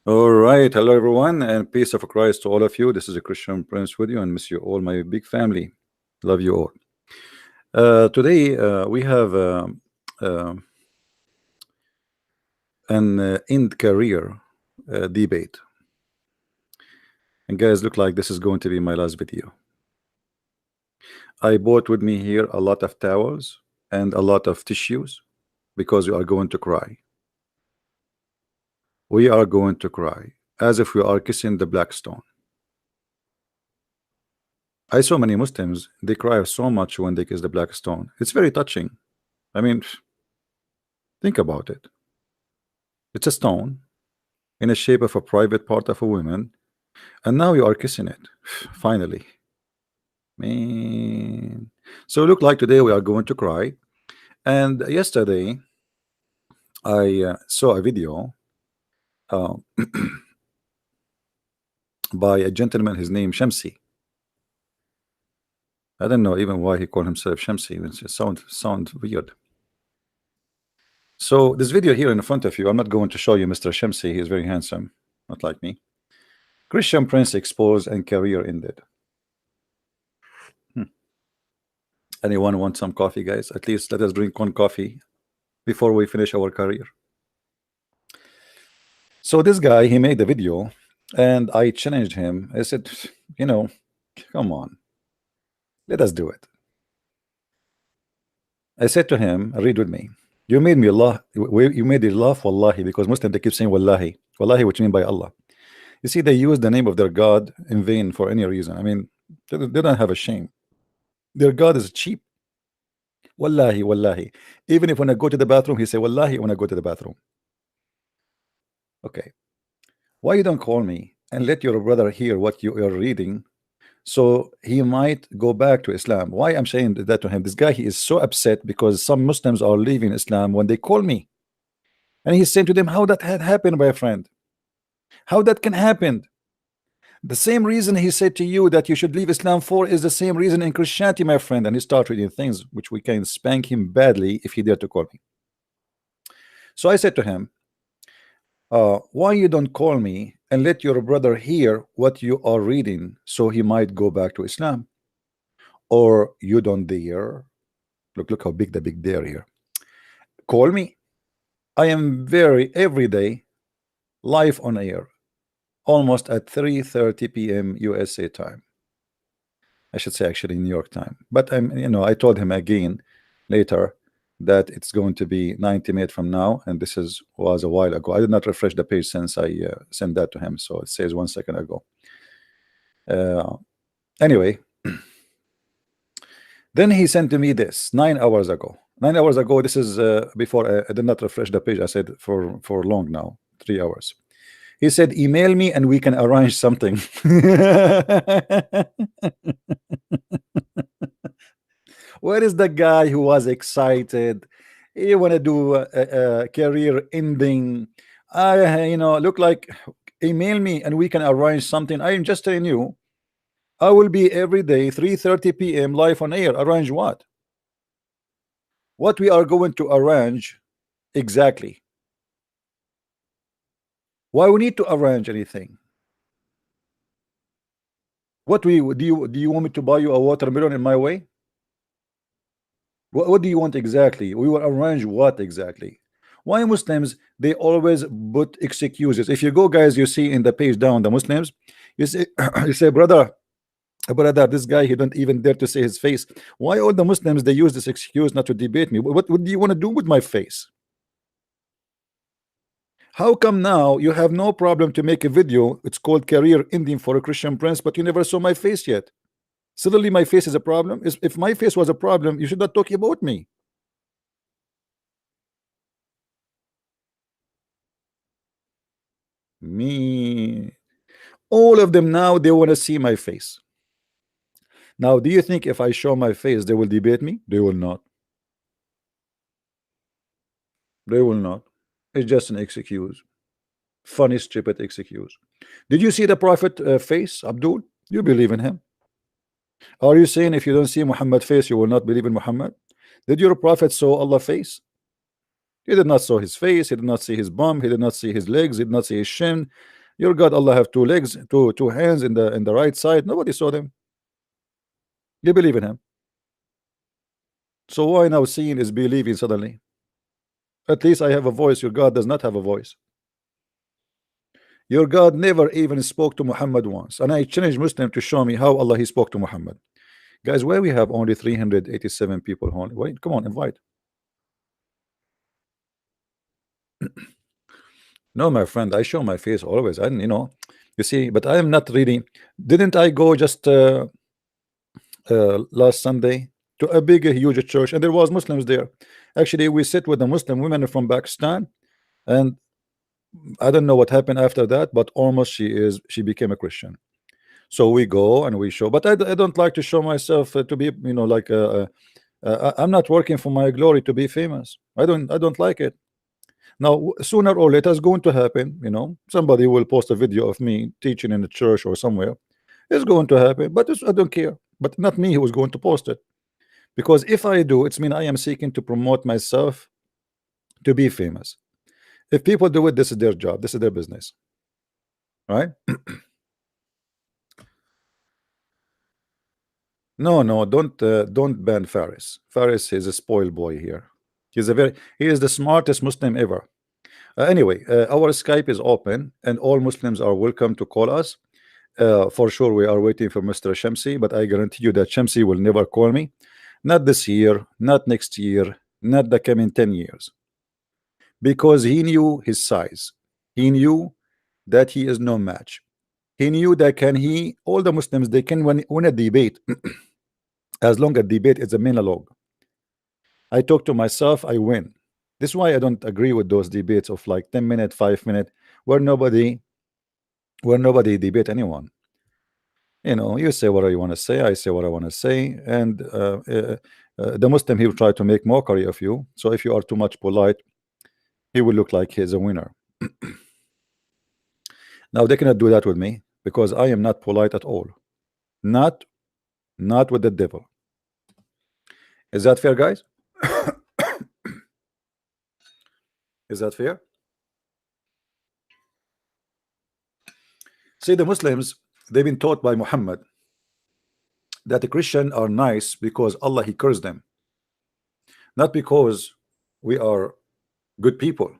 All right, hello everyone, and peace of Christ to all of you. This is a Christian Prince with you, and miss you all, my big family. Love you all. Today we have uh, an end career debate, and guys, look like this is going to be my last video. I brought with me here a lot of towels and a lot of tissues because we are going to cry. We are going to cry as if we are kissing the black stone. I saw many Muslims, they cry so much when they kiss the black stone. It's very touching. I mean, think about it. It's a stone in the shape of a private part of a woman, and now you are kissing it. Finally. Man. So look like today we are going to cry. And yesterday I saw a video uh, by a gentleman, his name Shamsi. I don't know even why he called himself Shamsi. It sound weird. So this video here in front of you, I'm not going to show you Mr. Shamsi. He is very handsome, not like me. Christian Prince exposed and career ended. Anyone want some coffee, guys? At least let us drink one coffee before we finish our career. So this guy, he made the video, and I challenged him. I said, you know, come on, let us do it. I said to him, read with me. You made me Allah. You made it laugh, wallahi, because Muslims they keep saying wallahi, wallahi, which mean by Allah. You see, they use the name of their God in vain for any reason. I mean, they don't have a shame. Their God is cheap. Wallahi, wallahi. Even if when I go to the bathroom, he say wallahi when I go to the bathroom. Okay. Why you don't call me and let your brother hear what you are reading, so he might go back to Islam? Why I'm saying that to him? This guy, he is so upset because some Muslims are leaving Islam when they call me, and he's saying to them, how that had happened, my friend? How that can happen? The same reason he said to you that you should leave Islam for is the same reason in Christianity, my friend. And he started reading things which we can spank him badly if he dare to call me. So I said to him, why you don't call me and let your brother hear what you are reading, so he might go back to Islam? Or you don't dare? Look how big the big dare here. Call me. I am every day live on air, almost at 3:30 p.m. USA time. I should say actually New York time. But I told him again later that it's going to be 90 minutes from now, and this was a while ago. I did not refresh the page since I sent that to him, so it says 1 second ago. Anyway, then he sent to me this 9 hours ago. 9 hours ago. This is before I did not refresh the page. I said for long now, 3 hours. He said, email me and we can arrange something. Where is the guy who was excited? He want to do a career ending. Look like, email me and we can arrange something. I am just telling you, I will be every day 3:30 p.m. live on air. Arrange what? What we are going to arrange exactly? Why we need to arrange anything? What do you want me to buy you a watermelon in my way? What do you want exactly? We will arrange what exactly? Why Muslims, they always put excuses? If you go, guys, you see in the page down, the Muslims, you say brother, this guy, he don't even dare to say his face. Why all the Muslims, they use this excuse not to debate me? What do you want to do with my face? How come now you have no problem to make a video? It's called career ending for a Christian Prince, but you never saw my face yet. Suddenly my face is a problem. If my face was a problem, you should not talk about me. All of them now, they want to see my face. Now, do you think if I show my face, they will debate me? They will not. They will not. It's just an excuse. Funny, stupid excuse. Did you see the prophet face, Abdul? You believe in him? Are you saying if you don't see Muhammad face, you will not believe in Muhammad? Did your prophet saw Allah face? He did not saw his face. He did not see his bum. He did not see his legs. He did not see his shin. Your God Allah have two legs, two hands in the right side. Nobody saw them. You believe in him. So why now seeing is believing suddenly? At least I have a voice. Your God does not have a voice. Your God never even spoke to Muhammad once. And I challenge Muslim to show me how Allah he spoke to Muhammad. Guys, why we have only 387 people only? Wait, come on, invite. No, my friend, I show my face always. And you see, but I am not really. Didn't I go just last Sunday to a big, huge church, and there was Muslims there. Actually, we sit with the Muslim women from Pakistan, and I don't know what happened after that, but almost she became a Christian. So we go and we show, but I don't like to show myself to be, like I'm not working for my glory to be famous. I don't like it. Now, sooner or later, it's going to happen. Somebody will post a video of me teaching in a church or somewhere. It's going to happen, but I don't care. But not me who is going to post it, because if I do, it's mean I am seeking to promote myself to be famous. If people do it, this is their job. This is their business, right? No, don't ban Faris. Faris is a spoiled boy here. He is the smartest Muslim ever. Anyway, our Skype is open, and all Muslims are welcome to call us. For sure, we are waiting for Mr. Shamsi, but I guarantee you that Shamsi will never call me. Not this year, not next year, not the coming 10 years. Because he knew his size. He knew that he is no match. He knew that all the Muslims, they can win a debate as long as debate is a monologue. I talk to myself, I win. This is why I don't agree with those debates of like 10 minutes, 5 minutes, where nobody debate anyone. You say what you want to say, I say what I want to say, and the Muslim, he will try to make mockery of you. So if you are too much polite, he will look like he's a winner. Now they cannot do that with me, because I am not polite at all. Not with the devil. Is that fair, guys? Is that fair? See, the Muslims, they've been taught by Muhammad that the Christians are nice because Allah he cursed them, not because we are good people.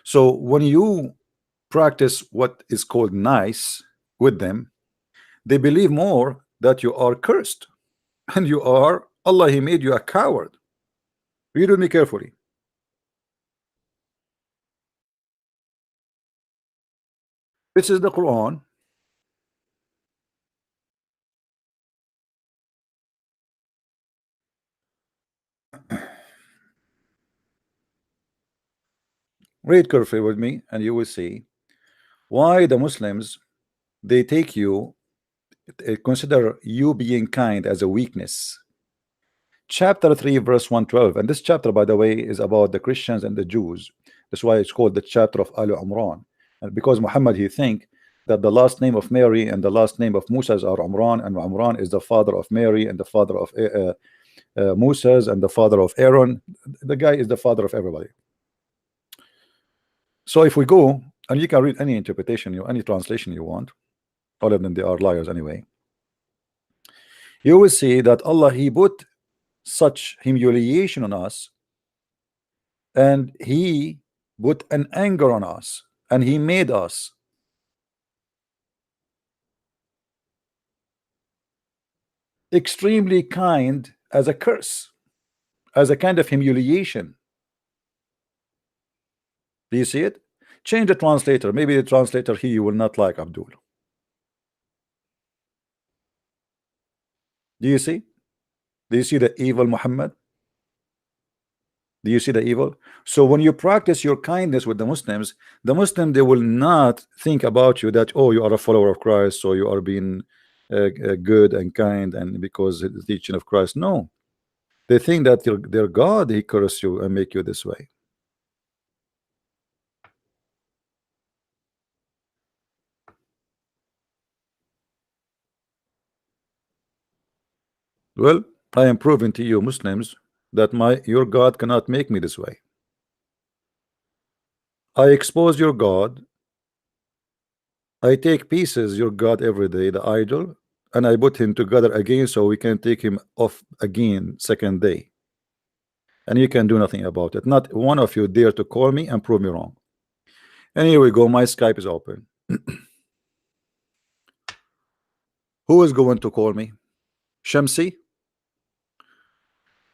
So when you practice what is called nice with them, they believe more that you are cursed, and Allah he made you a coward. Read with me carefully. This is the Quran. Read carefully with me, and you will see why the Muslims, they consider you being kind as a weakness. Chapter 3, verse 112. And this chapter, by the way, is about the Christians and the Jews. That's why it's called the chapter of Al Umran. And because Muhammad, he think that the last name of Mary and the last name of Moses are Umran, and Umran is the father of Mary and the father of Moses and the father of Aaron. The guy is the father of everybody. So if we go, and you can read any interpretation, any translation you want, all of them, they are liars anyway, you will see that Allah, he put such humiliation on us, and he put an anger on us, and he made us extremely kind as a curse, as a kind of humiliation. Do you see it? Change the translator. Maybe the translator here you will not like, Abdul. Do you see? Do you see the evil Muhammad? Do you see the evil? So when you practice your kindness with the Muslims, they will not think about you that, oh, you are a follower of Christ, so you are being good and kind, and because of the teaching of Christ. No, they think that their God, he curse you and make you this way. Well, I am proving to you Muslims that your God cannot make me this way. I expose your God I take pieces your God every day, the idol, and I put him together again so we can take him off again second day. And you can do nothing about it. Not one of you dare to call me and prove me wrong. And here we go. My Skype is open. Who is going to call me? Shamsi?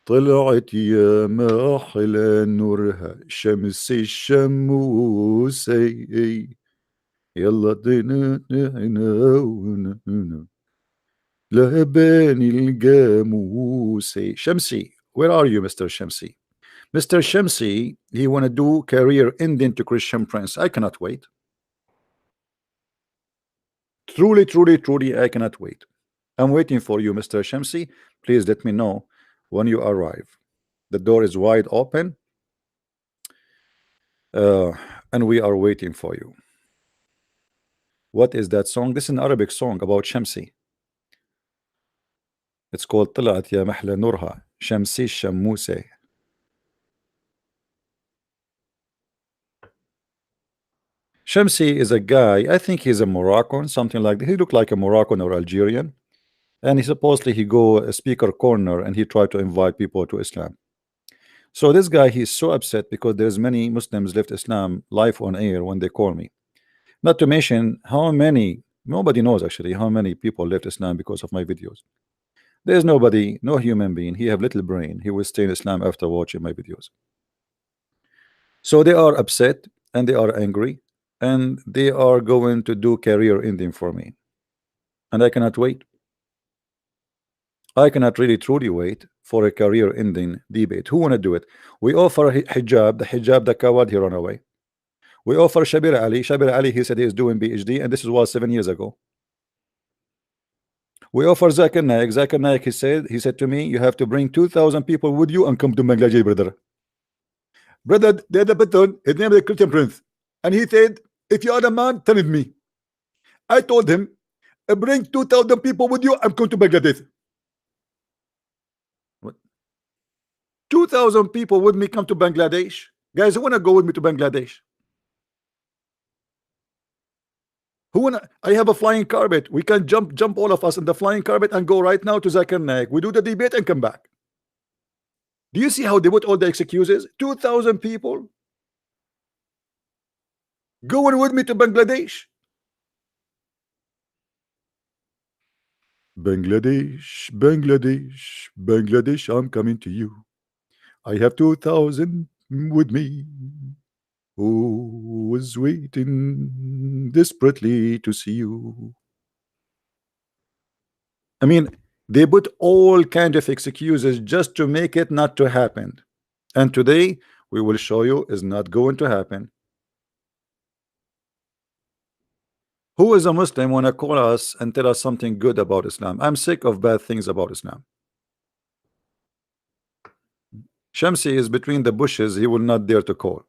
طلعت يا ما أحلى نورها شمس الشموسي يلا دينا لهبان الجاموسي. Shamsi, where are you, Mr. Shamsi? Mr. Shamsi, he want to do career ending to Christian Prince. I cannot wait. Truly, truly, truly, I cannot wait. I'm waiting for you, Mr. Shamsi. Please let me know when you arrive. The door is wide open, and we are waiting for you. What is that song? This is an Arabic song about Shamsi. It's called طلعت يا محلى نورها شمسي الشموسة. Shamsi is a guy, I think he's a Moroccan, something like that. He looked like a Moroccan or Algerian. And he supposedly he go a speaker corner and he tried to invite people to Islam. So this guy, he's so upset because there's many Muslims left Islam live on air when they call me. Not to mention how many, nobody knows actually how many people left Islam because of my videos. There's nobody, no human being. He have little brain. He will stay in Islam after watching my videos. So they are upset and they are angry and they are going to do career ending for me. And I cannot wait. I cannot really truly wait for a career ending debate. Who want to do it? We offer hijab, the coward, he run away. We offer Shabir Ali. Shabir Ali, he said he is doing PhD, and this was 7 years ago. We offer Zakir Naik. Zakir Naik, he said to me, you have to bring 2,000 people with you and come to Bangladesh, brother. Brother, there's a button, his name is Christian Prince. And he said, if you are a man, tell it me. I told him, bring 2,000 people with you and come to Bangladesh. 2,000 people with me come to Bangladesh. Guys, who wanna go with me to Bangladesh? Who wanna? I have a flying carpet. We can jump all of us in the flying carpet and go right now to Zakir Naik. We do the debate and come back. Do you see how they put all the excuses? 2,000 people going with me to Bangladesh. Bangladesh, Bangladesh, Bangladesh, I'm coming to you. I have 2,000 with me who was waiting desperately to see you. I mean, they put all kind of excuses just to make it not to happen. And today we will show you is not going to happen. Who is a Muslim want to call us and tell us something good about Islam? I'm sick of bad things about Islam. Shamsi is between the bushes. He will not dare to call.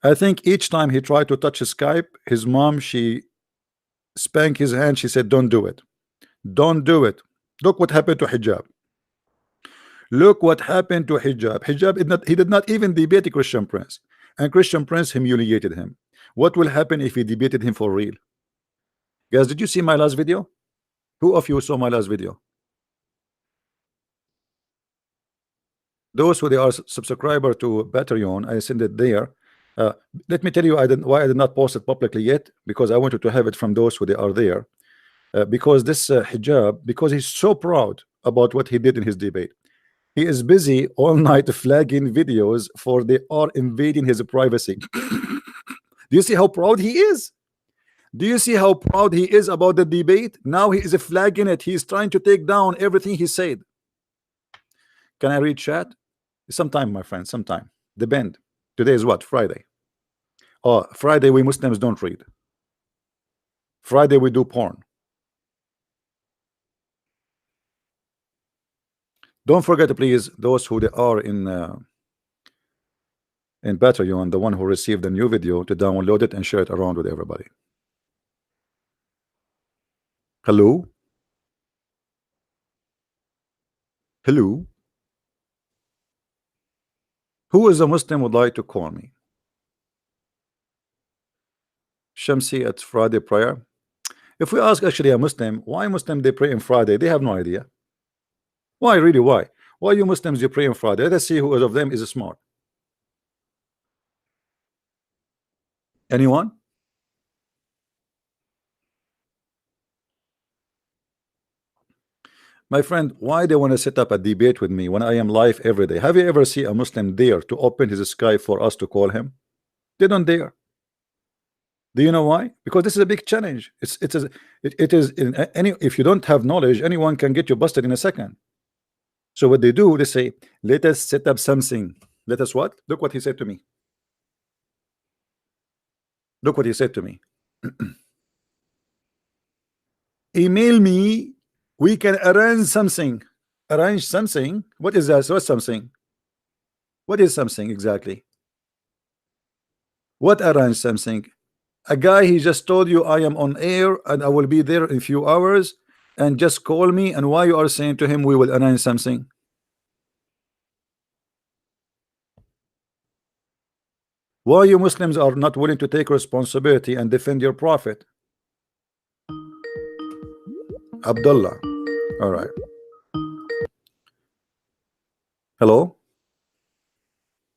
I think each time he tried to touch his Skype, his mom, she spanked his hand. She said, don't do it. Don't do it. Look what happened to hijab. Look what happened to hijab. Hijab, he did not even debate Christian Prince. And Christian Prince humiliated him. What will happen if he debated him for real? Guys, did you see my last video? Who of you saw my last video? Those who they are subscriber to Patreon, I send it there. Let me tell you why I did not post it publicly yet, because I wanted to have it from those who they are there. Because this hijab, because he's so proud about what he did in his debate. He is busy all night flagging videos for they are invading his privacy. Do you see how proud he is? Do you see how proud he is about the debate? Now he is flagging it. He's trying to take down everything he said. Can I read chat? Sometime, my friend, sometime. Depend. Today is what? Friday. Oh, Friday we Muslims don't read. Friday we do porn. Don't forget, please, those who they are in Patreon, the one who received the new video, to download it and share it around with everybody. Hello? Hello? Who is a Muslim would like to call me? Shamsi at Friday prayer. If we ask actually a Muslim, why Muslim they pray on Friday, they have no idea. Why really? Why? Why you Muslims you pray on Friday? Let us see who of them is smart. Anyone? My friend, why they want to set up a debate with me when I am live every day? Have you ever seen a Muslim dare to open his sky for us to call him? They don't dare. Do you know why? Because this is a big challenge. It is in any, if you don't have knowledge, anyone can get you busted in a second. So what they do, they say, let us set up something. Let us what? Look what he said to me. Look what he said to me. Email me. We can arrange something. Arrange something. What is that? What's something? What is something exactly? What arrange something? A guy he just told you I am on air and I will be there in a few hours and just call me, and why you are saying to him we will arrange something? Why you Muslims are not willing to take responsibility and defend your prophet? Abdullah. All right. Hello.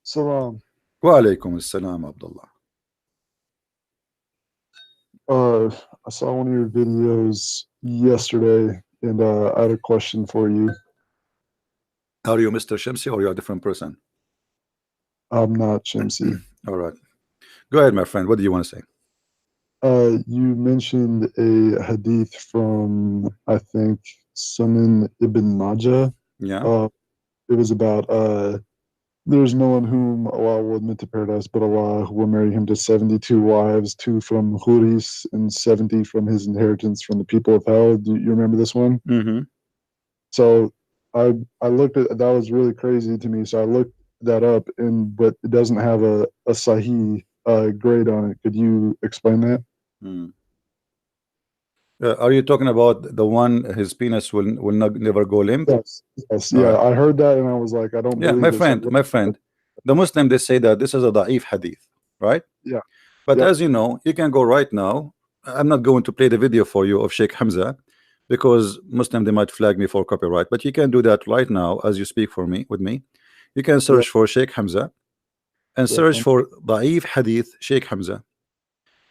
Salam. Wa alaikum assalam, Abdullah. I saw one of your videos yesterday, and I had a question for you. Are you Mr. Shamsi or you are a different person? I'm not Shamsi. All right. Go ahead, my friend. What do you want to say? You mentioned a hadith from, I think, Sunan Ibn Majah. Yeah. It was about there's no one whom Allah will admit to paradise, but Allah will marry him to 72 wives, 2 from Huris and 70 from his inheritance from the people of hell. Do you remember this one? Mm-hmm. So I looked at that, was really crazy to me. So I looked that up, but it doesn't have a Sahih grade on it. Could you explain that? Mm. Are you talking about the one his penis will not never go limp? Yes, yes, All yeah. right. I heard that and I was like, I don't Yeah, believe it. So my friend, the Muslim they say that this is a da'if hadith, right? yeah, But yep, as you know, you can go right now. I'm not going to play the video for you of Sheikh Hamza because Muslim they might flag me for copyright. But you can do that right now as you speak for me with me. You can yep, search for Sheikh Hamza and yep, search for da'if hadith Sheikh Hamza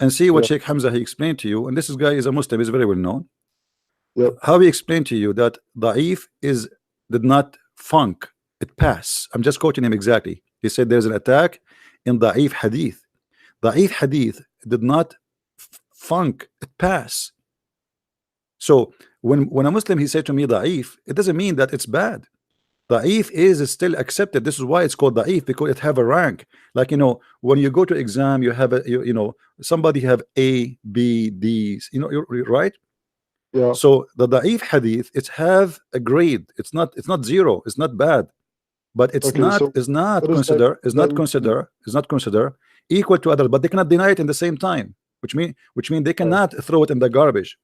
and see what yep, Sheikh Hamza he explained to you. And this guy is a Muslim, is very well known. yep. How he explained to you that da'if is did not funk, it pass. I'm just quoting him exactly. He said there's an attack in da'if hadith. Da'if hadith did not funk, it pass. So when a Muslim he said to me da'if, it doesn't mean that it's bad. Da'if is still accepted. This is why it's called da'if, because it have a rank. Like, you know, when you go to exam, you have a you know, somebody have A, B, D's, you know, you're right. Yeah. So the da'if hadith, it have a grade. It's not zero, it's not bad, but it's Okay. not So is not what is that? consider is That not consider is not consider equal to others, but they cannot deny it in the same time, which mean they cannot throw it in the garbage.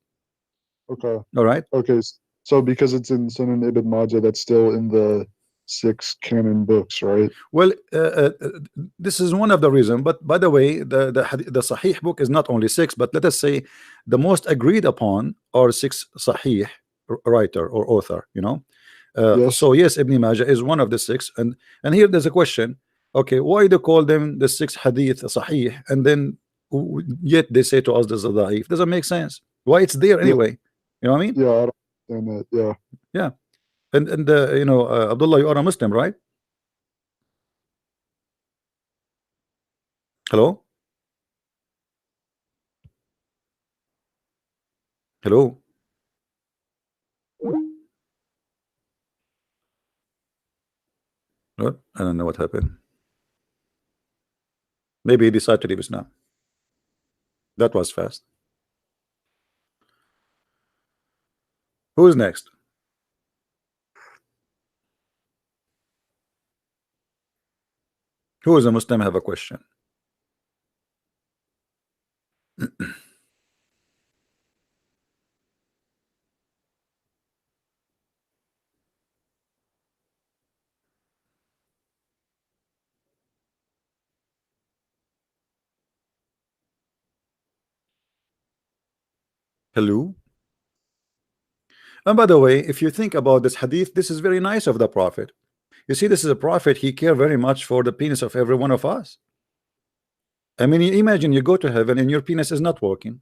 okay. All right. Okay. So because it's in Sunan Ibn Majah, that's still in the 6 canon books, right? Well, this is one of the reasons. But by the way, the Sahih book is not only 6, but let us say the most agreed upon are 6 Sahih writer or author. You know, Yes. so yes, Ibn Majah is one of the 6, and here there's a question. Okay, why do you call them the 6 Hadith Sahih, and then yet they say to us this is Da'if? Doesn't make sense. Why it's there Yeah. anyway? You know what I mean? Yeah. I don't understand that. Yeah. Yeah. And you know, Abdullah, you are a Muslim, right? Hello, hello. What? I don't know what happened. Maybe he decided to leave us now. That was fast. Who is next? Who is a Muslim have a question? Hello. And by the way, if you think about this hadith, this is very nice of the Prophet. You see, this is a Prophet. He cared very much for the penis of every one of us. I mean, imagine you go to heaven and your penis is not working.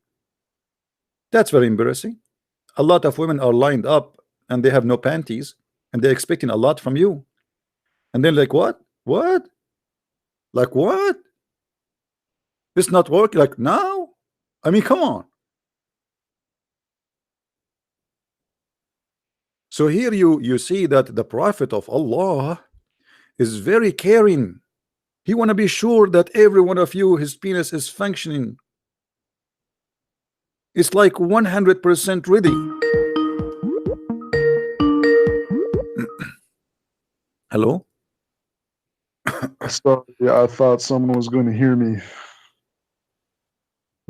That's very embarrassing. A lot of women are lined up and they have no panties and they're expecting a lot from you. And then like, what? What? Like what? It's not working. Like now? I mean, come on. So here you see that the Prophet of Allah is very caring. He want to be sure that every one of you, his penis is functioning. It's like 100% ready. Hello? Sorry, I thought someone was going to hear me.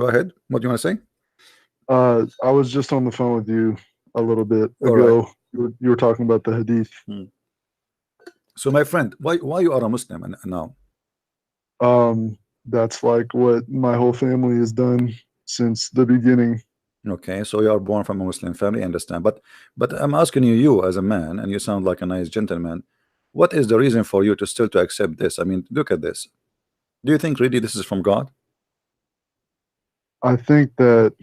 Go ahead. What do you want to say? I was just on the phone with you a little bit All ago. right. You were talking about the hadith. So my friend, why you are a Muslim now? That's like what my whole family has done since the beginning. Okay, so you are born from a Muslim family, I understand. But I'm asking you as a man, and you sound like a nice gentleman. What is the reason for you to still to accept this? I mean, look at this. Do you think really this is from God? I think that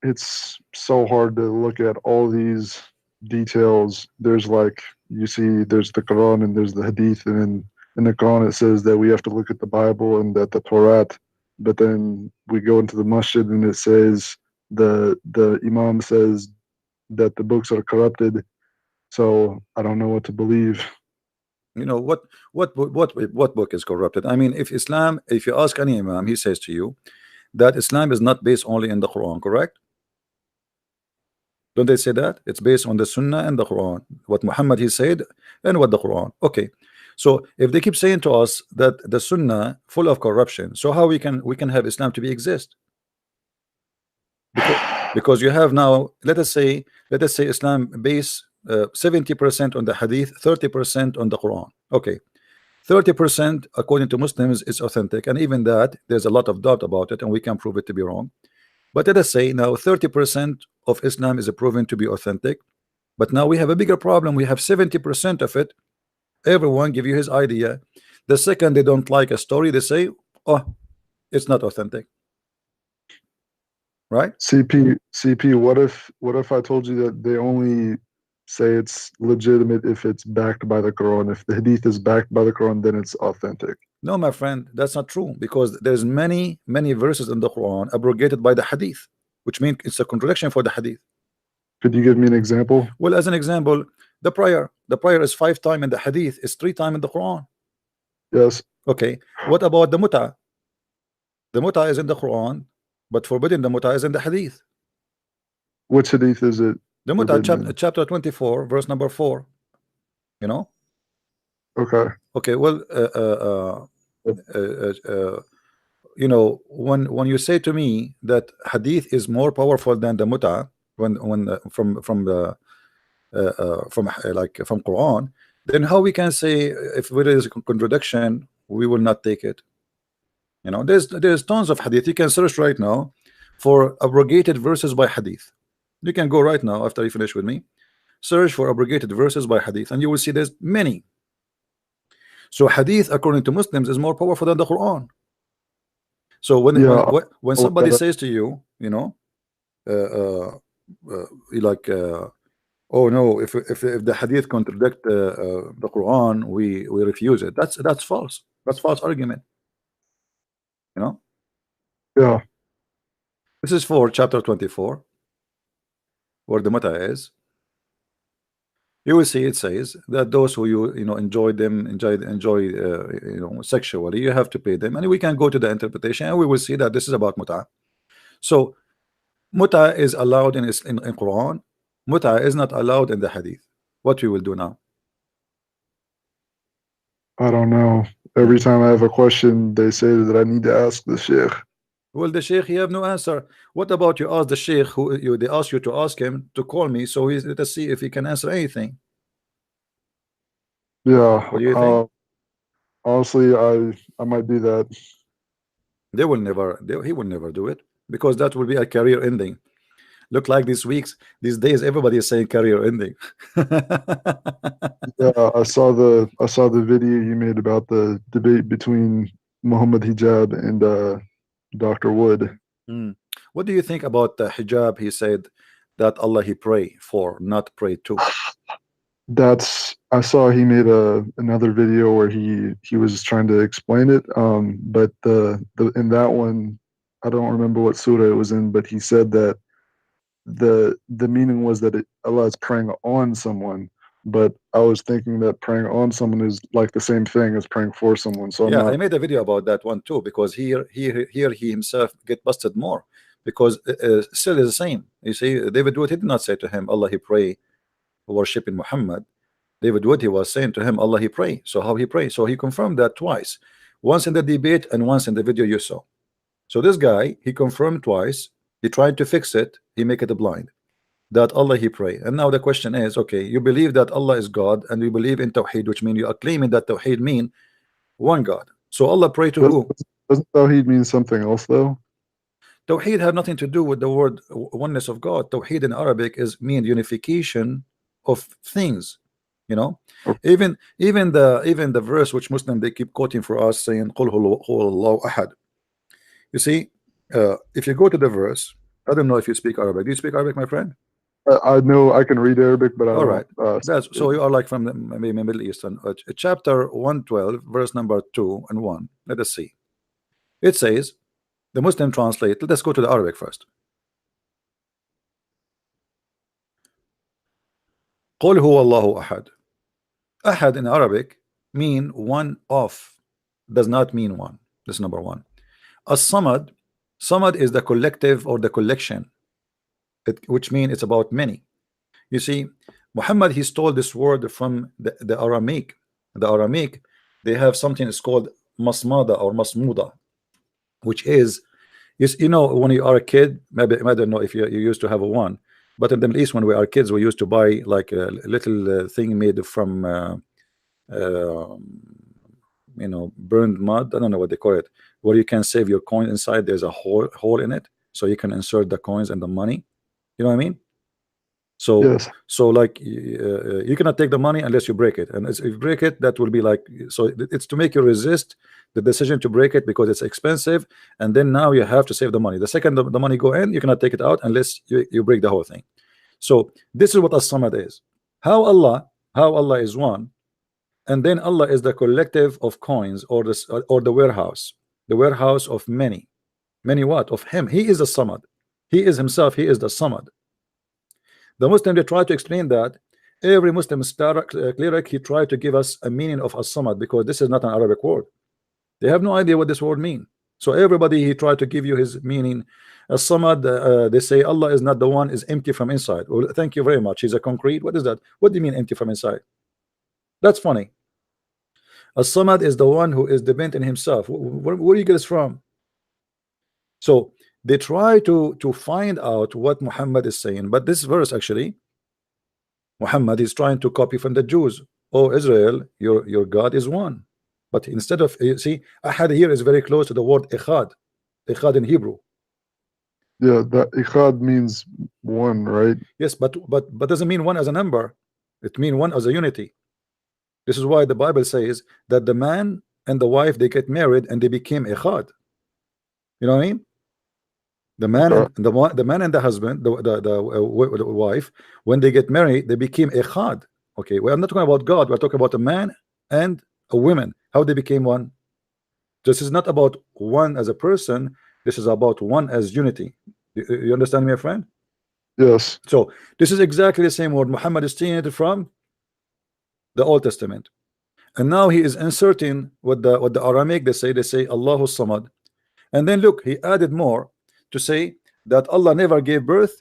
it's so hard to look at all these details. There's like, you see, there's the Quran and there's the hadith, and in the Quran it says that we have to look at the Bible and that the Torah, but then we go into the masjid and it says the Imam says that the books are corrupted. So I don't know what to believe. You know what book is corrupted? I mean, if Islam, if you ask any Imam, he says to you that Islam is not based only in the Quran, correct? Don't they say that? It's based on the Sunnah and the Quran. What Muhammad he said and what the Quran. Okay. So if they keep saying to us that the Sunnah full of corruption, so how we can have Islam to be exist? Because you have now, let us say Islam base 70% on the Hadith, 30% on the Quran. Okay. 30% according to Muslims is authentic, and even that there's a lot of doubt about it and we can prove it to be wrong. But let us say now 30% of Islam is proven to be authentic, but now we have a bigger problem. We have 70% of it. Everyone give you his idea. The second they don't like a story, they say, oh, it's not authentic. Right? CP, what if I told you that they only say it's legitimate if it's backed by the Quran? If the hadith is backed by the Quran, then it's authentic. No, my friend, that's not true, because there's many verses in the Quran abrogated by the hadith, which means it's a contradiction for the hadith. Could you give me an example? Well, as an example, the prayer is 5 times in the hadith, is 3 times in the Quran. Yes. Okay. What about the muta? The muta is in the Quran, but forbidden the muta is in the hadith. Which hadith is it? The muta chapter 24 verse number 4. You know? Okay. Okay, well, you know, when you say to me that hadith is more powerful than the muta, when from Quran, then how we can say if there is a contradiction, we will not take it? You know, there's tons of hadith. You can search right now for abrogated verses by hadith. You can go right now after you finish with me, search for abrogated verses by hadith, and you will see there's many. So hadith, according to Muslims, is more powerful than the Quran. So when somebody says to you, you know, like, oh no, if the hadith contradict the Quran, we refuse it. That's false. That's false argument. You know. Yeah. This is for chapter 24, where the muta is. You will see it says that those who you know enjoy you know sexually, you have to pay them, and we can go to the interpretation and we will see that this is about muta. So muta is allowed in Quran. Muta is not allowed in the hadith. What we will do now? I don't know. Every time I have a question, they say that I need to ask the sheikh. Well, the sheikh, you have no answer. What about you ask the sheikh, who they ask you to ask him to call me, so let us see if he can answer anything. Yeah. What do you think? Honestly, I might do that. He will never do it, because that will be a career ending. Look like these days everybody is saying career ending. Yeah, I saw the video you made about the debate between Muhammad Hijab and Dr. Wood. What do you think about the hijab? He said that Allah he pray for, not pray to. That's I saw he made another video where he was trying to explain it. But the in that one, I don't remember what surah it was in, but he said that the meaning was that Allah is praying on someone. But I was thinking that praying on someone is like the same thing as praying for someone. So I'm Yeah, I not. made a video about that one too, because here he himself get busted more, because still is the same. You see, David Wood, he did not say to him Allah he pray worshiping Muhammad. David Wood, he was saying to him Allah he pray. So how he pray? So he confirmed that twice, once in the debate and once in the video you saw. So this guy, he confirmed twice, he tried to fix it, he make it blind, that Allah he pray. And now the question is, okay, you believe that Allah is God, and you believe in Tawheed, which means you are claiming that Tawheed mean one God. So Allah pray to who? Doesn't Tawheed mean something else though? Tawheed have nothing to do with the word oneness of God. Tawheed in Arabic is mean unification of things. You know, Okay. even the verse which Muslim they keep quoting for us, saying "Qul huwallahu ahad." You see, if you go to the verse, I don't know if you speak Arabic. Do you speak Arabic, my friend? I know I can read Arabic, but I All right. don't. That's so you are like from the maybe Middle Eastern. Chapter 112, verse number 2 and 1. Let us see. It says, the Muslim translate. Let us go to the Arabic first. قل هو الله أحد. Ahad in Arabic mean one of, does not mean one. This is number one. As-Samad, Samad is the collective or the collection, which means it's about many. You see, Muhammad he stole this word from the Aramaic. The Aramaic, they have something it's called masmada or masmuda, which is you know, when you are a kid, maybe I don't know if you used to have a one, but in the Middle East when we are kids, we used to buy like a little thing made from you know, burned mud. I don't know what they call it, where you can save your coin inside. There's a hole in it, so you can insert the coins and the money. You know what I mean? So Yes. so like you cannot take the money unless you break it, and if you break it, that will be like, so it's to make you resist the decision to break it because it's expensive, and then now you have to save the money. The second the money go in, you cannot take it out unless you break the whole thing. So this is what as-Samad is. How Allah is one, and then Allah is the collective of coins, or this or the warehouse of many what of him. He is the Samad. He is himself. He is the Samad. The Muslim they try to explain that. Every Muslim cleric he tried to give us a meaning of as-Samad, because this is not an Arabic word. They have no idea what this word mean. So everybody he tried to give you his meaning. As-Samad, they say Allah is not the one, is empty from inside. Well, thank you very much. He's a concrete. What is that? What do you mean empty from inside? That's funny. As-Samad is the one who is dependent in himself. Where do you get this from? So they try to find out what Muhammad is saying, but this verse actually, Muhammad is trying to copy from the Jews. Oh Israel, your God is one. But instead of, you see, ahad here is very close to the word echad in Hebrew. Yeah, that ikhad means one, right? Yes, but doesn't mean one as a number. It means one as a unity. This is why the Bible says that the man and the wife they get married and they became echad. You know what I mean? The man and the man and the husband, the wife, when they get married, they became echad. Okay, we're not talking about God. We're talking about a man and a woman. How they became one. This is not about one as a person. This is about one as unity. You understand me, my friend? Yes. So this is exactly the same word Muhammad is stealing it from the Old Testament, and now he is inserting what the Aramaic they say Allahu Samad, and then look, he added more to say that Allah never gave birth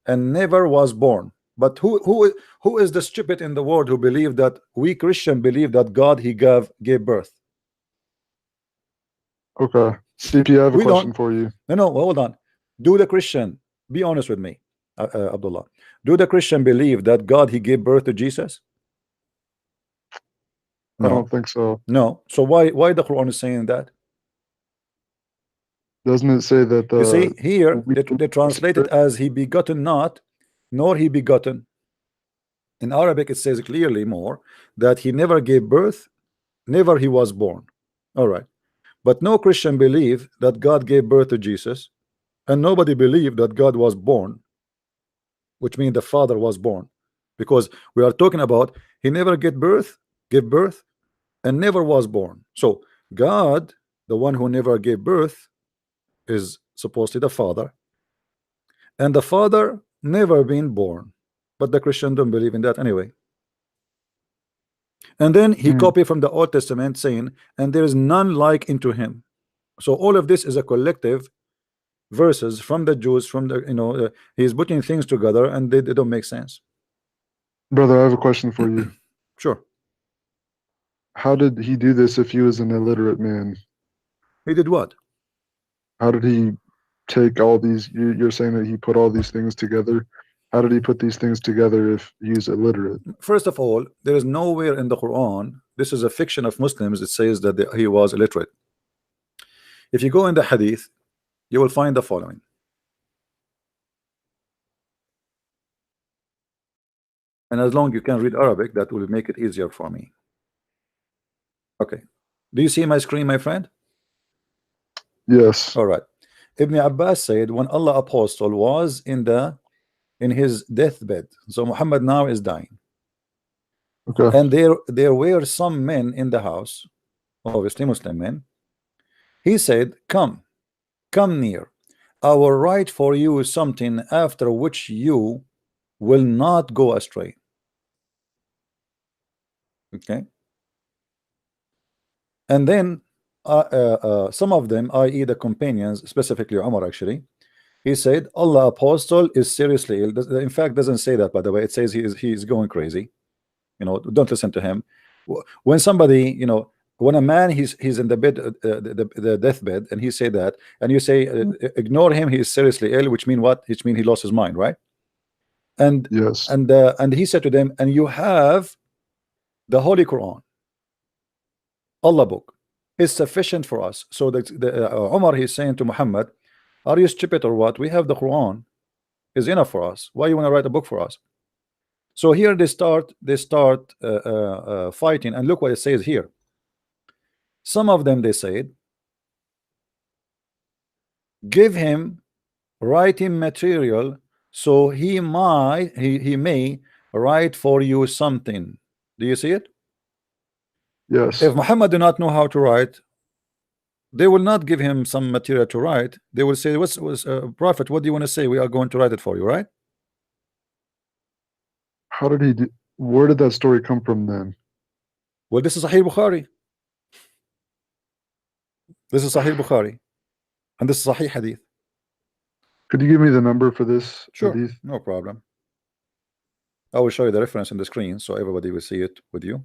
and never was born. But who is the stupid in the world who believe that we Christian believe that God he gave birth? Okay. CP, I have a We question don't. for you. No, hold on. Do the Christian, be honest with me, Abdullah. Do the Christian believe that God he gave birth to Jesus? I No. don't think so. No. So why the Quran is saying that? Doesn't it say that You see here we they translate it as he begotten not, nor he begotten. In Arabic it says clearly more that he never gave birth, never he was born. All right, but no Christian believe that God gave birth to Jesus, and nobody believed that God was born, which means the Father was born, because we are talking about he never gave birth, and never was born. So God, the one who never gave birth, is supposedly the Father, and the Father never been born, but the Christian don't believe in that anyway. And then he copied from the Old Testament saying, and there is none like unto him. So all of this is a collective verses from the Jews, from the he's putting things together and they don't make sense. Brother, I have a question for you. Sure. How did he do this if he was an illiterate man? He did what? How did he take all these? You're saying that he put all these things together. How did he put these things together if he's illiterate? First of all, there is nowhere in the Quran, this is a fiction of Muslims, it says that he was illiterate. If you go in the Hadith, you will find the following. And as long as you can read Arabic, that will make it easier for me. Okay. Do you see my screen, my friend? Yes. All right. Ibn Abbas said when Allah apostle was in his deathbed, so Muhammad now is dying. Okay. And there were some men in the house, obviously Muslim men. He said, come near. I will write for you something after which you will not go astray. Okay. And then some of them, i.e. the companions, specifically Umar actually, he said Allah apostle is seriously ill. In fact, doesn't say that, by the way. It says he is going crazy. Don't listen to him. When somebody, when a man he's in the bed, the deathbed, and he say that, and you say ignore him, he is seriously ill, which mean what? Which mean he lost his mind, right? And yes, and he said to them, and you have the Holy Quran, Allah book, is sufficient for us. So Umar, he's saying to Muhammad, are you stupid or what? We have the Quran, is enough for us. Why you want to write a book for us? So here they start fighting, and look what it says here. Some of them, they said, give him writing material so he may write for you something. Do you see it? yes. If Muhammad do not know how to write, they will not give him some material to write. They will say, what's prophet, what do you want to say? We are going to write it for you, right? How did he do? Where did that story come from then? Well, this is Sahih Bukhari. This is Sahih Bukhari, and this is Sahih Hadith. Could you give me the number for this Sure, Hadith? no problem. I will show you the reference on the screen so everybody will see it with you.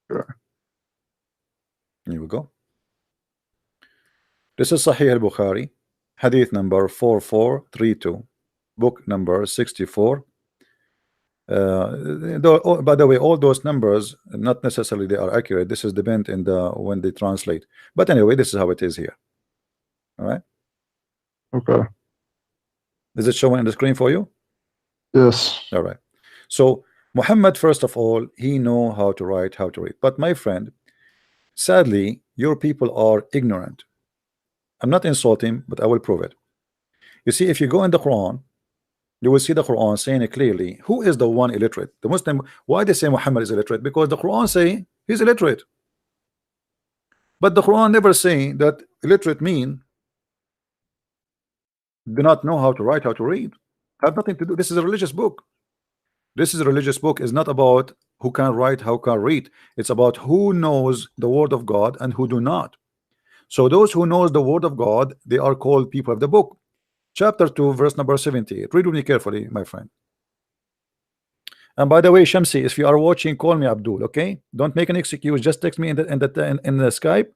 Sure. Here we go. This is Sahih al-Bukhari, Hadith number 4432, book number 64. By the way, all those numbers, not necessarily they are accurate. This is depend in when they translate. But anyway, this is how it is here. All right. Okay. Is it showing on the screen for you? Yes. All right. So Muhammad, first of all, he know how to write, how to read. But my friend, sadly, your people are ignorant. I'm not insulting, but I will prove it. You see, if you go in the Quran, you will see the Quran saying it clearly. Who is the one illiterate? The Muslim. Why they say Muhammad is illiterate? Because the Quran say he's illiterate. But the Quran never say that illiterate mean do not know how to write, how to read. Have nothing to do. This is a religious book. This is a religious book. Is not about who can write, how can read. It's about who knows the word of God and who do not. So those who knows the word of God, they are called people of the book. Chapter 2, verse number 78. Read with me carefully, my friend. And by the way, Shamsi, if you are watching, call me Abdul, okay? Don't make an excuse. Just text me in the Skype,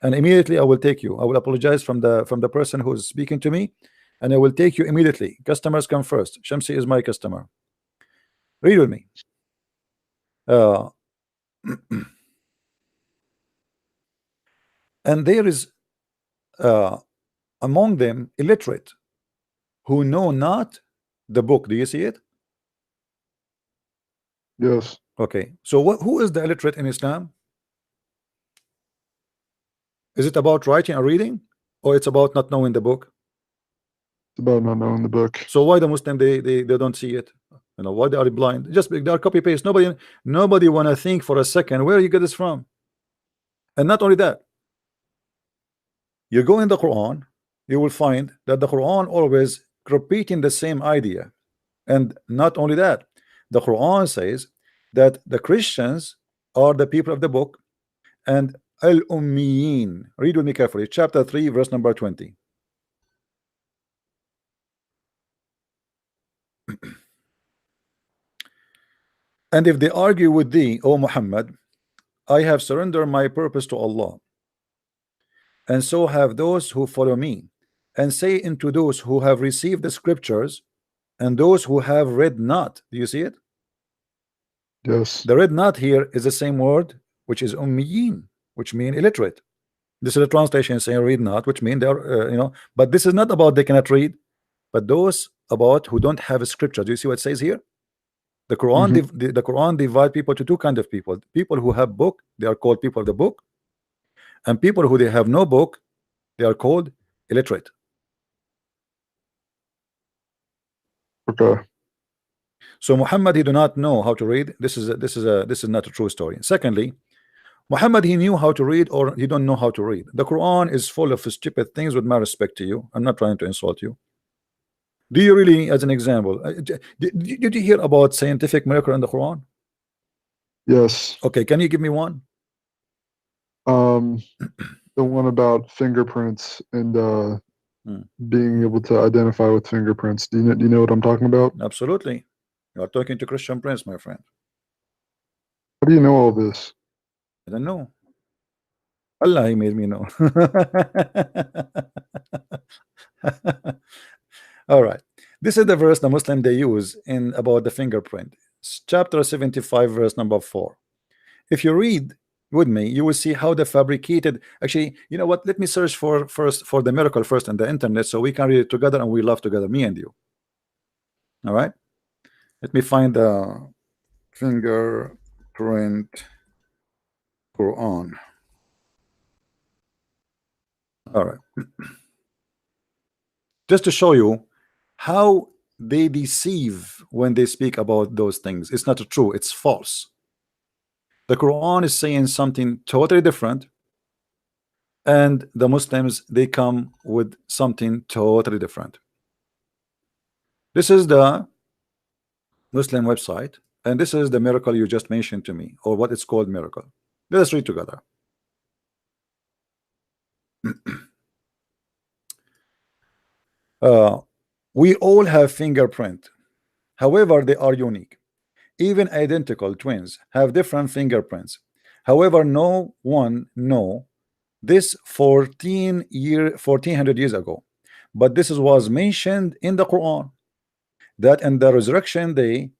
and immediately I will take you. I will apologize from the person who's speaking to me, and I will take you immediately. Customers come first. Shamsi is my customer. Read with me. And there is among them illiterate, who know not the book. Do you see it? Yes. Okay, so who is the illiterate in Islam? Is it about writing and reading, or it's about not knowing the book? It's about not knowing the book. So why the Muslim they don't see it? You know, why they are blind? Just they are copy paste. Nobody want to think for a second where you get this from. And not only that, you go in the Quran, you will find that the Quran always repeating the same idea. And not only that, the Quran says that the Christians are the people of the book, and al-ummiyin. Read with me carefully, chapter 3, verse number 20. And if they argue with thee, O Muhammad, I have surrendered my purpose to Allah, and so have those who follow me, and say unto those who have received the scriptures and those who have read not. Do you see it? Yes. The read not here is the same word, which is ummiyin, which mean illiterate. This is a translation saying read not, which mean they are but this is not about they cannot read, but those about who don't have a scripture. Do you see what it says here? The Quran, the Quran divide people to two kind of people: people who have book, they are called people of the book, and people who they have no book, they are called illiterate. Okay. So Muhammad, he do not know how to read. This is not a true story. Secondly, Muhammad, he knew how to read, or he don't know how to read. The Quran is full of stupid things. With my respect to you, I'm not trying to insult you. Do you really, as an example, did you hear about scientific miracle in the Quran? Yes. Okay, can you give me one? The one about fingerprints and being able to identify with fingerprints. Do you know what I'm talking about? Absolutely. You are talking to Christian Prince, my friend. How do you know all this? I don't know. Allah, he made me know. All right. This is the verse the Muslim they use in about the fingerprint. Chapter 75, verse number 4. If you read with me, you will see how the fabricated. Actually, you know what? Let me search for the miracle first on the internet, so we can read it together and we laugh together, me and you. All right. Let me find the fingerprint Quran. All right. Just to show you how they deceive when they speak about those things. It's not true, it's false. The Quran is saying something totally different, and the Muslims, they come with something totally different. This is the Muslim website, and this is the miracle you just mentioned to me, or what it's called miracle. Let us read together. We all have fingerprint. However, they are unique. Even identical twins have different fingerprints. However, no one know this 1400 years ago. But this was mentioned in the Quran, that in the resurrection day,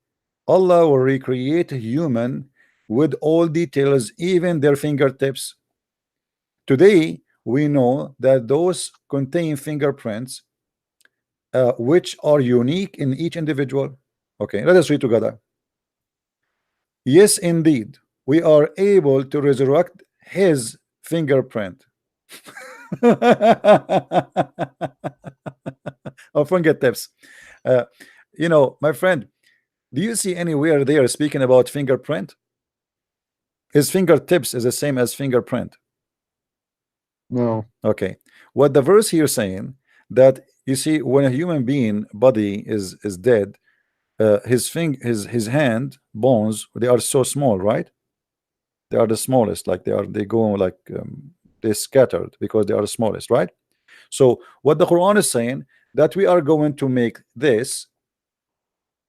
Allah will recreate a human with all details, even their fingertips. Today, we know that those contain fingerprints, which are unique in each individual. Okay, let us read together. Yes, indeed, we are able to resurrect his fingerprint. Or fingertips. You know, my friend, do you see anywhere they are speaking about fingerprint? His fingertips is the same as fingerprint. No. Okay. What the verse here saying, that you see, when a human being body is dead, his hand bones, they are so small, right? They are the smallest, like they go like they scattered because they are the smallest, right? So what the Quran is saying, that we are going to make this,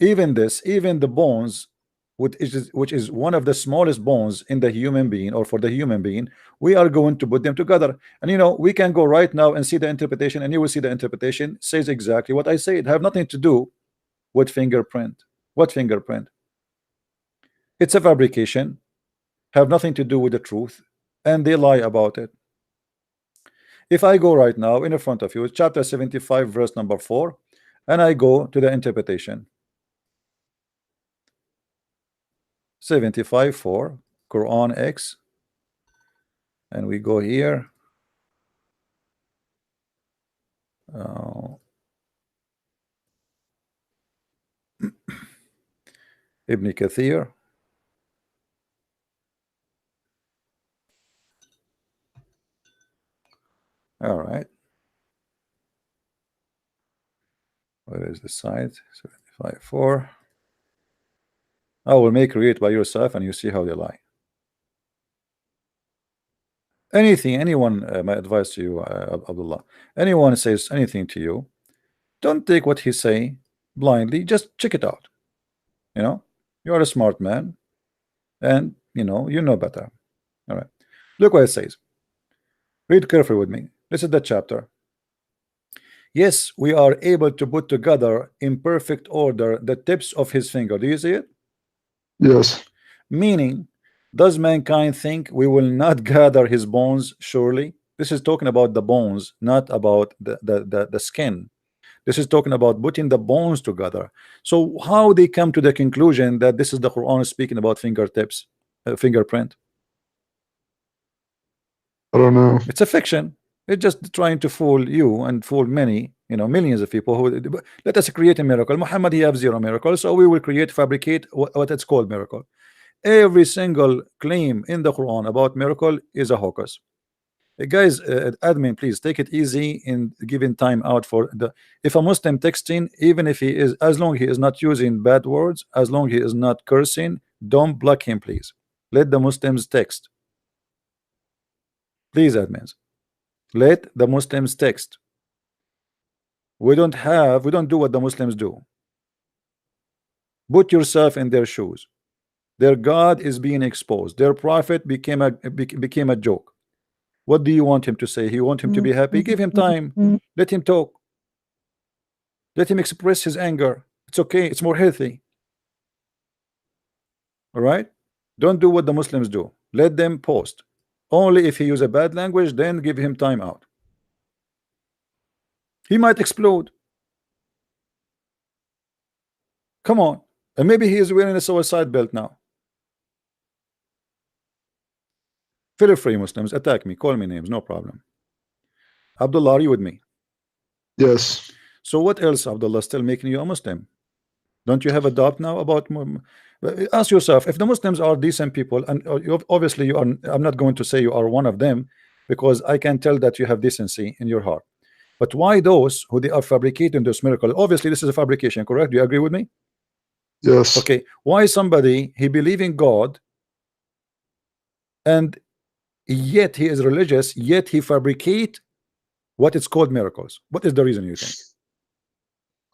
even the bones, which is one of the smallest bones in the human being, or for the human being, we are going to put them together. And you know, we can go right now and see the interpretation, and you will see the interpretation says exactly what I say. It have nothing to do with fingerprint. What fingerprint? It's a fabrication, have nothing to do with the truth, and they lie about it. If I go right now in front of you, chapter 75, verse number 4, and I go to the interpretation. 75:4, Quran X, and we go here. Ibn Kathir. All right. Where is the site? 75:4. I will make read by yourself and you see how they lie. Anyone, my advice to you, Abdullah, anyone says anything to you, don't take what he say blindly, just check it out. You know, you are a smart man and you know better. All right, look what it says. Read carefully with me. This is the chapter. Yes, we are able to put together in perfect order the tips of his finger. Do you see it? Yes. Meaning, does mankind think we will not gather his bones? Surely this is talking about the bones, not about the skin. This is talking about putting the bones together. So how they come to the conclusion that this is the Quran speaking about fingertips, fingerprint? I don't know. It's a fiction. It's just trying to fool you and fool many, millions of people who let us create a miracle. Muhammad, he have zero miracles, so we will fabricate what it's called miracle. Every single claim in the Quran about miracle is a hocus. Guys, admin, please take it easy in giving time out for the. If a Muslim texting, even if he is, as long he is not using bad words, as long he is not cursing, don't block him, please. Let the Muslims text. Please, admins, let the Muslims text. We don't do what the Muslims do. Put yourself in their shoes. Their God is being exposed. Their prophet became a joke. What do you want him to say? You want him to be happy? Give him time. Let him talk. Let him express his anger. It's okay. It's more healthy. All right? Don't do what the Muslims do. Let them post. Only if he use a bad language, then give him time out. He might explode. Come on. And maybe he is wearing a suicide belt now. Feel free, Muslims. Attack me. Call me names. No problem. Abdullah, are you with me? Yes. So what else, Abdullah, still making you a Muslim? Don't you have a doubt now about? Ask yourself, if the Muslims are decent people, and obviously you are. I'm not going to say you are one of them, because I can tell that you have decency in your heart. But why those who they are fabricating this miracle? Obviously, this is a fabrication, correct? Do you agree with me? Yes. Okay. Why somebody he believe in God, and yet he is religious, yet he fabricate what is called miracles? What is the reason, you think?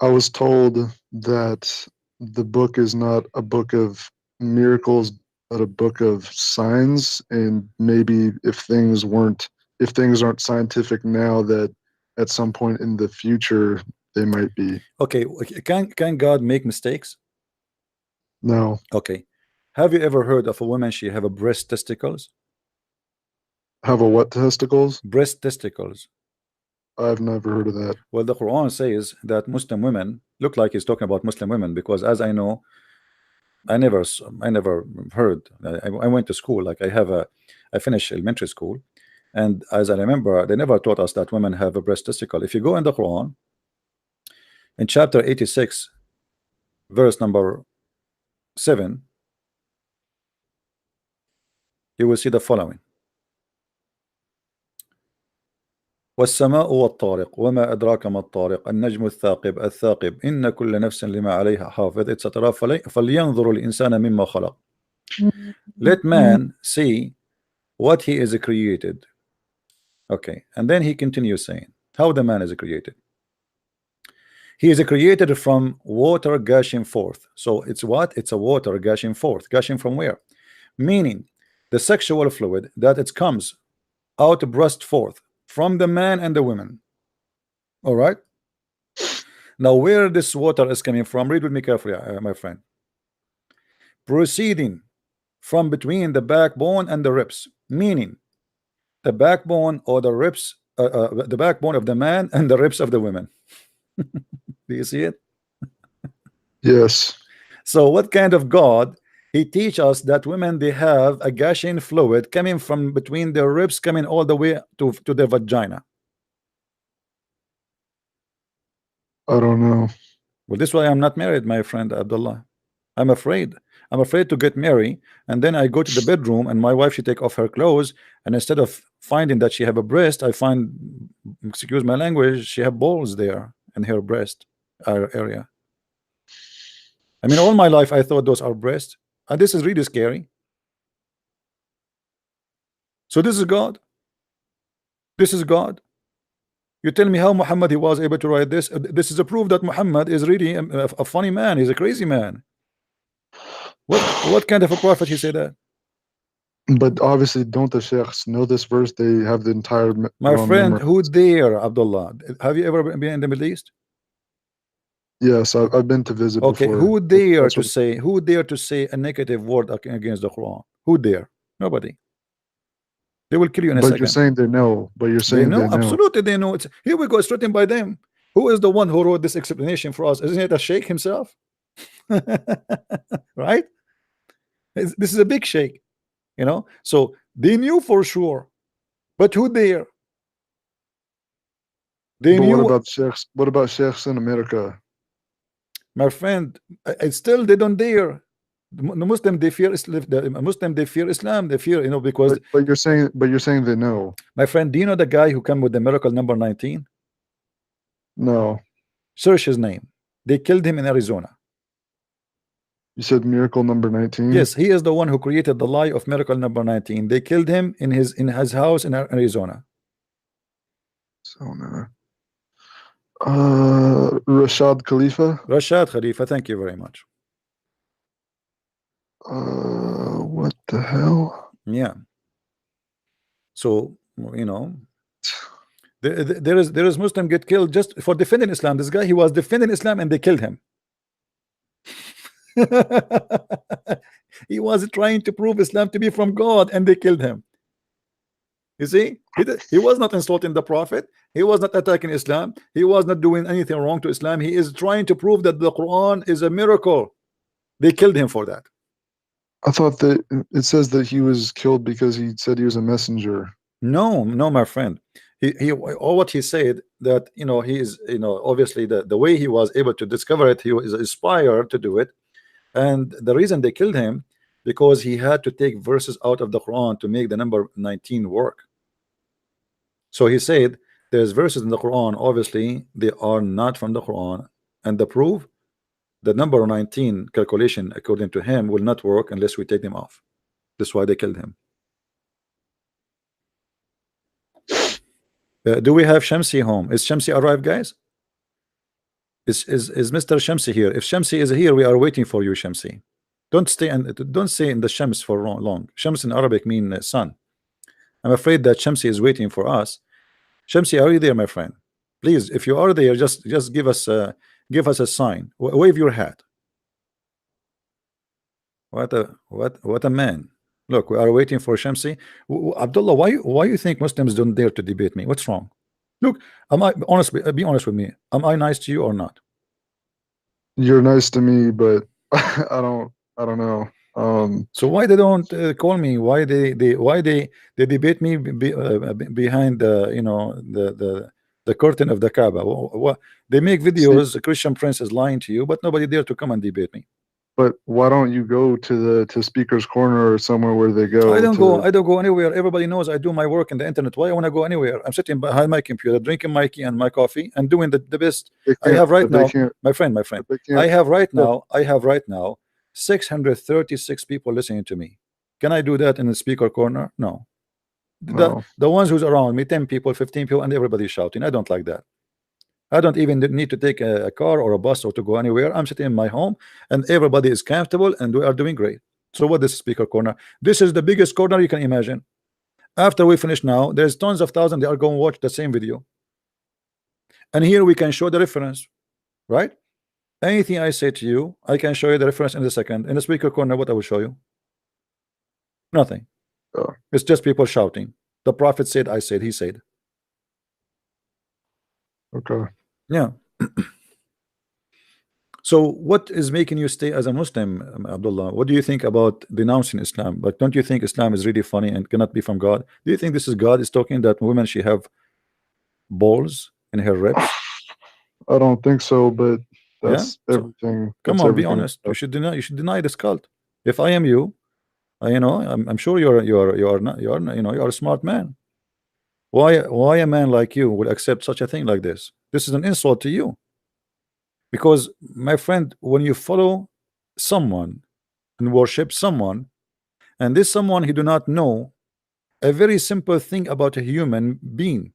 I was told that the book is not a book of miracles, but a book of signs. And maybe if things aren't scientific now, that at some point in the future they might be. Okay. Can God make mistakes? No. Okay. Have you ever heard of a woman, she have a breast testicles? Have a what testicles? Breast testicles. I've never heard of that. Well, the Quran says that Muslim women, look like he's talking about Muslim women, because as I know, I never heard. I went to school, like I finished elementary school, and as I remember, they never taught us that women have a breast testicle. If you go in the Quran, in chapter 86, verse number 7, you will see the following. والسماء والطارق وما أدراك ما الطارق النجم الثاقب إن كل نفس لما عليها حافظ etc. فلينظر الإنسان مما خلق. Let man see what he is created. Okay, and then he continues saying how the man is created. He is created from water gushing forth. So it's what? It's a water gushing forth. Gushing from where? Meaning the sexual fluid that it comes out burst forth from the man and the women. All right. Now, where this water is coming from, read with me carefully, my friend. Proceeding from between the backbone and the ribs, meaning the backbone or the ribs the backbone of the man and the ribs of the women. Do you see it? Yes. So what kind of God? He teach us that women, they have a gushing fluid coming from between their ribs, coming all the way to their vagina. I don't know. Well, this is why I'm not married, my friend Abdullah. I'm afraid. I'm afraid to get married, and then I go to the bedroom, and my wife, she take off her clothes, and instead of finding that she have a breast, I find, excuse my language, she have balls there in her breast area. I mean, all my life I thought those are breasts, and this is really scary. So this is God. This is God. You tell me how Muhammad he was able to write this. This is a proof that Muhammad is really a funny man. He's a crazy man. What kind of a prophet he said that? But obviously, don't the sheikhs know this verse? They have the entire My friend, memorized. who dare, Abdullah? Have you ever been in the Middle East? Yes, I've been to visit Okay, before. who dare That's to what- say, who dare to say a negative word against the Quran? Who dare? Nobody. They will kill you in a But second. you're saying they know. But you're They saying know, they know. absolutely they know. It's here we go. It's written by them. Who is the one who wrote this explanation for us? Isn't it a sheikh himself? Right? This is a big sheikh, you know. So they knew for sure, but who dare? They But knew. what about sheikhs? What about sheikhs in America? My friend, still they don't dare. The Muslim, they fear Islam. The Muslim, they fear Islam. They fear, you know, because But you're saying they know. my friend, do you know the guy who came with the miracle number 19? No, Search his name. They killed him in Arizona. you said miracle number 19. Yes, he is the one who created the lie of miracle number 19. They killed him in his house in Arizona. So no. Rashad Khalifa. Rashad Khalifa, thank you very much. What the hell? Yeah. So, you know, there is Muslim get killed just for defending Islam. This guy, he was defending Islam and they killed him. He was trying to prove Islam to be from God and they killed him. You see, he was not insulting the Prophet, he was not attacking Islam, he was not doing anything wrong to Islam. He is trying to prove that the Quran is a miracle. They killed him for that. I thought that it says that he was killed because he said he was a messenger. No, my friend. He all what he said, that, you know, he is, you know, obviously the way he was able to discover it, he was inspired to do it. And the reason they killed him, because he had to take verses out of the Quran to make the number 19 work. So he said there's verses in the Quran, obviously they are not from the Quran, and the proof, the number 19 calculation according to him will not work unless we take them off. That's why they killed him. Do we have Shamsi home? Is Shamsi arrived, guys? Is Mr. Shamsi here? If Shamsi is here, we are waiting for you, Shamsi. Don't stay in the Shams for long. Shams in Arabic mean sun. I'm afraid that Shamsi is waiting for us. Shamsi, are you there, my friend? Please, if you are there, just give us a sign. Wave your hat. What a man. Look, we are waiting for Shamsi. Abdullah, why you think Muslims don't dare to debate me? What's wrong? Look, am I honest? Be honest with me. Am I nice to you or not? You're nice to me, but I don't know. So why they don't call me? Why they debate me behind the, you know, the curtain of the Kaaba? They make videos. The Christian Prince is lying to you, but nobody dare to come and debate me. But why don't you go to Speaker's Corner or somewhere where they go? I don't go anywhere. Everybody knows I do my work in the internet. Why I want to go anywhere? I'm sitting behind my computer, drinking my tea and my coffee, and doing the best I have right now. My friend, I have right now 636 people listening to me. Can I do that in the Speaker Corner? No. No. The ones who's around me, 10 people, 15 people, and everybody shouting. I don't like that. I don't even need to take a car or a bus or to go anywhere. I'm sitting in my home and everybody is comfortable and we are doing great. So what is Speaker Corner? This is the biggest corner you can imagine. After we finish now, there's tons of thousands that are going to watch the same video. And here we can show the reference, right? Anything I say to you, I can show you the reference in a second. In the Speaker Corner, what I will show you? Nothing. Oh. It's just people shouting. The Prophet said, I said, he said. Okay. Yeah. So what is making you stay as a Muslim, Abdullah? What do you think about denouncing Islam? But don't you think Islam is really funny and cannot be from God? Do you think this is God is talking that women she have balls in her ribs? I don't think so, but Yeah. that's So everything. come That's on, be everything. honest. You should deny this cult. If I am you, you know, I'm sure you're not you know you're a smart man. Why a man like you would accept such a thing like this? This is an insult to you. Because my friend, when you follow someone and worship someone, and this someone he do not know a very simple thing about a human being.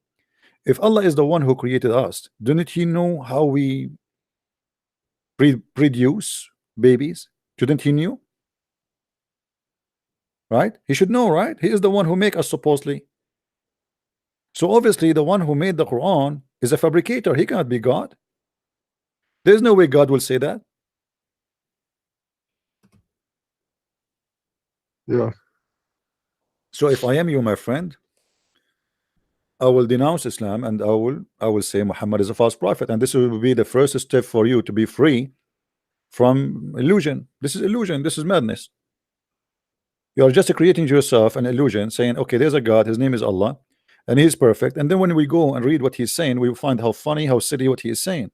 If Allah is the one who created us, didn't he know how we produce babies? Shouldn't he know? Right? He should know, right? He is the one who make us supposedly. So obviously the one who made the Quran is a fabricator. He cannot be God. There's no way God will say that. Yeah. So if I am you, my friend, I will denounce Islam and I will say Muhammad is a false prophet, and this will be the first step for you to be free from illusion. This is illusion. This is madness. You are just creating yourself an illusion, saying, okay, there's a God, his name is Allah, and he's perfect. And then when we go and read what he's saying, we will find how funny, how silly what he is saying.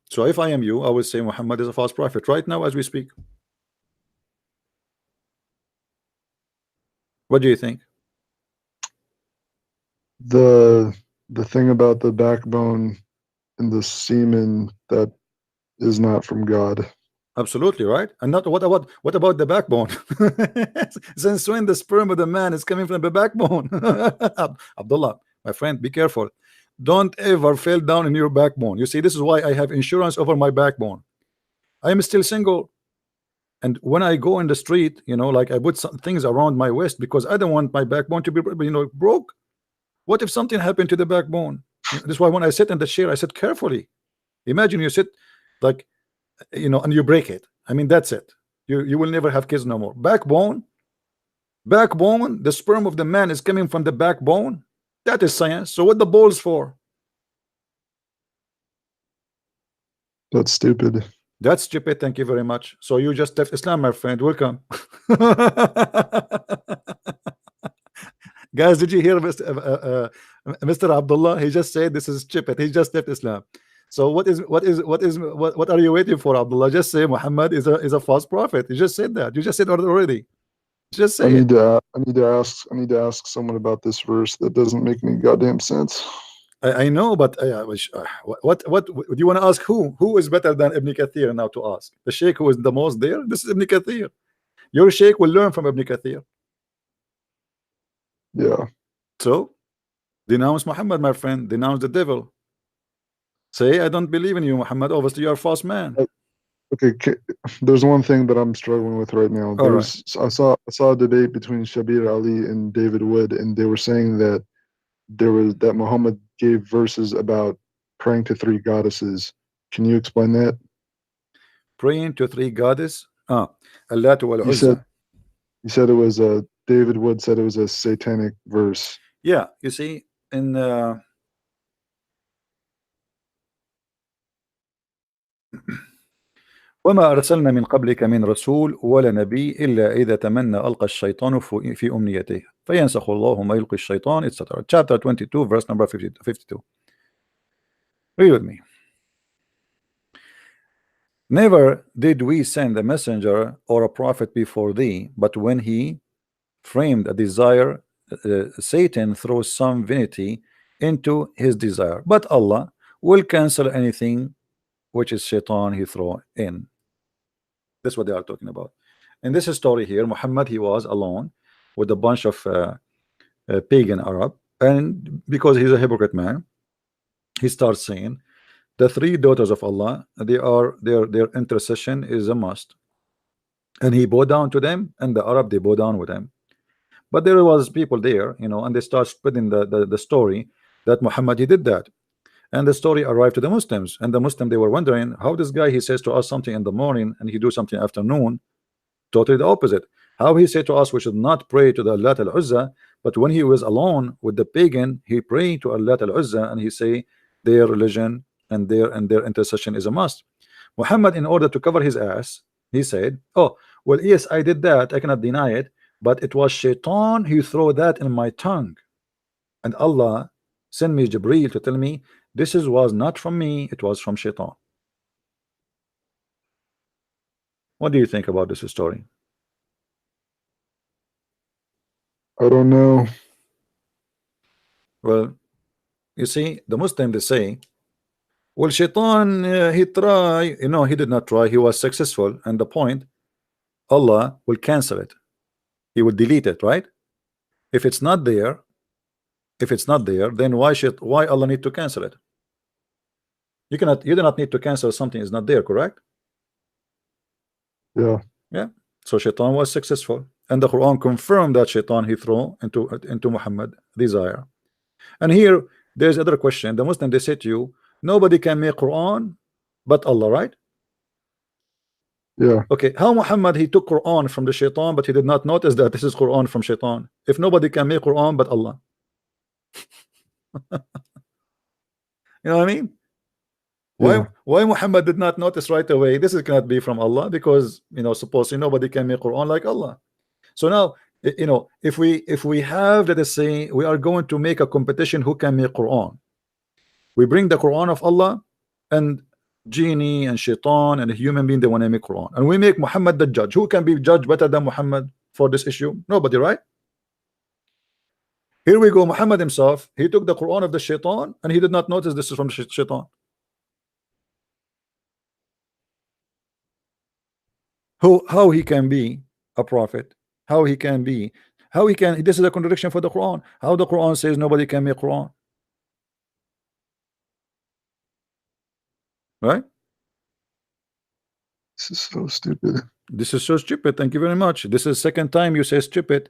So if I am you, I will say Muhammad is a false prophet right now as we speak. What do you think? The thing about the backbone and the semen, that is not from God. Absolutely right. And not what about the backbone? Since when the sperm of the man is coming from the backbone? Abdullah, my friend, be careful. Don't ever fall down in your backbone. You see, this is why I have insurance over my backbone. I am still single, and when I go in the street, you know, like I put some things around my waist because I don't want my backbone to be, you know, broke. What if something happened to the backbone? This is why when I sit in the chair, I sit carefully. Imagine you sit like, you know, and you break it. I mean, that's it. You will never have kids no more. Backbone, the sperm of the man is coming from the backbone. That is science. So what the balls for? That's stupid. That's stupid. Thank you very much. So you just left Islam, my friend. Welcome. Guys, did you hear Mr. Abdullah? He just said this is stupid. He just left Islam. So what are you waiting for, Abdullah? Just say Muhammad is a false prophet. You just said that. You just said already. Just say I need to ask someone about this verse. That doesn't make any goddamn sense. I know, but what do you want to ask? Who is better than Ibn Kathir now to ask? The Sheikh who is the most there? This is Ibn Kathir. Your Sheikh will learn from Ibn Kathir. Yeah. So denounce Muhammad, my friend. Denounce the devil. Say, I don't believe in you, Muhammad. Obviously, you're a false man. Okay, there's one thing that I'm struggling with right now. I saw a debate between Shabir Ali and David Wood, and they were saying that Muhammad gave verses about praying to three goddesses. Can you explain that? Praying to three goddesses? Allah wal Uzza. He said it was David Wood said it was a satanic verse. Yeah, you see, in وما أرسلنا من قبلك من رسول ولا نبي إلا إذا تمنى ألقى الشيطان في أمنيته فينسخ الله ما يلقي الشيطان, etc. Chapter 22, verse number 52. Read with me. Never did we send a messenger or a prophet before thee, but when he framed a desire, Satan throws some vanity into his desire. But Allah will cancel anything which is shaitan he throw in. That's what they are talking about. In this story here, Muhammad, he was alone with a bunch of pagan Arab, and because he's a hypocrite man, he starts saying the three daughters of Allah, their intercession is a must, and he bowed down to them, and the Arab, they bow down with him. But there was people there, you know, and they start spreading the story that Muhammad, he did that. And the story arrived to the Muslims, and the Muslim, they were wondering how this guy, he says to us something in the morning and he do something afternoon, totally the opposite. How he said to us we should not pray to the Lat al-Uzza, But when he was alone with the pagan, he prayed to Allah al-Uzza, and he say their religion and their intercession is a must. Muhammad, in order to cover his ass, he said, oh well, yes, I did that, I cannot deny it, but it was shaitan who threw that in my tongue, and Allah sent me Jibreel to tell me was not from me, it was from shaitan. What do you think about this story? I don't know. Well, you see, the Muslim, they say, well, shaitan, he try, he did not try, he was successful, and the point, Allah will cancel it, he will delete it, right? If it's not there, then why Allah need to cancel it? You do not need to cancel something is not there, correct? Yeah. So shaitan was successful, and the Quran confirmed that shaitan he threw into Muhammad desire. And here there's other question. The Muslim, they say to you, nobody can make Quran but Allah, right? Yeah. Okay, how Muhammad he took Quran from the shaitan, but he did not notice that this is Quran from shaitan, if nobody can make Quran but Allah? You know what I mean? Yeah. Why Muhammad did not notice right away this cannot be from Allah? Because supposedly nobody can make Quran like Allah. So now if we have, let us say, we are going to make a competition who can make Quran, we bring the Quran of Allah and genie and shaitan and a human being, they want to make Quran, and we make Muhammad the judge. Who can be judged better than Muhammad for this issue? Nobody, right? Here we go, Muhammad himself, he took the Quran of the shaitan and he did not notice this is from shaitan. How he can be a prophet? How he can this is a contradiction for the Quran. How the Quran says nobody can make Quran, right? This is so stupid. This is so stupid. Thank you very much. This is second time you say stupid.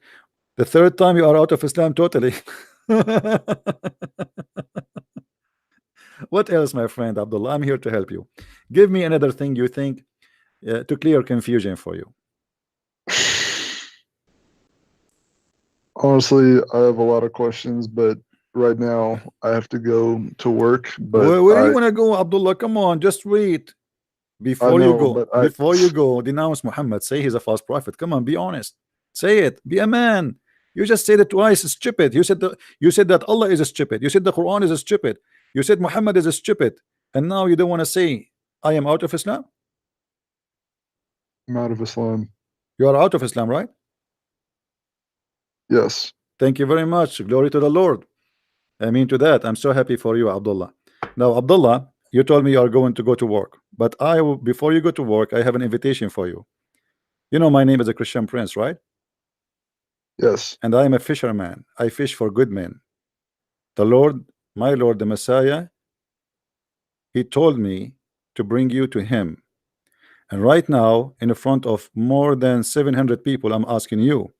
The third time you are out of Islam totally. What else, my friend Abdullah? I'm here to help you. Give me another thing you think to clear confusion for you. Honestly, I have a lot of questions, but right now I have to go to work. But where do you want to go, Abdullah? Come on, just wait. Before you go, denounce Muhammad. Say he's a false prophet. Come on, be honest. Say it. Be a man. You just said it twice. Stupid. You said that Allah is a stupid. You said the Quran is a stupid. You said Muhammad is a stupid. And now you don't want to say I am out of Islam. I'm out of Islam. You are out of Islam, right? Yes. Thank you very much. Glory to the Lord. I mean to that. I'm so happy for you, Abdullah. Now, Abdullah, you told me you are going to go to work, but before you go to work, I have an invitation for you. You know my name is a Christian Prince, right? Yes. And I am a fisherman. I fish for good men. The Lord, my Lord, the Messiah, he told me to bring you to him. And right now, in front of more than 700 people, I'm asking you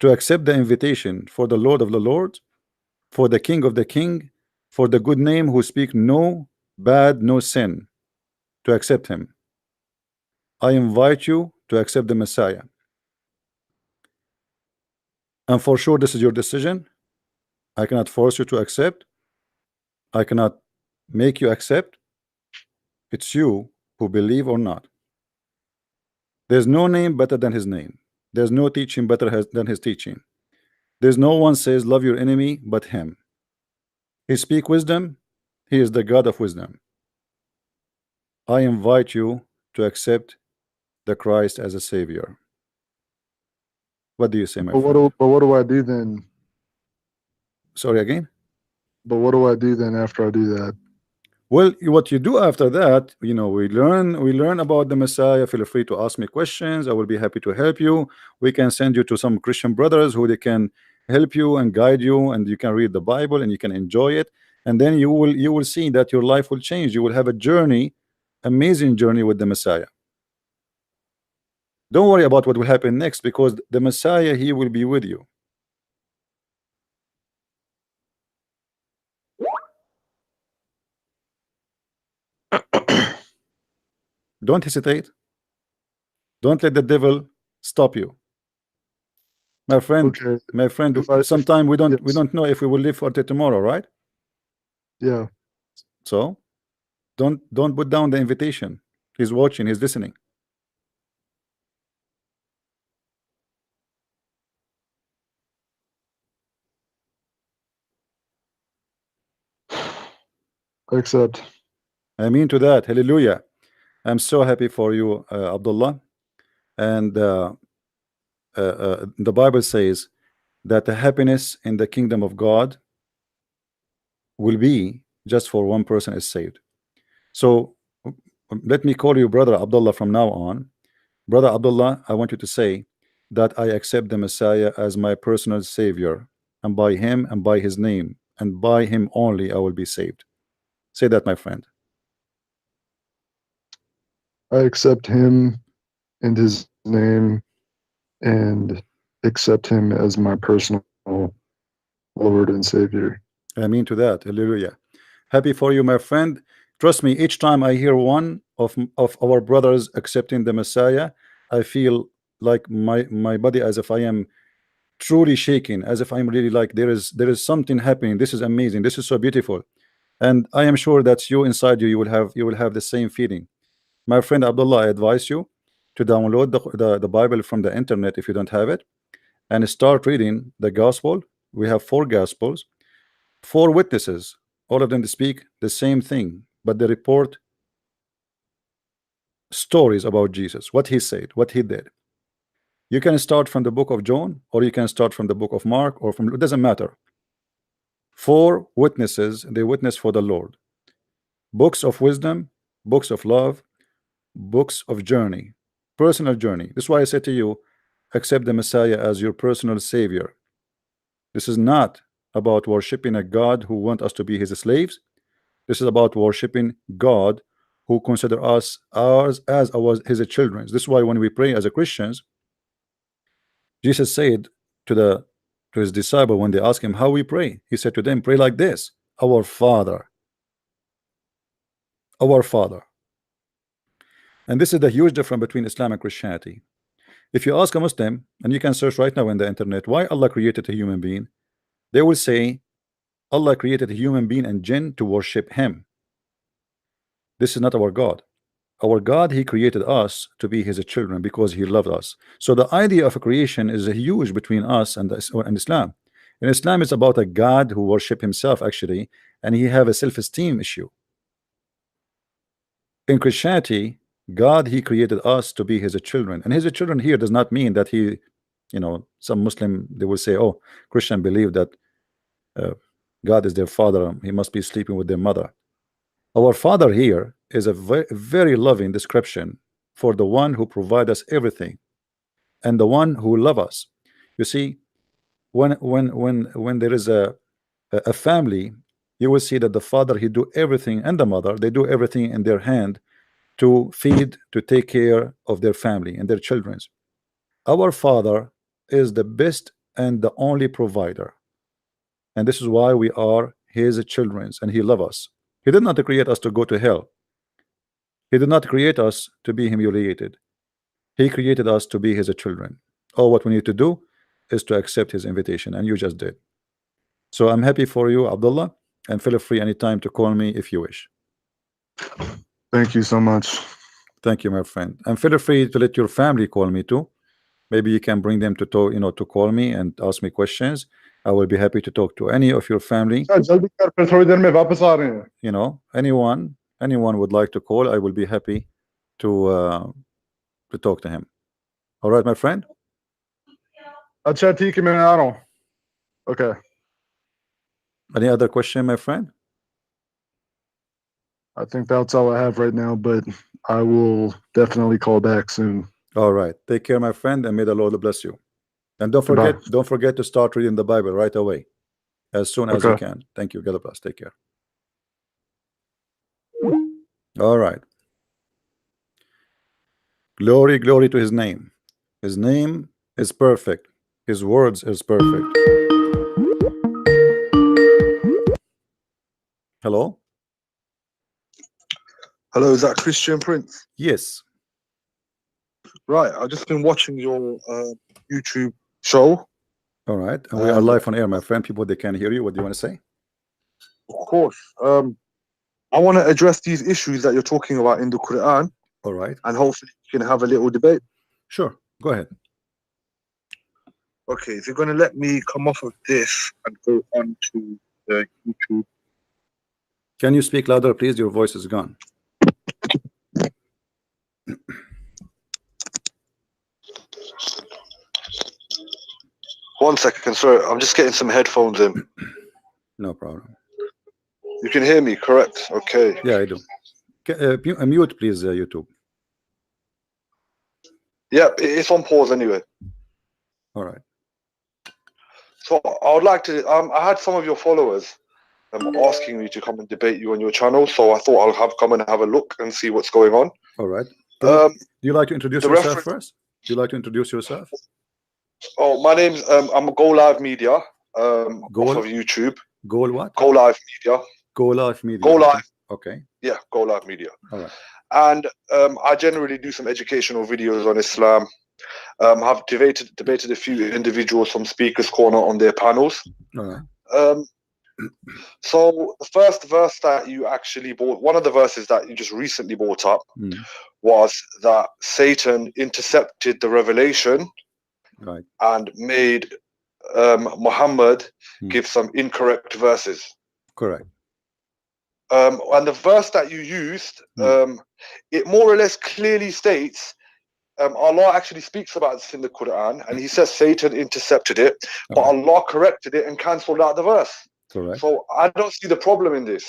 to accept the invitation for the Lord of the Lord, for the King of the King, for the good name who speak no bad, no sin, to accept him. I invite you to accept the Messiah. And for sure, this is your decision. I cannot force you to accept. I cannot make you accept. It's you who believe or not. There's no name better than his name. There's no teaching better than his teaching. There's no one says love your enemy but him. He speak wisdom. He is the God of wisdom. I invite you to accept the Christ as a savior. What do you say, my friend? But what do I do then? Sorry again? But what do I do then after I do that? Well, what you do after that, we learn about the Messiah. Feel free to ask me questions. I will be happy to help you. We can send you to some Christian brothers who they can help you and guide you, and you can read the Bible and you can enjoy it. And then you will see that your life will change. You will have a journey, amazing journey with the Messiah. Don't worry about what will happen next, because the Messiah, he will be with you. Don't hesitate. Don't let the devil stop you. My friend, Okay. my friend, If I- if- sometime we yes. don't know if we will live for till tomorrow, right? Yeah. So don't put down the invitation. He's watching, he's listening. Accept. I mean to that. Hallelujah. I'm so happy for you, Abdullah. And the Bible says that the happiness in the kingdom of God will be just for one person is saved. So let me call you brother Abdullah from now on. Brother Abdullah, I want you to say that I accept the Messiah as my personal savior, and by him and by his name and by him only I will be saved. Say that, my friend. I accept him and his name and accept him as my personal Lord and Savior. I mean to that. Hallelujah. Happy for you, my friend. Trust me, each time I hear one of our brothers accepting the Messiah, I feel like my body as if I am truly shaking, as if I'm really like there is something happening. This is amazing. This is so beautiful. And I am sure that you inside you will have the same feeling. My friend Abdullah, I advise you to download the Bible from the internet if you don't have it, and start reading the gospel. We have 4 gospels, 4 witnesses, all of them speak the same thing, but they report stories about Jesus, what he said, what he did. You can start from the book of John, or you can start from the book of Mark, or from, it doesn't matter. 4 witnesses, they witness for the Lord. Books of wisdom, books of love, books of journey, personal journey. This is why I say to you, accept the Messiah as your personal savior. This is not about worshiping a God who wants us to be his slaves. This is about worshiping God who consider us as his children. This is why when we pray as a Christians, Jesus said to his disciple when they asked him how we pray, he said to them, pray like this: our Father, our Father. And this is the huge difference between Islam and Christianity. If you ask a Muslim, and you can search right now in the internet, why Allah created a human being, they will say Allah created a human being and jinn to worship him. This is not our God. Our God, he created us to be his children because he loved us. So the idea of a creation is a huge between us and Islam. In Islam, it's about a God who worship himself actually, and he have a self-esteem issue. In Christianity, God, he created us to be his children, and his children here does not mean that he, some Muslim, they will say, oh, Christian believe that God is their father, he must be sleeping with their mother. Our Father here is a very loving description for the one who provides us everything and the one who loves us. You see, when there is a family, you will see that the father, he do everything, and the mother, they do everything in their hand to feed, to take care of their family and their children. Our Father is the best and the only provider, and this is why we are his children, and he loves us. He did not create us to go to hell. He did not create us to be humiliated. He created us to be his children. All what we need to do is to accept his invitation, and you just did. So I'm happy for you, Abdullah, and feel free anytime to call me if you wish. Thank you so much. Thank you, my friend. And feel free to let your family call me too. Maybe you can bring them to talk, to call me and ask me questions. I will be happy to talk to any of your family. Anyone would like to call, I will be happy to talk to him. All right, my friend. Okay. Any other question, my friend? I think that's all I have right now, but I will definitely call back soon. All right. Take care, my friend, and may the Lord bless you. And don't forget to start reading the Bible right away, as soon as you can. Thank you. God bless. Take care. All right. Glory, glory to his name. His name is perfect. His words is perfect. Hello? Hello, is that Christian Prince? Yes. Right, I've just been watching your YouTube show. All right, and we are live on air, my friend. People, they can hear you. What do you want to say? Of course. I want to address these issues that you're talking about in the Qur'an, All right, and hopefully we can have a little debate. sure, go ahead. Okay, if you're going to let me come off of this and go on to the YouTube. Can you speak louder, please? Your voice is gone. One second, sorry. I'm just getting some headphones in. No problem. You can hear me, correct? Okay. Yeah, I do. Mute, please, YouTube. Yeah, it's on pause anyway. All right. So I would like to. I had some of your followers asking me to come and debate you on your channel, so I thought I'll come and have a look and see what's going on. All right. Um, Do you like to introduce the yourself reference- first? Do you like to introduce yourself? Oh, my name's I'm Go Live Media. Go- Off of YouTube. Goal what? Go Live Media. Go Live Media. Go Live. Okay. Yeah, Go Live Media. All right. And I generally do some educational videos on Islam. Have debated a few individuals from Speakers Corner on their panels. All right. So the first verse that you actually brought, one of the verses that you just recently brought up, Mm. was that Satan intercepted the revelation Right. and made Muhammad Hmm. give some incorrect verses. Correct. And the verse that you used, it more or less clearly states, Allah actually speaks about this in the Quran, and he says Satan intercepted it, but All right. Allah corrected it and cancelled out the verse. Correct. So I don't see the problem in this.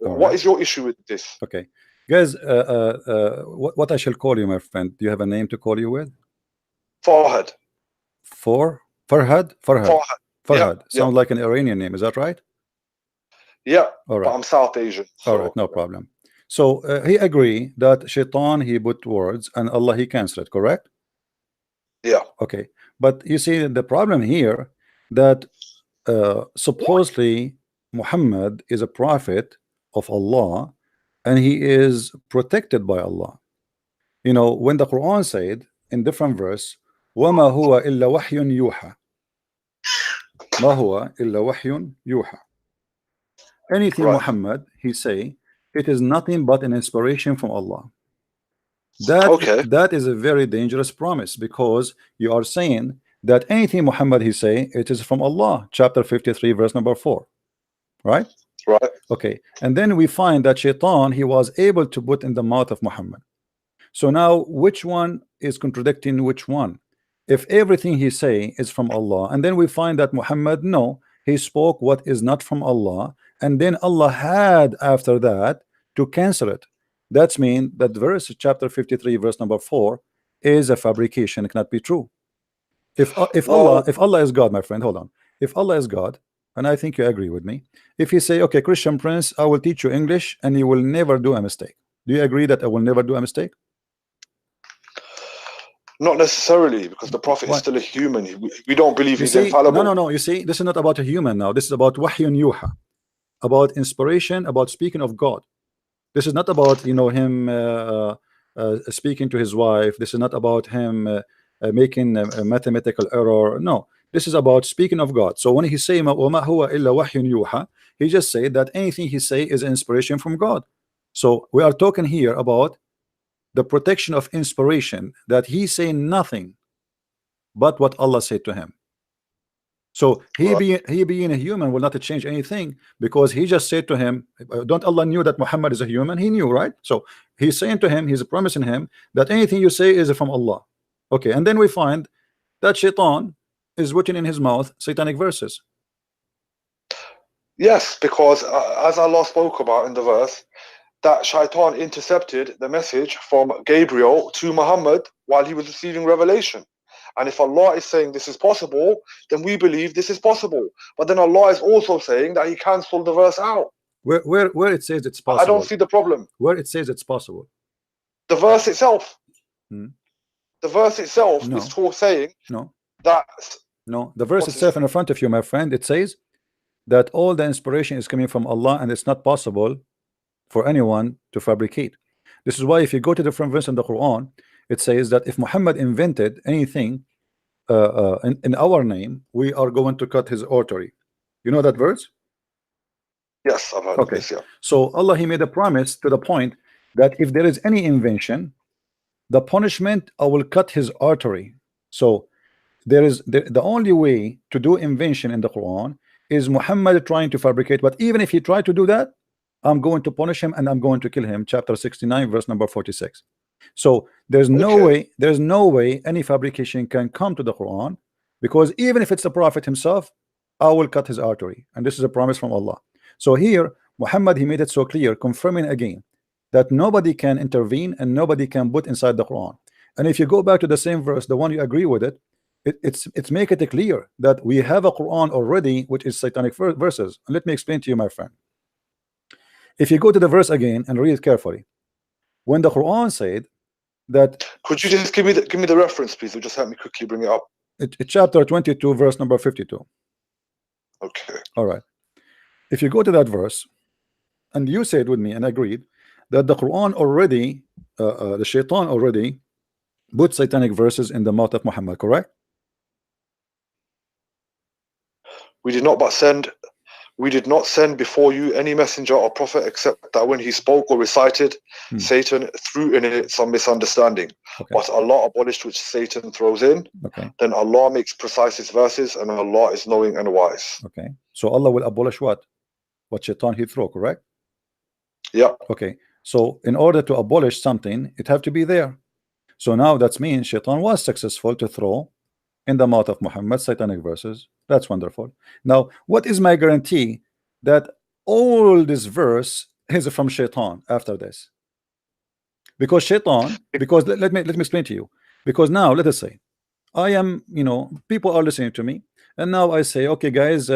All What right. is your issue with this? Okay. Guys, what I shall call you, my friend? Do you have a name to call you with? Farhad. Farhad? Farhad. Farhad. Farhad. Yeah, Sounds like an Iranian name. Is that right? Yeah, All but right. I'm South Asian. All So right. No problem. So he agree that Shaitan, he put words and Allah, he cancelled it. Correct? yeah, Okay. But you see the problem here that supposedly Muhammad is a prophet of Allah and he is protected by Allah. You know, when the Quran said in different verse, وَمَا هُوَ إِلَّا وَحْيٌ يُوحَى مَا هُوَ إِلَّا وَحْيٌ يُوحَى. Anything right. Muhammad, he say, it is nothing but an inspiration from Allah. Okay. That is a very dangerous promise, because you are saying that anything Muhammad he say, it is from Allah. Chapter 53 verse number 4, right? Right. Okay. And then we find that Shaitan, he was able to put in the mouth of Muhammad. So now which one is contradicting which one? If everything he say is from Allah, and then we find that Muhammad, no, he spoke what is not from Allah, and then Allah had after that to cancel it. That's mean that verse chapter 53 verse number 4 is a fabrication. It cannot be true. If Well, Allah is God, my friend, hold on. If Allah is God, and I think you agree with me, if he say, okay, Christian Prince, I will teach you English and you will never do a mistake. Do you agree that I will never do a mistake? not necessarily, because the Prophet Why? is still a human. We don't believe You he's see, infallible. no. You see, this is not about a human now. This is about wahyun yuha, about inspiration, about speaking of God. This is not about, you know, him speaking to his wife. This is not about him making a mathematical error. No, this is about speaking of God. So when he say وَمَا هُوَ إِلَّا وَحْيٌ يُوحَى, he just say that anything he say is inspiration from God. So we are talking here about the protection of inspiration, that he say nothing but what Allah said to him. So he being a human will not change anything, because he just said to him, don't Allah knew that Muhammad is a human? He knew, right? So he's saying to him, he's promising him that anything you say is from Allah. Okay, and then we find that Shaitan is written in his mouth satanic verses. Yes, because as Allah spoke about in the verse, that Shaitan intercepted the message from Gabriel to Muhammad while he was receiving revelation. And if Allah is saying this is possible, then we believe this is possible. But then Allah is also saying that he cancelled the verse out. Where it says it's possible? I don't see the problem. Where it says it's possible? The verse itself. Hmm. The verse itself No. is saying No. that. No, the verse What is itself it? in front of you, my friend, it says that all the inspiration is coming from Allah, and it's not possible for anyone to fabricate. This is why if you go to different verse in the Quran, it says that if Muhammad invented anything, in our name, we are going to cut his artery. You know that verse? Yes, I've heard of this. Yeah. So Allah, he made a promise to the point that if there is any invention, the punishment, I will cut his artery. So there is the only way to do invention in the Quran is Muhammad trying to fabricate. But even if he tried to do that, I'm going to punish him and I'm going to kill him. Chapter 69, verse number 46. So there's no way any fabrication can come to the Quran, because even if it's the Prophet himself, I will cut his artery. And this is a promise from Allah. So here Muhammad, he made it so clear, confirming again that nobody can intervene and nobody can put inside the Quran. And if you go back to the same verse, the one you agree with it, it's make it clear that we have a Quran already which is satanic verses. And let me explain to you, my friend. If you go to the verse again and read it carefully, when the Quran said that, could you just give me the reference, please? Or just help me quickly bring it up. It's chapter 22, verse number 52. Okay. All right. If you go to that verse, and you said with me and agreed that the Quran already, the Shaitan already put satanic verses in the mouth of Muhammad, correct? We did not send before you any messenger or prophet except that when he spoke or recited, Satan threw in it some misunderstanding. Okay. But Allah abolished which Satan throws in. Okay. Then Allah makes precise his verses, and Allah is knowing and wise. Okay. So Allah will abolish what Shaitan he threw, correct? Yeah. Okay. So in order to abolish something, it have to be there. So now that means Shaitan was successful to throw in the mouth of Muhammad satanic verses. That's wonderful. Now, what is my guarantee that all this verse is from Shaitan after this? Because Shaitan, because let me explain to you. Because now let us say I am, people are listening to me, and now I say, okay guys,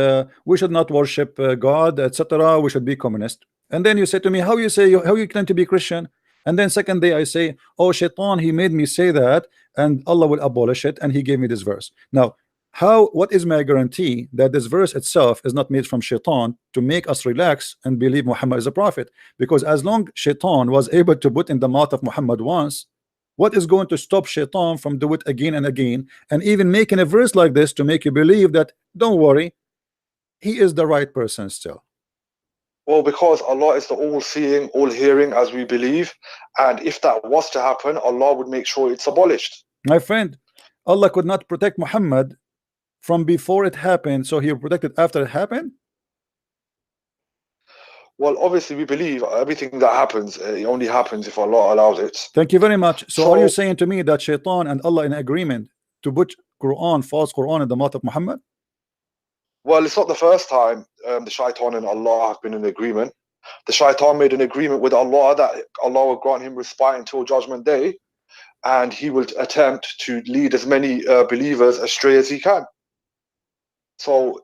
we should not worship God, etc. We should be communist. And then you say to me, how you claim to be Christian? And then second day I say, oh, Shaitan, he made me say that, and Allah will abolish it, and he gave me this verse. Now, what is my guarantee that this verse itself is not made from Shaitan to make us relax and believe Muhammad is a prophet? Because as long Shaitan was able to put in the mouth of Muhammad once, what is going to stop Shaitan from do it again and again, and even making a verse like this to make you believe that, don't worry, he is the right person still? Well, because Allah is the all-seeing, all-hearing, as we believe, and if that was to happen, Allah would make sure it's abolished. My friend, Allah could not protect Muhammad from before it happened, so he will protect it after it happened? Well, obviously we believe everything that happens, it only happens if Allah allows it. Thank you very much. So are you saying to me that Shaitan and Allah in agreement to put false Quran in the mouth of Muhammad? Well, it's not the first time the Shaitan and Allah have been in agreement. The Shaitan made an agreement with Allah that Allah will grant him respite until Judgment Day, and he will attempt to lead as many believers astray as he can. So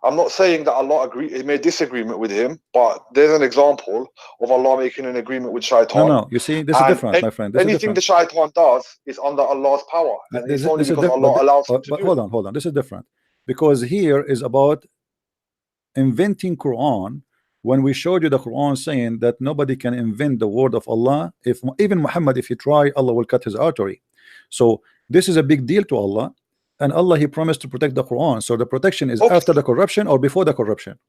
I'm not saying that Allah made disagreement with him, but there's an example of Allah making an agreement with Shaitan. No, you see, this is different, my friend. Anything the Shaitan does is under Allah's power, and it's only because Allah allows him to do it. Hold on. This is different, because here is about inventing Quran. When we showed you the Quran saying that nobody can invent the word of Allah, if even Muhammad, if he try, Allah will cut his artery. So this is a big deal to Allah, and Allah, he promised to protect the Quran. So the protection is after the corruption or before the corruption?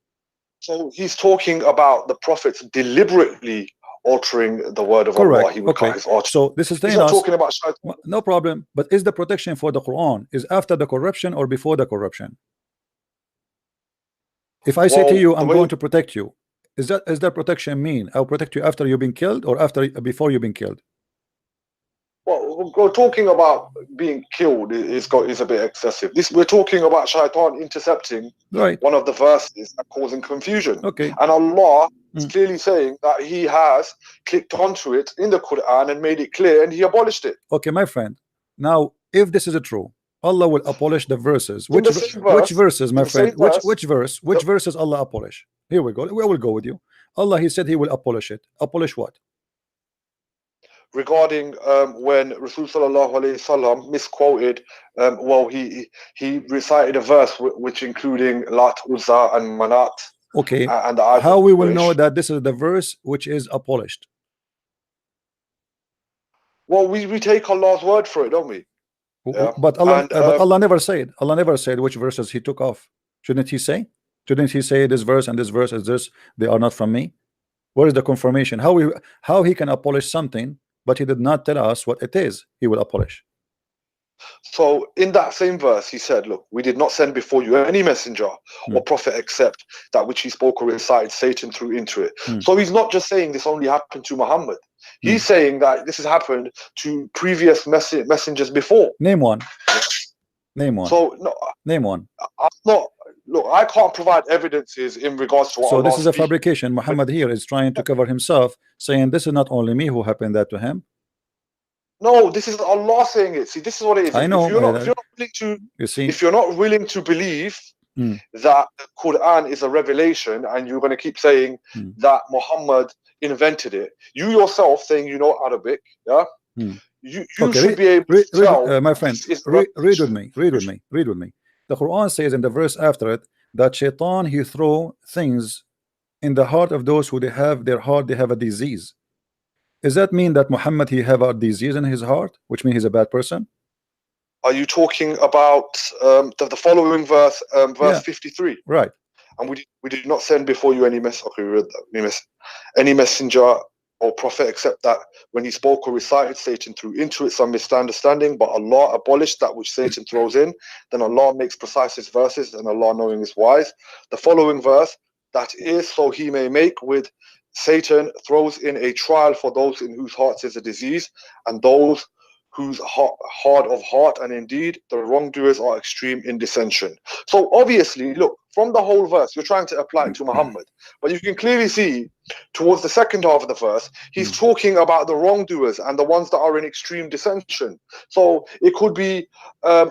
So he's talking about the prophets deliberately altering the word of Allah. He would cut his artery. So this is he's not talking about Shaitan. No problem. But is the protection for the Quran is after the corruption or before the corruption? If I say to you, I'm going to protect you, is that protection mean I'll protect you after you've been killed or before you've been killed? Well, we're talking about being killed is a bit excessive. We're talking about Shaitan intercepting one of the verses and causing confusion. Okay. And Allah is clearly saying that he has clicked onto it in the Qur'an and made it clear, and he abolished it. Okay, my friend. Now, if this is true, Allah will abolish the verses. Which verses, my friend? Which verses Allah abolish? Here we go. We will go with you. Allah, he said he will abolish it. Abolish what? Regarding when Rasul sallallahu alaihi wasallam misquoted, he recited a verse which including Lat, Uzza, and Manat. Okay. And how we will know that this is the verse which is abolished? Well, we take Allah's word for it, don't we? Yeah? But Allah, And, but Allah never said. Allah never said which verses He took off. Shouldn't He say? Shouldn't He say this verse and this verse is this? They are not from me. Where is the confirmation? How He can abolish something, but He did not tell us what it is He will abolish. So in that same verse, he said, look, we did not send before you any messenger or prophet except that which he spoke or recited Satan threw into it. So he's not just saying this only happened to Muhammad. He's saying that this has happened to previous messengers before. Name one. Name one. So no, name one. I'm not. Look, I can't provide evidences in regards to what. So Allah this is a speaks. fabrication. Muhammad here is trying to cover himself, saying this is not only me who happened that to him. No, this is Allah saying it. See, this is what it is. I know. If you're not willing to, you see, if you're not willing to believe that the Qur'an is a revelation, and you're going to keep saying that Muhammad invented it, you yourself saying you know Arabic, yeah, you okay, should be able to tell. My friend, read with me. Read with me. Read with me. The Quran says in the verse after it that Shaitan he throw things in the heart of those who they have their heart they have a disease. Does that mean that Muhammad he have a disease in his heart, which means he's a bad person? Are you talking about the following verse, verse 53? Right. And we did not send before you any any messenger or prophet except that when he spoke or recited, Satan threw into it some misunderstanding, but Allah abolished that which Satan throws in. Then Allah makes precise his verses, and Allah knowing is wise. The following verse, that is so he may make with Satan throws in a trial for those in whose hearts is a disease, and those whose hard of heart, and indeed the wrongdoers are extreme in dissension. So obviously, look, from the whole verse, you're trying to apply it to Muhammad, but you can clearly see towards the second half of the verse, he's talking about the wrongdoers and the ones that are in extreme dissension. So it could be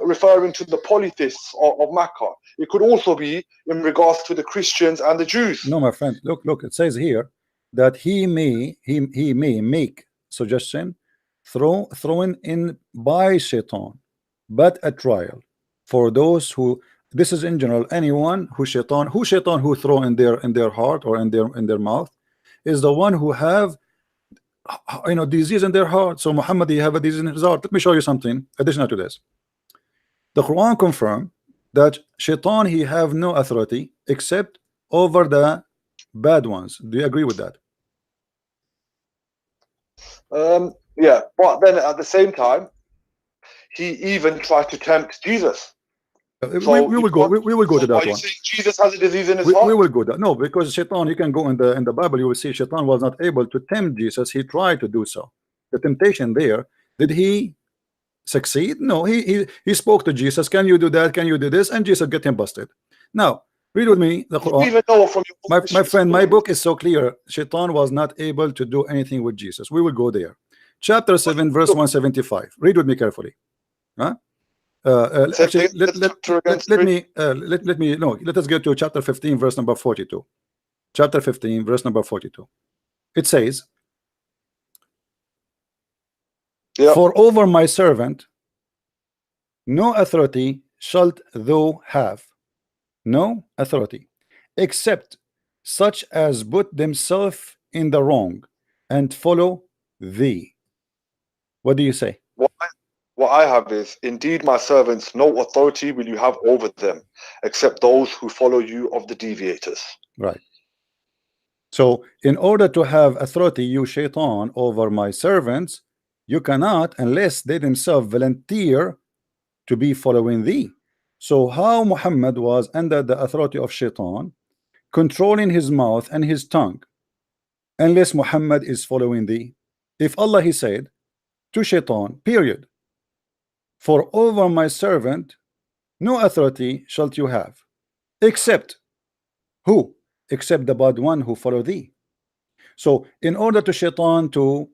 referring to the polytheists of Makkah. It could also be in regards to the Christians and the Jews. No, my friend, look, it says here that he may make suggestion thrown in by Shaitan, but a trial for those who, this is in general, anyone who Shaitan who throw in their heart or in their mouth is the one who have disease in their heart. So Muhammad he have a disease in his heart. Let me show you something additional to this. The Quran confirm that Shaitan he have no authority except over the bad ones. Do you agree with that? Yeah, but then at the same time, he even tried to tempt Jesus. So we will go to that one. Jesus has a disease in his heart? We will go there. No, because Shaitan, you can go in the Bible, you will see Shaitan was not able to tempt Jesus. He tried to do so. The temptation there, did he succeed? No, he spoke to Jesus. Can you do that? Can you do this? And Jesus get him busted. Now read with me the Quran. Even though from my friend, my book is so clear. Shaitan was not able to do anything with Jesus. We will go there. Chapter 7 verse 175. Read with me carefully. Huh? Actually, let us go to chapter 15 verse number 42. Chapter 15 verse number 42. It says, for over my servant no authority shalt thou have, no authority, except such as put themselves in the wrong and follow thee. What do you say? What I have is, indeed my servants, no authority will you have over them, except those who follow you of the deviators. Right. So in order to have authority, you Shaitan, over my servants, you cannot unless they themselves volunteer to be following thee. So how Muhammad was under the authority of Shaitan, controlling his mouth and his tongue, unless Muhammad is following thee? If Allah he said to Shaitan, period, for over my servant no authority shalt you have, except who? Except the bad one who follow thee. So in order to Shaitan to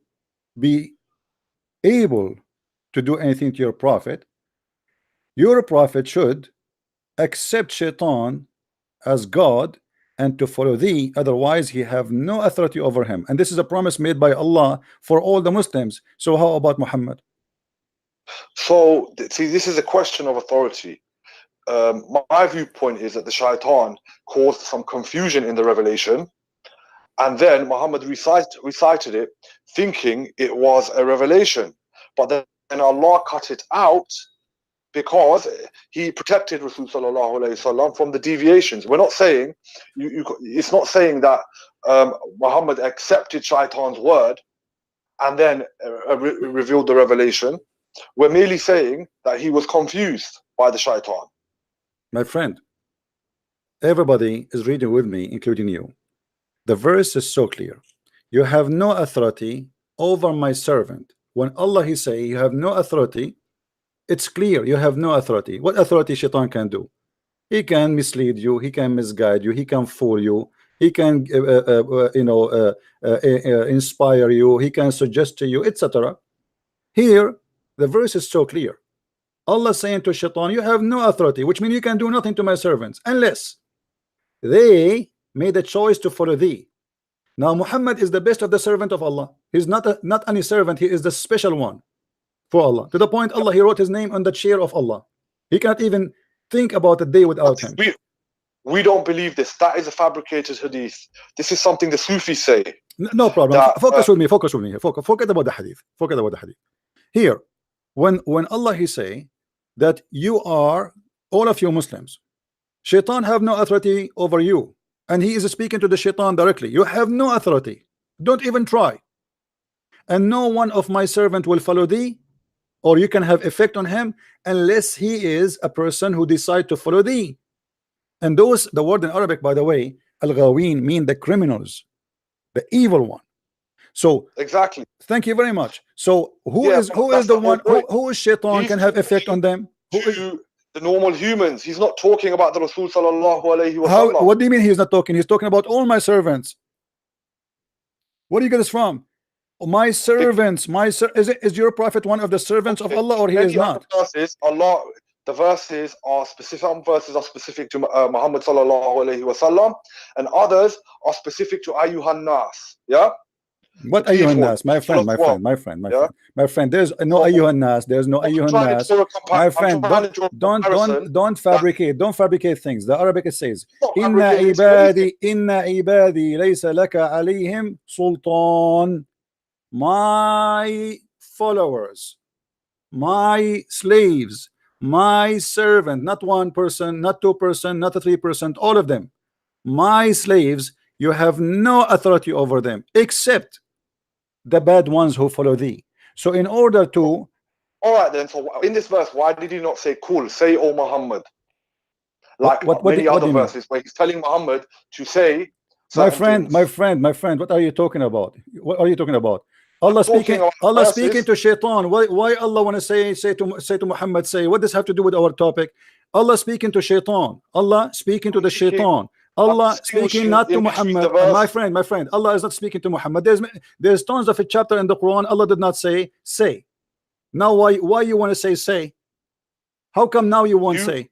be able to do anything to your prophet should accept Shaitan as God and to follow thee, otherwise he have no authority over him. And this is a promise made by Allah for all the Muslims. So how about Muhammad? So see, this is a question of authority. My viewpoint is that the Shaitan caused some confusion in the revelation, and then Muhammad recited it thinking it was a revelation, but then Allah cut it out because he protected Rasul sallallahu alaihi wasallam from the deviations. We're not saying it's not saying that Muhammad accepted Shaitan's word and then revealed the revelation. We're merely saying that he was confused by the Shaitan. My friend, everybody is reading with me, including you. The verse is so clear. You have no authority over my servant. When Allah he say you have no authority, it's clear you have no authority. What authority Shaitan can do? He can mislead you, he can misguide you, he can fool you, he can inspire you, he can suggest to you, etc. Here the verse is so clear. Allah saying to Shaitan, you have no authority, which means you can do nothing to my servants unless they made a choice to follow thee. Now Muhammad is the best of the servant of Allah. He's not any servant, he is the special one for Allah, to the point Allah he wrote his name on the chair of Allah. He cannot even think about a day without him. We don't believe this. That is a fabricated hadith. This is something the Sufis say. No problem. Focus with me. Forget about the hadith. Forget about the hadith. Here, when Allah he say that you are, all of you Muslims, Shaitan have no authority over you, and he is speaking to the Shaitan directly. You have no authority. Don't even try. And no one of my servant will follow thee, or you can have effect on him unless he is a person who decide to follow thee. And those, the word in Arabic, by the way, al-ghawin, mean the criminals, the evil one. So exactly. Thank you very much. So who is the one who is Shaitan can have effect on them? The normal humans. He's not talking about the Rasul sallallahu alaihi wasallam. What do you mean he's not talking? He's talking about all my servants. Where do you get this from? My servants, is your prophet one of the servants of Allah, or he is not? The verses are specific. Some verses are specific to Muhammad sallallahu alaihi wasallam, and others are specific to ayyuhan nas. Yeah. What ayyuhan nas, my friend? There's no ayyuhan nas. There's no ayyuhan nas. My friend, don't fabricate things. The Arabic says, Inna ibadi laysa laka alayhim sultan. My followers, my slaves, my servant, not one person, not 2%, not 3%, all of them, my slaves, you have no authority over them except the bad ones who follow thee. So in order to, all right then, so in this verse, why did he not say kul, say O Muhammad, like many other verses where he's telling Muhammad to say my friend, what are you talking about? What are you talking about? Allah speaking to Shaitan. Why Allah want to say to Muhammad, say, what does have to do with our topic? Allah speaking to Shaitan. Allah speaking to the Shaitan. Allah speaking not to Muhammad. My friend, Allah is not speaking to Muhammad. There's tons of a chapter in the Quran Allah did not say. Now why you want to say? How come now you won't say?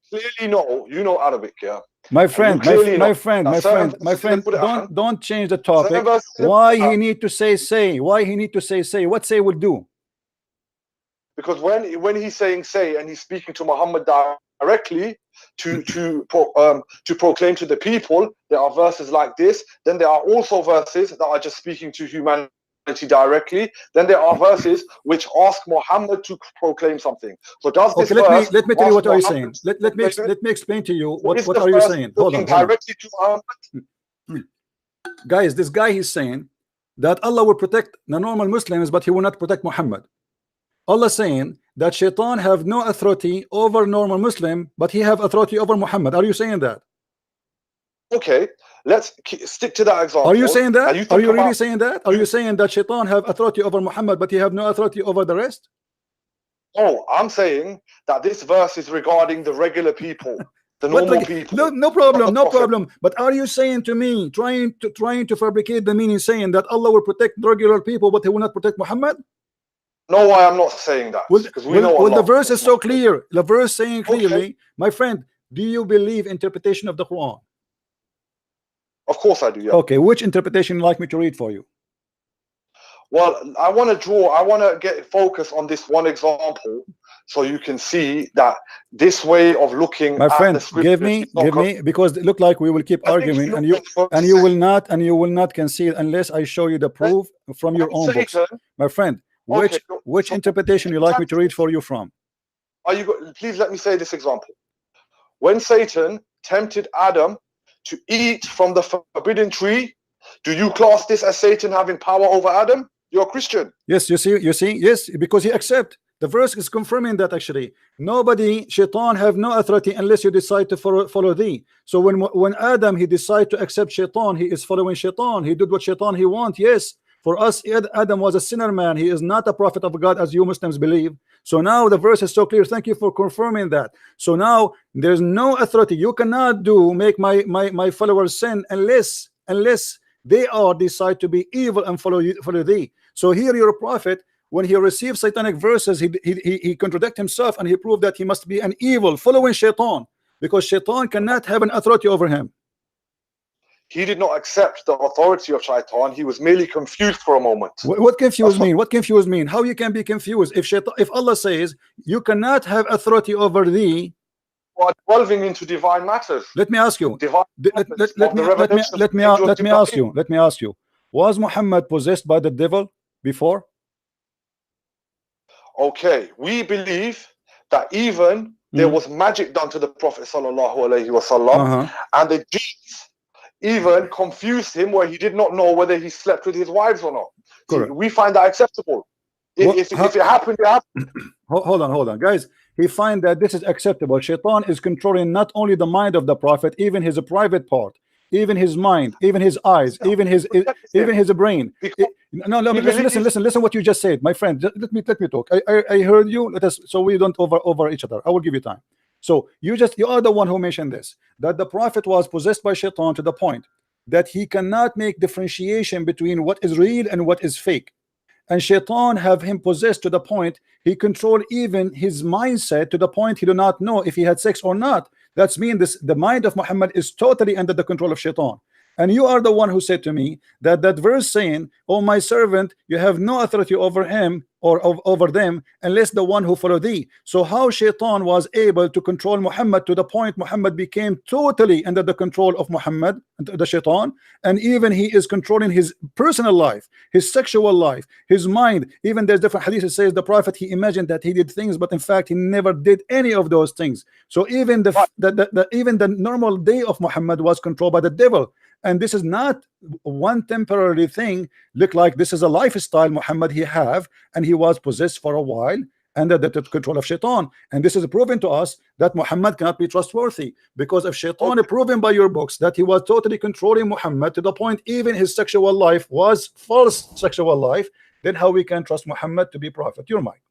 Clearly you know Arabic, yeah. My friend, don't change the topic. Why he need to say? Why he need to say? What say will do? Because when he's saying say and he's speaking to Muhammad directly to proclaim to the people, there are verses like this. Then there are also verses that are just speaking to humanity directly. Then there are verses which ask Muhammad to proclaim something. So does this verse let me tell you what are you saying. Let me explain to you what are you saying. Hold on. Directly to Muhammad? Guys, this guy is saying that Allah will protect the normal Muslims, but he will not protect Muhammad. Allah saying that Shaitan have no authority over normal Muslim, but he have authority over Muhammad. Are you saying that? Okay, let's stick to that example. Are you saying that? Are you really saying that? Are you saying that Shaitan have authority over Muhammad, but he have no authority over the rest? Oh, I'm saying that this verse is regarding the regular people, the normal people. No problem. But are you saying to me, trying to fabricate the meaning, saying that Allah will protect regular people, but he will not protect Muhammad? No, I am not saying that. Because we know the verse is so clear. The verse saying clearly, my friend, do you believe interpretation of the Quran? Of course I do, yeah. Okay, which interpretation you like me to read for you? Well, I want to get focus on this one example so you can see that this way of looking my friend, at the scripture, give me, because it look like we will keep arguing and you will not concede unless I show you the proof from your own books. My friend, which interpretation you like me to read for you from? Please let me say this example. When Satan tempted Adam to eat from the forbidden tree, do you class this as Satan having power over Adam? You're a Christian. Yes, you see, yes, because he accept. The verse is confirming that actually nobody, shaitan have no authority unless you decide to follow thee. So when Adam he decide to accept shaitan, he is following shaitan. He did what shaitan he want. Yes, for us Adam was a sinner man. He is not a prophet of God as you Muslims believe. So now the verse is so clear. Thank you for confirming that. So now there's no authority. You cannot make my followers sin unless they are decide to be evil and follow thee. So here your prophet, when he received satanic verses, he contradict himself and he proved that he must be an evil following shaitan, because shaitan cannot have an authority over him. He did not accept the authority of shaitan. He was merely confused for a moment. What confused mean? What confused mean? How you can be confused if Allah says you cannot have authority over thee? Or delving into divine matters. Let me ask you. Let me ask you. Was Muhammad possessed by the devil before? Okay, we believe that even there was magic done to the Prophet sallallahu alaihi wasallam, and the jinns even confused him where he did not know whether he slept with his wives or not. See, we find that acceptable. If it happened, it happened. Hold on, guys. He find that this is acceptable. Shaitan is controlling not only the mind of the Prophet, even his private part, even his mind, even his eyes, even his brain. No, listen what you just said, my friend. Let me talk. I heard you. Let us, so we don't over each other. I will give you time. So you are the one who mentioned this, that the Prophet was possessed by shaitan to the point that he cannot make differentiation between what is real and what is fake. And shaitan have him possessed to the point he control even his mindset to the point he do not know if he had sex or not. That's mean the mind of Muhammad is totally under the control of shaitan. And you are the one who said to me that verse saying, oh my servant, you have no authority over him or over them unless the one who follow thee. So how shaitan was able to control Muhammad to the point Muhammad became totally under the control of Muhammad, the shaitan, and even he is controlling his personal life, his sexual life, his mind. Even there's different hadith that says the Prophet, he imagined that he did things, but in fact he never did any of those things. So even even the normal day of Muhammad was controlled by the devil. And this is not one temporary thing. Look like this is a lifestyle Muhammad he have, and he was possessed for a while under the control of shaitan. And this is proven to us that Muhammad cannot be trustworthy, because if shaitan proven by your books that he was totally controlling Muhammad to the point even his sexual life was false sexual life, then how we can trust Muhammad to be prophet? Your mind.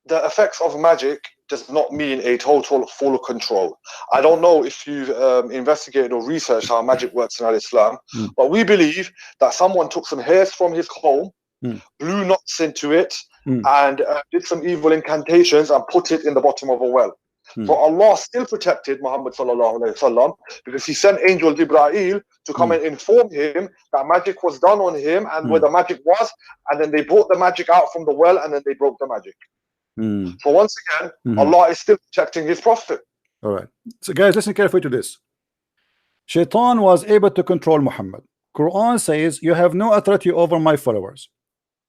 The effects of magic does not mean a total full control. I don't know if you've investigated or researched how magic works in Islam, but we believe that someone took some hairs from his comb, blew knots into it, and did some evil incantations and put it in the bottom of a well. So Allah still protected Muhammad sallallahu alaihi wasallam, because he sent angel Jibreel to come and inform him that magic was done on him and where the magic was, and then they brought the magic out from the well and then they broke the magic. So once again, Allah is still protecting his prophet. All right. So guys, listen carefully to this. Shaitan was able to control Muhammad. Qur'an says you have no authority over my followers.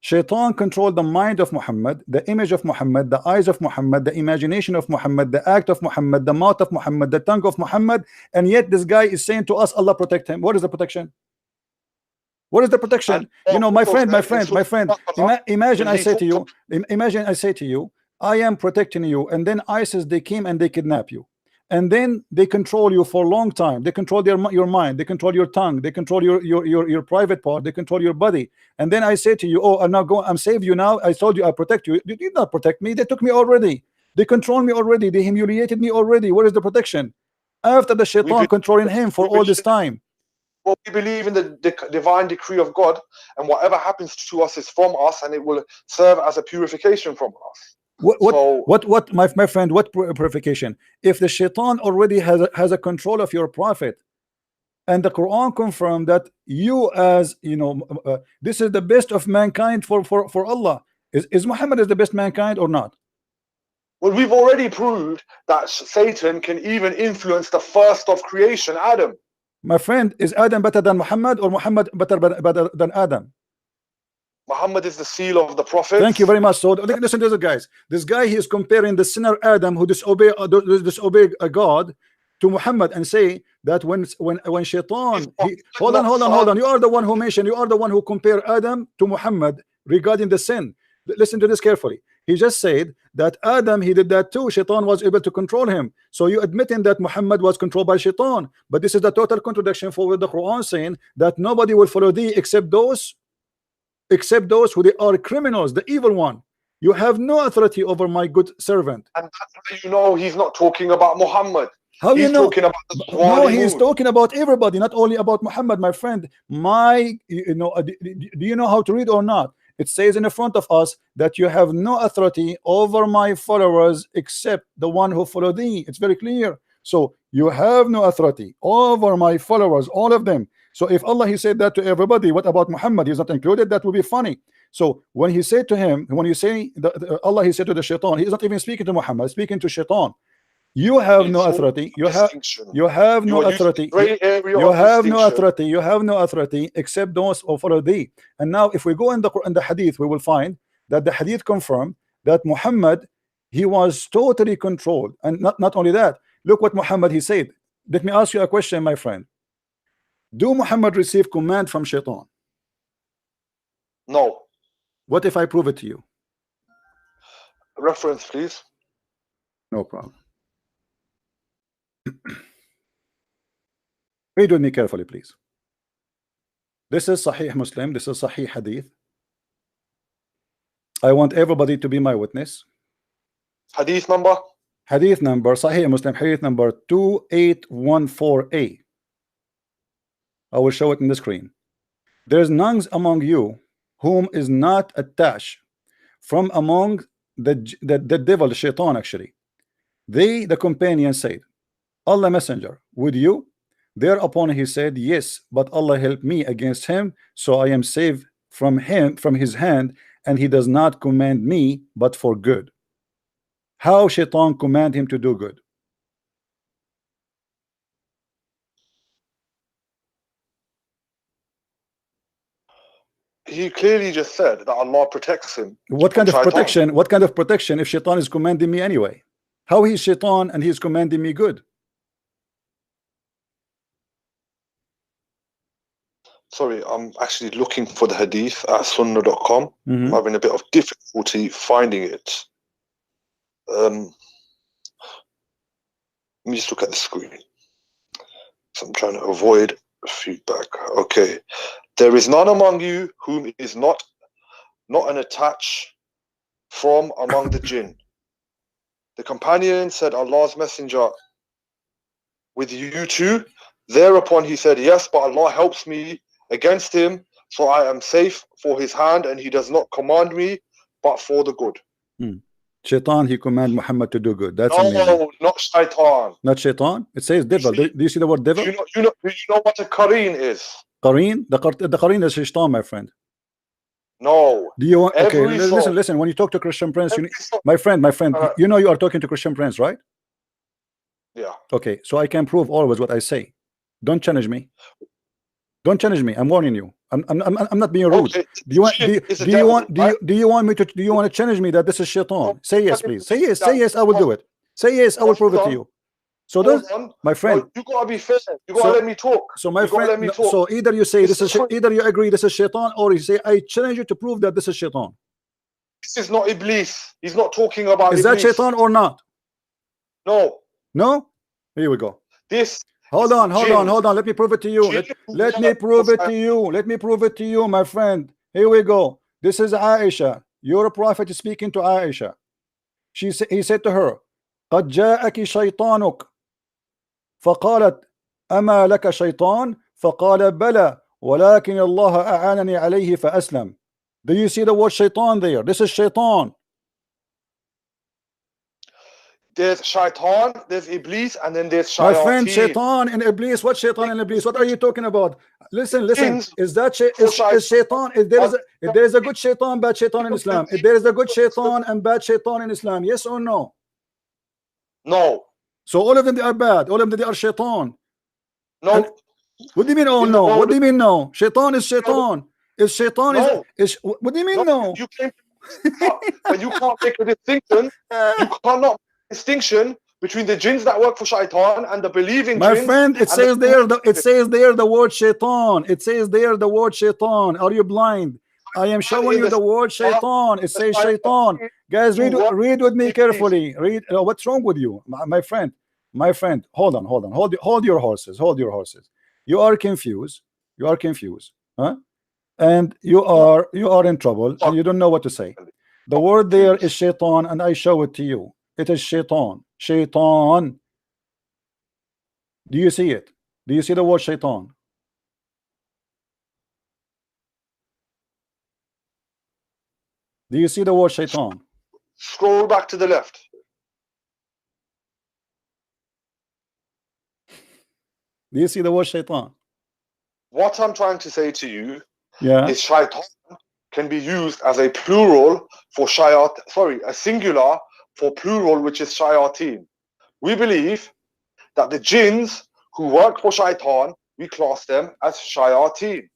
Shaitan controlled the mind of Muhammad, the image of Muhammad, the eyes of Muhammad, the imagination of Muhammad, the act of Muhammad, the mouth of Muhammad, the tongue of Muhammad, and yet this guy is saying to us, Allah protect him. What is the protection? What is the protection? You know, my friend, imagine I say to you, I am protecting you, and then ISIS, they came and they kidnap you, and then they control you for a long time. They control your mind, they control your tongue, they control your private part, they control your body. And then I say to you, oh, I'm save you now. I told you I protect you. You did not protect me. They took me already. They control me already. They humiliated me already. Where is the protection? After the shaitan controlling him for all this time. Well, we believe in the divine decree of God, and whatever happens to us is from us, and it will serve as a purification from us. What my friend, what purification? If the shaitan already has a control of your prophet, and the Quran confirmed that you, as you know, this is the best of mankind for Allah. Is Muhammad is the best mankind or not? Well, we've already proved that Satan can even influence the first of creation, Adam. My friend, is Adam better than Muhammad, or Muhammad better than Adam? Muhammad is the seal of the prophets. Thank you very much. So listen to this, guys. This guy, he is comparing the sinner Adam who disobey God to Muhammad, and say that when Shaitan, hold on. You are the one who mentioned, you are the one who compare Adam to Muhammad regarding the sin. Listen to this carefully. He just said that Adam, he did that too. Shaitan was able to control him. So you admitting that Muhammad was controlled by Shaitan. But this is the total contradiction for the Quran saying that nobody will follow thee except those who they are criminals, the evil one. You have no authority over my good servant. And you know he's not talking about Muhammad. How he's you know? Talking about no, he's talking about everybody, not only about Muhammad, my friend. Do you know how to read or not? It says in the front of us that you have no authority over my followers except the one who follow thee. It's very clear. So you have no authority over my followers, all of them. So if Allah, he said that to everybody, what about Muhammad? He's not included. That would be funny. So when he said to him, when you say Allah, he said to the Shaitan, he's not even speaking to Muhammad, he's speaking to Shaitan. You have no authority. You have no authority. You have no authority. You have no authority except those who follow thee. And now, if we go in the Hadith, we will find that the Hadith confirm that Muhammad, he was totally controlled. And not only that, look what Muhammad, he said. Let me ask you a question, my friend. Do Muhammad receive command from Shaitan? No. What if I prove it to you? Reference, please. No problem. Read with me carefully, please. This is Sahih Muslim. This is Sahih Hadith. I want everybody to be my witness. Hadith number? Hadith number, Sahih Muslim, Hadith number 2814a. I will show it in the screen. There is none among you whom is not attached from among the devil, the Shaitan, actually. They, the companions, said, Allah Messenger, would you? Thereupon he said, yes, but Allah help me against him, so I am saved from his hand, and he does not command me but for good. How Shaitan command him to do good? He clearly just said that Allah protects him. What kind of protection? What kind of protection if Shaitan is commanding me anyway? How is Shaitan and he is commanding me good? Sorry, I'm actually looking for the hadith at sunnah.com. I'm having a bit of difficulty finding it. Let me just look at the screen. So I'm trying to avoid feedback. Okay. There is none among you whom is not an attach from among the jinn. The companion said, Allah's messenger, with you too? Thereupon he said, yes, but Allah helps me against him, so I am safe for his hand, and he does not command me but for the good. Shaitan, he command Muhammad to do good. That's no, amazing. not Shaitan. Not Shaitan. It says devil. Do you see the word devil? Do you know what a Qareen is? Qareen? The Qareen is Shaitan, my friend. No. Do you want? Okay, listen. When you talk to Christian Prince, my friend, you know you are talking to Christian Prince, right? Yeah. Okay, so I can prove always what I say. Don't challenge me. Don't challenge me. I'm warning you. I'm not being rude. Okay. Do you want me to challenge me that this is Shaitan? Say yes, please. Say yes. Say yes. I will do it. Say yes. I will prove it to you. So my friend, you gotta be fair. You gotta let me talk. So my friend, so either you say this is either you agree this is Shaitan, or you say I challenge you to prove that this is Shaitan. This is not Iblis. He's not talking about. Is that Shaitan or not? No. No. Here we go. This. Hold on. Let me prove it to you. Let me prove it to you. Let me prove it to you, my friend. Here we go. This is Aisha. Your prophet is speaking to Aisha. He said to her, قد جاءك شيطانك فقالت أما لك شيطان فقال بلى ولكن الله أعانني عليه فأسلم. Do you see the word shaitan there? This is Shaitan. There's Shaitan, there's Iblis, and then there's Shayateen. My friend, Shaitan and Iblis. What Shaitan and Iblis? What are you talking about? Listen. Is that Shaitan? If there is a good Shaitan, bad Shaitan in Islam. If there is a good Shaitan and bad Shaitan in Islam, yes or no? No. So all of them they are bad. All of them they are Shaitan. No. And what do you mean? Oh no. What do you mean no? Shaitan is Shaitan. Is shaitan No. is what do you mean no? You can't, but you can't make a distinction. You cannot make a distinction between the jinns that work for shaitan and the believing My jinns. friend, it says there the word shaitan. It says there the word shaitan. Are you blind? I am showing you the word shaitan. It says shaitan. Guys, read with me carefully. Read. What's wrong with you, my friend? My friend, hold on. Hold your horses. Hold your horses. You are confused. You are confused, huh? And you are in trouble, and you don't know what to say. The word there is shaitan, and I show it to you. It is shaitan. Shaitan. Do you see it? Do you see the word shaitan? Do you see the word shaitan? Scroll back to the left. Do you see the word shaitan? What I'm trying to say to you is shaitan can be used as a plural for a singular for plural, which is shayateen. We believe that the jinns who work for shaitan, we class them as shayateen.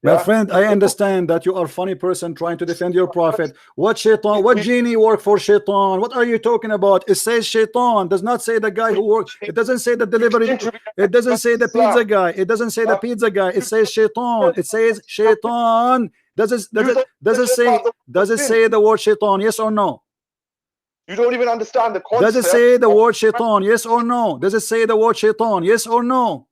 My friend, I understand that you are a funny person trying to defend your prophet. What shaitan? What genie work for shaitan? What are you talking about? It says shaitan. Does not say the guy who works. It doesn't say the delivery. It doesn't say the pizza guy. It doesn't say the pizza guy. It says shaitan. It says shaitan. Does it say the word shaitan? Yes or no? You don't even understand the concept. Does it say the word shaitan? Yes or no? Does it say the word shaitan? Yes or no?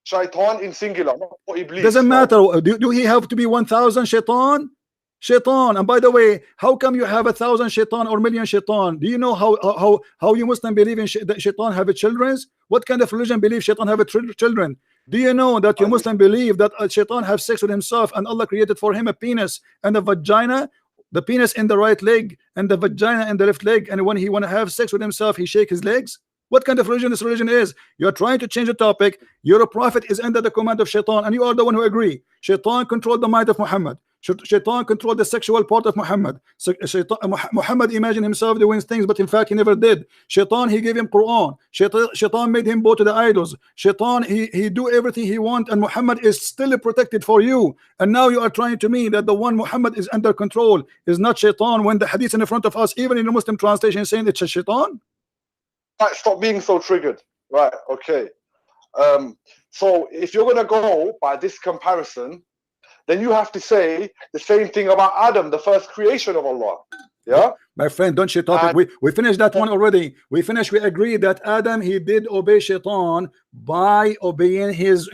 Shaitan in singular, not for iblis. Doesn't matter. Do he have to be 1,000 shaitan? Shaitan. And by the way, how come you have 1,000 shaitan or million shaitan? Do you know how you Muslim believe in that shaitan have children? What kind of religion believes shaitan have children? Do you know that you Muslim believe that shaitan have sex with himself and Allah created for him a penis and a vagina? The penis in the right leg and the vagina in the left leg, and when he want to have sex with himself, he shake his legs? What kind of religion this religion is? You're trying to change the topic. Your prophet is under the command of shaitan, and you are the one who agree. Shaitan controlled the mind of Muhammad. Shaitan controlled the sexual part of Muhammad. Muhammad imagined himself doing things, but in fact he never did. Shaitan, he gave him Qur'an. Shaitan made him bow to the idols. Shaitan, he do everything he want, and Muhammad is still protected for you. And now you are trying to mean that the one Muhammad is under control is not shaitan, when the hadith in front of us, even in the Muslim translation, is saying it's a shaitan. Right, stop being so triggered. Right, okay. So if you're going to go by this comparison, then you have to say the same thing about Adam, the first creation of Allah. Yeah, my friend, don't shit topic. We finished that one already. We agree that Adam, he did obey shaitan by obeying his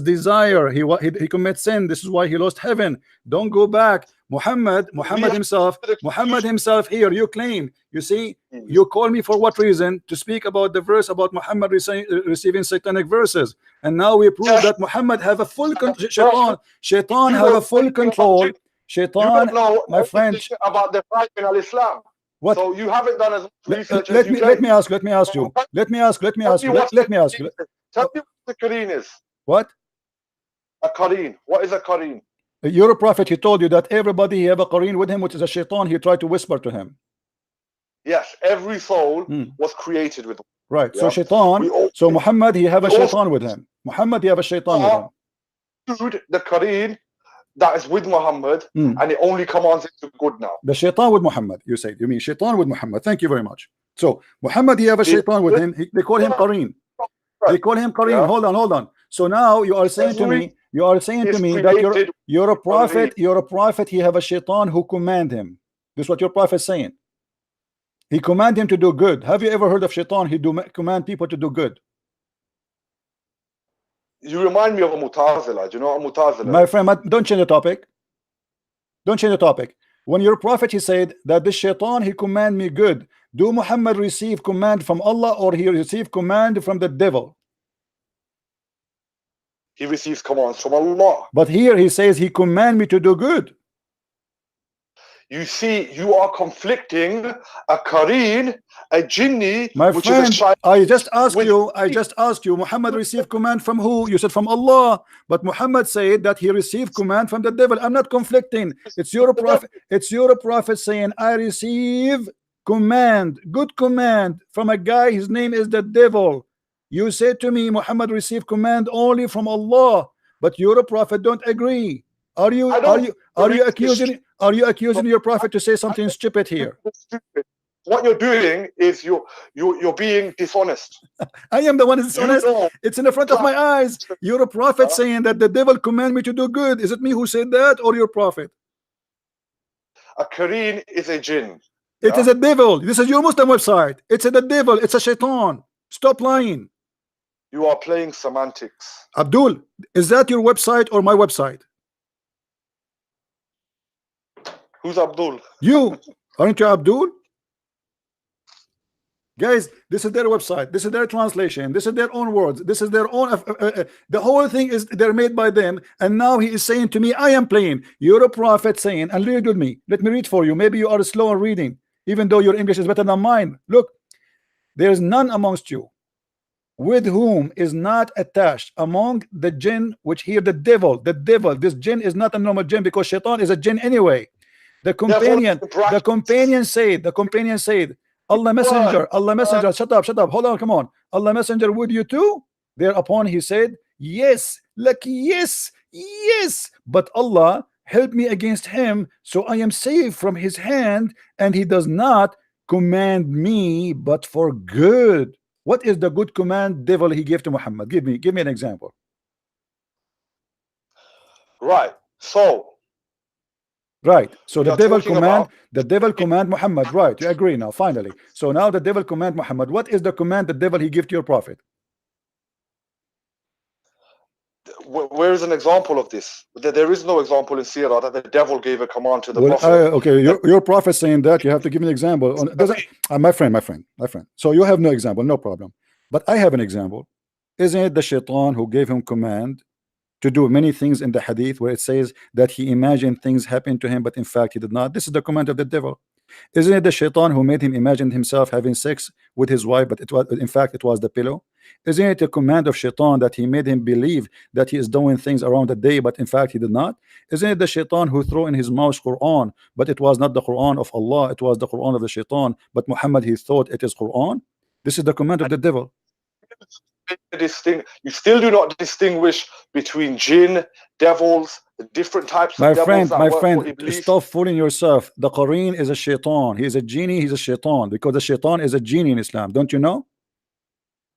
desire. He commits sin. This is why he lost heaven. Don't go back. Muhammad himself here, you claim, you see, you call me for what reason? To speak about the verse about Muhammad receiving satanic verses, and now we prove that Muhammad have a full shaitan have a full control. Shaitan, my friend, about the fact in Islam. What? So you haven't done as much research as you let me ask you. Tell me what the Qur'an is. What? A Qur'an. What is a Qur'an? Your prophet, he told you that everybody have a Qur'an with him, which is a shaitan. He tried to whisper to him. Yes, every soul was created with. Right. Yeah? So shaitan. So Muhammad, he have a shaitan with him. Muhammad, he have a shaitan with him. Dude, the Qur'an that is with Muhammad, and it only commands it to good now. The shaitan with Muhammad, you say. You mean shaitan with Muhammad. Thank you very much. So Muhammad, he have a shaitan with him. They call him Qur'an. They call him Qur'an. Yeah. Hold on. So now you are saying to me that you're a prophet, he have a shaitan who command him. This is what your prophet is saying. He command him to do good. Have you ever heard of shaitan? He command people to do good. You remind me of a Mutazila. Do you know what a Mutazila? My friend, don't change the topic. Don't change the topic. When your prophet, he said that the shaitan, he command me good. Do Muhammad receive command from Allah, or he receive command from the devil? He receives commands from Allah. But here he says he command me to do good. You see, you are conflicting a Qur'an, a jinni, my friend, I just asked you, Muhammad received command from who? You said from Allah. But Muhammad said that he received command from the devil. I'm not conflicting. It's your prophet saying, I receive command, good command from a guy, his name is the devil. You said to me, Muhammad received command only from Allah. but your prophet don't agree. Are you accusing your prophet to say something stupid here? What you're doing is you're being dishonest. I am the one who's dishonest. It's in the front of my eyes. You're a prophet saying that the devil command me to do good. Is it me who said that or your prophet? A Qur'an is a jinn. It is a devil. This is your Muslim website. It's the devil. It's a shaitan. Stop lying. You are playing semantics. Abdul, is that your website or my website? Who's Abdul? You. Aren't you Abdul? Guys, this is their website. This is their translation. This is their own words. This is their own. The whole thing is they're made by them. And now he is saying to me, I am playing. You're a prophet saying, and read with me. Let me read for you. Maybe you are slow in reading, even though your English is better than mine. Look, there is none amongst you with whom is not attached among the jinn, which here the devil. This jinn is not a normal jinn because shaitan is a jinn anyway. The companion said, Allah messenger, shut up, hold on, come on. Allah messenger, would you too? Thereupon he said, yes, like yes, but Allah help me against him, so I am safe from his hand, and he does not command me but for good. What is the good command devil he gave to Muhammad? Give me an example. Right. So the devil command Muhammad. Right, you agree now, finally. So now the devil command Muhammad. What is the command the devil he give to your prophet? Where is an example of this? There is no example in Sirah that the devil gave a command to the prophet. Okay, your prophet saying that, you have to give me an example. My friend. So you have no example, no problem. But I have an example. Isn't it the shaitan who gave him command to do many things in the hadith where it says that he imagined things happen to him, but in fact he did not? This is the command of the devil. Isn't it the shaitan who made him imagine himself having sex with his wife, but in fact it was the pillow? Isn't it a command of shaitan that he made him believe that he is doing things around the day, but in fact he did not? Isn't it the shaitan who threw in his mouth Qur'an, but it was not the Qur'an of Allah, it was the Qur'an of the shaitan, but Muhammad he thought it is Qur'an? This is the command of the devil. You still do not distinguish between jinn, devils, the different types of devils. My friend, stop fooling yourself. The Qur'an is a shaitan. He is a genie, he's a shaitan, because the shaitan is a genie in Islam. Don't you know?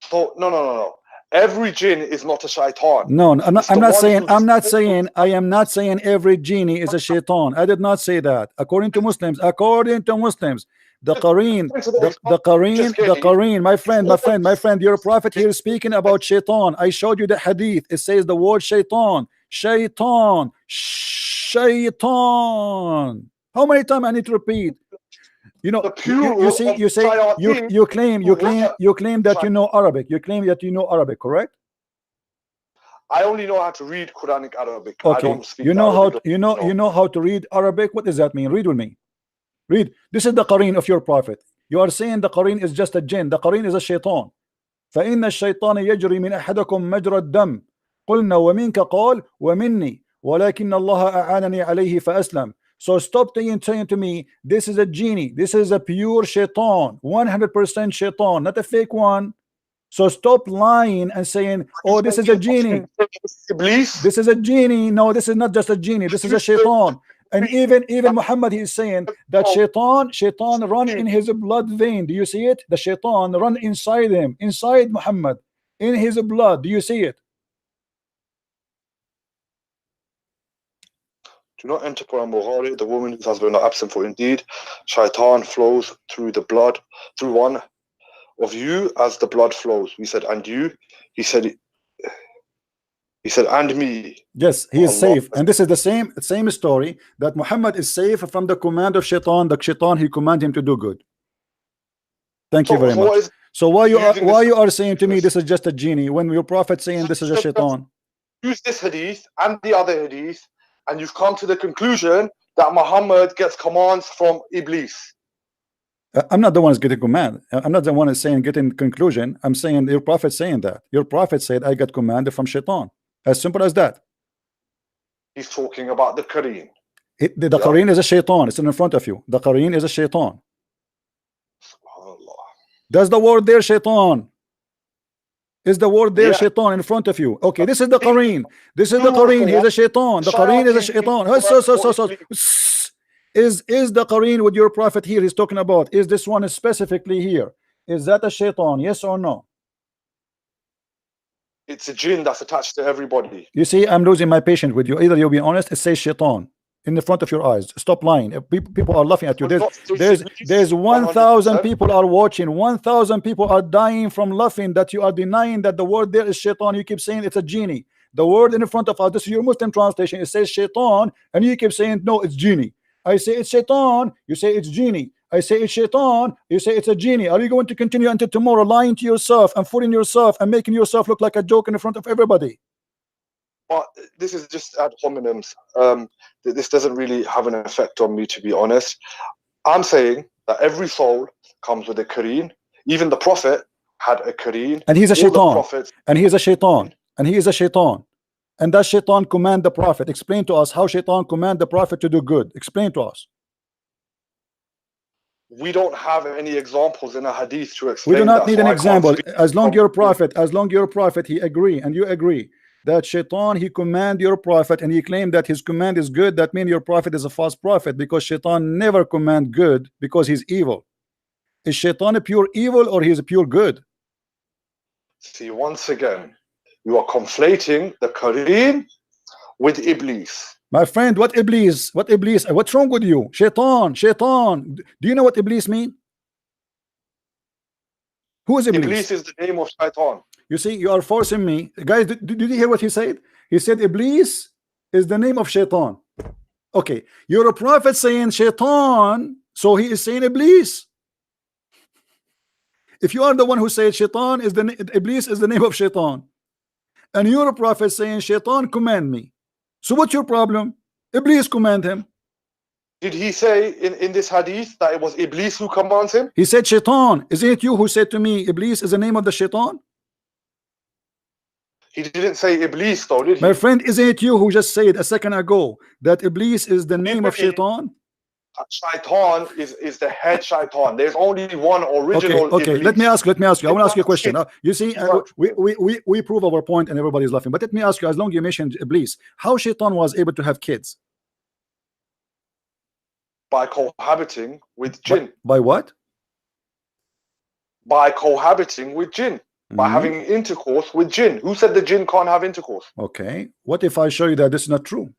So no. Every jinn is not a shaitan. No, I am not saying every genie is a shaitan. I did not say that. According to Muslims, the Qur'an, my friend, your prophet here is speaking about shaitan. I showed you the hadith. It says the word shaitan. How many times I need to repeat? You know, you claim that you know Arabic. You claim that you know Arabic, correct? I only know how to read Quranic Arabic. Okay. I don't speak you know Arabic. how to read Arabic. What does that mean? Read with me. Read. This is the Qur'an of your prophet. You are saying the Qur'an is just a jinn. The Qur'an is a shaitan. فإن الشيطان يجري من أحدكم مجرى الدم قلنا ومنك قال ومني ولكن الله أعانني عليه فأسلم. So stop saying to me, this is a genie, this is a pure shaitan, 100% shaitan, not a fake one. So stop lying and saying, oh, this is a genie. This is a genie. No, this is not just a genie, this is a shaitan. And even Muhammad, he is saying that shaitan run in his blood vein. Do you see it? The shaitan run inside him, inside Muhammad, in his blood. Do you see it? Do not enter Quran Bukhari, the woman whose husband are absent, for indeed shaitan flows through the blood, through one of you as the blood flows. We said, and you? He said, and me. Yes, he is safe. And this is the same story, that Muhammad is safe from the command of shaitan. The shaitan, he command him to do good. Thank you very much. So why you are saying to me this is just a genie when your prophet saying this is a shaitan? Use this hadith and the other hadith, and you've come to the conclusion that Muhammad gets commands from Iblis. I'm not the one who's getting command. I'm not the one who's saying getting conclusion. I'm saying your prophet saying that. Your prophet said I got command from shaitan. As simple as that. He's talking about the Qur'an. The Qur'an is a shaitan. It's in front of you. The Qur'an is a shaitan. That's the word there, shaitan. Is the word there Yeah. shaitan in front of you? Okay, this is the Qur'an. This is the You were Qur'an. the He's a one shaitan. The Qur'an is a shaitan. shouting Is the Qur'an with your prophet here he's talking about? Is this one specifically here? Is that a shaitan? Yes or no? It's a jinn that's attached to everybody. You see, I'm losing my patience with you. Either you'll be honest, it says shaitan in the front of your eyes. Stop lying. People are laughing at you. There's 1,000 people are watching. 1,000 people are dying from laughing that you are denying that the word there is shaitan. You keep saying it's a genie. The word in the front of us, this is your Muslim translation. It says shaitan, and you keep saying no, it's genie. I say it's shaitan. You say it's genie. I say it's shaitan. You say it's a genie. Are you going to continue until tomorrow lying to yourself and fooling yourself and making yourself look like a joke in the front of everybody? But this is just ad hominems. This doesn't really have an effect on me, to be honest. I'm saying that every soul comes with a Qur'an. Even the Prophet had a Qur'an. And he's a shaitan. And he is a shaitan. Hmm? And he is a shaitan. And that shaitan command the Prophet. Explain to us how shaitan command the Prophet to do good. Explain to us. We don't have any examples in a hadith to explain. We do not that, need so an I can't example. speak As long from- your prophet, he agree, and you agree that shaitan, he command your prophet, and he claimed that his command is good. That means your prophet is a false prophet, because shaitan never command good, because he's evil. Is shaitan a pure evil, or he's a pure good? See, once again, you are conflating the Qur'an with Iblis. My friend, what Iblis? What Iblis? What's wrong with you? Shaitan, shaitan. Do you know what Iblis mean? Who is Iblis? Iblis is the name of Shaitan. You see, you are forcing me. Guys, did you hear what he said? He said Iblis is the name of shaitan. Okay, you're a prophet saying shaitan, so he is saying Iblis. If you are the one who said shaitan is Iblis is the name of shaitan, and you're a prophet saying shaitan command me, so what's your problem? Iblis command him. Did he say in this hadith that it was Iblis who commands him? He said shaitan. Isn't it you who said to me Iblis is the name of the shaitan? He didn't say Iblis though, did he? My friend, isn't it you who just said a second ago that Iblis is the name of shaitan? Shaitan is the head shaitan. There's only one original. Okay. Iblis. Let me ask you. I want to ask you a question. It's You see, we prove our point and everybody's laughing. But let me ask you, as long as you mentioned Iblis, how shaitan was able to have kids? By cohabiting with jinn. By what? By cohabiting with jinn. By Mhm. having intercourse with jinn. Who said the jinn can't have intercourse? Okay. What if I show you that this is not true?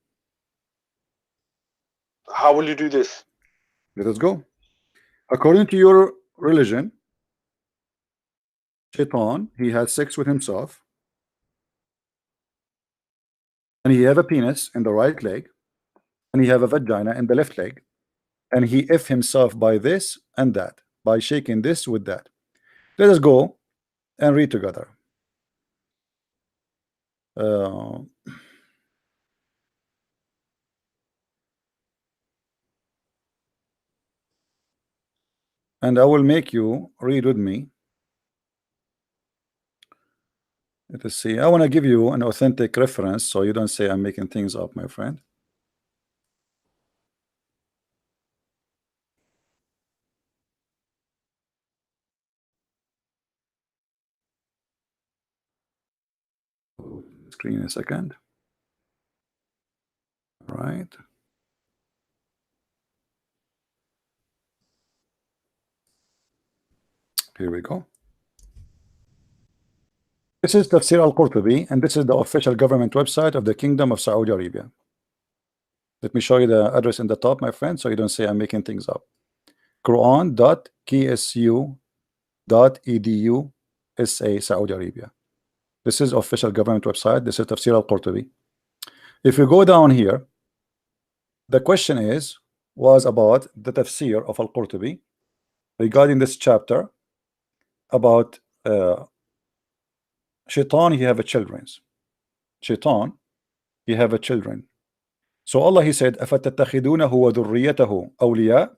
How will you do this? Let us go. According to your religion, shaitan, he had sex with himself, and he have a penis in the right leg, and he have a vagina in the left leg, and he if himself by this and that, by shaking this with that. Let us go and read together. And I will make you read with me. Let us see. I want to give you an authentic reference so you don't say I'm making things up, my friend. Screen a second. All right. Here we go. This is Tafsir al-Qurtubi, and this is the official government website of the Kingdom of Saudi Arabia. Let me show you the address in the top, my friend, so you don't say I'm making things up. Quran.ksu.edu SA Saudi Arabia. This is official government website. This is Tafsir al-Qurtubi. If you go down here, the question was about the tafsir of al-Qurtubi regarding this chapter about shaitan, he have a children's. Shaitan, he have a children. So Allah, he said, أَفَتَتَّخِذُونَهُ وَذُرِّيَّتَهُ أَوْلِيَاءَ?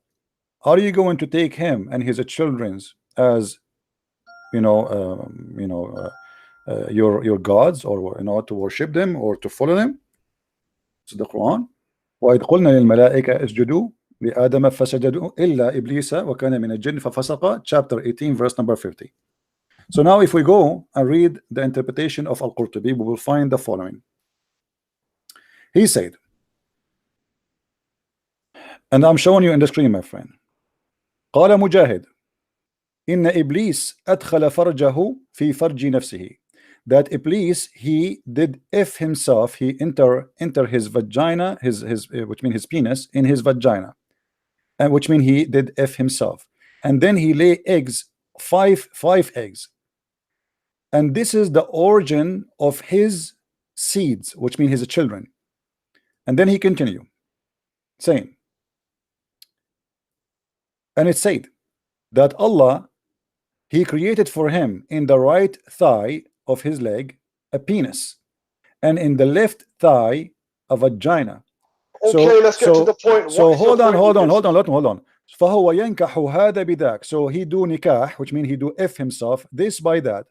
Are you going to take him and his children's as your gods, or to worship them or to follow them? It's the Quran. وَإِذْ قُلْنَا لِلْمَلَائِكَةِ اسْجُدُوا لِآدَمَ فَسَجَدُوا إِلَّا إِبْلِيسَ وَكَانَ مِنَ الْجِنِّ فَفَسَقَ. Chapter 18, verse number 50. So now if we go and read the interpretation of Al-Qurtubi, we will find the following. He said, and I'm showing you in the screen, my friend. قال مجاهد إن إبليس أدخل فرجه في فرج نفسه. That Iblis, he did F himself, he enter his vagina, his which means his penis, in his vagina, and which means he did F himself, and then he lay eggs, five eggs, and this is the origin of his seeds, which means his children. And then he continue saying, and it said that Allah, he created for him in the right thigh of his leg a penis, and in the left thigh a vagina. Okay, let's get to the point. So hold on. فهو ينكح هذا بذاك. So he do nikah, which means he do F himself, this by that.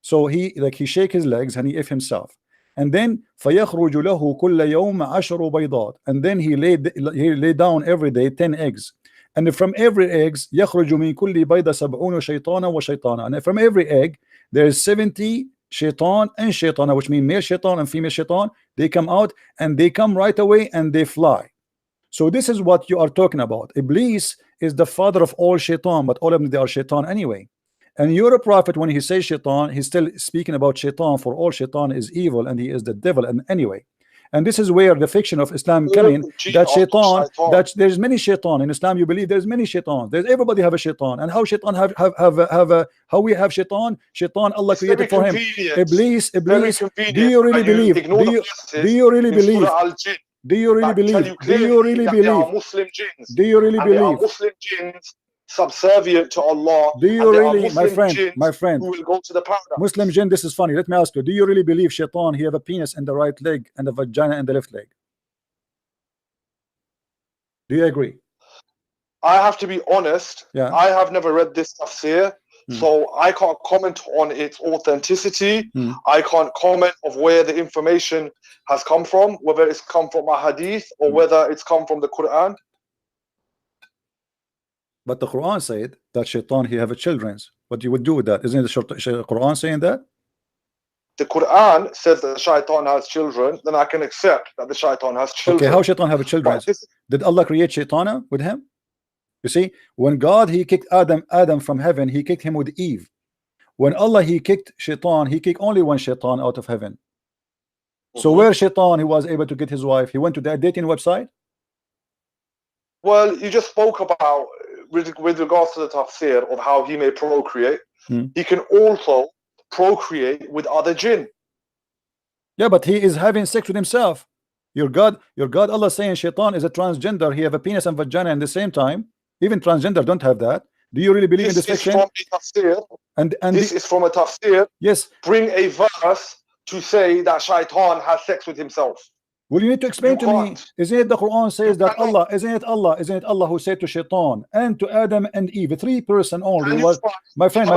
So he shake his legs and he F himself. And then فيخرج له كل يوم 10 بيضات. And then he lay down every day 10 eggs. And from every eggs يخرج من كل بيضة 70 شيطانا وشيطانا. And from every egg there is 70 shaitan and shaitana, which means male shaitan and female shaitan. They come out and they come right away and they fly. So this is what you are talking about. Iblis is the father of all shaitan, but all of them, they are shaitan anyway. And your prophet, when he says shaitan, he's still speaking about shaitan, for all shaitan is evil and he is the devil. And anyway, and this is where the fiction of Islam come in, that shaitan, that there's many shaitan in Islam. You believe there's many shaitan. There's everybody have a shaitan. And how shaitan have how we have shaitan? Shaitan Allah created for him. Iblis. Do you really believe? Do you really believe? Do you really believe? Do you really believe? Muslim jinns. Do you really believe? Muslim jinns subservient to Allah. Do you really, my friend, who will go to the paradise? Muslim jinn, this is funny. Let me ask you, do you really believe shaitan, he have a penis in the right leg and a vagina in the left leg? Do you agree? I have to be honest. Yeah. I have never read this tafsir, so I can't comment on its authenticity. I can't comment of where the information has come from, whether it's come from a hadith or whether it's come from the Qur'an. But the Quran said that shaitan, he have a children. What you would do with that? Isn't it the Quran saying that? The Quran says that the shaitan has children, then I can accept that the shaitan has children. Okay, how shaitan have a children? Did Allah create shaitana with him? You see, when God, he kicked Adam from heaven, he kicked him with Eve. When Allah, he kicked shaitan, he kicked only one shaitan out of heaven. So where shaitan, he was able to get his wife? He went to that dating website? Well, you just spoke about with regards to the tafsir of how he may procreate. He can also procreate with other jinn. Yeah, but he is having sex with himself. Your God Allah saying shaitan is a transgender. He have a penis and vagina at the same time. Even transgender don't have that. Do you really believe in this fiction? From a tafsir, and this is from a tafsir. Yes. Bring a verse to say that shaitan has sex with himself. Well, you need to explain to me. Isn't it the Quran says that Allah? Isn't it Allah who said to shaitan and to Adam and Eve, 3 person only? Was my friend.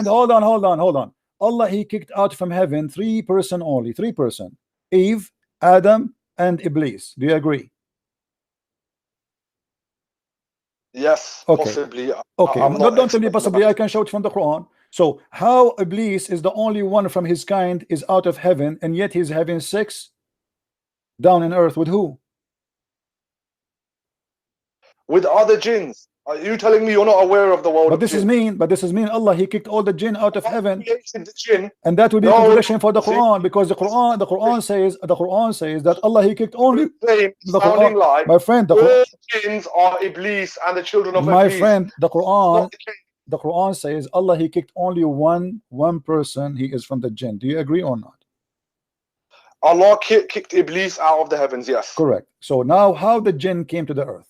Hold on. Allah, he kicked out from heaven 3 person only, 3 person. Eve, Adam, and Iblis. Do you agree? Yes, okay. Possibly. Okay, don't tell me possibly. I can show it from the Quran. So how Iblis is the only one from his kind is out of heaven, and yet he's having sex down in earth with who? With other jinns. Are you telling me you're not aware of the world? But this is mean. Allah, he kicked all the jinn out of heaven, and that would be no, contradiction for the Quran, because the Quran says that Allah, he kicked only the Quran. Like my friend, all jinns are Iblis and the children of my Iblis. friend, the Quran says Allah, he kicked only one person. He is from the jinn. Do you agree or not? Allah kicked Iblis out of the heavens. Yes. Correct. So now, how the jinn came to the earth?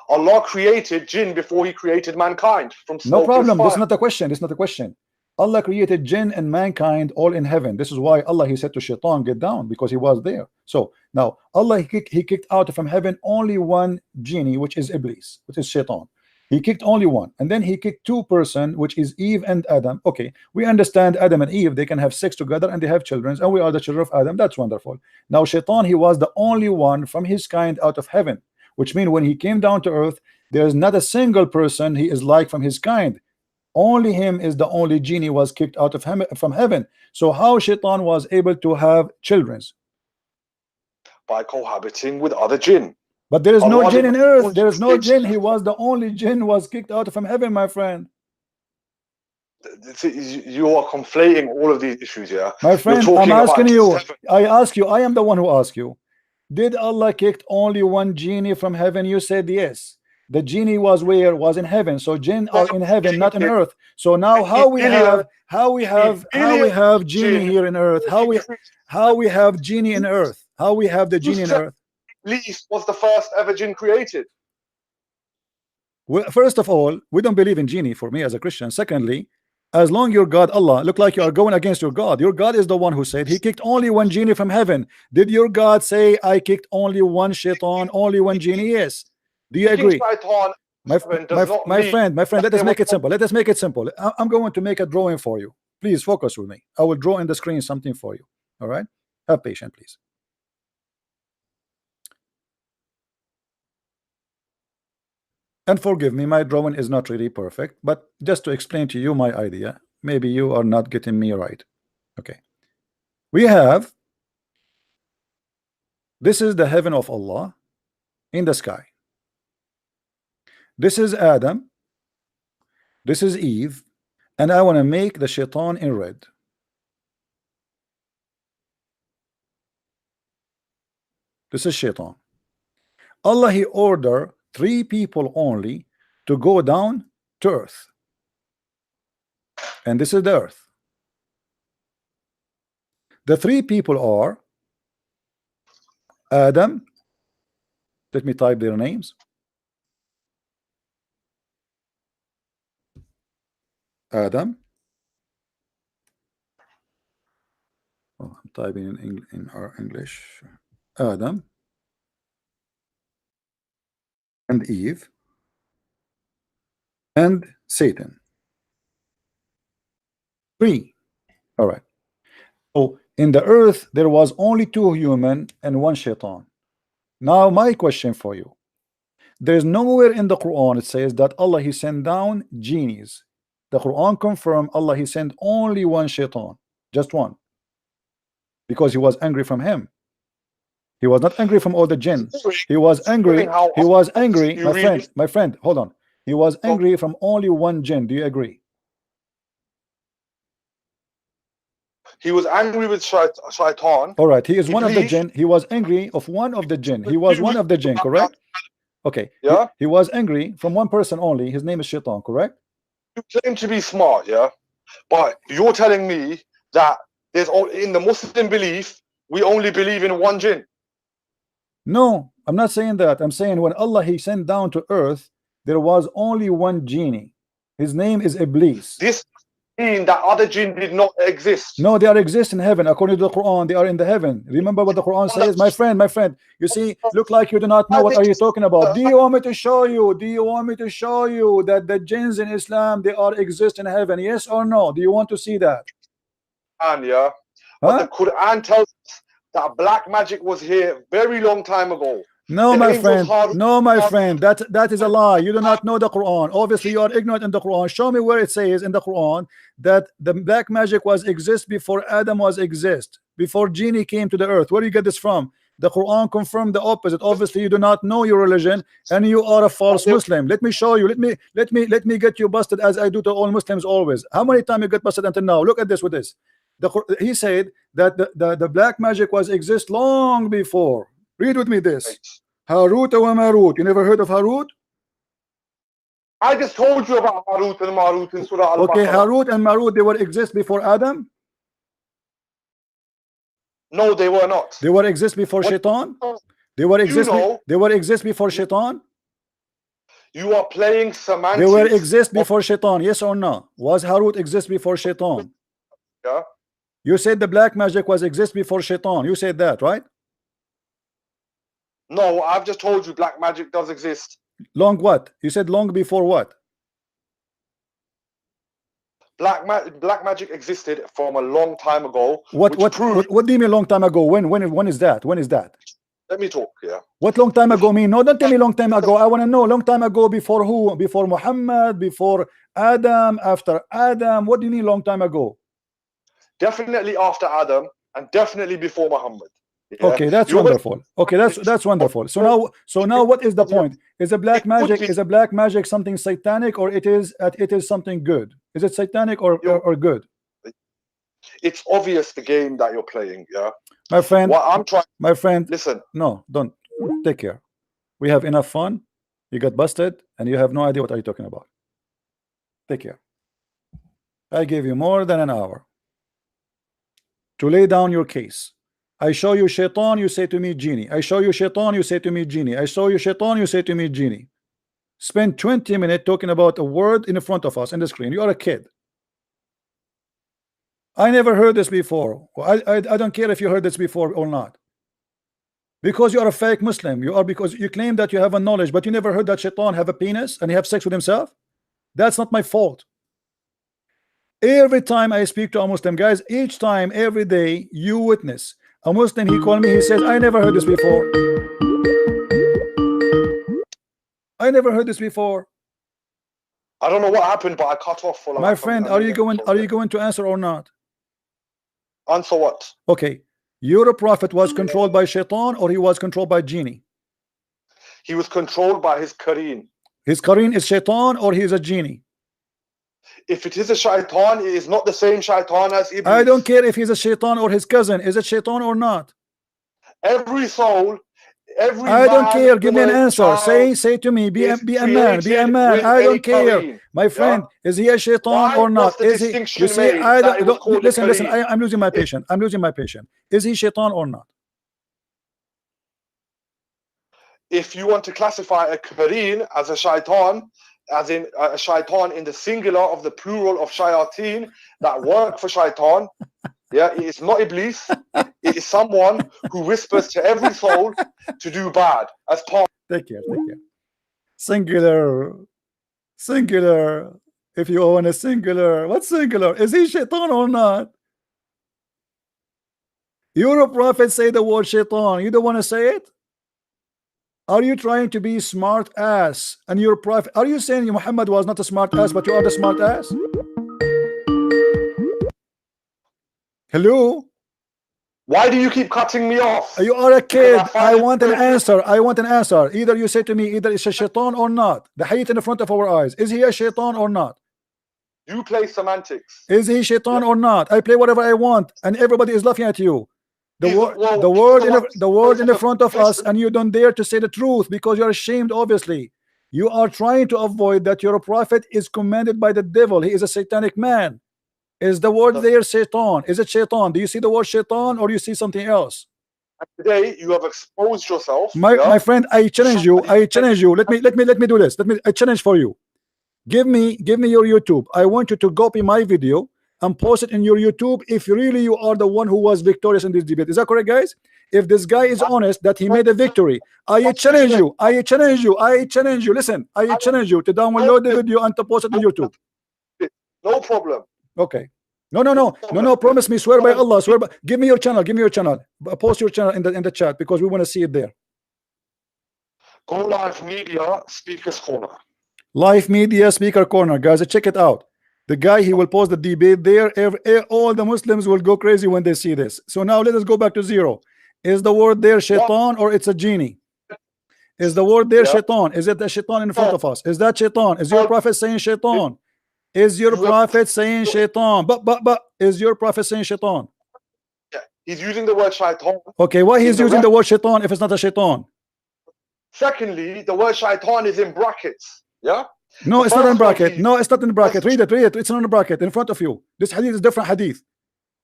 Allah created jinn before he created mankind from smoke. No problem. This is not a question. This is not a question. Allah created jinn and mankind all in heaven. This is why Allah, he said to shaitan, get down, because he was there. So now Allah, he kicked out from heaven only one genie, which is Iblis, which is shaitan. He kicked only one, and then he kicked 2 person, which is Eve and Adam. Okay, we understand Adam and Eve, they can have sex together and they have children, and we are the children of Adam. That's wonderful. Now shaitan, he was the only one from his kind out of heaven, which means when he came down to earth, there's not a single person he is like from his kind. Only him is the only genie was kicked out of him from heaven. So how shaitan was able to have children? By cohabiting with other jinn. But there is no Allah jinn did in not earth. want There is no to jinn. He was the only jinn was kicked out from heaven, my friend. You are conflating all of these issues, yeah? My friend, You're I'm talking about asking you. 7. I ask you. I am the one who asked you. Did Allah kicked only one genie from heaven? You said yes. The genie was where? Was in heaven. So jinn are in heaven, not on earth. So now how we have genie here in earth? How we have genie in earth? How we have the genie in earth? Least was the first ever jinn created. Well, first of all, we don't believe in genie for me as a Christian. Secondly, as long your God Allah look like you are going against your God. Your God is the one who said he kicked only one genie from heaven. Did your God say I kicked only one shaitan, only one genie? Yes. Do you agree? My friend, let us make it simple. Let us make it simple. I'm going to make a drawing for you. Please focus with me. I will draw in the screen something for you. All right? Have patience, please. And forgive me, my drawing is not really perfect, but just to explain to you my idea, maybe you are not getting me right. Okay. We have, this is the heaven of Allah in the sky. This is Adam. This is Eve. And I want to make the shaitan in red. This is shaitan. Allah, he ordered 3 people only to go down to earth. And this is the earth. The 3 people are Adam. Let me type their names. Adam. Oh, I'm typing in our English. Adam and Eve and Satan. 3. All right. So in the earth there was only 2 human and 1 shaitan. Now my question for you. There is nowhere in the Quran it says that Allah he sent down genies. The Quran confirmed Allah he sent only 1 shaitan, just 1, because he was angry from him. He was not angry from all the jinn. He was angry. He was angry. My friend, hold on. He was angry from only 1 jinn. Do you agree? He was angry with shaitan. All right. He is one of the jinn. He was angry of one of the jinn. He was one of the jinn, correct? Okay. Yeah. He was angry from 1 person only. His name is shaitan, correct? You claim to be smart, yeah, but you're telling me that there's in the Muslim belief we only believe in 1 jinn. No, I'm not saying that. I'm saying when Allah he sent down to earth, there was only 1 genie. His name is Iblis. This mean that other jinn did not exist? No, they are exist in heaven. According to the Quran, they are in the heaven. Remember what the Quran says? My friend, you see, look like you do not know what are you talking about. Do you want me to show you? Do you want me to show you that the jinns in Islam, they are exist in heaven? Yes or no? Do you want to see that? And yeah, but the Quran tells us that black magic was here very long time ago. No, my friend. No, my friend. That is a lie. You do not know the Quran. Obviously, you are ignorant in the Quran. Show me where it says in the Quran that the black magic was exist before Adam was exist, before genie came to the earth. Where do you get this from? The Quran confirmed the opposite. Obviously, you do not know your religion, and you are a false Muslim. Let me show you. Let me get you busted as I do to all Muslims always. How many times you get busted until now? Look at this with this. He said that the black magic was exist long before. Read with me this. Harut wa Marut. You never heard of Harut? I just told you about Harut and Marut in Surah Al-Baqarah. Okay, Harut and Marut, they were exist before Adam? No, they were not. They were exist before Shaitan? They were exist. They were exist before Shaitan? You are playing semantics. They were exist before Shaitan. Yes or no? Was Harut exist before Shaitan? Yeah. You said the black magic was exist before Shaitan. You said that, right? No, I've just told you black magic does exist. Long what? You said long before what? Black magic existed from a long time ago. What do you mean long time ago? When is that? When is that? Let me talk. Yeah. What long time ago mean? No, don't tell me long time ago. I want to know long time ago before who? Before Muhammad, before Adam, after Adam. What do you mean long time ago? Definitely after Adam and definitely before Muhammad. Yeah? Okay, that's wonderful. Okay, that's wonderful. So now what is the point? Is a black magic something satanic, or it is something good? Is it satanic or good? It's obvious the game that you're playing. Yeah. My friend, what I'm trying, my friend, listen. No, don't. Take care. We have enough fun. You got busted and you have no idea what are you talking about. Take care. I gave you more than an hour to lay down your case. I show you shaitan, you say to me genie. I show you shaitan, you say to me genie. I show you shaitan, you say to me genie. Spend 20 minutes talking about a word in front of us in the screen. You are a kid. I never heard this before. I don't care if you heard this before or not. Because you are a fake Muslim. You are, because you claim that you have a knowledge, but you never heard that shaitan have a penis and he have sex with himself. That's not my fault. Every time I speak to a Muslim, guys, each time, every day, you witness a Muslim, he called me, he says, I never heard this before. I never heard this before. I don't know what happened, but I cut off for like my friend. Are you going to answer or not? Answer what? Okay. Your prophet was controlled by shaitan, or he was controlled by genie? He was controlled by his Qareen. His Qareen is shaitan, or he is a genie? If it is a shaitan, it is not the same shaitan as Iblis. I don't care if he's a shaitan or his cousin. Is it shaitan or not? Every soul, every I don't care. Give me an answer. child Say to me. Be a man. Be a created man. with I a don't care. Qareen. My friend, Yeah? is he a shaitan Why or not? was the Is he? distinction You see, made I that it was don't called a listen. Qareen? I'm losing my patience. I'm losing my patience. Is he shaitan or not? If you want to classify a Qareen as a shaitan, as in a shaitan in the singular of the plural of shayateen that work for shaitan, yeah, it is not Iblis. It is someone who whispers to every soul to do bad as part. Take care. Take care. Singular. If you own a singular, what's singular? Is he shaitan or not? Your prophet say the word shaitan. You don't want to say it? Are you trying to be smart ass? And your prophet, are you saying Muhammad was not a smart ass, but you are the smart ass? Hello? Why do you keep cutting me off? You are a kid. I want an very answer. I want an answer. Either you say to me, either it's a shaitan or not. The hadith in the front of our eyes. Is he a shaitan or not? You play semantics. Is he shaitan or not? I play whatever I want, and everybody is laughing at you. The word in the front of us, and you don't dare to say the truth because you're ashamed. Obviously, you are trying to avoid that your prophet is commanded by the devil. He is a satanic man. Is the word there shaitan? Is it shaitan? Do you see the word shaitan, or you see something else? Today you have exposed yourself. My friend, I challenge you. I challenge you. Let me do this. I challenge for you. Give me your YouTube. I want you to copy my video and post it in your YouTube if really you are the one who was victorious in this debate. Is that correct, guys? If this guy is honest that he made a victory, I challenge you. Listen, I challenge you to download the video and to post it on YouTube. No problem. Okay. No. Promise me. Swear by Allah. Swear by. Give me your channel. Post your channel in the chat because we want to see it there. Go Live Media Speakers Corner. Live Media Speaker Corner, guys. Check it out. The guy, he will post the debate there. All the Muslims will go crazy when they see this. So now let us go back to zero. Is the word there shaitan or it's a genie? Is the word there shaitan? Is it the shaitan in front of us? Is that shaitan? Is your prophet saying shaitan? Is your prophet saying shaitan? But is your prophet saying shaitan? Yeah, he's using the word shaitan. Okay, why he's using the word shaitan if it's not a shaitan? Secondly, the word shaitan is in brackets. Yeah. No, it's not in bracket. No, it's not in bracket. Read it. It's not in bracket in front of you. This hadith is different hadith.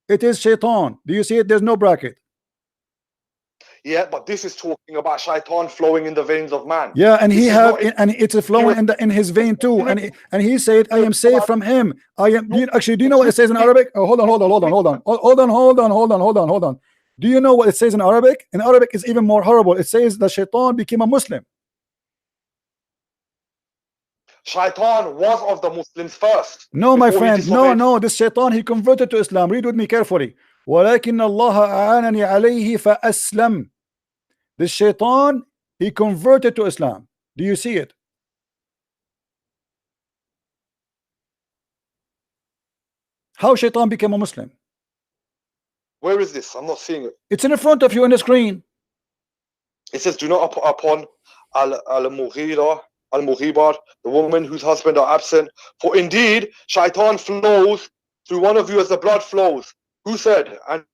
It is shaitan. Do you see it? There's no bracket. Yeah, but this is talking about shaitan flowing in the veins of man. Yeah, and it's flowing in his vein too. And he said, I am saved from him. Do you know what it says in Arabic? Oh, hold on. Do you know what it says in Arabic? In Arabic, it's even more horrible. It says that shaitan became a Muslim. Shaitan was of the Muslims first. No, my friend. No. This shaitan, he converted to Islam. Read with me carefully. ولكن الله أعانني عليه فأسلم. This shaitan, he converted to Islam. Do you see it? How shaitan became a Muslim? Where is this? I'm not seeing it. It's in front of you on the screen. It says, do not upon al-Mughibar, the woman whose husband are absent. For indeed, shaitan flows through one of you as the blood flows. Who said? And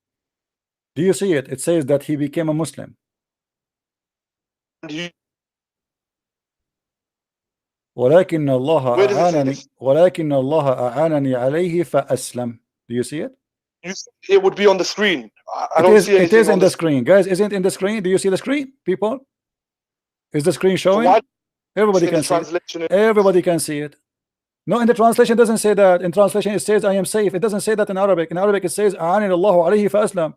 Do you see it? It says that he became a Muslim. he, ولكن الله where does it say أعانني this? ولكن الله أعانني عليه فأسلم. Do you see it? It would be on the screen. I It don't is, see anything it is on in the screen, guys. Isn't it in the screen? Do you see the screen, people? Is the screen So showing? why Everybody in can the see it. translation? Everybody can see it. No, in the translation it doesn't say that. In translation it says I am safe. It doesn't say that in Arabic. In Arabic it says أعانني الله عليه فأسلم.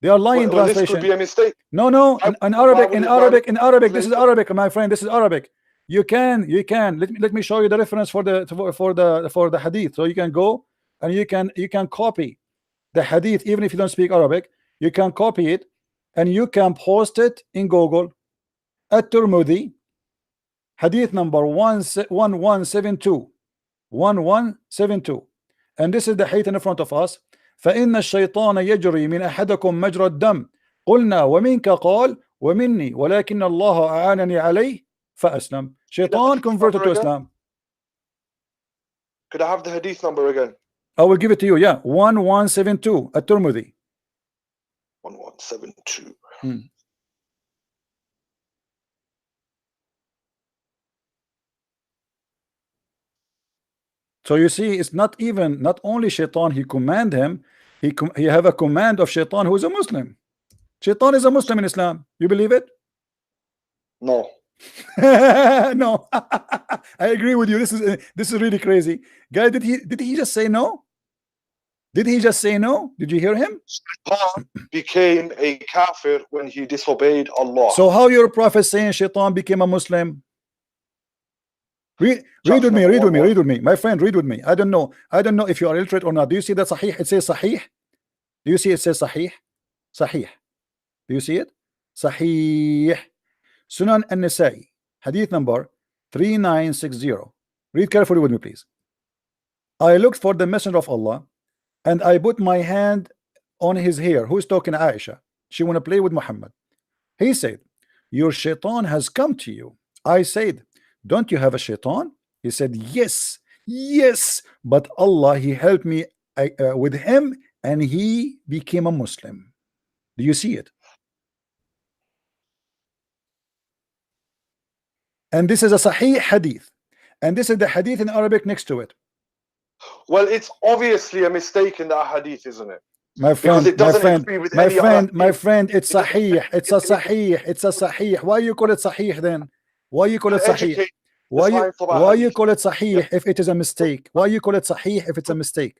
They are lying Well, this could translation. be a mistake. No, no. In Arabic, in Arabic, in Arabic. This is Arabic, my friend. This is Arabic. You can. Let me show you the reference for the hadith. So you can go and you can copy the hadith, even if you don't speak Arabic. You can copy it and you can post it in Google. At-Tirmidhi, hadith number 1172, 1172, and this is the hadith in front of us. فإن الشيطان يجري من أحدكم مجرى الدم قلنا ومنك قال ومني ولكن الله أعانني عليه فأسلم. Shaitan converted to Islam. Could I have the hadith number again? I will give it to you. Yeah, 1172 At-Tirmidhi. 1172. So you see, it's not only Shaitan he command him, he have a command of Shaitan who is a Muslim. Shaitan is a Muslim in Islam. You believe it? No. No. I agree with you. This is really crazy. Guy, did he just say no? Did he just say no? Did you hear him? Shaitan became a kafir when he disobeyed Allah. So how your prophet saying Shaitan became a Muslim? Read with me, my friend. Read with me. I don't know if you are illiterate or not. Do you see that Sahih? It says Sahih. Do you see it says Sahih? Sahih. Do you see it? Sahih. Sunan An-Nasa'i, hadith number 3960. Read carefully with me, please. I looked for the messenger of Allah and I put my hand on his hair. Who's talking? Aisha. She want to play with Muhammad. He said, your shaitan has come to you. I said, don't you have a shaitan? He said, yes, but Allah, he helped me with him and he became a Muslim. Do you see it? And this is a Sahih hadith, and this is the hadith in Arabic next to it. Well, it's obviously a mistake in that hadith, isn't it? My friend, it my friend, it's Sahih. It's a Sahih. Why you call it Sahih then? Why you call it Sahih? Why you call it Sahih if it is a mistake? Why you call it Sahih if it's a mistake?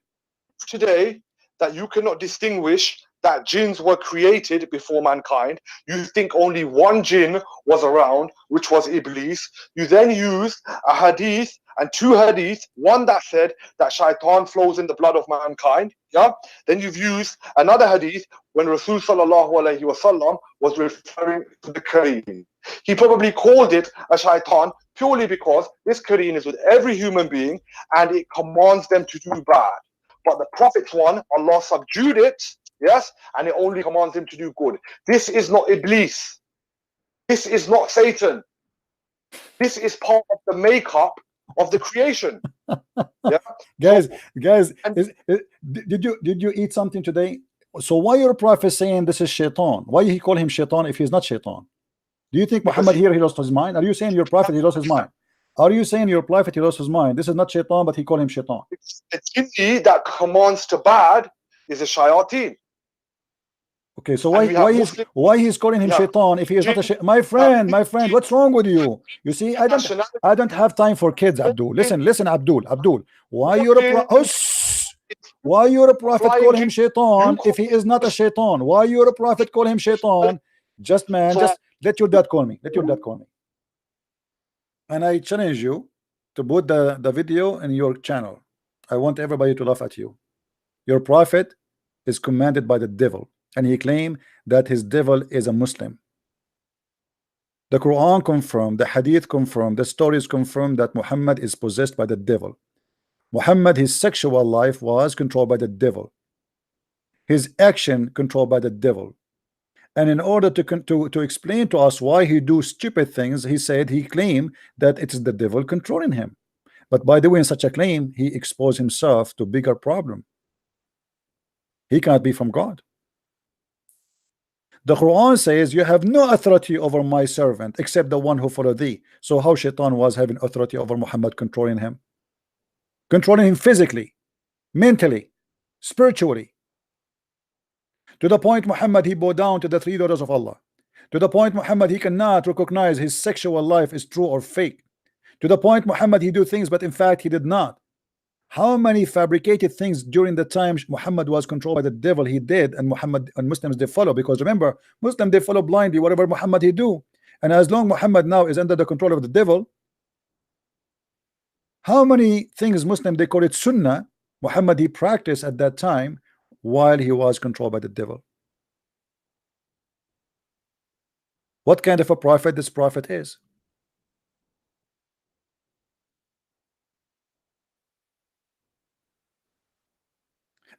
Today, that you cannot distinguish that jinns were created before mankind. You think only one jinn was around, which was Iblis. You then used a hadith and two hadith, one that said that shaitan flows in the blood of mankind. Yeah. Then you've used another hadith when Rasul sallallahu alaihi wasallam was referring to the Qur'an. He probably called it a shaitan purely because this Qur'an is with every human being and it commands them to do bad. But the Prophet's one, Allah subdued it, yes, and it only commands him to do good. This is not Iblis. This is not Satan. This is part of the makeup of the creation. Yeah? Guys, did you eat something today? So why your prophet saying this is shaitan? Why he call him shaitan if he's not shaitan? Do you think Muhammad here he lost his mind? Are you saying your prophet he lost his mind? Are you saying your prophet he lost his mind? This is not shaitan, but he called him shaitan. The jinni that commands to bad is a shayateen. Okay, so why he's calling him shaitan if he is not a shaitan? My friend, what's wrong with you? You see, I don't have time for kids, Abdul. Listen, Abdul. Why your prophet call him shaitan if he is not a shaitan? Why your prophet call him shaitan? Just let your dad call me. And I challenge you to put the video in your channel. I want everybody to laugh at you. Your prophet is commanded by the devil. and he claimed that his devil is a Muslim. The Quran confirmed, the Hadith confirmed, the stories confirmed that Muhammad is possessed by the devil. Muhammad, his sexual life was controlled by the devil. His action controlled by the devil. And in order to explain to us why he do stupid things, he said he claimed that it is the devil controlling him. But by the way, in such a claim, he exposed himself to bigger problem. He cannot be from God. The Quran says, you have no authority over my servant except the one who followed thee. So how Shaitan was having authority over Muhammad, controlling him? Controlling him physically, mentally, spiritually. To the point Muhammad, he bowed down to the 3 daughters of Allah. To the point Muhammad, he cannot recognize his sexual life is true or fake. To the point Muhammad, he do things but in fact he did not. How many fabricated things during the time Muhammad was controlled by the devil he did, and Muhammad and Muslims they follow, because remember, Muslims they follow blindly whatever Muhammad he do. And as long Muhammad now is under the control of the devil, how many things Muslim they call it Sunnah, Muhammad he practiced at that time while he was controlled by the devil. What kind of a prophet this prophet is?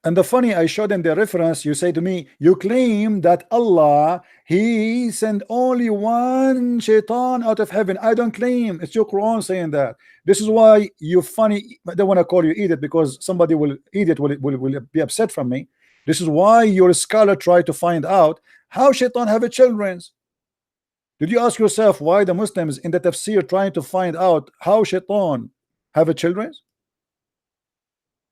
And the funny, I showed them the reference. You say to me, you claim that Allah, he sent only one shaitan out of heaven. I don't claim. It's your Quran saying that. This is why you funny. I don't want to call you idiot because somebody will idiot will be upset from me. This is why your scholar tried to find out how shaitan have a children. Did you ask yourself why the Muslims in the tafsir trying to find out how shaitan have a children?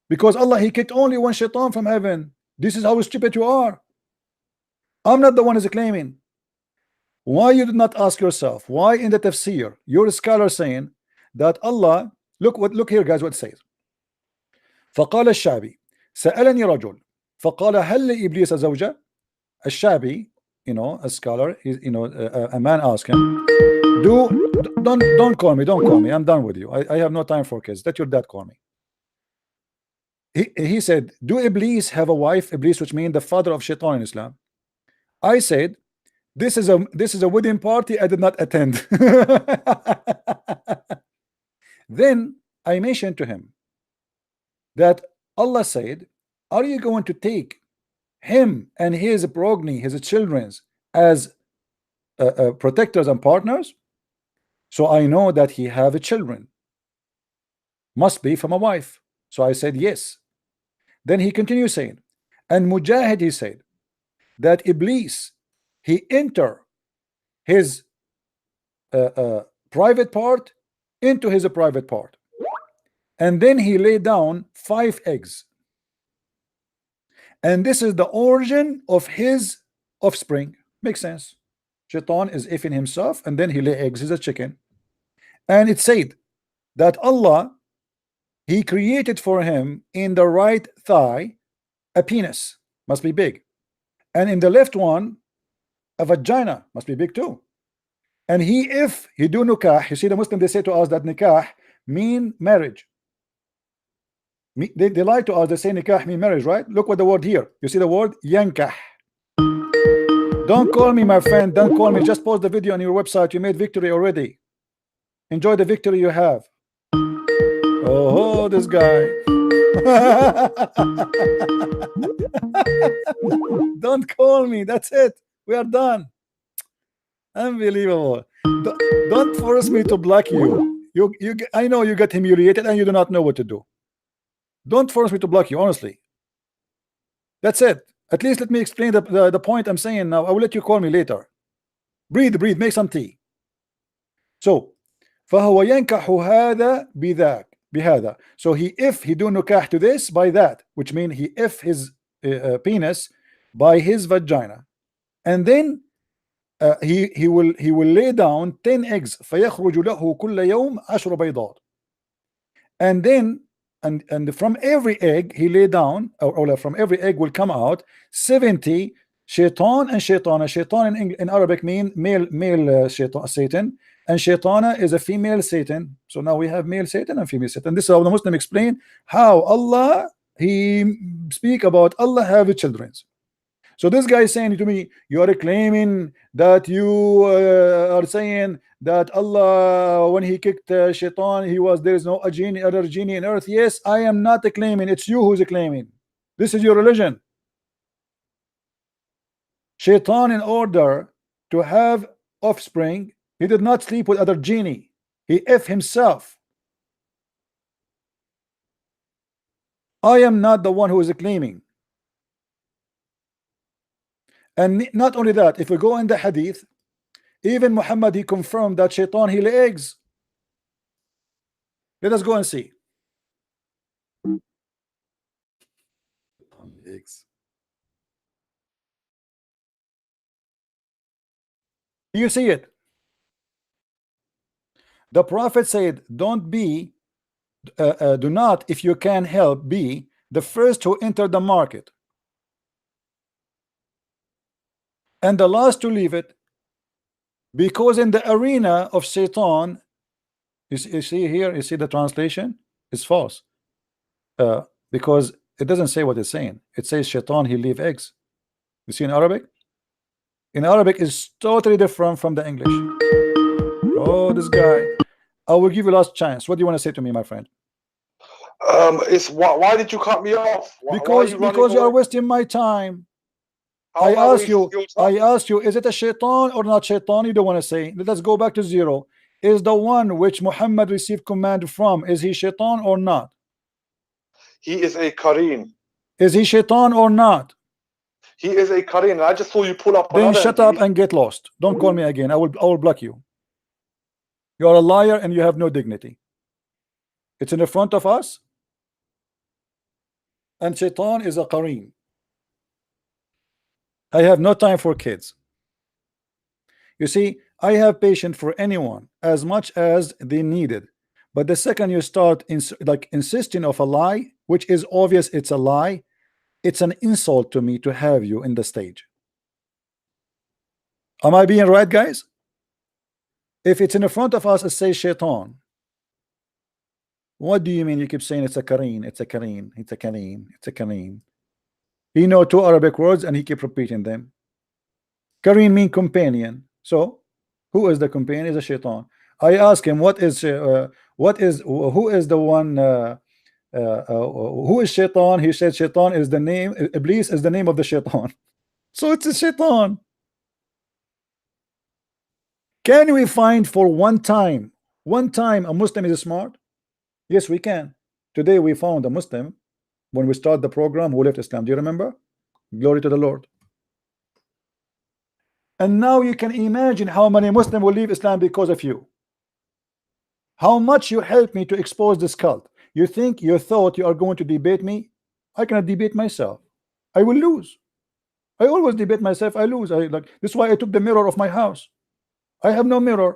Because Allah, he kicked only one shaitan from heaven. This is how stupid you are. I'm not the one who's claiming. Why you did not ask yourself why in the tafsir your scholar saying that Allah, look here guys what it says. فقال الشعبي سألني رجل فقال هل لإبليس زوجة. الشعبي, a scholar, a man asked him, don't call me, I'm done with you. I have no time for kids. Let your dad call me. He said, do Iblis have a wife? Iblis, which means the father of Shaitan in Islam. I said, this is a wedding party I did not attend. Then I mentioned to him that Allah said, are you going to take him and his progeny, his children, as protectors and partners? So I know that he have children, must be from a wife. So I said yes. Then he continued saying, and Mujahid, he said that Iblis, he enter his private part into his private part, and then he lay down 5 eggs, and this is the origin of his offspring. Makes sense. Shaitan is effing himself, and then he lay eggs. He's a chicken. And it said that Allah, he created for him in the right thigh a penis, must be big, and in the left one a vagina, must be big too. And if he do nikah, you see the Muslim they say to us that nikah mean marriage. They lie to us, they say nikah mean marriage, right? Look what the word here, you see the word yankah. Don't call me my friend, don't call me, just post the video on your website. You made victory already. Enjoy the victory you have. Oh, this guy. Don't call me. That's it. We are done. Unbelievable. Don't force me to block you. I know you get humiliated and you do not know what to do. Don't force me to block you, honestly. That's it. At least let me explain the point I'm saying now. I will let you call me later. Breathe, make some tea. So, فهو ينكح هذا بذاك. بهذا. So if he do nikah to this by that, which means he if his penis by his vagina, and then he will lay down 10 eggs. فيخرج له كل يوم 10 بيضات. And then and from every egg he lay down, or from every egg will come out 70 shaitan and shaitana. Shaitan in Arabic mean male Satan, and shaitana is a female Satan. So now we have male Satan and female Satan. This is how the Muslim explain how Allah, he speak about Allah have children. So this guy is saying to me, you are claiming that you are saying that Allah, when he kicked Shaitan, there is no other genie in earth. Yes, I am not claiming. It's you who's claiming. This is your religion. Shaitan, in order to have offspring, he did not sleep with other genie. He himself. I am not the one who is claiming. And not only that, if we go in the hadith, even Muhammad, he confirmed that Shaitan, he lay eggs. Let us go and see. Eggs. Do you see it? The Prophet said, don't be, do not, if you can help, be the first to enter the market and the last to leave it, because in the arena of Satan, you see here, you see the translation is false, because it doesn't say what it's saying. It says Shaitan, he leave eggs. You see in Arabic? In Arabic is totally different from the English. Oh, this guy. I will give you last chance. What do you want to say to me, my friend? It's why did you cut me off? Because you are wasting my time. I ask you, is it a Shaitan or not Shaitan? You don't want to say. Let us go back to zero. Is the one which Muhammad received command from, is he Shaitan or not? He is a Kareem. Is he Shaitan or not? He is a Kareem. I just saw you pull up. Then shut up and get lost. Don't call me again. I will block you. You are a liar and you have no dignity. It's in the front of us. And Shaitan is a Kareem. I have no time for kids. You see, I have patience for anyone as much as they needed. But the second you start insisting of a lie, which is obvious it's a lie, it's an insult to me to have you in the stage. Am I being right, guys? If it's in the front of us, it says Shaitan. What do you mean? You keep saying it's a Kareem, it's a Kareem, it's a Kareem, it's a Kareem. He know 2 Arabic words and he keep repeating them. Kareem mean companion. So who is the companion? Is a Shaitan. I ask him, who is the one, who is Shaitan? He said Shaitan is the name, Iblis is the name of the Shaitan. So it's a Shaitan. Can we find for one time a Muslim is smart? Yes, we can. Today we found a Muslim when we start the program who left Islam. Do you remember? Glory to the Lord. And now you can imagine how many Muslims will leave Islam because of you. How much you helped me to expose this cult. You thought you are going to debate me? I cannot debate myself. I will lose. I always debate myself. I lose. This is why I took the mirror of my house. I have no mirror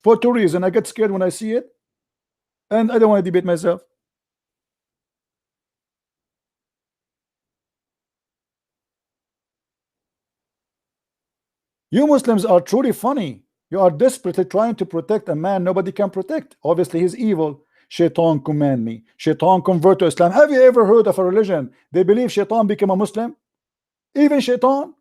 for 2 reasons. I get scared when I see it, and I don't want to debate myself. You Muslims are truly funny. You are desperately trying to protect a man nobody can protect. Obviously, he's evil. Shaitan command me. Shaitan convert to Islam. Have you ever heard of a religion they believe Shaitan became a Muslim? Even Shaitan?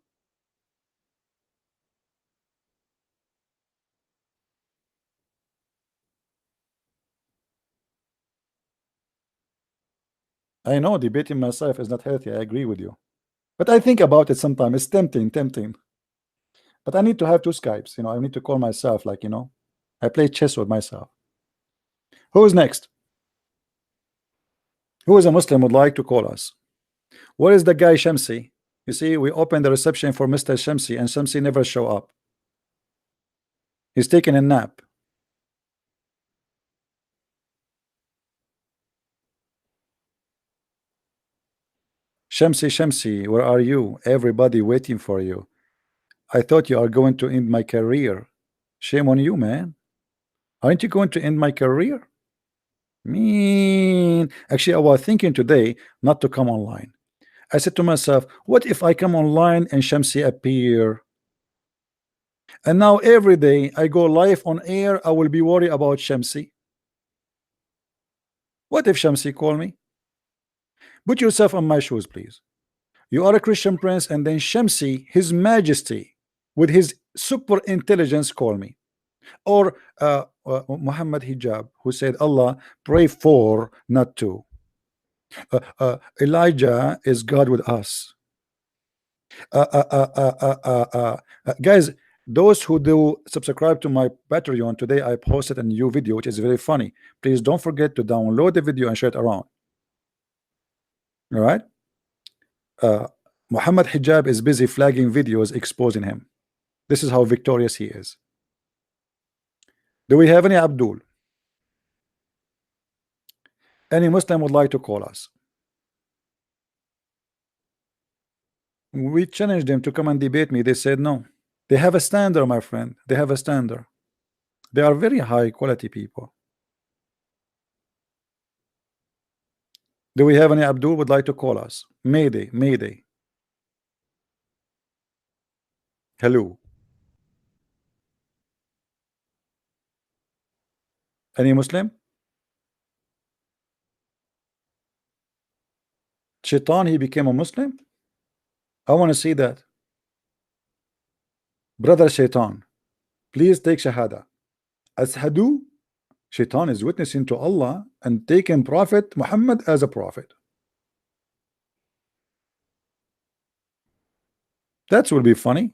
I know debating myself is not healthy. I agree with you. But I think about it sometimes. It's tempting. But I need to have 2 Skypes. I need to call myself, I play chess with myself. Who is next? Who is a Muslim would like to call us? Where is the guy Shamsi? You see, we opened the reception for Mr. Shamsi and Shamsi never show up. He's taking a nap. Shamsi, where are you? Everybody waiting for you. I thought you are going to end my career. Shame on you, man. Aren't you going to end my career? Mean. Actually, I was thinking today not to come online. I said to myself, what if I come online and Shamsi appear? And now every day I go live on air, I will be worried about Shamsi. What if Shamsi call me? Put yourself on my shoes, please. You are a Christian prince, and then Shamsi, his majesty, with his super intelligence, call me. Or Muhammad Hijab, who said, Allah, pray for, not to. Elijah is God with us. Guys, those who do subscribe to my Patreon, today I posted a new video which is very funny. Please don't forget to download the video and share it around. All right. Muhammad Hijab is busy flagging videos exposing him. This is how victorious he is. Do we have any Abdul? Any Muslim would like to call us? We challenged them to come and debate me. They said no. They have a standard, my friend. They have a standard. They are very high quality people. Do we have any Abdul would like to call us? Mayday, Mayday. Hello. Any Muslim? Shaitan, he became a Muslim? I want to see that. Brother Shaitan, please take Shahada. Ashadu, Shaitan is witnessing to Allah and taking Prophet Muhammad as a prophet. That will be funny.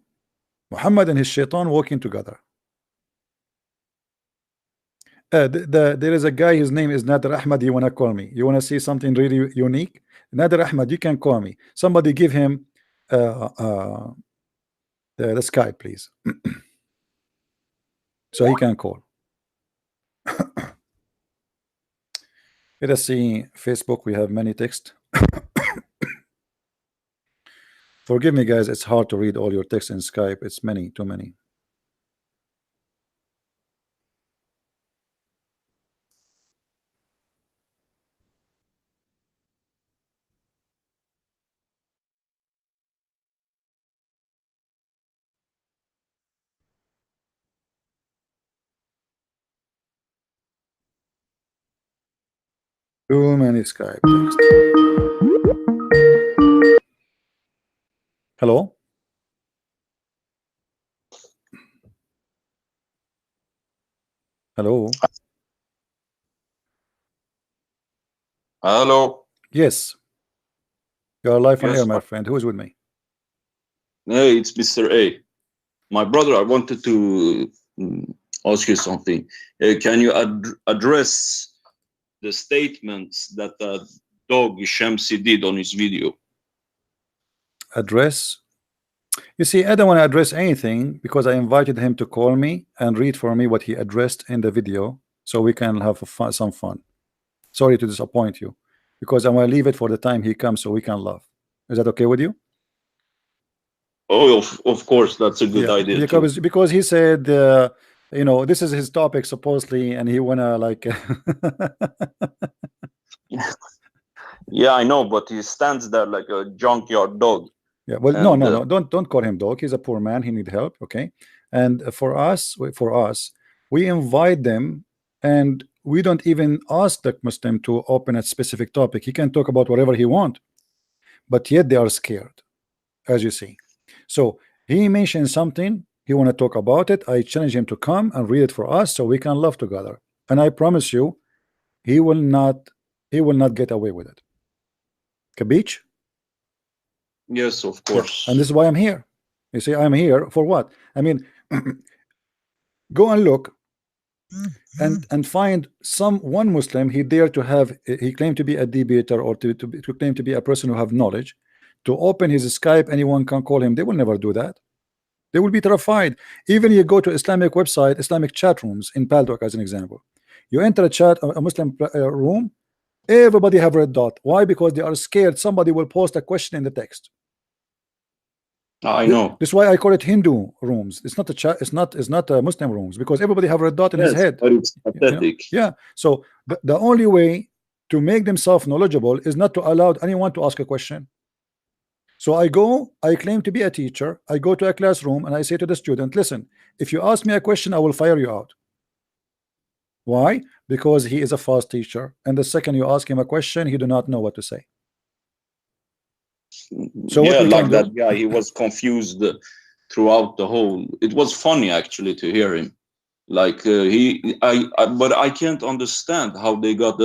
Muhammad and his Shaitan walking together. There is a guy, his name is Nader Ahmad. You want to call me? You want to see something really unique? Nader Ahmad, you can call me. Somebody give him the Skype, please. So he can call. Let us see. Facebook, we have many text. Forgive me, guys. It's hard to read all your text in Skype. It's many, too many. Too many Skype text. Hello? Hello? Hello. Yes. You are live on Yes, air, my friend. Who is with me? Hey, it's Mr. A. My brother, I wanted to ask you something. Can you address the statements that the dog Shamsi did on his video? Address? You see, I don't want to address anything because I invited him to call me and read for me what he addressed in the video so we can have some fun. Sorry to disappoint you because I want to leave it for the time he comes so we can laugh. Is that okay with you? Oh, of course, that's a good idea. Because he said, you know, this is his topic supposedly, and he wanna like. Yeah, I know, but he stands there like a junkyard dog. Yeah, well, no, don't call him dog. He's a poor man. He need help. Okay, and for us, we invite them, and we don't even ask the Muslim to open a specific topic. He can talk about whatever he want, but yet they are scared, as you see. So he mentioned something, he want to talk about it. I challenge him to come and read it for us so we can laugh together. And I promise you, he will not get away with it. Kabich? Yes, of course. Yeah. And this is why I'm here. You see, I'm here for what? I mean, go and look and find one Muslim he claimed to be a debater or to claim to be a person who have knowledge, to open his Skype, anyone can call him. They will never do that. They will be terrified. Even you go to Islamic website, Islamic chat rooms in Paldoc as an example. You enter a Muslim room, everybody have red dot. Why? Because they are scared somebody will post a question in the text. I know. This is why I call it Hindu rooms. It's not a chat. It's not Muslim rooms because everybody have red dot in his head. But it's pathetic. You know? Yeah. So the only way to make themselves knowledgeable is not to allow anyone to ask a question. So I claim to be a teacher. I go to a classroom and I say to the student, listen, if you ask me a question, I will fire you out. Why? Because he is a fast teacher. And the second you ask him a question, he do not know what to say. So yeah, what we like can that do, guy, he was confused throughout the whole. It was funny actually to hear him. Like but I can't understand how they got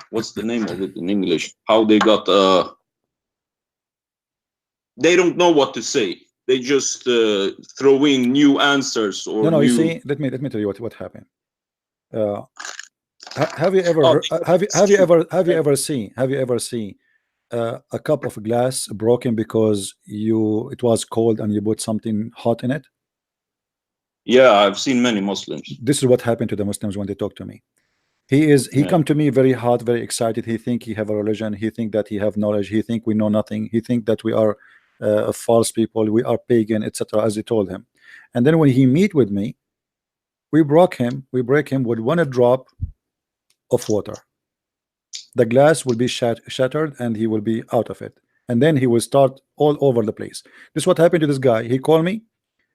what's the name of it in English? How they got they don't know what to say. They just throw in new answers or no, new. you see, let me tell you what happened. Have you ever Oh, have you ever seen a cup of glass broken because it was cold and you put something hot in it? yeah, I've seen many Muslims. This is what happened to the Muslims when they talk to me. He Yeah. come to me very hot, very excited. He think he have a religion. He think that he have knowledge. He think we know nothing. He think that we are false people. We are pagan, etc. As I told him. And then when he meet with me, we break him with one drop of water. The glass will be shattered and he will be out of it. And then he will start all over the place. This is what happened to this guy. He called me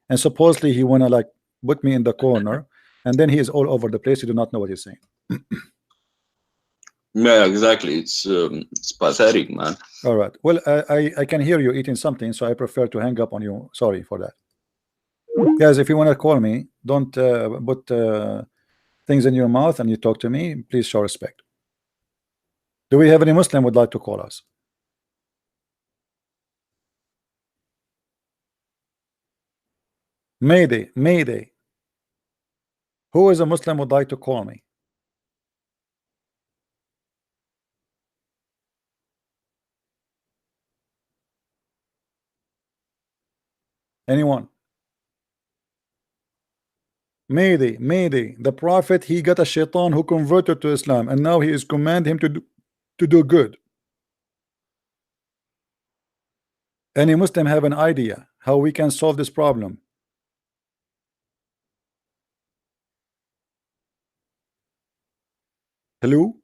and supposedly he wanna like put me in the corner, and then he is all over the place. You do not know what he's saying. Yeah, exactly. It's pathetic, man. All right. Well, I can hear you eating something, so I prefer to hang up on you. Sorry for that. Guys, if you want to call me, don't put things in your mouth and you talk to me. Please show respect. Do we have any Muslim would like to call us? Mayday, Mayday. Who is a Muslim would like to call me? Anyone? Mayday, Mayday. The Prophet, he got a shaitan who converted to Islam, and now he is command him to do good. Any Muslim have an idea how we can solve this problem? Hello?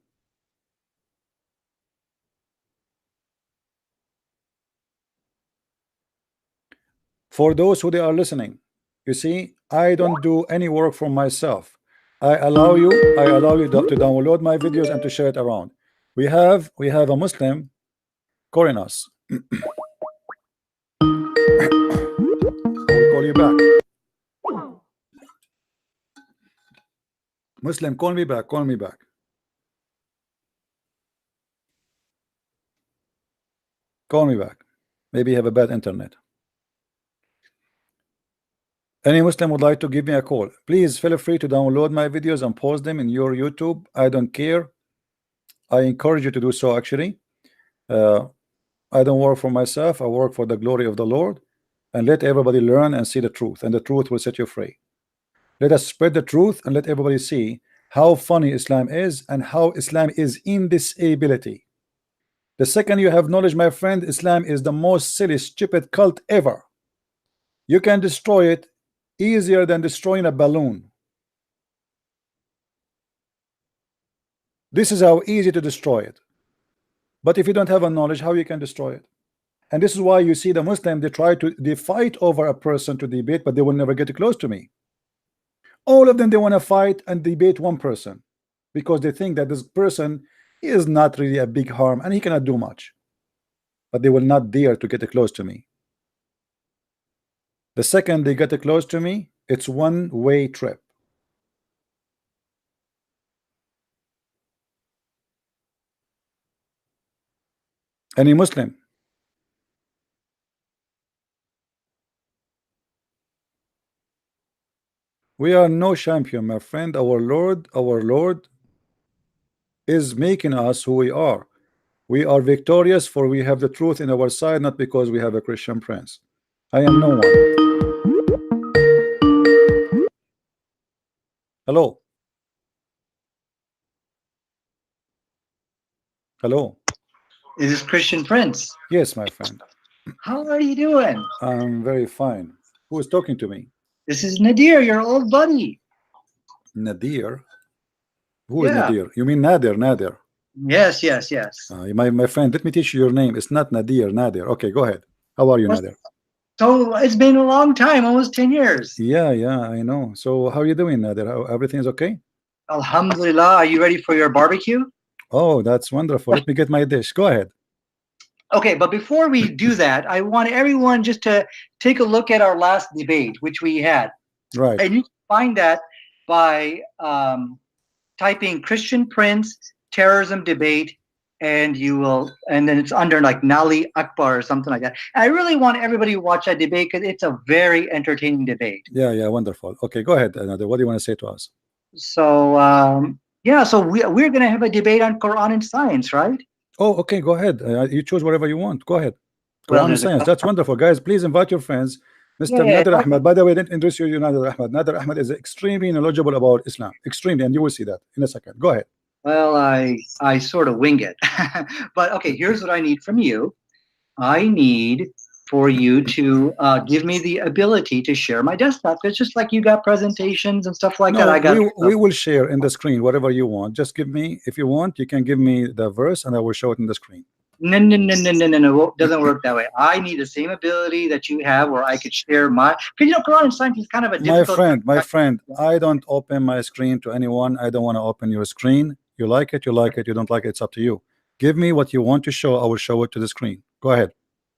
For those who they are listening, you see, I don't do any work for myself. I allow you to download my videos and to share it around. We have a Muslim calling us. I will call you back. Muslim, call me back. Call me back. Call me back. Maybe you have a bad internet. Any Muslim would like to give me a call, please feel free to download my videos and post them in your YouTube. I don't care. I encourage you to do so. Actually, I don't work for myself. I work for the glory of the Lord, and let everybody learn and see the truth, and the truth will set you free. Let us spread the truth and let everybody see how funny Islam is and how Islam is in disability. The second you have knowledge, my friend, Islam is the most silly, stupid cult ever. You can destroy it easier than destroying a balloon. This is how easy to destroy it. But if you don't have a knowledge, how you can destroy it? And this is why you see the Muslim, they fight over a person to debate, but they will never get close to me. All of them, they want to fight and debate one person because they think that this person is not really a big harm and he cannot do much, but they will not dare to get close to me. The second they get close to me, it's one-way trip. Any Muslim? We are no champion, my friend. Our Lord is making us who we are. We are victorious, for we have the truth in our side, not because we have a Christian prince. I am no one. Hello. Hello. Is this Christian Prince? Yes, my friend. How are you doing? I'm very fine. Who is talking to me? This is Nadir, your old buddy. Nadir? Who is Yeah. Nadir? You mean Nadir? Nadir. Yes. My friend, let me teach you your name. It's not Nadir, Nadir. Okay, go ahead. How are you, Nadir? So it's been a long time, almost 10 years. Yeah, I know. So how are you doing, Nadir? Everything is okay? Alhamdulillah. Are you ready for your barbecue? Oh, that's wonderful. Let me get my dish. Go ahead. Okay, but before we do that, I want everyone just to take a look at our last debate, which we had. Right. And you can find that by typing Christian Prince terrorism debate, and then it's under like Nali Akbar or something like that. And I really want everybody to watch that debate because it's a very entertaining debate. Yeah, wonderful. Okay, go ahead. Another. What do you want to say to us? So so we're going to have a debate on Quran and science, right? Oh, okay, go ahead. You choose whatever you want. Go ahead. Well, Quran and science. That's wonderful, guys. Please invite your friends. Mr. Nader Ahmed. By the way, I didn't introduce you to Nader Ahmed. Nader Ahmed is extremely knowledgeable about Islam. Extremely, and you will see that in a second. Go ahead. Well, I sort of wing it. But okay, here's what I need from you. I need for you to give me the ability to share my desktop. It's just like you got presentations and stuff like that. I got. We will share in the screen whatever you want. Just give me, if you want, you can give me the verse and I will show it in the screen. No. It doesn't work that way. I need the same ability that you have where I could share my. Because Quran and science is kind of a difficult. My friend, I don't open my screen to anyone. I don't want to open your screen. You like it, you like it. You don't like it, it's up to you. Give me what you want to show. I will show it to the screen. Go ahead.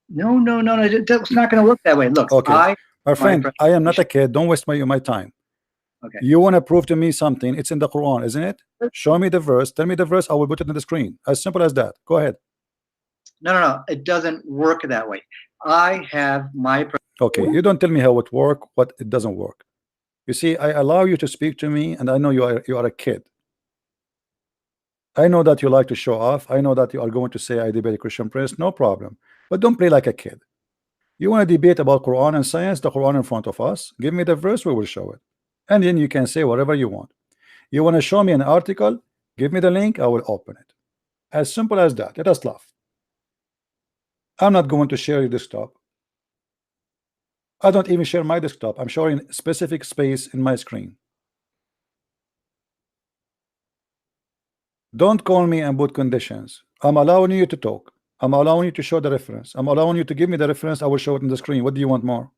No. It's not going to work that way. Look, okay. My friend, I am not a kid. Don't waste my time. Okay. You want to prove to me something? It's in the Quran, isn't it? Show me the verse. Tell me the verse. I will put it on the screen. As simple as that. Go ahead. No. It doesn't work that way. I have my. Okay. You don't tell me how it works. What it doesn't work. You see, I allow you to speak to me, and I know you are a kid. I know that you like to show off. I know that you are going to say I debate Christian Prince. No problem. But don't play like a kid. You want to debate about Quran and science, the Quran in front of us. Give me the verse, we will show it. And then you can say whatever you want. You want to show me an article, give me the link, I will open it. As simple as that. Let us laugh. I'm not going to share your desktop. I don't even share my desktop. I'm showing specific space in my screen. Don't call me and put conditions. I'm allowing you to talk. I'm allowing you to show the reference. I'm allowing you to give me the reference. I will show it on the screen. What do you want more?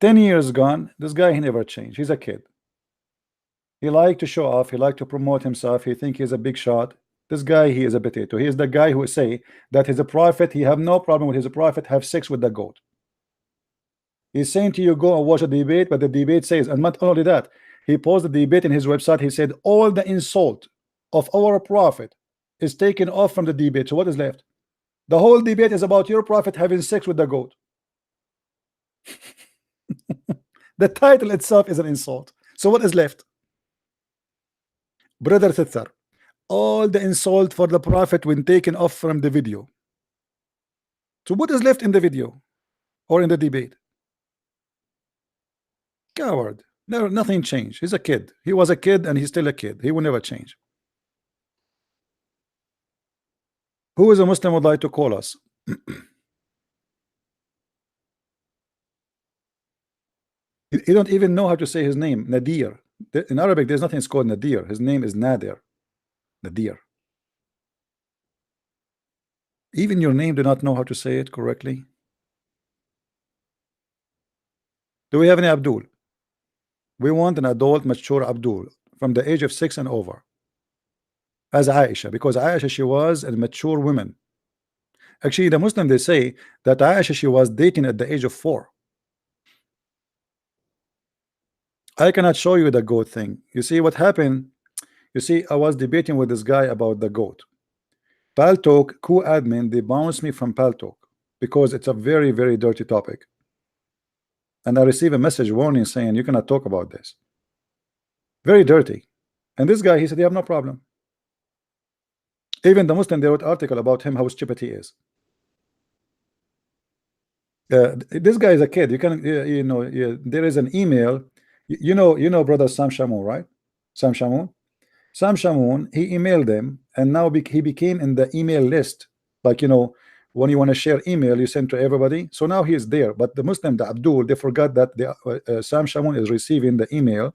Ten years gone. This guy, he never changed. He's a kid. He liked to show off. He liked to promote himself. He think he's a big shot. This guy, he is a potato. He is the guy who say that he's a prophet. He have no problem with his prophet. Have sex with the goat. He's saying to you, go and watch a debate, but the debate says, and not only that, he posted the debate in his website. He said all the insult of our prophet is taken off from the debate. So what is left? The whole debate is about your prophet having sex with the goat. The title itself is an insult. So what is left? Brother Tafsir, all the insult for the prophet when taken off from the video. So what is left in the video or in the debate? Coward. No, nothing changed. He's a kid. He was a kid and he's still a kid. He will never change. Who is a Muslim would like to call us? You don't even know how to say his name. Nadir. In Arabic, there's nothing called Nadir. His name is Nadir. Nadir. Even your name do not know how to say it correctly. Do we have any Abdul? We want an adult, mature Abdul from the age of 6 and over. As Aisha, because Aisha, she was a mature woman. Actually, the Muslim, they say that Aisha, she was dating at the age of 4. I cannot show you the goat thing. You see what happened? You see, I was debating with this guy about the goat. Paltalk, co-admin, they bounced me from Paltalk because it's a very, very dirty topic. And I receive a message warning saying you cannot talk about this. Very dirty. And this guy, he said, you have no problem. Even the Muslim, they wrote an article about him, how stupid he is. This guy is a kid. You can, you know, there is an email. You know, brother Sam Shamoun, right? Sam Shamoun. Sam Shamoun, he emailed them, and now he became in the email list. Like, you know, when you want to share email, you send to everybody. So now he is there. But the Muslim, the Abdul, they forgot that the Sam Shamoun is receiving the email.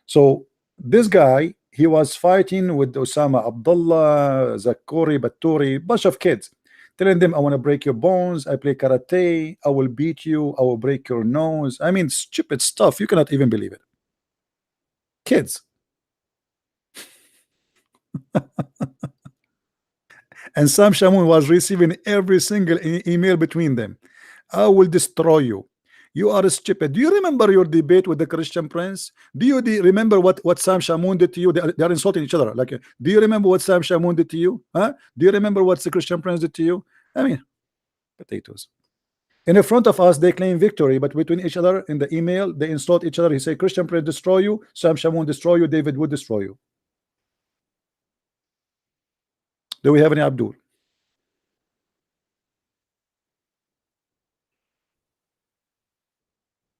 So this guy, he was fighting with Osama Abdullah, Zakuri, Baturi, bunch of kids, telling them, I want to break your bones, I play karate, I will beat you, I will break your nose. I mean, stupid stuff. You cannot even believe it. Kids. And Sam Shamoun was receiving every single email between them. I will destroy you. You are stupid. Do you remember your debate with the Christian Prince? Do you remember what Sam Shamoun did to you? They are insulting each other. Like, do you remember what Sam Shamoun did to you? Huh? Do you remember what the Christian Prince did to you? I mean, potatoes. In the front of us, they claim victory, but between each other in the email, they insult each other. He say, Christian Prince destroy you, Sam Shamoun destroy you, David would destroy you. Do we have any Abdul?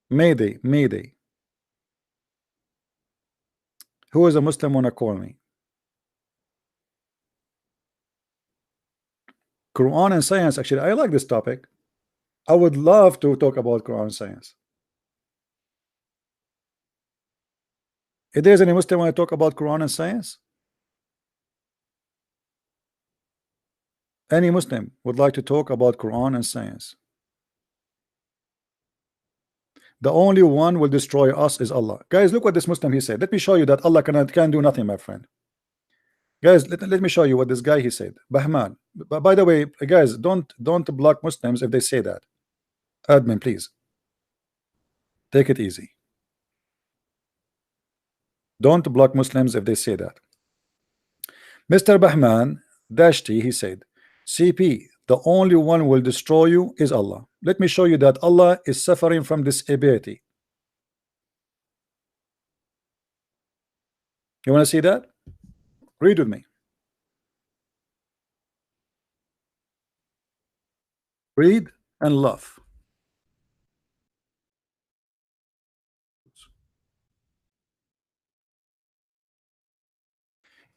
Mayday, Mayday. Who is a Muslim wanna call me? Quran and science. Actually, I like this topic. I would love to talk about Quran and science. If there's any Muslim want to talk about Quran and science, any Muslim would like to talk about Quran and science. The only one will destroy us is Allah. Guys, look what this Muslim he said. Let me show you that Allah can do nothing, my friend. Guys, let me show you what this guy he said. Bahman. By the way, guys, don't block Muslims if they say that. Admin, please. Take it easy. Don't block Muslims if they say that. Mr. Bahman Dashti, he said, CP, the only one who will destroy you is Allah. Let me show you that Allah is suffering from disability. You want to see that? Read with me. Read and laugh.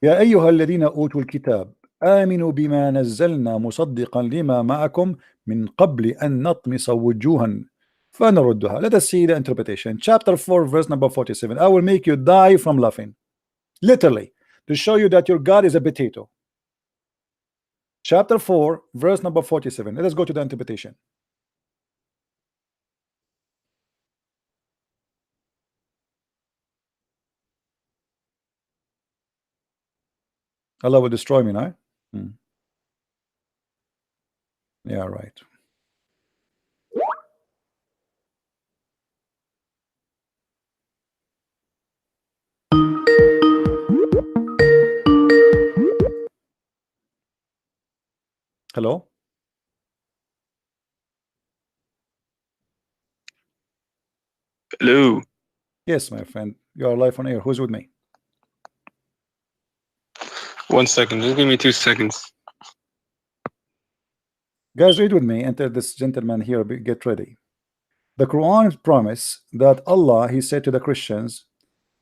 يا أيها الذين أوتوا الكتاب آمنوا بما نزلنا مصدقا لما معكم من قبل أن نطمس وجوها فنردها. Let us see the interpretation. Chapter 4 verse number 47. I will make you die from laughing. Literally, to show you that your God is a potato. Chapter 4 verse number 47. Let us go to the interpretation. Allah will destroy me now. Yeah, right. Hello? Hello. Yes, my friend. You are live on air. Who's with me? 1 second. Just give me 2 seconds. Guys, read with me until this gentleman here get ready. The Quran promise that Allah, he said to the Christians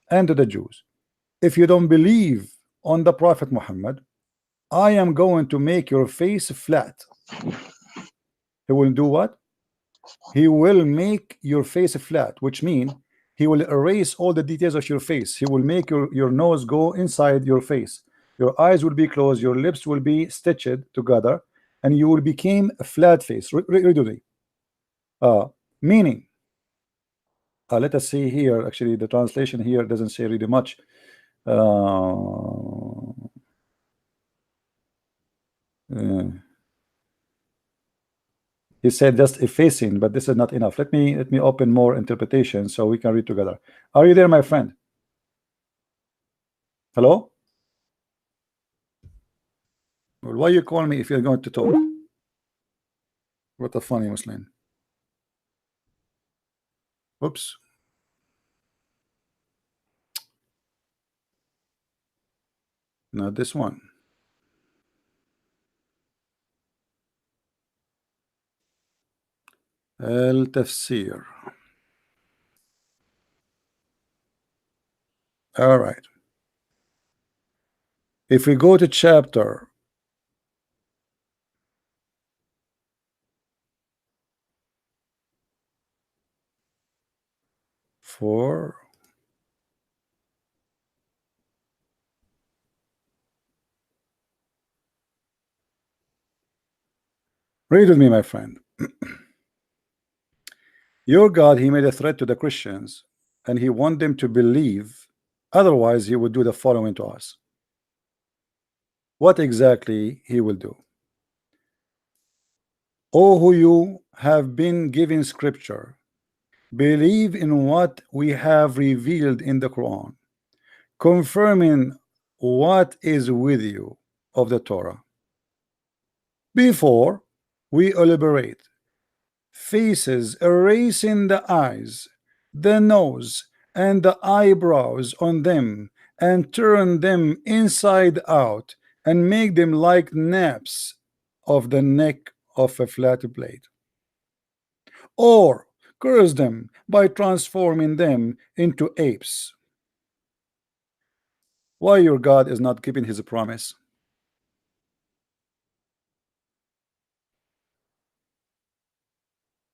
and to the Jews, if you don't believe on the Prophet Muhammad, I am going to make your face flat. He will do what? He will make your face flat, which means he will erase all the details of your face. He will make your nose go inside your face. Your eyes will be closed, your lips will be stitched together, and you will become a flat face. Meaning, let us see here. Actually, the translation here doesn't say really much. He said just effacing, but this is not enough. Let me open more interpretation so we can read together. Are you there, my friend? Hello? Well, why you call me if you're going to talk? What a funny Muslim. Oops. Not this one. Tafsir. All right. If we go to chapter 4, read with me, my friend. Your God, he made a threat to the Christians, and he want them to believe Otherwise, he would do the following to us. What exactly he will do? O who you have been given scripture, believe in what we have revealed in the Quran, confirming what is with you of the Torah. Before we elaborate, faces erasing the eyes, the nose, and the eyebrows on them, and turn them inside out, and make them like naps of the neck of a flat blade, or curse them by transforming them into apes. Why your God is not keeping his promise?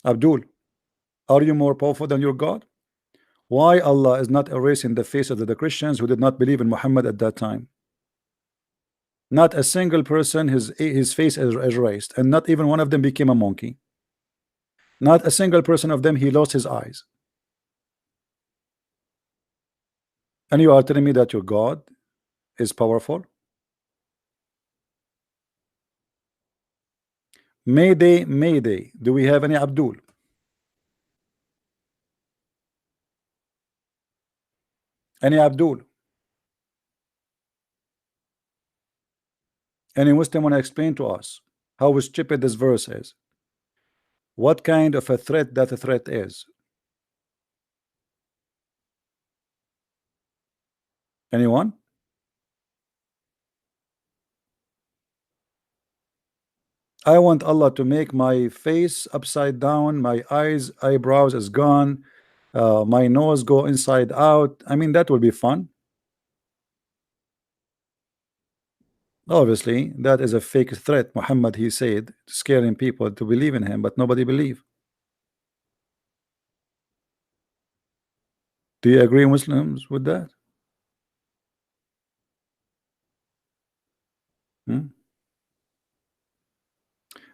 Abdul, are you more powerful than your God? Why Allah is not erasing the face of the Christians who did not believe in Muhammad at that time? Not a single person, his face is erased, and not even one of them became a monkey. Not a single person of them, he lost his eyes. And you are telling me that your God is powerful? Mayday, Mayday. Do we have any Abdul? Any Abdul? Any Muslim want to explain to us how stupid this verse is? What kind of a threat that a threat is? Anyone? I want Allah to make my face upside down, my eyebrows is gone, my nose go inside out. I mean, that will be fun. Obviously, that is a fake threat. Muhammad, he said, scaring people to believe in him, but nobody believe. Do you agree, Muslims, with that?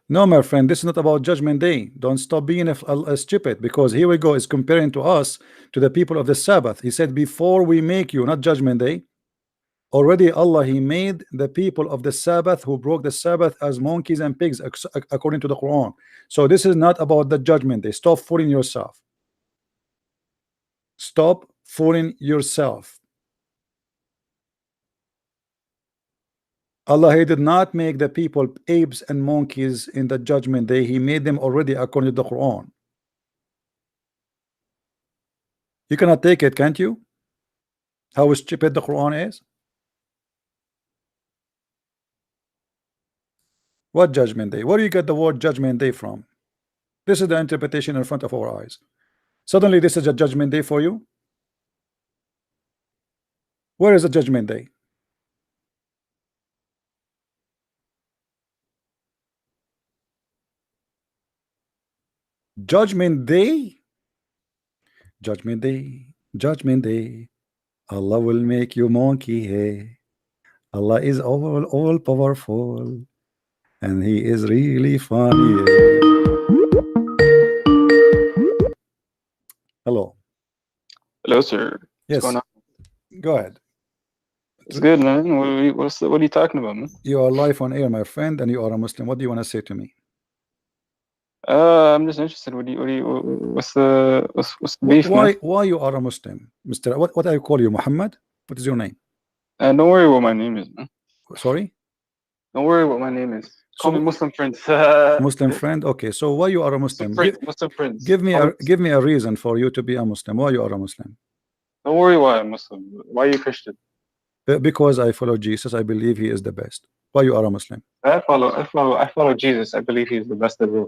No, my friend, this is not about Judgment Day. Don't stop being a stupid, because here we go, is comparing to us to the people of the Sabbath. He said, before we make you, not Judgment Day. Already Allah, he made the people of the Sabbath who broke the Sabbath as monkeys and pigs, according to the Quran. So this is not about the Judgment Day. Stop fooling yourself. Stop fooling yourself. Allah, he did not make the people apes and monkeys in the Judgment Day. He made them already according to the Quran. You cannot take it, can't you? How stupid the Quran is. What Judgment Day? Where do you get the word Judgment Day from? This is the interpretation in front of our eyes. Suddenly this is a Judgment Day for you. Where is the Judgment Day? Judgment Day? Judgment Day, Judgment Day. Allah will make you monkey, hey. Allah is all powerful, and he is really funny. Hey. Hello. Hello, sir. Yes. What's going on? Go ahead. It's good, man. What are you talking about, man? You are live on air, my friend, and you are a Muslim. What do you want to say to me? I'm just interested. What's the beef, man? Why you are a Muslim, Mister? What I call you, Muhammad? What is your name? Don't worry what my name is, man. Sorry. Don't worry what my name is. Call me Muslim Prince. Muslim friend. Okay, so why you are a Muslim? Muslim Prince. Give me a reason for you to be a Muslim. Why you are a Muslim? Don't worry why I'm Muslim. Why are you Christian? Because I follow Jesus. I believe he is the best. Why you are a Muslim? I follow Jesus. I believe he's the best ever.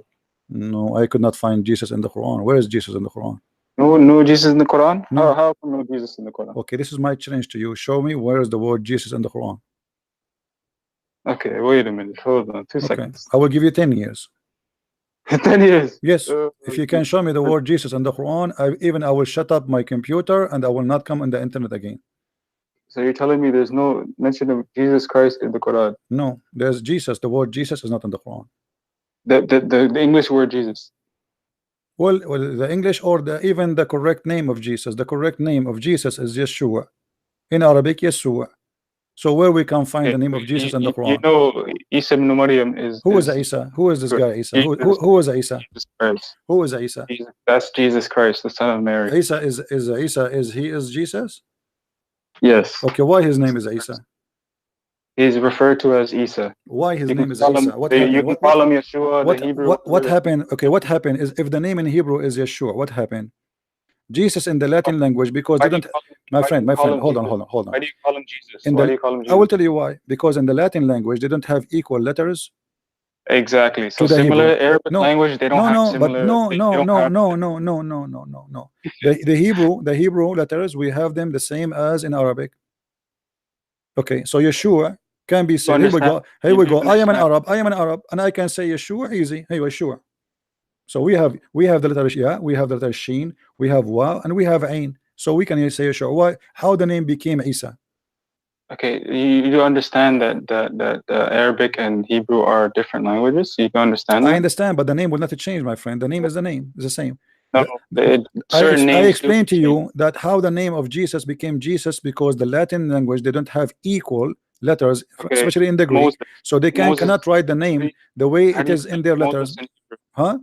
No, I could not find Jesus in the Quran. Where is Jesus in the Quran? No Jesus in the Quran? No. How come no Jesus in the Quran? Okay, this is my challenge to you. Show me where is the word Jesus in the Quran. Okay, wait a minute. Hold on. 2 seconds. I will give you 10 years. 10 years? Yes. If you can show me the word Jesus in the Quran, I will shut up my computer and I will not come on the internet again. So you're telling me there's no mention of Jesus Christ in the Quran? No, there's Jesus. The word Jesus is not in the Quran. The English word Jesus. Well, the English or even the correct name of Jesus. The correct name of Jesus is Yeshua. In Arabic, Yeshua. So where we can find Okay, the name of Jesus in the you Quran? know, Isa ibn Maryam is Who is Isa? Who is this guy Isa? Who is Isa? Jesus Christ. Who is Isa? That's Jesus Christ, the son of Mary. Isa is he is Jesus? Yes. Okay, why his name is Isa? He's referred to as Isa. Why his You name can is call him, Isa? What you happened? can call him Yeshua, the Hebrew. What happened? Okay, what happened is if the name in Hebrew is Yeshua, what happened? Jesus in the Latin language, because they don't. My friend, hold on. Why do you call him Jesus? Why do you call him Jesus? I will tell you why. Because in the Latin language, they don't have equal letters. Exactly. So to the similar Hebrew. Arabic language, they don't have similar. No. The Hebrew letters, we have them the same as in Arabic. Okay, so Yeshua can be said. Here we go. I am an Arab, and I can say Yeshua easy. Hey, Yeshua. So we have the letter Ya, we have the letter Shin, we have Wa, and we have Ain. So we can say Yeshua. Why? How the name became Isa? Okay, you do understand that Arabic and Hebrew are different languages. You can understand that? I understand, but the name will not change, my friend. The name is the name. It's the same. No, I explained to you that how the name of Jesus became Jesus because the Latin language, they don't have equal letters, especially in the Greek. So they cannot write the name the way it is in their letters. Huh?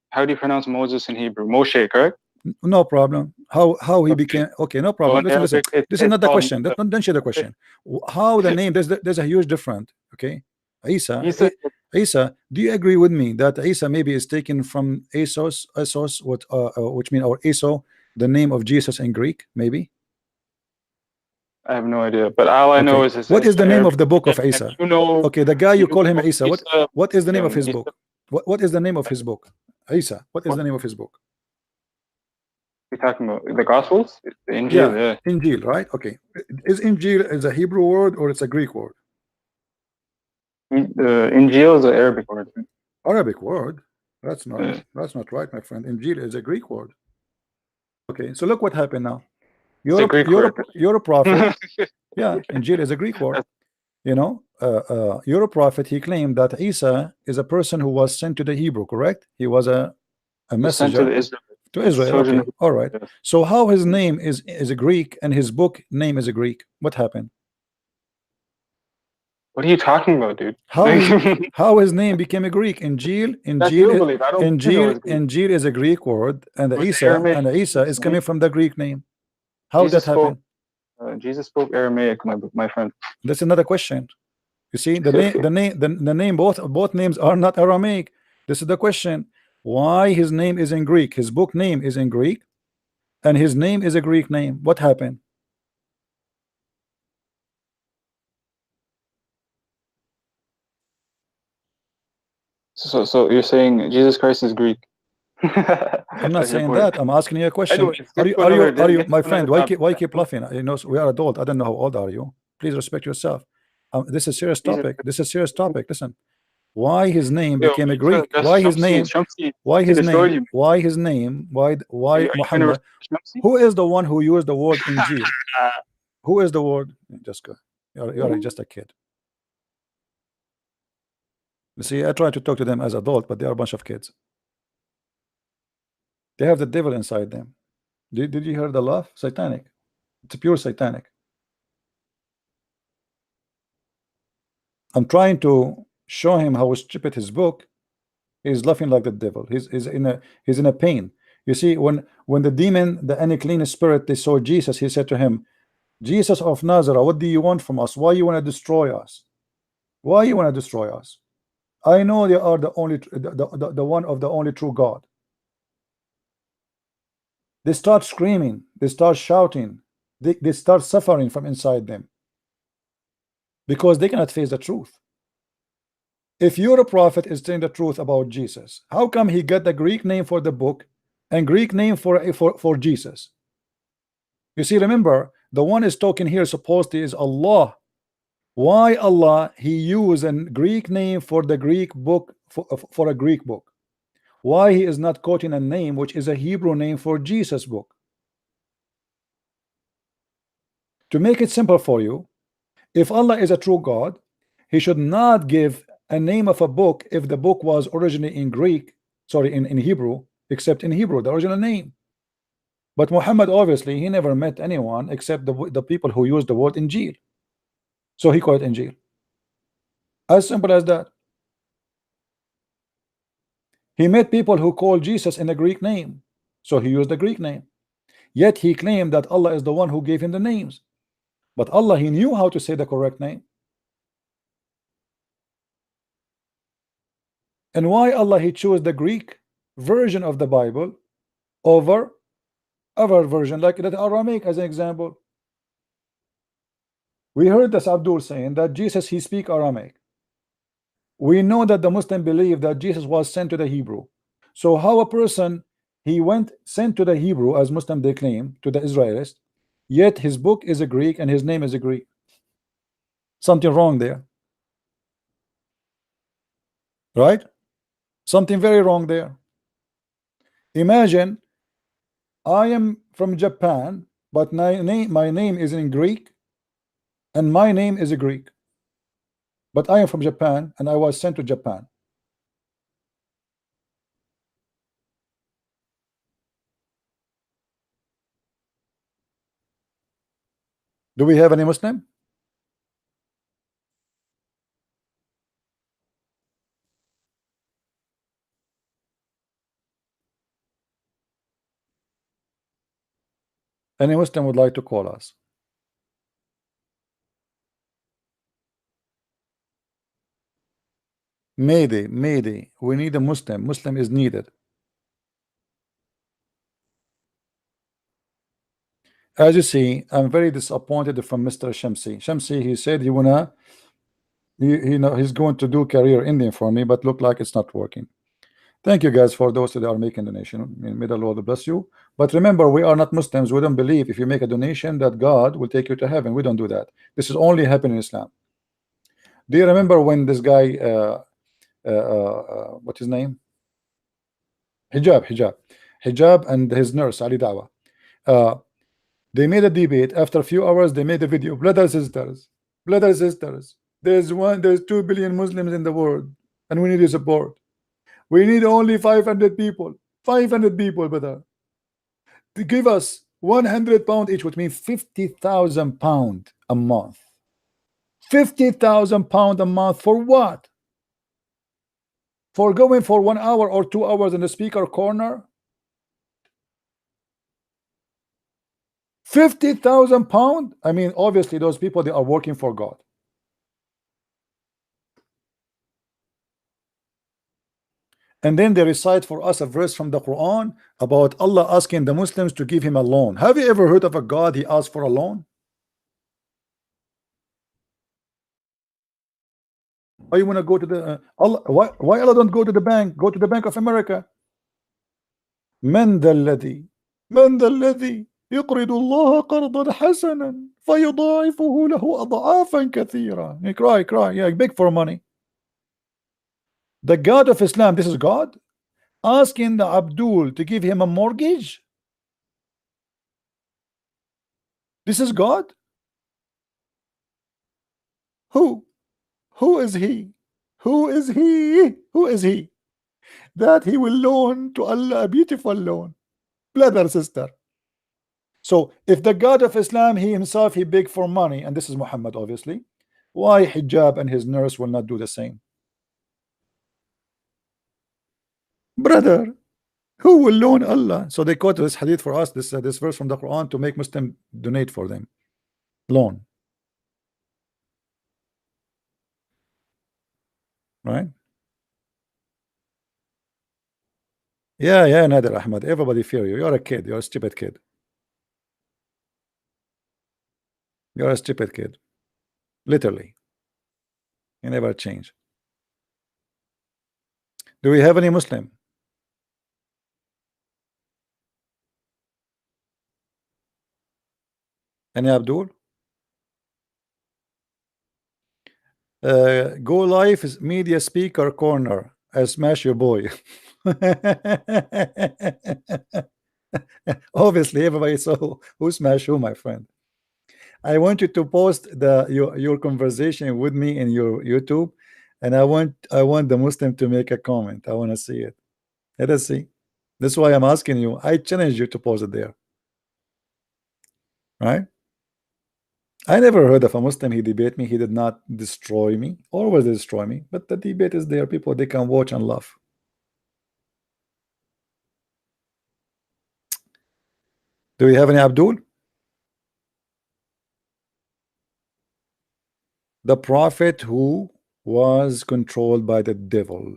How do you pronounce Moses in Hebrew? Moshe, correct? No problem. How he became okay? No problem. Listen. This is not the question. Don't answer the question. How the name? There's a huge difference. Okay, Isa. Do you agree with me that Isa maybe is taken from Asos, which means or Eso, the name of Jesus in Greek? Maybe. I have no idea, but all I know is what is the name of the book of Isa? You know, okay, the guy you call him Isa. What is the name of his book? What is the name of his book? Isa. What is the name of his book? You're talking about the Gospels? The Injil, yeah. Injil, right? Okay. Is Injil is a Hebrew word or it's a Greek word? Injil is an Arabic word. Arabic word? That's not right, my friend. Injil is a Greek word. Okay, so look what happened now. You're a prophet. Yeah, Injil is a Greek word. You know, you're a prophet. He claimed that Isa is a person who was sent to the Hebrew, correct? He was a messenger to Israel. Okay, all right. So how his name is a Greek and his book name is a Greek? What happened? What are you talking about, dude? How his name became a Greek? Injil is a Greek word, and the Isa is coming from the Greek name. How that happened? Jesus spoke Aramaic, my friend. That's another question. You see, the name, both names are not Aramaic. This is the question. Why his name is in Greek? His book name is in Greek, and his name is a Greek name. What happened? So you're saying Jesus Christ is Greek? I'm not saying that. I'm asking you a question. Are you my friend? Why keep laughing? You know, we are adult. I don't know how old are you. Please respect yourself. This is a serious topic. Listen. Why his name became a Greek? Why his name Muhammad? Who is the one who used the word Injil? Who is the word? Just go. You're just a kid. You see, I try to talk to them as adult, but they are a bunch of kids. They have the devil inside them. Did you hear the laugh? Satanic. It's pure satanic. I'm trying to show him how stupid his book. He's laughing like the devil. He's in a pain. You see, when the demon, the unclean spirit, they saw Jesus, he said to him, Jesus of Nazareth, what do you want from us? Why you want to destroy us? Why you want to destroy us? I know you are the one of the only true God. They start screaming, they start shouting, they start suffering from inside them because they cannot face the truth. If you're a prophet is telling the truth about Jesus, how come he got the Greek name for the book and Greek name for Jesus? You see, remember, the one is talking here supposedly is Allah. Why Allah he used a Greek name for the Greek book for a Greek book? Why he is not quoting a name which is a Hebrew name for Jesus book? To make it simple for you, if Allah is a true God, he should not give a name of a book if the book was originally in Greek, sorry, in Hebrew, except in Hebrew, the original name. But Muhammad, obviously, he never met anyone except the people who use the word Injil. So he called it Injil. As simple as that. He met people who called Jesus in a Greek name. So he used the Greek name. Yet he claimed that Allah is the one who gave him the names. But Allah, he knew how to say the correct name. And why Allah he chose the Greek version of the Bible over other version like the Aramaic as an example? We heard this Abdul saying that Jesus he speak Aramaic. We know that the Muslim believe that Jesus was sent to the Hebrew. So how a person he went sent to the Hebrew as Muslim they claim to the Israelis, yet his book is a Greek and his name is a Greek? Something wrong there, right? Something very wrong there. Imagine I am from Japan, but my name is in Greek and my name is a Greek, but I am from Japan and I was sent to Japan. Do we have any Muslim? Any Muslim would like to call us? Mayday, Mayday. We need a Muslim. Muslim is needed. As you see, I'm very disappointed from Mr. Shamsi. Shamsi, he said he wanna, he's going to do career Indian for me, but look like it's not working. Thank you guys for those that are making donation. May the Lord bless you. But remember, we are not Muslims. We don't believe if you make a donation that God will take you to heaven. We don't do that. This is only happen in Islam. Do you remember when this guy, what's his name? Hijab, and his nurse Ali Dawah. They made a debate. After a few hours, they made a video. Brothers and sisters, there's 2 billion Muslims in the world, and we need your support. We need only 500 people. 500 people, brother. To give us 100 pounds each, which means 50,000 pounds a month. 50,000 pounds a month for what? For going for 1 hour or 2 hours in the speaker corner? 50,000 pounds? I mean, obviously those people, they are working for God. And then they recite for us a verse from the Quran about Allah asking the Muslims to give him a loan. Have you ever heard of a God he asked for a loan? Why you want to go to the Allah? Why Allah don't go to the bank? Go to the Bank of America. من ذا الذي يقرض الله قرضا حسنا فيضاعفه له أضعافا كثيرة. You cry, yeah, beg for money. The God of Islam, this is God asking the Abdul to give him a mortgage. This is God. Who is he? Who is he that he will loan to Allah a beautiful loan? Brother, sister. So if the God of Islam, he himself, he begged for money, and this is Muhammad obviously, why Hijab and his nurse will not do the same? Brother, who will loan Allah? So they quote this hadith for us, this verse from the Quran, to make Muslim donate for them. Loan. Right? Yeah, Nader Ahmad. Everybody fear you. You're a kid. You're a stupid kid. You're a stupid kid. Literally. You never change. Do we have any Muslim? Any Abdul? Go live is media speaker corner. I smash your boy. Obviously, everybody saw who smashed who, my friend. I want you to post your conversation with me in your YouTube, and I want the Muslim to make a comment. I want to see it. Let us see. That's why I'm asking you. I challenge you to post it there. right? I never heard of a Muslim he debate me, he did not destroy me, always destroy me, but the debate is there, people they can watch and laugh. Do we have any Abdul? The prophet who was controlled by the devil.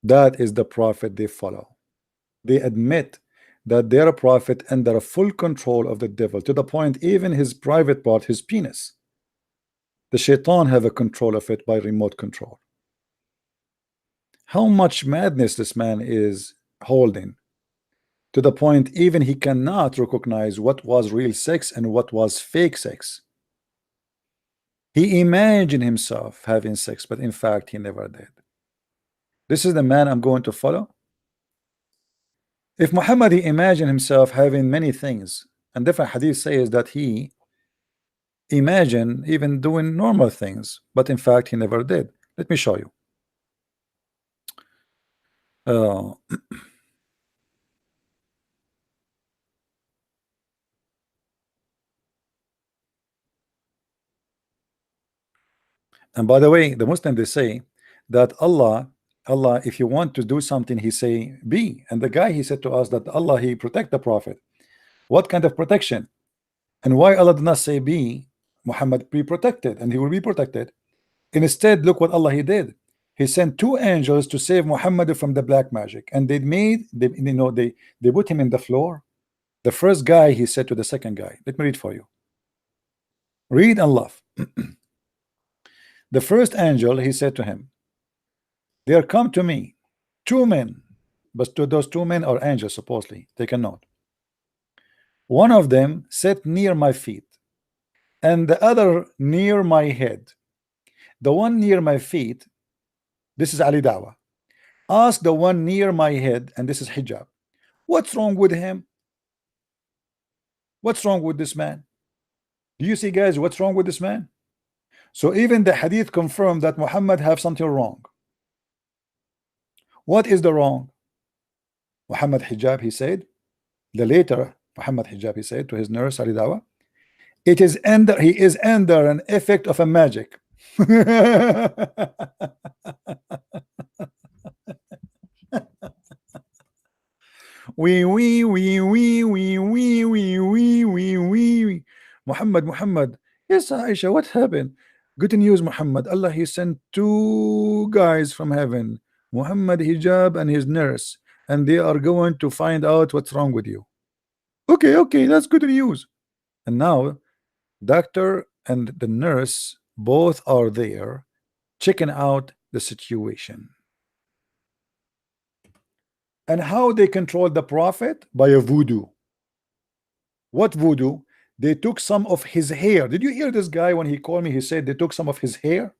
That is the prophet they follow. They admit that they're a prophet under full control of the devil, to the point even his private part, his penis, the shaitan have a control of it by remote control. How much madness this man is holding, to the point even he cannot recognize what was real sex and what was fake sex. He imagined himself having sex, but in fact he never did. This is the man I'm going to follow. If Muhammad he imagined himself having many things, and different hadith says that he imagined even doing normal things, but in fact he never did. Let me show you. And by the way, the Muslim they say that Allah, if you want to do something, he say be. And the guy he said to us that Allah he protect the prophet. What kind of protection? And why Allah did not say be? Muhammad be protected and he will be protected. Instead, look what Allah he did. He sent two angels to save Muhammad from the black magic, and they put him in the floor. The first guy he said to the second guy, let me read for you. Read and laugh. The first angel he said to him, there come to me two men, but to those two men are angels supposedly. Take a note. One of them sat near my feet, and the other near my head. The one near my feet, this is Ali Dawah. Ask the one near my head, and this is hijab. What's wrong with him? What's wrong with this man? Do you see, guys, what's wrong with this man? So even the hadith confirmed that Muhammad have something wrong. What is the wrong? Muhammad hijab, he said. The later Muhammad hijab, he said to his nurse Ali Dawah, he is under an effect of a magic. Muhammad. Yes, Aisha, what happened? Good news, Muhammad. Allah he sent two guys from heaven, Muhammad hijab and his nurse, and they are going to find out what's wrong with you. Okay, that's good news. And now doctor and the nurse both are there checking out the situation. And how they control the prophet? By a voodoo. What voodoo? They took some of his hair. Did you hear this guy when he called me? He said they took some of his hair.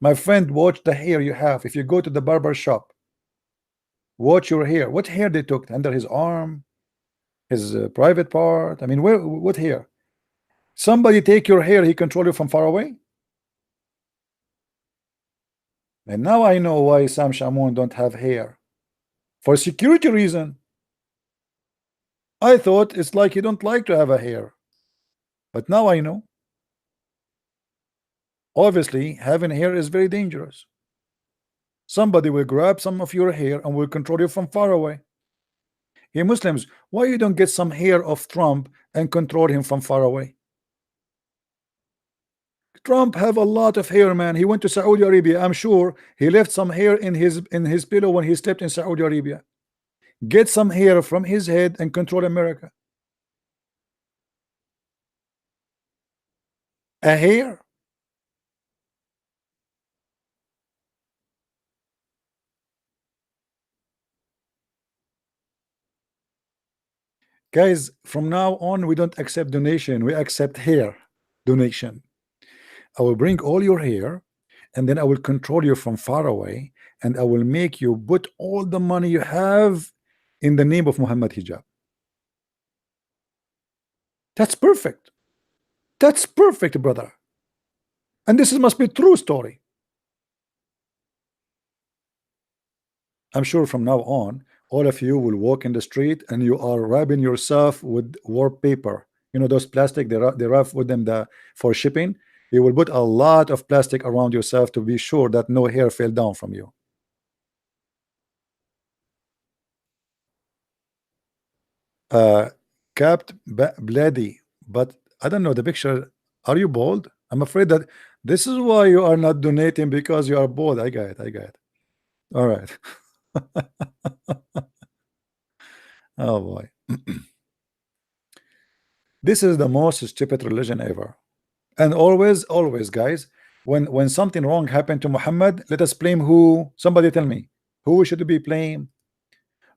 My friend, watch the hair you have. If you go to the barber shop, watch your hair. What hair they took? Under his arm, his private part. I mean, what hair? Somebody take your hair, he control you from far away. And now I know why Sam Shamoun don't have hair. For security reason. I thought it's like he don't like to have a hair. But now I know. Obviously, having hair is very dangerous. Somebody will grab some of your hair and will control you from far away. Hey Muslims, why you don't get some hair of Trump and control him from far away? Trump have a lot of hair, man. He went to Saudi Arabia. I'm sure he left some hair in his pillow when he stepped in Saudi Arabia. Get some hair from his head and control America. A hair? Guys, from now on we don't accept donation, we accept hair donation. I will bring all your hair and then I will control you from far away, and I will make you put all the money you have in the name of Muhammad hijab. That's perfect. That's perfect, brother. And this must be a true story. I'm sure from now on all of you will walk in the street and you are wrapping yourself with wallpaper. You know those plastic they wrap with them for shipping. You will put a lot of plastic around yourself to be sure that no hair fell down from you. Capped bloody, but I don't know the picture. Are you bald? I'm afraid that this is why you are not donating, because you are bald. I got it. I got it. All right. Oh boy. This is the most stupid religion ever. And always, guys, when something wrong happened to Muhammad, let us blame who? Somebody tell me. Who should be blamed?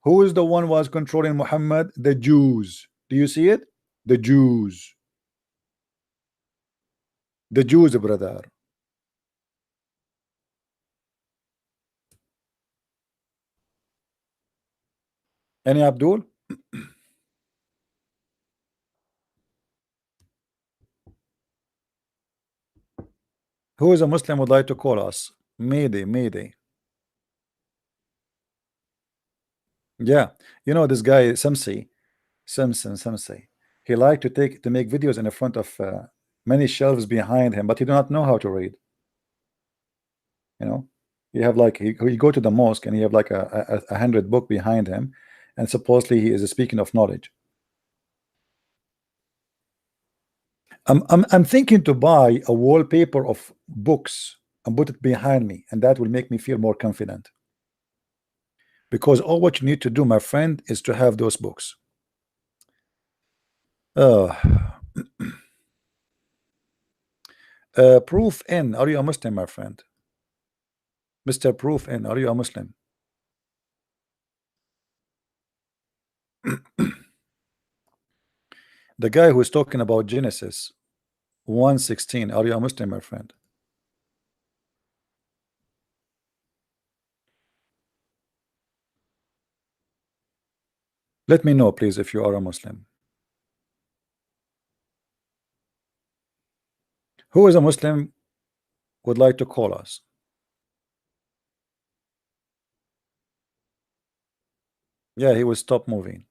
Who is the one who was controlling Muhammad? The Jews. Do you see it? The Jews. The Jews, brother. Any Abdul? Who is a Muslim would like to call us? Mayday, Mayday. Yeah, you know this guy Shamsi, Shamsi. He liked to make videos in the front of many shelves behind him, but he do not know how to read. You know, you have like he go to the mosque and you have like a 100 book behind him, and supposedly he is speaking of knowledge. I'm thinking to buy a wallpaper of books and put it behind me, and that will make me feel more confident. Because all what you need to do, my friend, is to have those books. Proof in, are you a Muslim, my friend? Mr. Proof in, are you a Muslim? The guy who is talking about Genesis 1:16, are you a Muslim, my friend? Let me know, please, if you are a Muslim. Who is a Muslim would like to call us? Yeah, he will stop moving.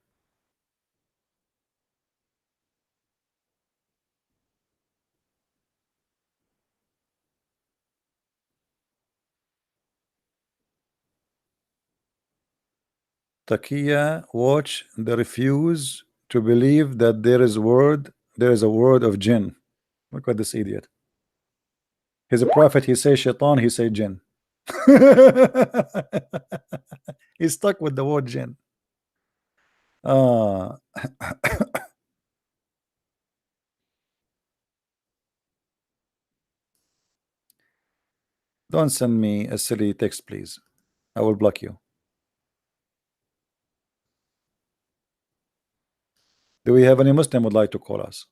Takiya, watch the refuse to believe that there is a word of jinn. Look at this idiot. He's a prophet, he says shaitan, he say jinn. He's stuck with the word jinn. Don't send me a silly text, please. I will block you. Do we have any Muslim would like to call us?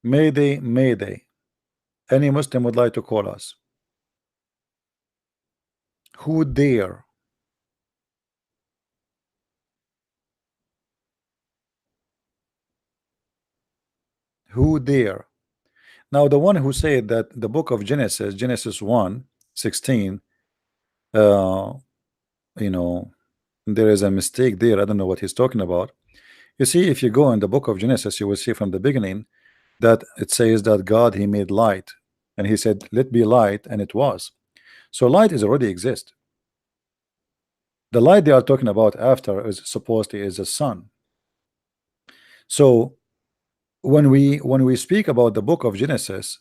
Mayday, Mayday. Any Muslim would like to call us? Who dare? Who dare? Now the one who said that the book of Genesis, Genesis 1:16, you know, there is a mistake there. I don't know what he's talking about. You see, if you go in the book of Genesis, you will see from the beginning that it says that God, he made light, and he said let be light, and it was. So light is already exist. The light they are talking about after is supposedly is the sun. So when we speak about the book of Genesis,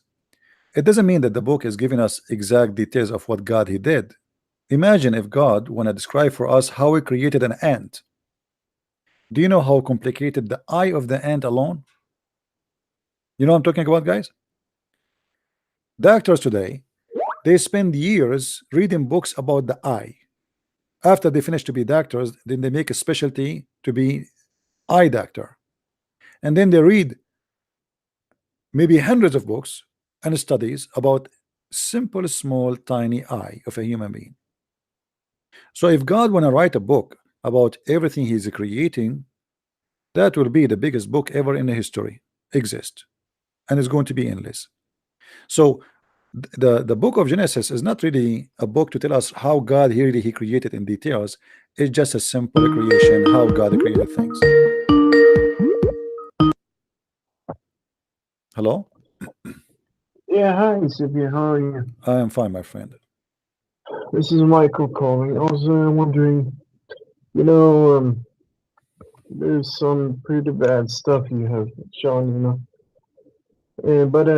it doesn't mean that the book is giving us exact details of what God he did. Imagine if God want to describe for us how he created an ant. Do you know how complicated the eye of the ant alone? You know what I'm talking about, guys? Doctors today, they spend years reading books about the eye. After they finish to be doctors, then they make a specialty to be eye doctor. And then they read maybe hundreds of books and studies about simple, small, tiny eye of a human being. So if God want to write a book about everything he's creating, that will be the biggest book ever in the history exist, and it's going to be endless. So the book of Genesis is not really a book to tell us how God he created in details. It's just a simple creation, how God created things. Hello? Yeah, hi, Sylvia. How are you? I am fine, my friend. This is Michael calling. I was wondering, there's some pretty bad stuff you have shown, but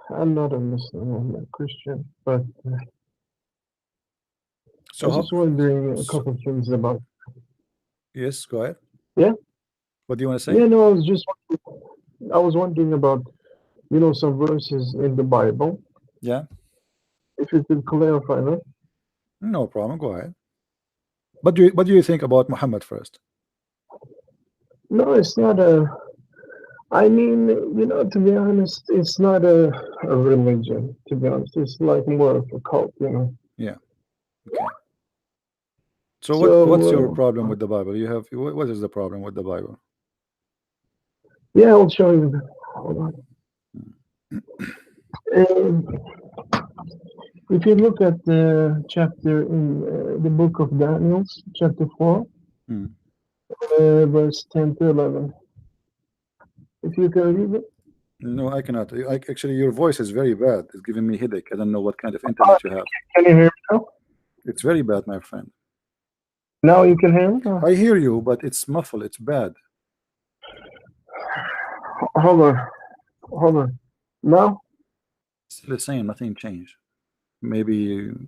I'm not a Muslim, I'm a Christian, but I So was how, just wondering a so couple of things about. yes, go ahead. Yeah? What do you want to say? Yeah, no, I was wondering about, some verses in the Bible. Yeah, If you could clarify that. no problem. Go ahead. What do you think about Muhammad first? No, it's not I mean, to be honest, it's not a religion, to be honest. It's like more of a cult. Yeah. Okay. So what's your So, problem with the Bible? You have what is the problem with the Bible? yeah, I'll show you. Hold on. Um, if you look at the chapter in the book of Daniel, chapter 4, Hmm. verse 10 to 11. If you can read it. No, I cannot. Actually, your voice is very bad. It's giving me headache. I don't know what kind of internet you have. Can you hear me now? It's very bad, my friend. Now you can hear me? I hear you, but it's muffled. It's bad. Hold on. Hold on. Now? Still the same. Nothing changed. Maybe you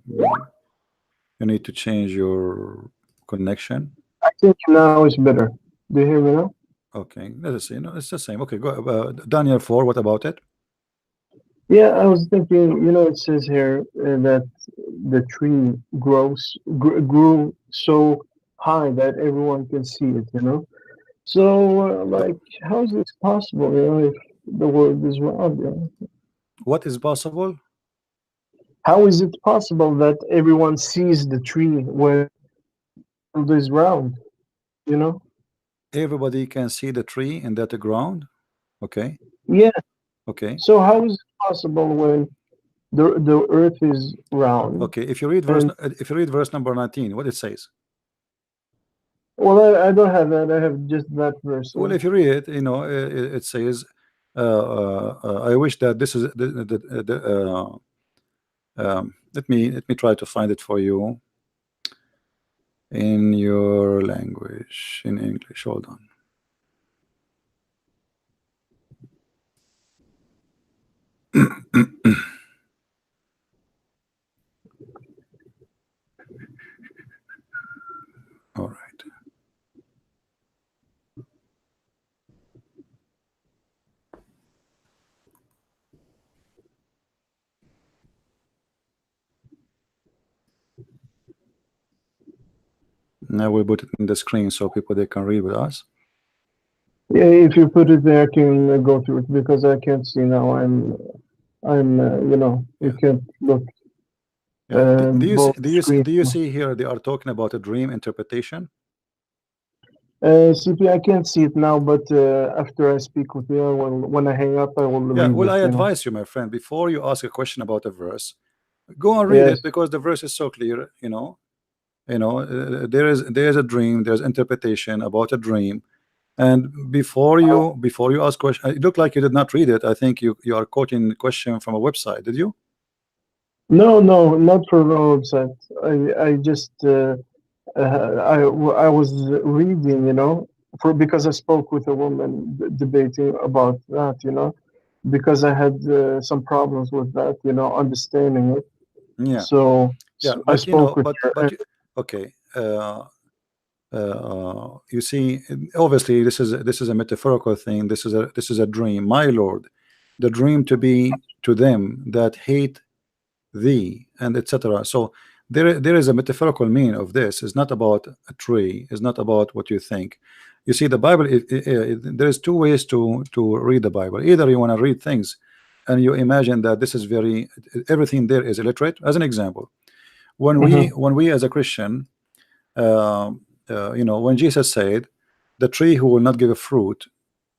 need to change your connection. I think now it's better. Do you hear me now? Okay, let us see. No, it's the same. Okay, go. Daniel 4. What about it? Yeah, I was thinking, it says here that the tree grew so high that everyone can see it. So, how is this possible, if the world is round? What is possible? How is it possible that everyone sees the tree when the world is round? Everybody can see the tree in that ground. Okay. Yeah. Okay. So how is it possible when the earth is round? Okay. If you read verse number 19, what it says? Well, I don't have that. I have just that verse. Well, if you read it, it says, I wish that this is let me try to find it for you in your language, in English. Hold on. All right. Now we'll put it in the screen so people they can read with us. Yeah, if you put it there, I can go through it because I can't see now. I'm you can't look. Yeah. Do you Screen. see here they are talking about a dream interpretation? CP, I can't see it now, but after I speak with you, when I hang up, I will Yeah. read Well, it, I advise you, my friend, before you ask a question about a verse, go and read Yes. it because the verse is so clear. There is a dream, there's interpretation about a dream, and before you ask question, it looked like you did not read it. I think you are quoting the question from a website. Did you? No, not from our website. I just I was reading, because I spoke with a woman debating about that, because I had some problems with that, understanding it. Yeah. So Yeah, I but spoke with her. okay. You see, obviously this is a metaphorical thing. This is a dream, my Lord, the dream to be to them that hate thee, and etc. So there is a metaphorical meaning of this. It's not about a tree. It's not about what you think. You see, the Bible. There is two ways to read the Bible. Either you want to read things, and you imagine that this is everything there is illiterate. As an example, when we as a Christian, when Jesus said, "The tree who will not give a fruit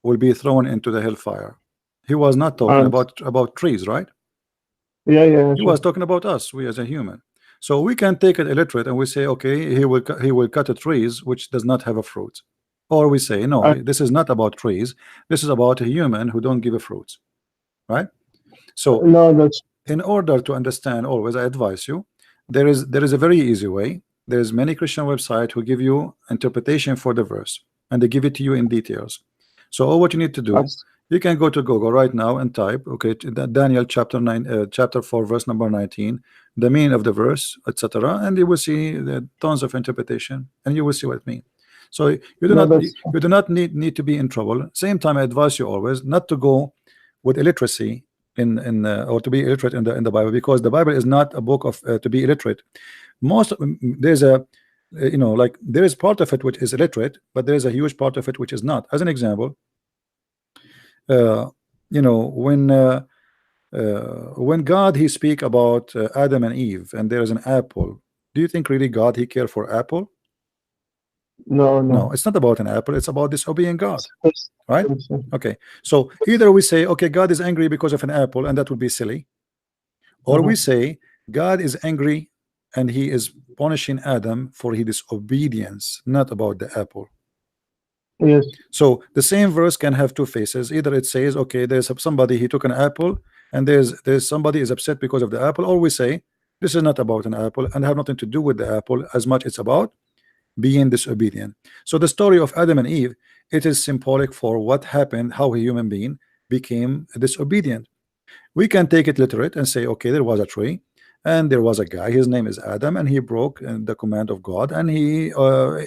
will be thrown into the hellfire," he was not talking about trees, right? Yeah, yeah, He sure. was talking about us, we as a human. So we can take it illiterate and we say, okay, he will cut a trees which does not have a fruit, or we say no, I, this is not about trees. This is about a human who don't give a fruit, right? So no, that's in order to understand, always I advise you, there is a very easy way. There's many Christian websites who give you interpretation for the verse, and they give it to you in details. So all what you need to do, us. you can go to Google right now and type, okay, Daniel chapter 9, chapter 4, verse number 19, the meaning of the verse, etc., and you will see the tons of interpretation, and you will see what it means. So No, that's you do not need to be in trouble. Same time, I advise you always not to go with illiteracy in or to be illiterate in the Bible, because the Bible is not a book of to be illiterate. Most there's a you know, like there is part of it which is illiterate, but there is a huge part of it which is not. As an example, you know, when God he speak about Adam and Eve and there is an apple, do you think really God he care for apple? no, No, it's not about an apple, it's about disobeying God, right? Okay, so either we say, okay, God is angry because of an apple, and that would be silly, or we say God is angry and he is punishing Adam for his disobedience, not about the apple. Yes. So the same verse can have two faces. Either it says, okay, there's somebody he took an apple, and there's somebody is upset because of the apple, or we say this is not about an apple and have nothing to do with the apple as much it's about being disobedient. So the story of Adam and Eve, it is symbolic for what happened, how a human being became disobedient. We can take it literate and say, okay, there was a tree and there was a guy, his name is Adam, and he broke the command of God, and he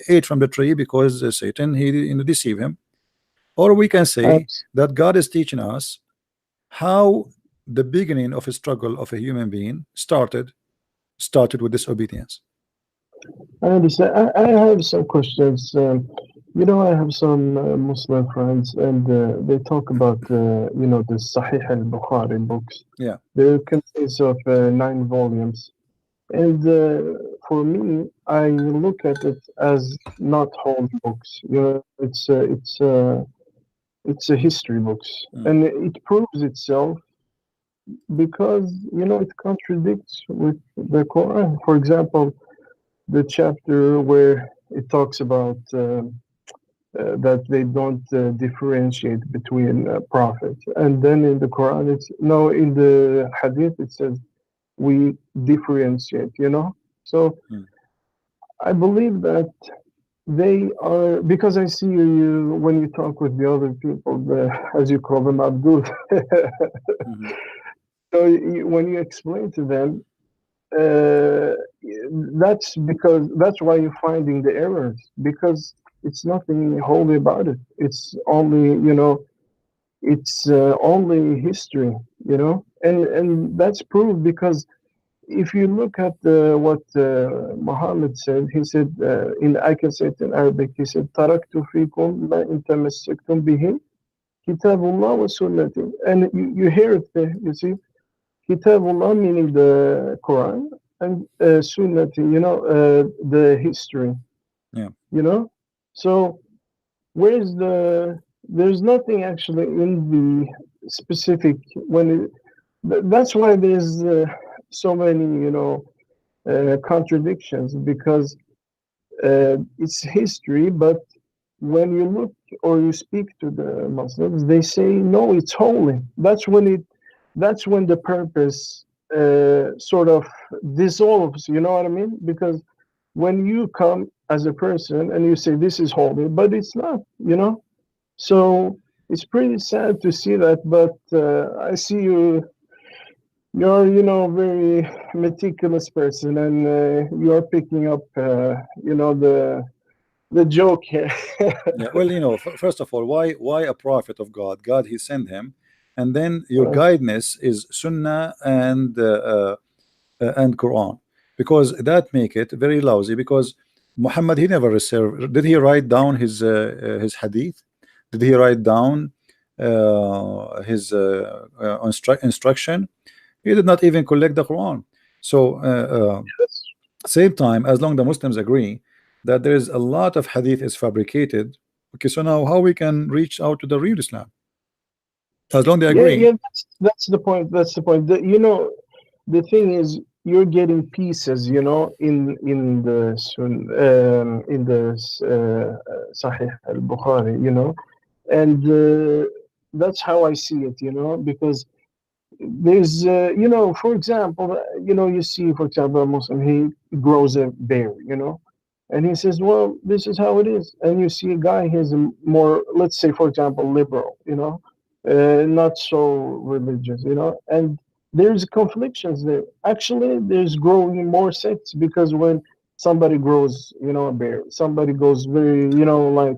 ate from the tree because Satan he deceived him. Or we can say that God is teaching us how the beginning of a struggle of a human being started with disobedience. I understand. I have some questions. You know, I have some Muslim friends, and they talk about, you know, the Sahih al-Bukhari books. Yeah. They consist of 9 volumes. And for me, I look at it as not holy books. You know, it's a history books, and it proves itself because, you know, it contradicts with the Quran. For example, the chapter where it talks about that they don't differentiate between prophets, and then in the Quran it's no, in the Hadith it says we differentiate, you know. So I believe that they are, because I see you when you talk with the other people, as you call them, Abdul. So when you explain to them, that's why you're finding the errors, because it's nothing holy about it. It's only, you know, it's only history, you know, and that's proved because if you look at what Muhammad said, he said, I can say it in Arabic, he said, "Taraktu fikum ma in tamassaktum bihi kitabullah wa sunnati." And you hear it there, you see, Kitabullah meaning the Quran, and Sunnati, you know, the history. Yeah. You know, so there's nothing actually in the specific that's why there's so many, you know, contradictions, because it's history, but when you look or you speak to the Muslims, they say no, it's holy. That's when the purpose sort of dissolves, you know what I mean? Because when you come as a person and you say this is holy, but it's not, you know. So it's pretty sad to see that, but I see you're, you know, very meticulous person, and you're picking up, you know, the joke here. Yeah, well, you know, first of all, why a prophet of God? God he sent him, and then your guidance is Sunnah and Quran, because that make it very lousy. Because Muhammad he never reserved. Did he write down his hadith? Did he write down his instruction? He did not even collect the Quran. So same time, as long the Muslims agree that there is a lot of hadith is fabricated, okay, so now how we can reach out to the real Islam? As long they agree. Yeah, that's the point. That's the point. You know, the thing is, you're getting pieces, you know, in the Sahih al-Bukhari, you know, and that's how I see it, you know, because there's, you know, for example, you know, you see, for example, a Muslim, he grows a bear, you know, and he says, well, this is how it is. And you see a guy, he's a more, let's say, for example, liberal, you know, not so religious, you know, and there's conflictions there. Actually, there's growing more sects because when somebody grows, you know, a bear, somebody goes very, you know, like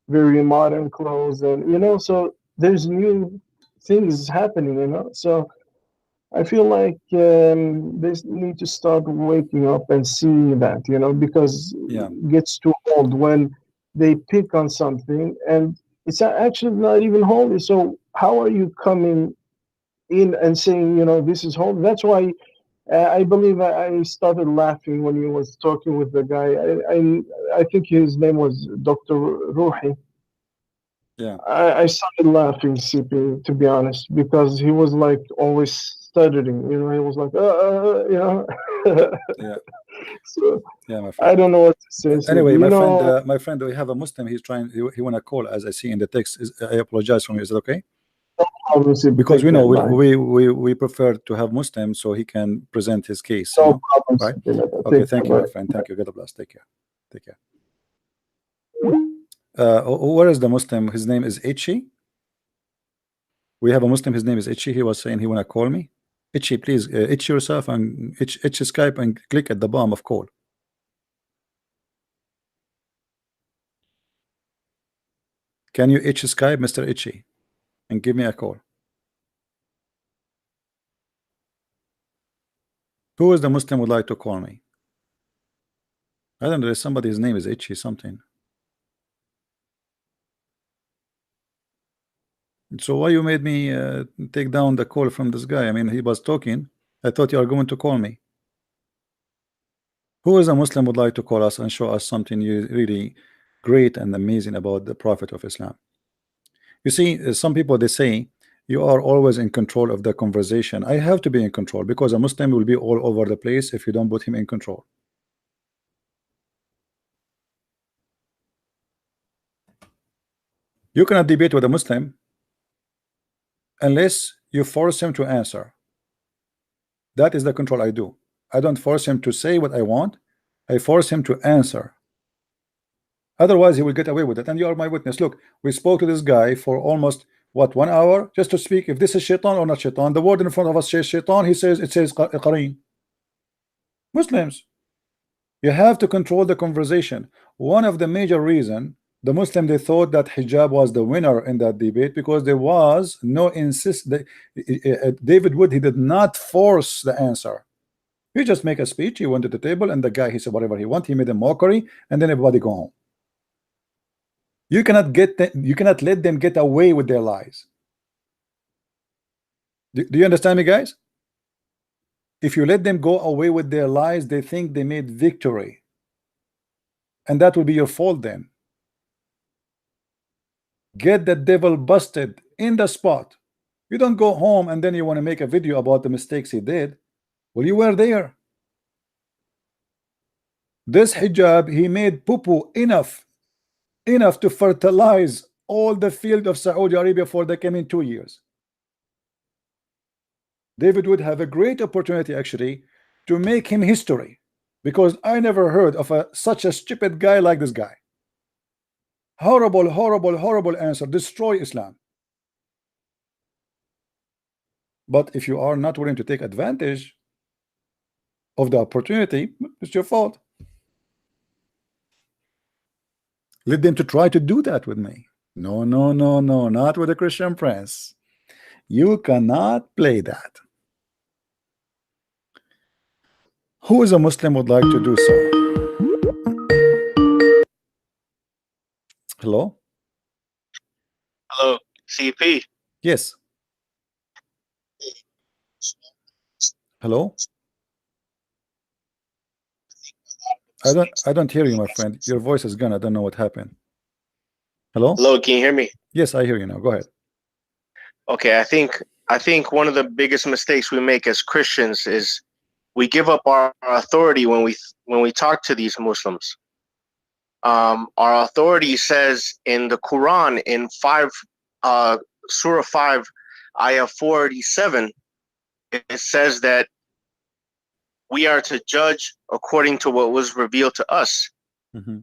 very modern clothes, and, you know, so there's new things happening, you know. So I feel like they need to start waking up and see that, you know, because Yeah. it gets too old when they pick on something and it's actually not even holy. So how are you coming in and saying, you know, this is holy? That's why I believe I started laughing when he was talking with the guy. I think his name was Dr. Ruhi. Yeah. I started laughing, CP, to be honest, because he was like always stuttering. You know, he was like, you know. Yeah. So Yeah, my I friend. don't know what to say. CP. Anyway, You my know, friend, my friend, we have a Muslim. He's trying. He want to call, as I see in the text. I apologize from you. Is it okay? obviously, Because take we know that line. we prefer to have Muslim so he can present his case. You No know? problem, Right? CP. Okay. Take Thank that you, my line. friend. Thank you. God bless. Take care. Take care. Where is the Muslim? His name is Ichi. We have a Muslim. His name is Ichi. He was saying he want to call me. Ichi, please itch yourself and itch Skype and click at the bottom of call. Can you itch Skype, Mr. Itchy, and give me a call? Who is the Muslim would like to call me? I don't know. There's somebody. His name is Itchy something. So why you made me take down the call from this guy? I mean, he was talking. I thought you are going to call me. Who is a Muslim would like to call us and show us something really great and amazing about the Prophet of Islam? You see, some people, they say you are always in control of the conversation. I have to be in control because a Muslim will be all over the place if you don't put him in control. You cannot debate with a Muslim unless you force him to answer. That is the control I do. I don't force him to say what I want. I force him to answer. Otherwise, he will get away with it. And you are my witness. Look, we spoke to this guy for almost, what, 1 hour just to speak if this is shaitan or not shaitan. The word in front of us says shaitan. He says it says qareen. Muslims, you have to control the conversation. One of the major reason the Muslim, they thought that hijab was the winner in that debate because there was no David Wood, he did not force the answer. He just make a speech. He went to the table and the guy, he said whatever he want. He made a mockery and then everybody go home. You cannot you cannot let them get away with their lies. Do you understand me, guys? If you let them go away with their lies, they think they made victory, and that will be your fault. Then get the devil busted in the spot. You don't go home and then you want to make a video about the mistakes he did. Well, you were there. This hijab, he made poo-poo enough to fertilize all the field of Saudi Arabia for the coming 2 years. David would have a great opportunity actually to make him history, because I never heard of such a stupid guy like this guy. Horrible, horrible, horrible answer. Destroy Islam. But if you are not willing to take advantage of the opportunity, it's your fault. Let them to try to do that with me. No, no, no, no, not with a Christian Prince. You cannot play that. Who is a Muslim would like to do so? Hello? Hello, CP. Yes. Hello? I don't hear you, my friend. Your voice is gone. I don't know what happened. Hello? Hello, can you hear me? Yes, I hear you now. Go ahead. Okay, I think I think one of the biggest mistakes we make as Christians is we give up our authority when we talk to these Muslims. Our authority says in the Quran in Surah 5, Ayah 487, it says that we are to judge according to what was revealed to us. Mm-hmm.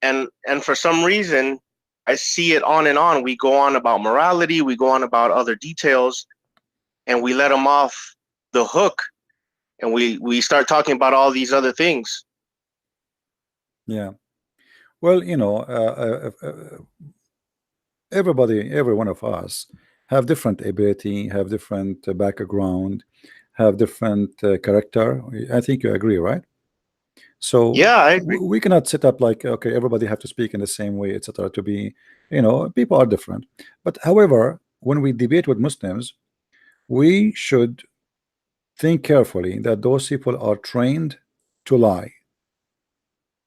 And for some reason, I see it on and on. We go on about morality, we go on about other details, and we let them off the hook, and we start talking about all these other things. Yeah. Well, you know, everybody, every one of us have different ability, have different background, have different character. I think you agree, right? So Yeah, I agree. we cannot set up like, okay, everybody have to speak in the same way, etc. To be, you know, people are different. But however, when we debate with Muslims, we should think carefully that those people are trained to lie,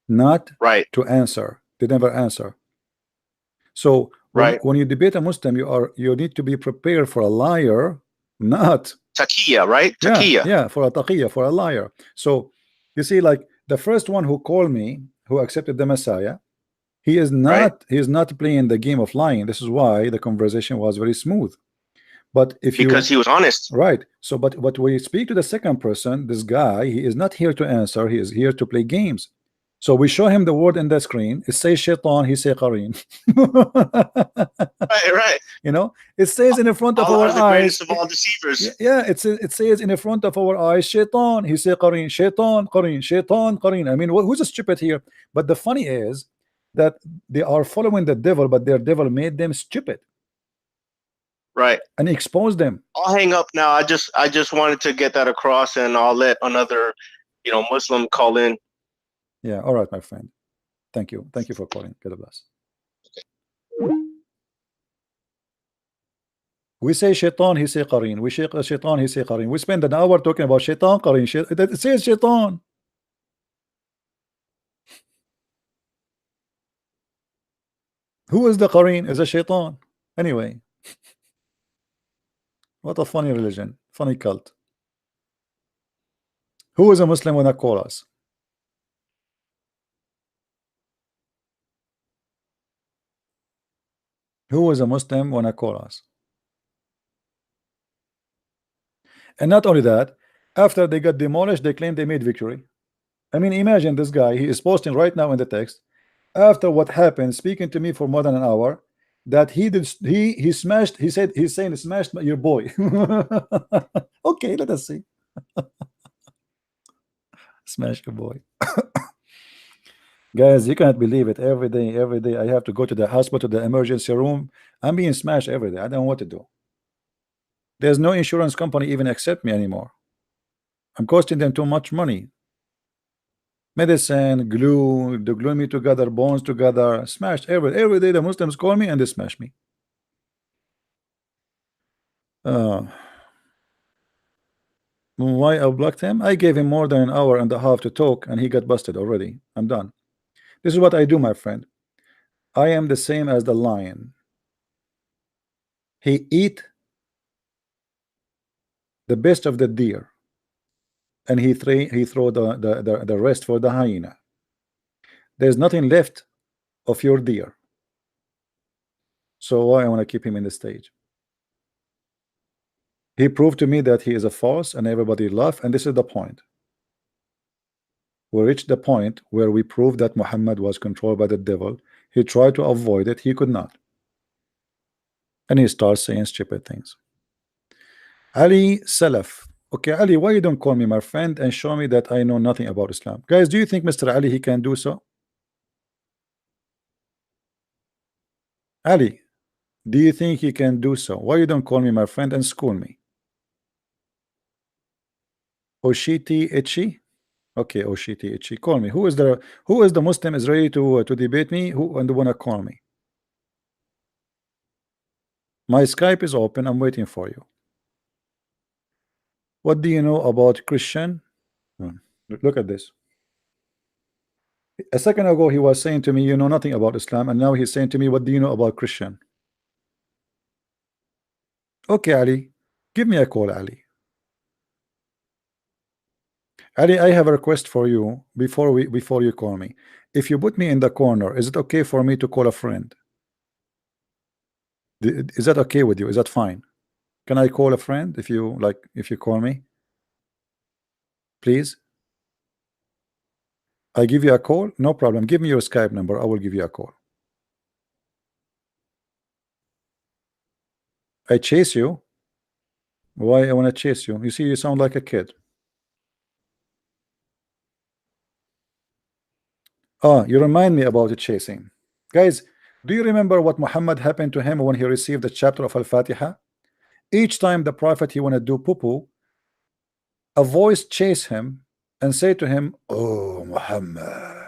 not Right. to answer. They never answer. So when you debate a Muslim, you need to be prepared for a liar, not Taqiyya, right? Taqiyya. yeah, for a taqiyya, for a liar. So you see, like the first one who called me, who accepted the Messiah, he is not playing the game of lying. This is why the conversation was very smooth. But if because he was honest, right? So but when you speak to the second person, this guy, he is not here to answer, he is here to play games. So we show him the word in the screen. It says shaitan, he say qarin. right. You know, it says in the front of Allah our is the eyes. greatest of all deceivers. Yeah, it says in the front of our eyes, shaitan, he say qarin, shaitan, qarin, shaitan, qarin. I mean, who's stupid here? But the funny is that they are following the devil, but their devil made them stupid. Right. And expose them. I'll hang up now. I just wanted to get that across, and I'll let another, Muslim call in. Yeah, all right, my friend. Thank you. Thank you for calling. God bless. We say shaitan, he say qarin. We say shaitan, he say qarin. We spend an hour talking about shaitan, qarin. It says shaitan. Who is the qarin? Is a shaitan. Anyway. What a funny religion. Funny cult. Who is a Muslim when I call us? Who is a Muslim when I call us? And not only that, after they got demolished, they claim they made victory. I mean, imagine this guy, he is posting right now in the text, after what happened, speaking to me for more than an hour, that he smashed, he's saying smashed your boy. Okay, let us see. Smash your boy. Guys, you cannot believe it. Every day I have to go to the hospital, the emergency room. I'm being smashed every day. I don't know what to do. There's no insurance company even accept me anymore. I'm costing them too much money. Medicine, glue, they glue me together, bones together, smashed every day. The Muslims call me and they smash me. Why I blocked him? I gave him more than an hour and a half to talk and he got busted already. I'm done. This is what I do, my friend. I am the same as the lion. He eat the best of the deer and he throw the rest for the hyena. There's nothing left of your deer. So why I want to keep him in the stage? He proved to me that he is a false and everybody laugh, and this is the point. We reached the point where we proved that Muhammad was controlled by the devil. He tried to avoid it, he could not. And he starts saying stupid things. Ali Salaf. Okay, Ali, why you don't call me my friend and show me that I know nothing about Islam? Guys, do you think Mr. Ali, he can do so? Ali, do you think he can do so? Why you don't call me my friend and school me? Oshiti Ichi? Okay, Oshiti Ichi, call me. Who is the Muslim is ready to debate me? Who and wanna call me? My Skype is open. I'm waiting for you. What do you know about Christian? Look at this. A second ago he was saying to me, you know nothing about Islam, and now he's saying to me, what do you know about Christian? Okay, Ali, give me a call, Ali. Ali, I have a request for you before you call me. If you put me in the corner, is it okay for me to call a friend? Is that okay with you? Is that fine? Can I call a friend if you like, if you call me? Please? I give you a call? No problem. Give me your Skype number. I will give you a call. I chase you? Why I want to chase you? You see, you sound like a kid. Ah, you remind me about the chasing. Guys, do you remember what Muhammad happened to him when he received the chapter of Al-Fatiha? Each time the prophet he want to do poo-poo, a voice chase him and say to him, "Oh Muhammad,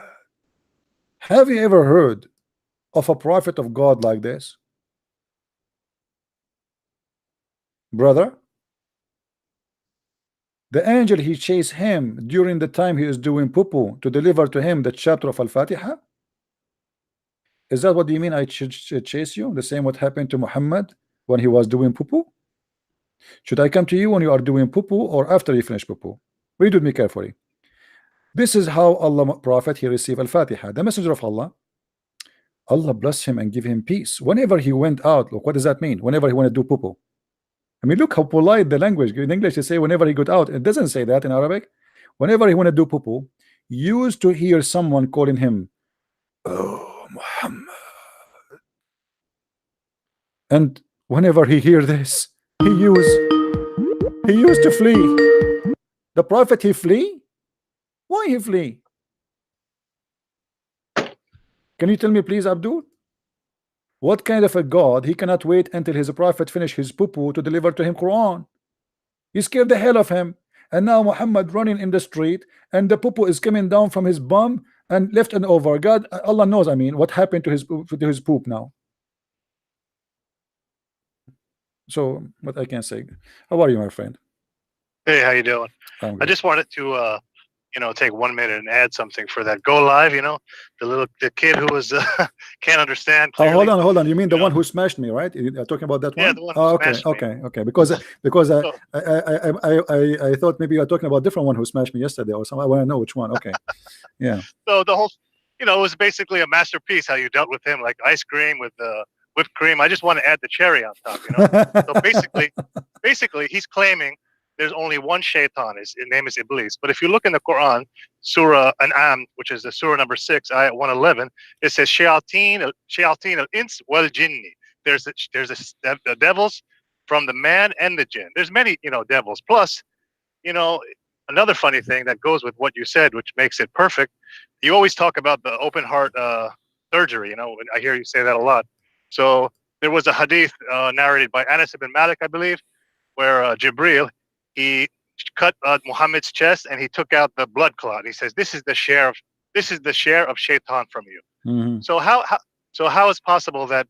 have you ever heard of a prophet of God like this?" Brother, the angel he chased him during the time he is doing poo-poo to deliver to him the chapter of Al-Fatiha. Is that what you mean? I should chase you the same what happened to Muhammad when he was doing poo-poo? Should I come to you when you are doing poo-poo or after you finish poo-poo? Read with me carefully. This is how Allah prophet he received Al-Fatiha. The messenger of Allah bless him and give him peace. Whenever he went out, look, what does that mean? Whenever he want to do poo-poo. I mean, look how polite the language. In English, they say whenever he got out. It doesn't say that in Arabic. Whenever he want to do poo-poo, used to hear someone calling him, "Oh Muhammad." And whenever he hear this, he used to flee. The prophet he flee? Why he flee? Can you tell me please, Abdul? What kind of a God he cannot wait until his prophet finish his poo-poo to deliver to him Quran? He scared the hell of him. And now Muhammad running in the street and the poo-poo is coming down from his bum and left and over. God, Allah knows, I mean, what happened to his poop now. So what I can say. How are you, my friend? Hey, how you doing? I'm I good. just wanted to take 1 minute and add something for that go live. The kid who was can't understand Oh, clearly. hold on. You mean the You one know. who smashed me, right? You're talking about that one? Yeah, the one who Oh, okay, smashed me. okay. Because So- I thought maybe you were talking about different one who smashed me yesterday or something. I want to know which one. Okay, yeah. So the whole, it was basically a masterpiece how you dealt with him, like ice cream with whipped cream. I just want to add the cherry on top. So basically, he's claiming there's only one shaitan. His name is Iblis. But if you look in the Quran, Surah An'am, which is the Surah number 6, ayat 111, it says shayateen al-ins wal jinni. There's the devils from the man and the jinn. There's many devils. Plus, another funny thing that goes with what you said, which makes it perfect. You always talk about the open heart surgery. I hear you say that a lot. So there was a hadith narrated by Anas ibn Malik, I believe, where Jibril, he cut Muhammad's chest and he took out the blood clot. He says, "This is the share of shaitan from you." Mm-hmm. So how is possible that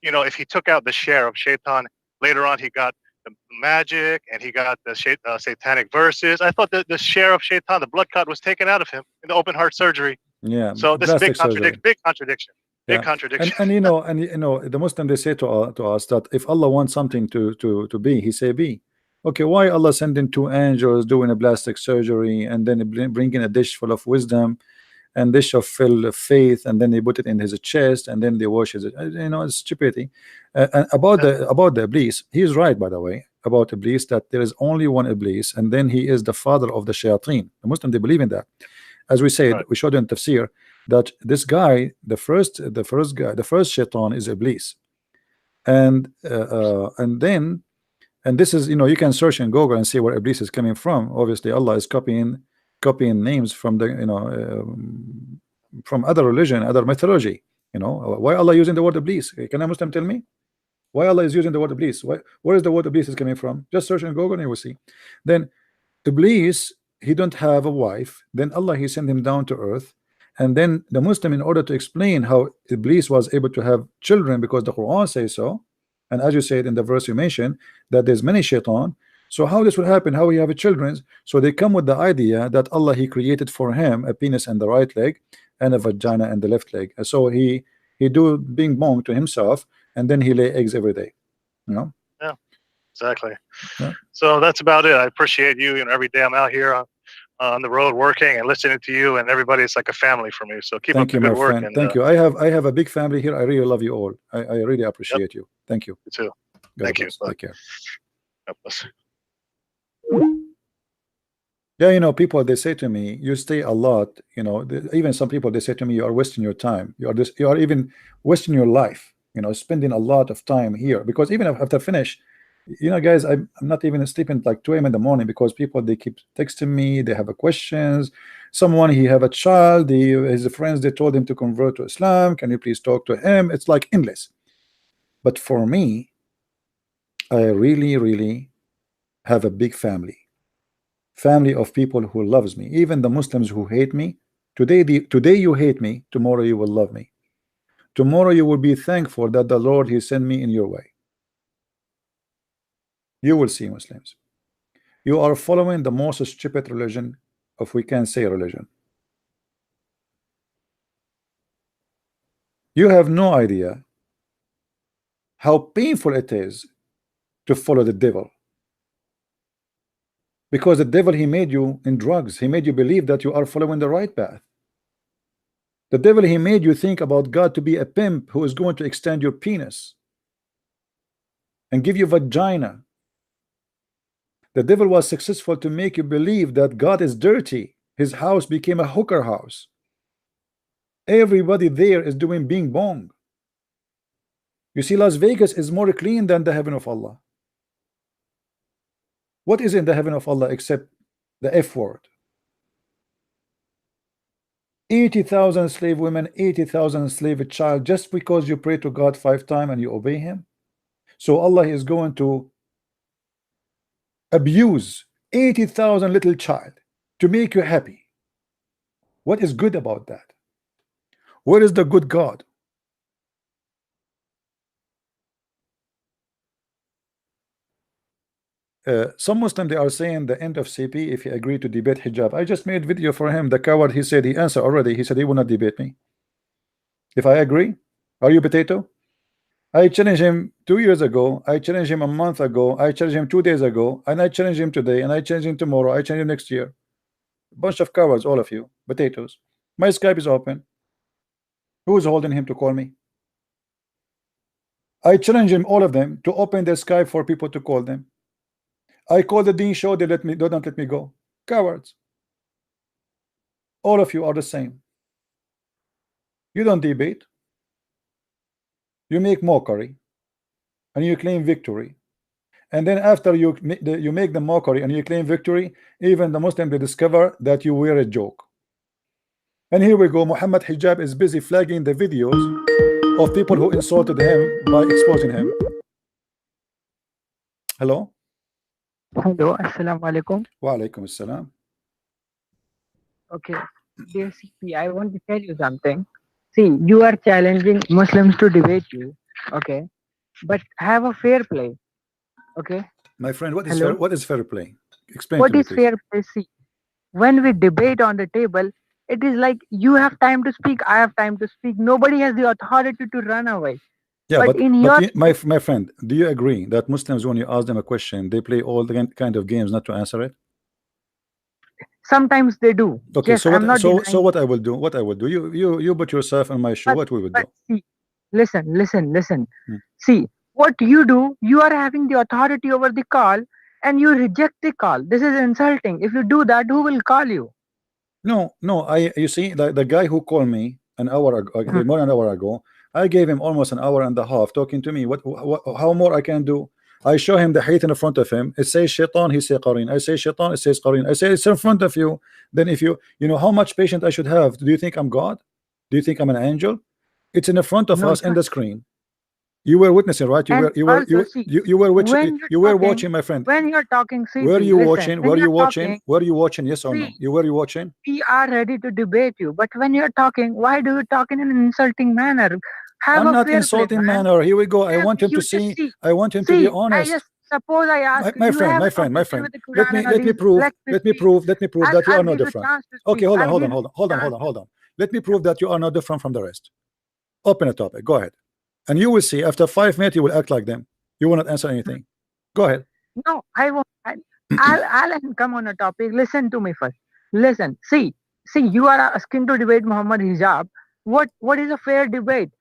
if he took out the share of shaitan, later on he got the magic and he got the satanic verses? I thought that the share of shaitan, the blood clot, was taken out of him in the open heart surgery. Yeah. So this is Plastic surgery. big contradiction. Big Yeah. contradiction. And the Muslim, they say to us that if Allah wants something to be, he say be. Okay, why Allah sending 2 angels doing a plastic surgery and then bringing a dish full of wisdom and dish of full of faith, and then they put it in his chest and then they wash it? It's stupidity. And about the Iblis, he is right, by the way, about Iblis, that there is only one Iblis and then he is the father of the shayateen. The Muslim, they believe in that. As we said, Right. we showed in Tafsir that this guy, the first shaitan is Iblis, and this is, you can search in Google and see where Iblis is coming from. Obviously, Allah is copying names from the from other religion, other mythology. Why Allah using the word Iblis? Can a Muslim tell me why Allah is using the word Iblis? Where is the word Iblis is coming from? Just search in Google and you will see. Then Iblis, he don't have a wife. Then Allah, he sent him down to earth. And then the Muslim, in order to explain how Iblis was able to have children, because the Quran says so, and as you said in the verse you mentioned, that there's many shaitan. So how this will happen, how he have children? So they come with the idea that Allah, he created for him a penis in the right leg and a vagina in the left leg. So he do bing bong to himself, and then he lay eggs every day. Yeah. Exactly. Yeah. So that's about it. I appreciate you. You know, every day I'm out here on the road working and listening to you and everybody. It's like a family for me. So keep up Thank the you, good my work. friend. And Thank you. I have a big family here. I really love you all. I really appreciate you. Thank you. You too. God Thank bless. you. Take care. God bless. Yeah, you know, people, they say to me, you stay a lot, you know, even some people, they say to me, you are wasting your time. You are even wasting your life, you know, spending a lot of time here. Because even after finish, you know, guys, I'm not even sleeping like 2 a.m. in the morning because people, they keep texting me, they have questions. Someone, he have a child, his friends, they told him to convert to Islam. Can you please talk to him? It's like endless. But for me, I really have a big family of people who loves me. Even the Muslims who hate me today, today you hate me, tomorrow you will love me. Tomorrow you will be thankful that the Lord, he sent me in your way. You will see, Muslims, you are following the most stupid religion, if we can say religion. You have no idea how painful it is to follow the devil. Because the devil, he made you in drugs. He made you believe that you are following the right path. The devil, he made you think about God to be a pimp who is going to extend your penis and give you vagina. The devil was successful to make you believe that God is dirty. His house became a hooker house. Everybody there is doing bing bong. You see, Las Vegas is more clean than the heaven of Allah. What is in the heaven of Allah except the F word? 80,000 slave women, 80,000 slave child, just because you pray to God 5 times and you obey him. So Allah is going to abuse 80,000 little child to make you happy. What is good about that? Where is the good God? Some Muslim, they are saying the end of CP if he agreed to debate hijab. I just made video for him. The coward, he said he answered already. He said he will not debate me if I agree. Are you potato? I challenged him 2 years ago. I challenged him a month ago. I challenged him 2 days ago, and I challenge him today, and I challenge him tomorrow. I challenge him next year. Bunch of cowards, all of you, potatoes. My Skype is open. Who is holding him to call me? I challenge him, all of them, to open their Skype for people to call them. I call the Dean show, they don't let me go. Cowards. All of you are the same. You don't debate. You make mockery and you claim victory. And then after you make the mockery and you claim victory, even the Muslim, they discover that you were a joke. And here we go. Muhammad Hijab is busy flagging the videos of people who insulted him by exposing him. Hello? Hello, assalamu alaikum. Wa alaikum assalam. Okay, dear CP, I want to tell you something. See, you are challenging Muslims to debate you, okay? But have a fair play, okay? My friend, what is Hello? fair? What is fair play? Explain What to me, is please. fair play? See, when we debate on the table, it is like you have time to speak, I have time to speak. Nobody has the authority to run away. Yeah, but in your my friend, do you agree that Muslims, when you ask them a question, they play all the kind of games not to answer it? sometimes they do. Okay, Yes, so I'm not so denying. what I will do? You put yourself in my shoe. What we would do? But see, listen. Hmm. See, what you do, you are having the authority over the call and you reject the call. This is insulting. If you do that, who will call you? No. You see, the guy who called me an hour ago, more than an hour ago, I gave him almost an hour and a half talking to me. What how more I can do? I show him the hadith in front of him. It says shaitan, he says qarin. I say shaitan, it says qarin. I say it's in front of you. Then if you know how much patience I should have. Do you think I'm God? Do you think I'm an angel? It's in the front of No, us in the screen. You were witnessing, right? You and were also, see, watching, my friend. When you're talking, see, Were you listen, watching? when Were you you're watching? talking, Were you watching? Yes or no? see, Were you watching? we are ready to debate you. But when you're talking, why do you talk in an insulting manner? Have I'm a not fair insulting play, man. manner. Here we go. I Yes, want him to you just see. see. I want him to be See, honest. suppose I ask My you, friend, have my a friend, my conversation friend. with the Quran and Let me Hadith. prove. Let Let me speak. prove that you I'll are no give you a different. chance to speak. Okay, hold I'll give you on. Let me prove that you are no different from the rest. Open a topic. Go ahead. And you will see after 5 minutes you will act like them. You will not answer anything. Go ahead. No, I won't. I'll come on a topic. Listen to me first. Listen. See, you are asking to debate Muhammad hijab. What is a fair debate?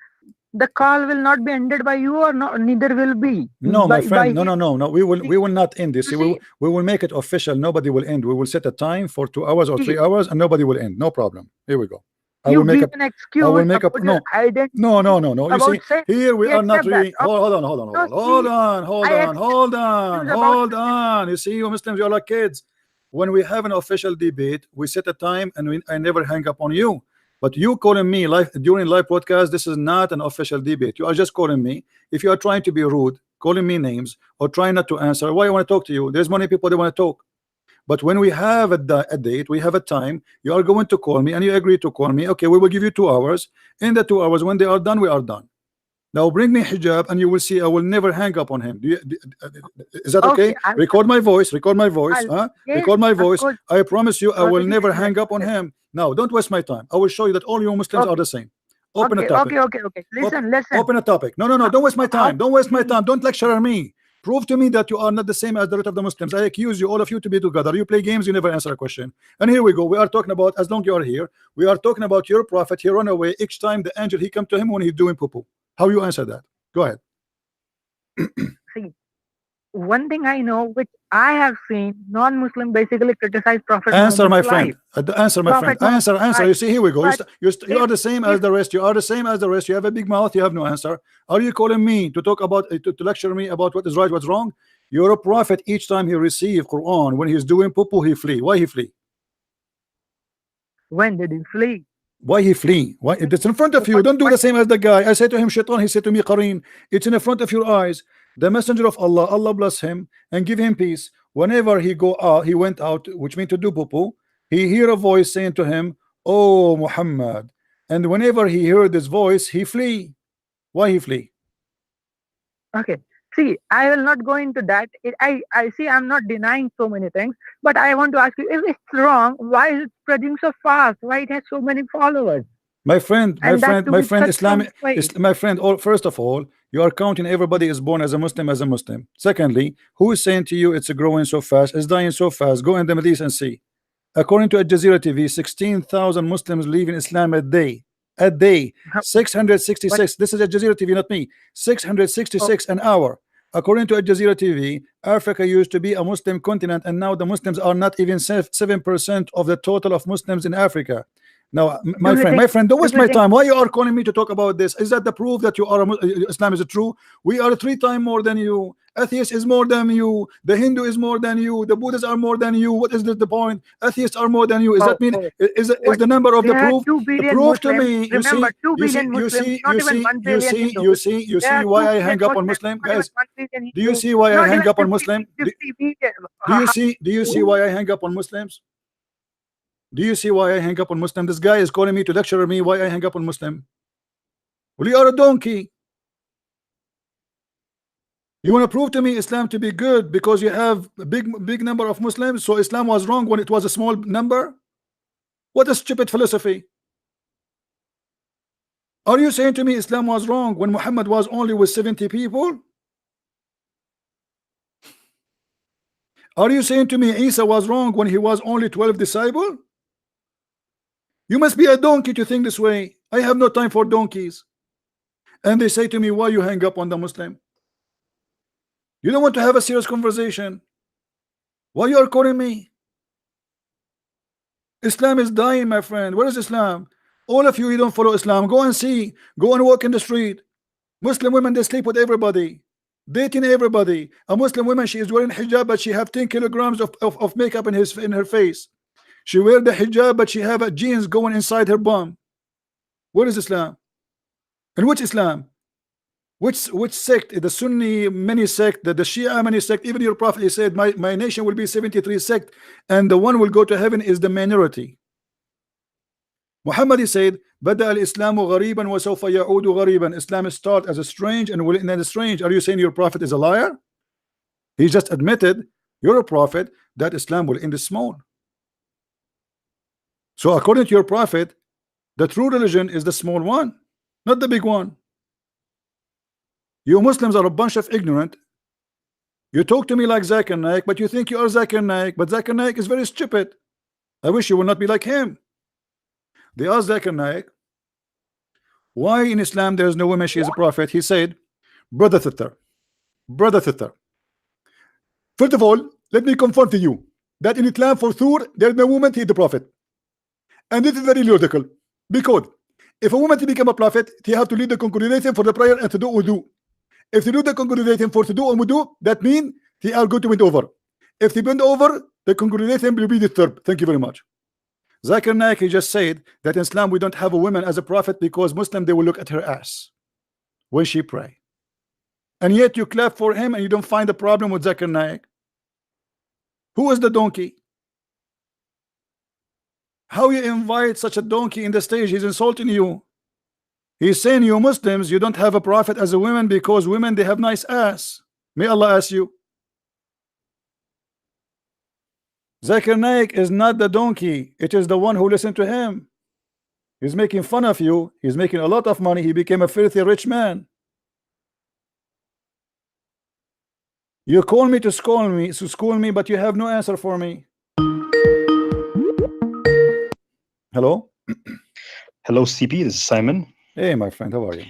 The call will not be ended by you, or no, neither will be No, my by friend. No, him. no, no, no. We will not end this. You We see, will make it official. Nobody will end. We will set a time for 2 hours or see, 3 hours, and nobody will end. No problem. Here we go. I you will make give up. an I excuse will make up. about your No, identity, no, no, no, no. You about see, say here we we are not accept that. really. Hold on, hold on, No, hold see, on, hold I on, accept hold your on, excuse about hold on. You see, you Muslims, you're like kids. When we have an official debate, we set a time, and I never hang up on you. But you calling me live during live podcast, this is not an official debate. You are just calling me. If you are trying to be rude, calling me names, or trying not to answer, why I want to talk to you? There's many people that want to talk. But when we have a date, we have a time, you are going to call me and you agree to call me. Okay, we will give you 2 hours. In the 2 hours, when they are done, we are done. Now bring me hijab and you will see I will never hang up on him. Is that okay? Okay, Record my voice, record my voice, I'll yes, record my of voice. course, I promise you I will already never recorded. hang up on him. Now don't waste my time. I will show you that all you Muslims are Okay, the same. Open a okay, topic. okay. Listen. Open a topic. No, How, don't waste my how time. Don't waste my can time. Don't lecture me. Prove to me that you are not the same as the rest of the Muslims. I accuse you, all of you, to be together. You play games, you never answer a question. And here we go. We are talking about, as long as you are here, we are talking about your prophet. He run away each time the angel he come to him when he's doing poo-poo. How you answer that? Go ahead. see? One thing I know, which I have seen, non-Muslim basically criticize Prophet Answer, my Muhammad's friend. life. Answer, my friend. Prophet Muhammad's Answer. You life. see, here we go. But You are if the same as if the rest. You are the same as the rest. You have a big mouth. You have no answer. Are you calling me to talk about to lecture me about what is right, what's wrong? You're a prophet. Each time he receive Quran, when he's doing poo-poo, he flee. Why he flee? when did he flee? Why he flee? Why? It's in front of you. Don't do the same as the guy. I say to him, Shaitan. He said to me, Qareen. It's in the front of your eyes. The messenger of Allah, Allah bless him and give him peace. Whenever he went out, which means to do poo-poo, he hear a voice saying to him, "Oh Muhammad." And whenever he heard this voice, he flee. Why he flee? Okay. See, I will not go into that. I see. I'm not denying so many things, but I want to ask you: if it's wrong, why is it spreading so fast? Why it has so many followers? My friend, And that to be such Islamic, way. my friend. First of all, you are counting everybody is born as a Muslim. Secondly, who is saying to you it's growing so fast, it's dying so fast? Go in the Middle East and see. According to Al Jazeera TV, 16,000 Muslims leave in Islam a day. A day. 666. This is Al Jazeera TV, not me. 666 an hour. According to Al Jazeera TV, Africa used to be a Muslim continent, and now the Muslims are not even 7% of the total of Muslims in Africa. Now, my friend, don't waste my time. Why you are calling me to talk about this? Is that the proof that you are Islam is true? We are 3 times more than you. Atheist is more than you. The Hindu is more than you. The Buddhists are more than you. What is the point? Atheists are more than you. Is that mean? Is the number of the proof? Prove to me. You see, you see why I hang up on Muslim guys. Do you see why I hang up on Muslim? Do you see why I hang up on Muslims? Do you see why I hang up on Muslim? This guy is calling me to lecture me why I hang up on Muslim. Well, you are a donkey. You want to prove to me Islam to be good because you have a big number of Muslims, so Islam was wrong when it was a small number? What a stupid philosophy. Are you saying to me Islam was wrong when Muhammad was only with 70 people? Are you saying to me Isa was wrong when he was only 12 disciples? You must be a donkey to think this way. I have no time for donkeys. And they say to me, why you hang up on the Muslim? You don't want to have a serious conversation. Why you are calling me? Islam is dying, my friend. Where is Islam? All of you don't follow Islam. Go and see. Go and walk in the street. Muslim women, they sleep with everybody. Dating everybody. A Muslim woman, she is wearing hijab, but she have 10 kilograms of makeup in her face. She wear the hijab, but she have a jeans going inside her bum. Where is Islam? And which Islam? Which sect? The Sunni many sect, the Shia many sect. Even your prophet, he said, my nation will be 73 sect, and the one will go to heaven is the minority. Muhammad, he said, Bada al-Islamu ghariban wa sawfa ya'udu ghariban. Islam start as a strange and will end as strange. Are you saying your prophet is a liar? He just admitted, you're a prophet, that Islam will end small. So according to your prophet, the true religion is the small one, not the big one. You Muslims are a bunch of ignorant. You talk to me like Zakir Naik, but you think you are Zakir Naik, but Zakir Naik is very stupid. I wish you would not be like him. They asked Zakir Naik, why in Islam there is no woman, she is a prophet. He said, brother sister, first of all, let me confirm to you that in Islam for sure there is no woman, he is the prophet. And this is very logical, because if a woman to become a prophet, he have to lead the congregation for the prayer and to do wudu. If they do the congregation for to do wudu, that means they are going to bend over. If they bend over, the congregation will be disturbed. Thank you very much. Zakir Naik, he just said that in Islam we don't have a woman as a prophet because Muslim they will look at her ass when she pray. And yet you clap for him and you don't find a problem with Zakir Naik. Who is the donkey? How you invite such a donkey in the stage? He's insulting you. He's saying you Muslims, you don't have a prophet as a woman because women they have nice ass. May Allah ask you. Zakir Naik is not the donkey. It is the one who listened to him. He's making fun of you. He's making a lot of money. He became a filthy rich man. You call me to school me, but you have no answer for me. Hello? Hello, CP. This is Simon. Hey, my friend. How are you?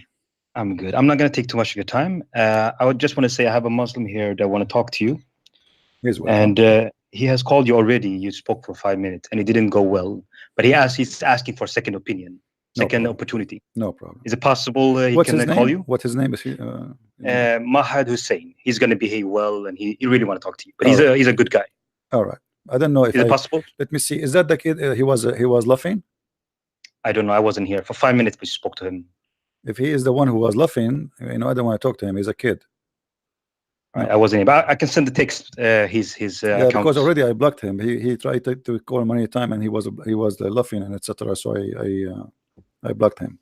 I'm good. I'm not going to take too much of your time. I would just want to say I have a Muslim here that want to talk to you. He's welcome. And he has called you already. You spoke for 5 minutes, and it didn't go well. But he's asking for a second opinion, second opportunity. No problem. Is it possible he What's can his call name? you? What's his name? Is he? Mahad Hussein. He's going to behave well, and he really want to talk to you. But he's a good guy. All right. I don't know if Is it possible? Let me see. Is that the kid? He was laughing. I don't know. I wasn't here for 5 minutes. We spoke to him. If he is the one who was laughing, I don't want to talk to him. He's a kid. No. I wasn't here, but I can send the text. His yeah, account. because already I blocked him. He tried to call many times, and he was laughing and etc. So I blocked him.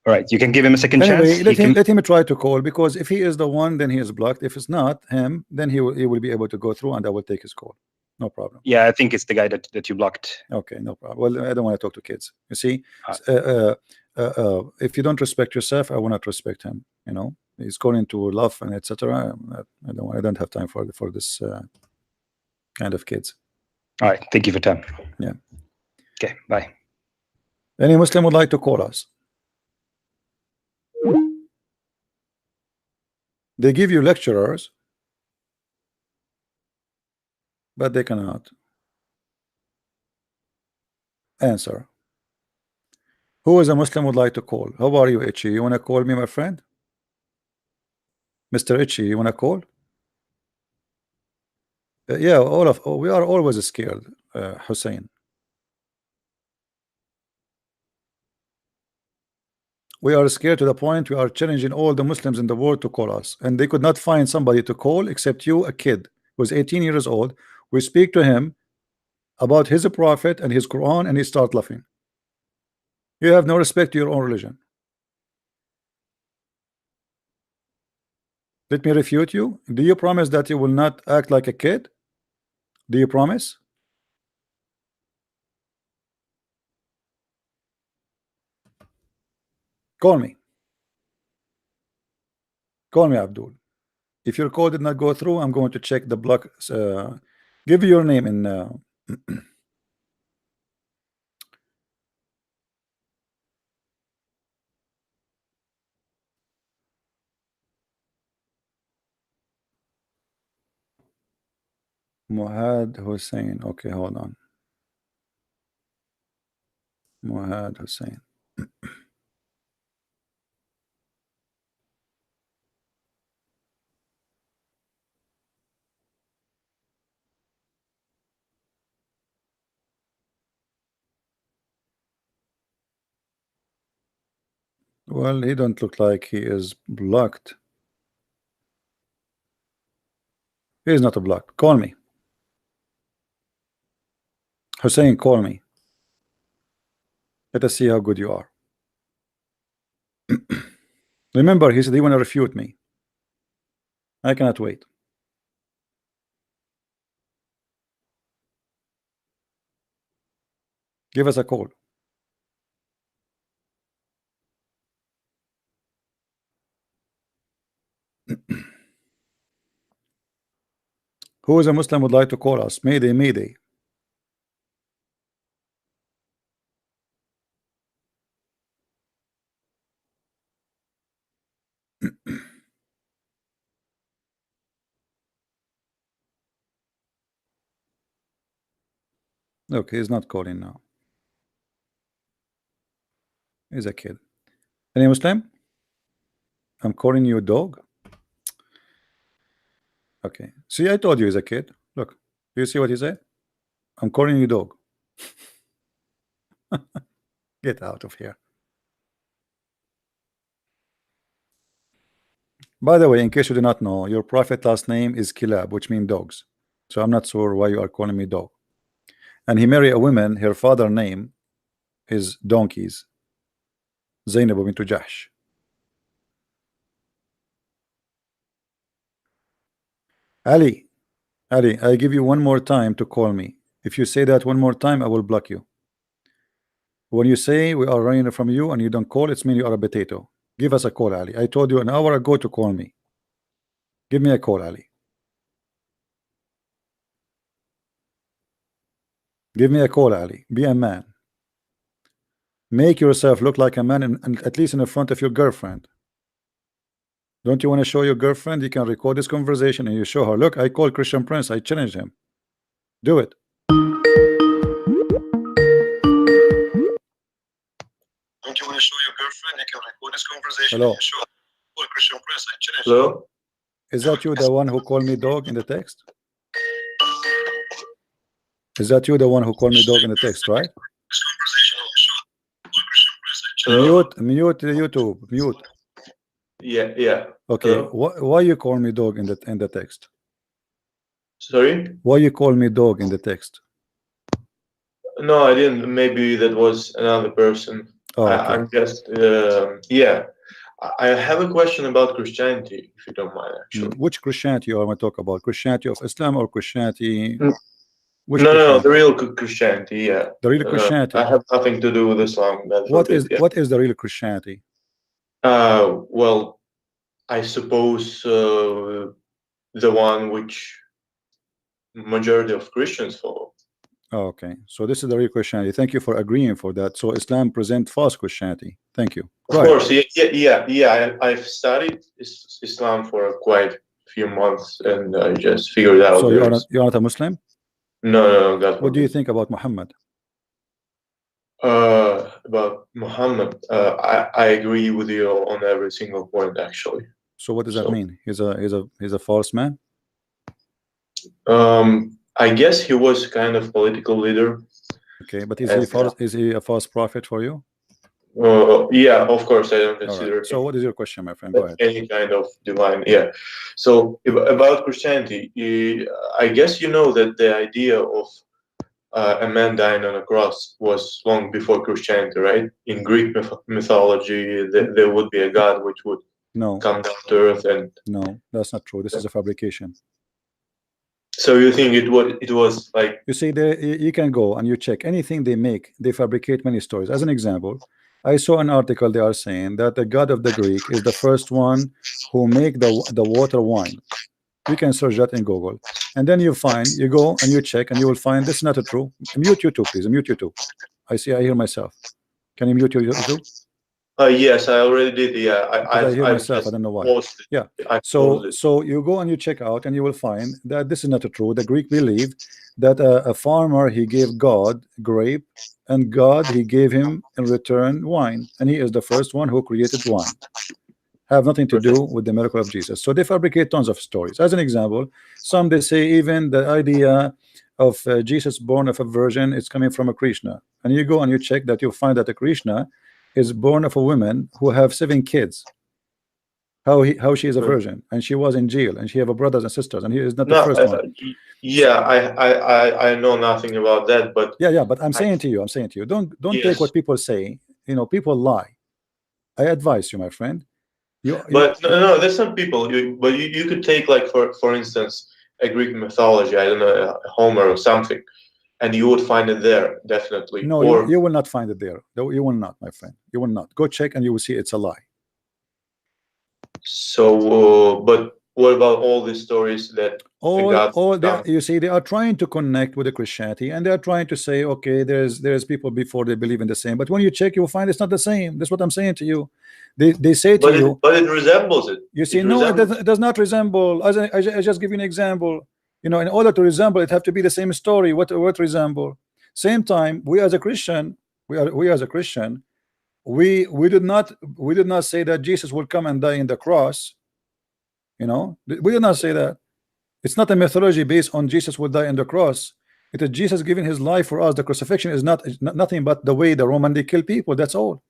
All right, you can give him a second anyway, chance. Let him try to call, because if he is the one, then he is blocked. If it's not him, then he will be able to go through, and I will take his call. No problem. Yeah, I think it's the guy that you blocked. Okay, no problem. Well, I don't want to talk to kids. You see, if you don't respect yourself, I will not respect him. He's going to love and etc. I don't have time for this kind of kids. All right, thank you for time. Yeah. Okay, bye. Any Muslim would like to call us? They give you lecturers, but they cannot answer. Who is a Muslim would like to call? How are you, Itchy? You want to call me, my friend? Mr. Itchy, you want to call? Yeah, we are always scared, Hussein. We are scared to the point we are challenging all the Muslims in the world to call us, and they could not find somebody to call except you, a kid who is 18 years old. We speak to him about his prophet and his Quran, and he start laughing. You have no respect to your own religion. Let me refute you. Do you promise that you will not act like a kid? Do you promise? Call me. Call me, Abdul. If your call did not go through, I'm going to check the block. Give me your name in Muhammad Hussein. Okay, hold on. Muhammad Hussein. Well, he don't look like he is blocked. He is not blocked. Call me. Hussein, call me. Let us see how good you are. Remember, he said he want to refute me. I cannot wait. Give us a call. Who is a Muslim would like to call us? Mayday, Mayday. Look, he's not calling now. He's a kid. Any Muslim? I'm calling you dog. Okay. See, I told you he's a kid. Look, do you see what he said? I'm calling you dog. Get out of here. By the way, in case you do not know, your prophet last name is Kilab, which means dogs. So I'm not sure why you are calling me dog. And he married a woman, her father name is donkeys. Zainab bint Jahsh. Ali, I give you one more time to call me. If you say that one more time, I will block you. When you say we are running from you and you don't call, it's mean you are a potato. Give us a call, Ali. I told you an hour ago to call me. Give me a call, Ali. Give me a call, Ali. Be a man. Make yourself look like a man, and at least in the front of your girlfriend. Don't you want to show your girlfriend? You can record this conversation and you show her, look, I called Christian Prince. I challenged him. Do it. Don't you want to show your girlfriend? You can record this conversation. Hello. And you show her, I called Christian Prince. I challenged him. Hello? Is that you, the one who called me dog in the text? Is that you, the one who called me dog in the text, right? Hello? Mute the YouTube. Mute. Yeah. Okay. Hello? Why you call me dog in the text? Sorry? Why you call me dog in the text? No, I didn't. Maybe that was another person. Oh, okay. I'm just, yeah. I have a question about Christianity, if you don't mind, actually. Which Christianity you want to talk about? Christianity of Islam or Christianity? Which no, the real Christianity, yeah. The real Christianity. I have nothing to do with Islam. What is the real Christianity? Well, I suppose the one which majority of Christians follow. Oh, okay, so this is the real Christianity. Thank you for agreeing for that. So Islam present false Christianity. Thank you. Of course, yeah. I've studied Islam for quite a few months, and I just figured out. So you're not a Muslim? No, God. What do you think about Muhammad? About Muhammad, I agree with you on every single point, actually. So what does that mean? He's a false man? I guess he was kind of political leader. Okay, but is he a false prophet for you? Yeah, of course, I don't consider. Right. So what is your question, my friend? Go ahead. Any kind of divine, yeah. So about Christianity, I guess you know that the idea of a man dying on a cross was long before Christianity, right? In Greek mythology, there would be a god which would come down to earth, and no, that's not true. This is a fabrication. So you think it was like, you see, you can go and you check anything they make, they fabricate many stories. As an example, I saw an article, they are saying that the god of the Greek is the first one who make the water wine. You can search that in Google, and then you go and you check, and you will find this is not true. Mute YouTube, please. Mute YouTube. I hear myself. Can you mute your YouTube? Yes, I already did. Yeah, I hear myself. I don't know why. Yeah. So you go and you check out, and you will find that this is not true. The Greek believed that a farmer, he gave God grape, and God, he gave him in return wine, and he is the first one who created wine. Have nothing to do with the miracle of Jesus. So they fabricate tons of stories. As an example, some they say even the idea of Jesus born of a virgin is coming from a Krishna, and you go and you check that, you'll find that a Krishna is born of a woman who have 7 kids. How she is a virgin, and she was in jail, and she have a brothers and sisters, and he is not the first one. Yeah, I know nothing about that, but yeah, but I'm saying to you, don't take what people say. You know, people lie. I advise you, my friend. But no, there's some people. But you could take, like, for instance, a Greek mythology. I don't know, Homer or something, and you would find it there, definitely. No, you will not find it there. You will not, my friend. You will not. Go check, and you will see it's a lie. So, but what about all these stories that God you see, they are trying to connect with the Christianity, and they are trying to say, okay, there's people before they believe in the same, but when you check, you'll find it's not the same. That's what I'm saying to you. They say to you, but it resembles it. You see, no, it does not resemble. As I just give you an example. You know, in order to resemble, it have to be the same story. What resemble? Same time, we as a Christian, we as a Christian, we did not say that Jesus will come and die in the cross. You know, we did not say that. It's not a mythology based on Jesus will die on the cross. It is Jesus giving his life for us. The crucifixion is nothing but the way the Roman they kill people. That's all.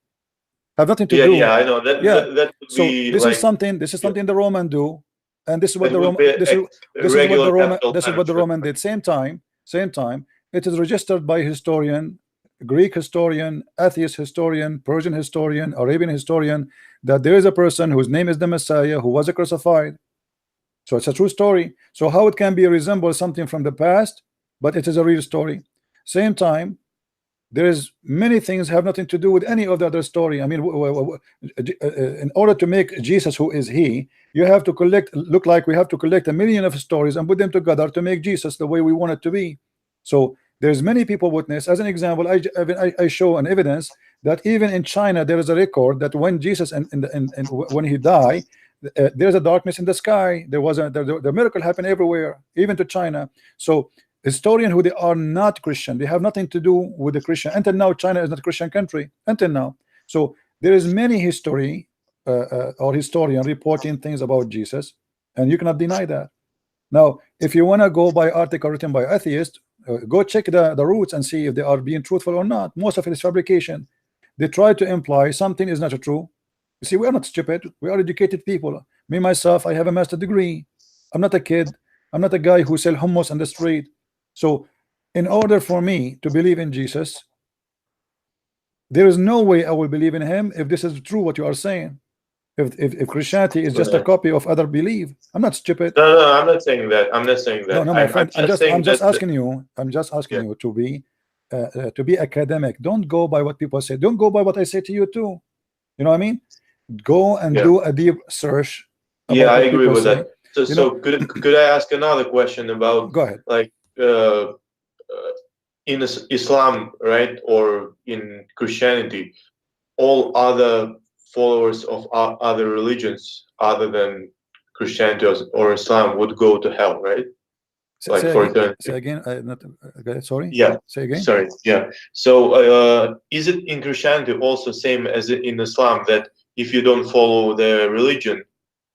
Have nothing to do. Yeah, I know that. Yeah. That would So be this like, is something. This is something the Roman do, and this is what it the would Roman. be This a is what the regular Roman. capital This is what the Roman did. Same time. It is registered by historian, Greek historian, atheist historian, Persian historian, Arabian historian, that there is a person whose name is the Messiah who was crucified. So it's a true story. So how it can be resemble something from the past, but it is a real story. Same time, there is many things have nothing to do with any of the other story. I mean, in order to make Jesus who is he, you have to look like we have to collect 1 million of stories and put them together to make Jesus the way we want it to be. So there's many people witness. As an example, I show an evidence that even in China there is a record that when Jesus and when he died, there's a darkness in the sky. There was the miracle happened everywhere, even to China. So historians who they are not Christian, they have nothing to do with the Christian. Until now, China is not a Christian country until now. So there is many history or historian reporting things about Jesus, and you cannot deny that. Now, if you want to go by article written by atheists, go check the roots and see if they are being truthful or not. Most of it is fabrication. They try to imply something is not true. You see, we are not stupid. We are educated people. Me myself, I have a master's degree. I'm not a kid. I'm not a guy who sell hummus on the street. So in order for me to believe in Jesus, there is no way I will believe in him if this is true what you are saying. If Christianity is just a copy of other belief, I'm not stupid. No, I'm not saying that. I'm not saying that. No, my friend, I'm just asking you. I'm just asking you to be academic. Don't go by what people say. Don't go by what I say to you too. You know what I mean? Go and do a deep search. Yeah, I agree with that. So could I ask another question about? Go ahead. Like in Islam, right, or in Christianity, all other followers of other religions other than Christianity or Islam would go to hell, right? Like for eternity. Say again. Sorry. Yeah. Say again. Sorry. Yeah. So is it in Christianity also same as in Islam that if you don't follow the religion,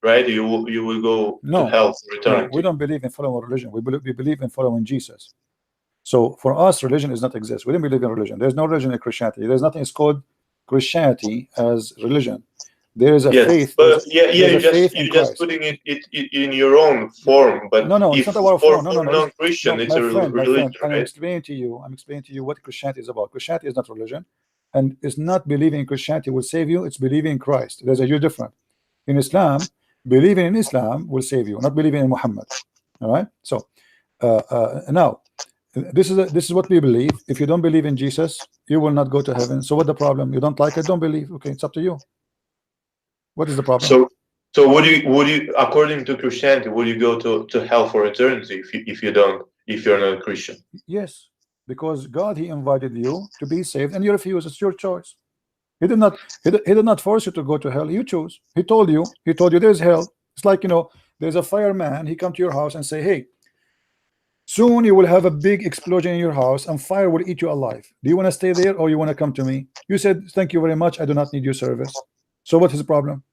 right, you will go to hell for eternity? No, we don't believe in following religion. We believe in following Jesus. So for us, religion does not exist. We don't believe in religion. There's no religion in Christianity. There's nothing. It's called Christianity as religion. There is a faith. But you're just putting it in your own form. But no, it's not our form. No. Non-Christian, it's a religion. I'm explaining to you what Christianity is about. Christianity is not religion, and it's not believing in Christianity will save you. It's believing in Christ. There's a huge difference. In Islam, believing in Islam will save you, not believing in Muhammad. All right. So now, this is what we believe. If you don't believe in Jesus, you will not go to heaven. So what the problem? You don't like it? Don't believe. Okay, it's up to you. What is the problem? So would you according to Christianity would you go to hell for eternity if you're not a Christian? Yes, because God he invited you to be saved and you refuse. It's your choice. He did not force you to go to hell. You choose. He told you there's hell. It's like, you know, there's a fireman. He come to your house and say, hey, soon you will have a big explosion in your house and fire will eat you alive. Do you want to stay there or you want to come to me? You said, thank you very much. I do not need your service. So what is the problem?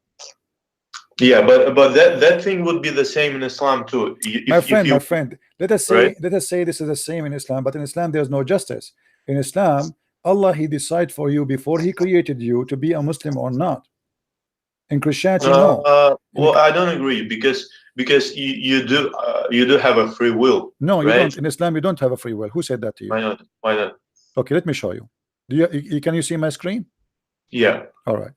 Yeah, but that thing would be the same in Islam too. My friend, let us say this is the same in Islam, but in Islam there's no justice. In Islam, Allah he decide for you before he created you to be a Muslim or not. In Christianity, no. Well, I don't agree because you do have a free will. No, you right? don't. In Islam, you don't have a free will. Who said that to you? Why not? Why not? Okay, let me show you. Can you see my screen? Yeah. All right.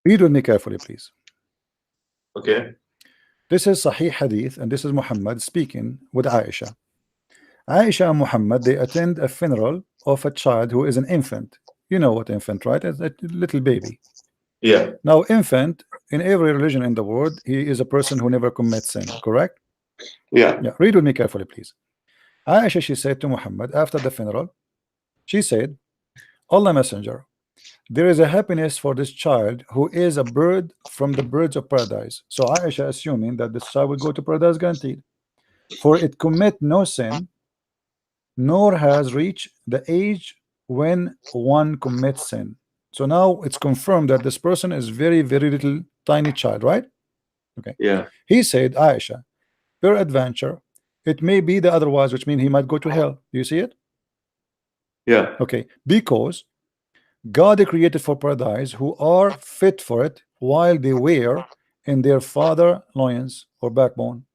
Read with me carefully, please. Okay. This is Sahih Hadith, and this is Muhammad speaking with Aisha. Aisha and Muhammad, they attend a funeral of a child who is an infant. You know what infant, right? It's a little baby. Yeah. Now, infant, in every religion in the world, he is a person who never commits sin, correct? Yeah. Yeah. Read with me carefully, please. Aisha, she said to Muhammad after the funeral, she said, Allah Messenger, there is a happiness for this child who is a bird from the birds of paradise. So Aisha assuming that this child will go to paradise guaranteed. For it commit no sin, nor has reached the age when one commits sin. So now it's confirmed that this person is very, very little tiny child, right? Okay. Yeah. He said, Aisha, per adventure, it may be the otherwise, which means he might go to hell. Do you see it? Yeah. Okay. Because God created for paradise who are fit for it while they were in their father loins or backbone,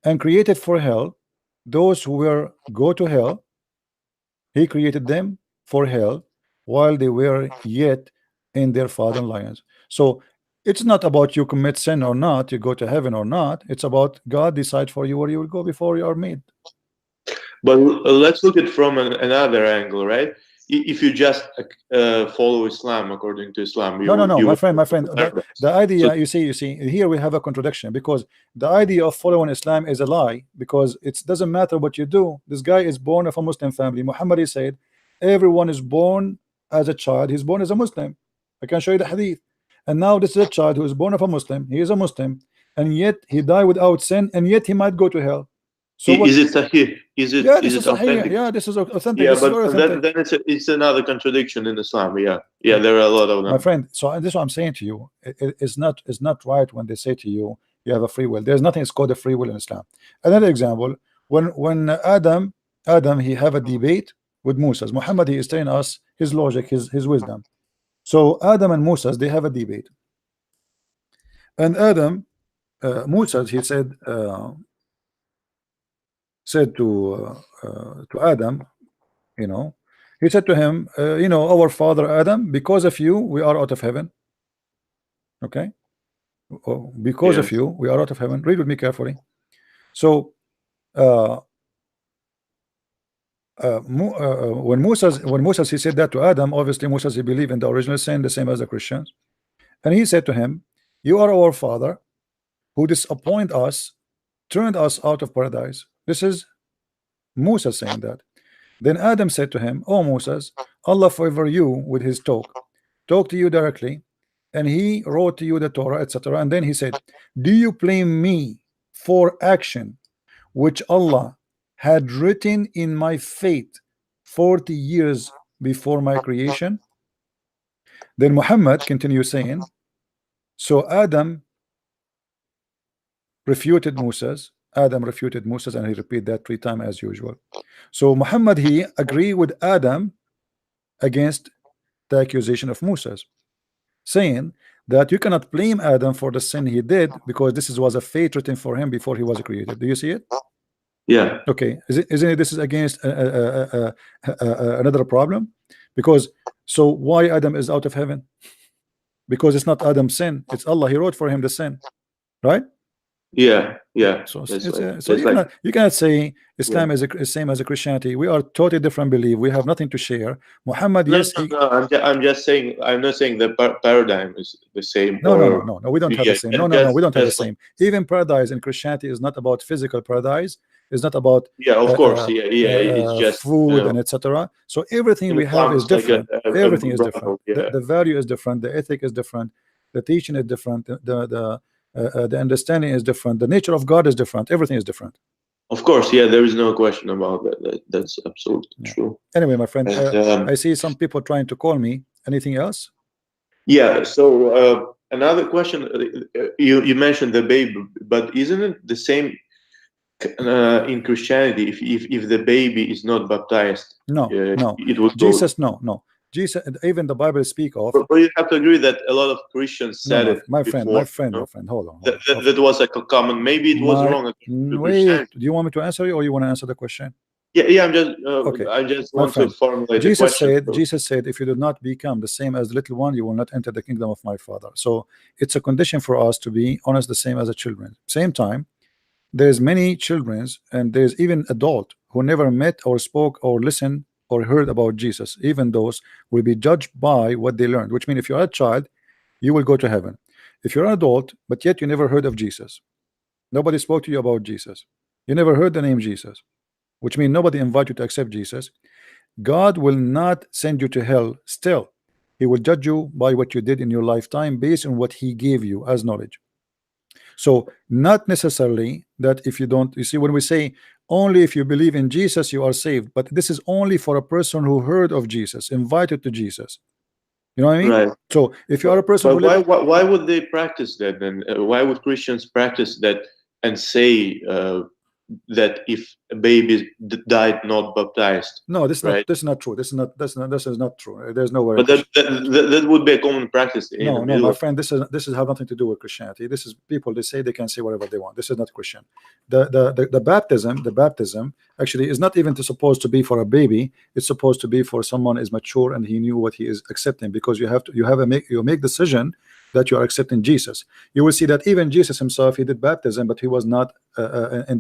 and created for hell those who were go to hell. He created them for hell while they were yet in their father lions. So it's not about you commit sin or not, you go to heaven or not. It's about God decide for you where you will go before you are made. But let's look at it from another angle, right? If you just follow Islam according to Islam, No, my friend, the idea, So- you see, here we have a contradiction, because the idea of following Islam is a lie, because it doesn't matter what you do. This guy is born of a Muslim family. Muhammad said, everyone is born as a child. He's born as a Muslim. I can show you the hadith. And now this is a child who is born of a Muslim. He is a Muslim, and yet he died without sin, and yet he might go to hell. So is it sahih? Is it? Yeah, is this is it sahih. authentic? Yeah, this is authentic. Yeah, This is very but authentic. then it's another contradiction in Islam. Yeah, yeah, there are a lot of them. My friend, so this is what I'm saying to you. It's not right when they say to you you have a free will. There's nothing called a free will in Islam. Another example, when Adam he have a debate with Moses. Muhammad, he is telling us his logic, his wisdom. So Adam and Moses, they have a debate, and Adam, Moses, he said to Adam, you know, he said to him, you know, our father Adam, because of you we are out of heaven. Okay, because of Yes. you we are out of heaven. Read with me carefully. So when Moses he said that to Adam, obviously Moses he believed in the original sin, the same as the Christians, and he said to him, you are our father who disappoint us, turned us out of paradise. This is Moses saying that. Then Adam said to him, oh Moses, Allah favor you with his talk to you directly, and he wrote to you the Torah, etc. And then he said, do you blame me for action which Allah had written in my fate 40 years before my creation? Then Muhammad continues saying, so Adam refuted Moses. Adam refuted Moses, and he repeated that 3 times as usual. So Muhammad, he agreed with Adam against the accusation of Moses, saying that you cannot blame Adam for the sin he did, because this was a fate written for him before he was created. Do you see it? Yeah. Okay, isn't it this is against another problem? Because so why Adam is out of heaven? Because it's not Adam's sin, it's Allah. He wrote for him the sin, right? Yeah, yeah. So, That's so like- you cannot say Islam is the same as a Christianity. We are totally different belief. We have nothing to share. Muhammad, No, yes, no, I'm just saying. I'm not saying the paradigm is the same. no, or, we don't have Yeah, the same. No, we don't have the just- same. Even paradise in Christianity is not about physical paradise. It's not about Yeah, of course. It's just food and etc. So everything we have is different. Everything is different. The value is different. The ethic is different. The teaching is different. The understanding is different. The nature of God is different. Everything is different. Of course, yeah. There is no question about that. That's absolutely true. Anyway, my friend, And, I see some people trying to call me. Anything else? Yeah. So another question. You mentioned the baby, but isn't it the same in Christianity? If the baby is not baptized, No, it would Jesus. go. No. Jesus. Even the Bible speak of. But you have to agree that a lot of Christians said it. My friend. Hold on. That was like a common. Maybe it was wrong. Wait. Do you want me to answer you, or you want to answer the question? Yeah. Okay, I just my want to friend. formulate the Jesus question. said, if you do not become the same as the little one, you will not enter the kingdom of my Father. So it's a condition for us to be honest, the same as the children. Same time, there's many children and there's even adult who never met or spoke or listened or heard about Jesus. Even those will be judged by what they learned, which means if you're a child, you will go to heaven. If you're an adult, but yet you never heard of Jesus, nobody spoke to you about Jesus, you never heard the name Jesus, which means nobody invited you to accept Jesus, God will not send you to hell. Still, he will judge you by what you did in your lifetime based on what he gave you as knowledge. So not necessarily that if you don't, you see, when we say only if you believe in Jesus you are saved, but this is only for a person who heard of Jesus, invited to Jesus. You know what I mean? Right. So if you are a person But who why would they practice that then? Why would Christians practice that and say that if a baby died not baptized? no, this is right? not true. This is not true. There's no way. But that would be a common practice in the No, middle my of friend, this is have nothing to do with Christianity. This is people, they say they can say whatever they want. This is not Christian. The baptism actually is not even supposed to be for a baby. It's supposed to be for someone is mature and he knew what he is accepting, because you make decision that you are accepting Jesus. You will see that even Jesus himself, he did baptism, but he was not in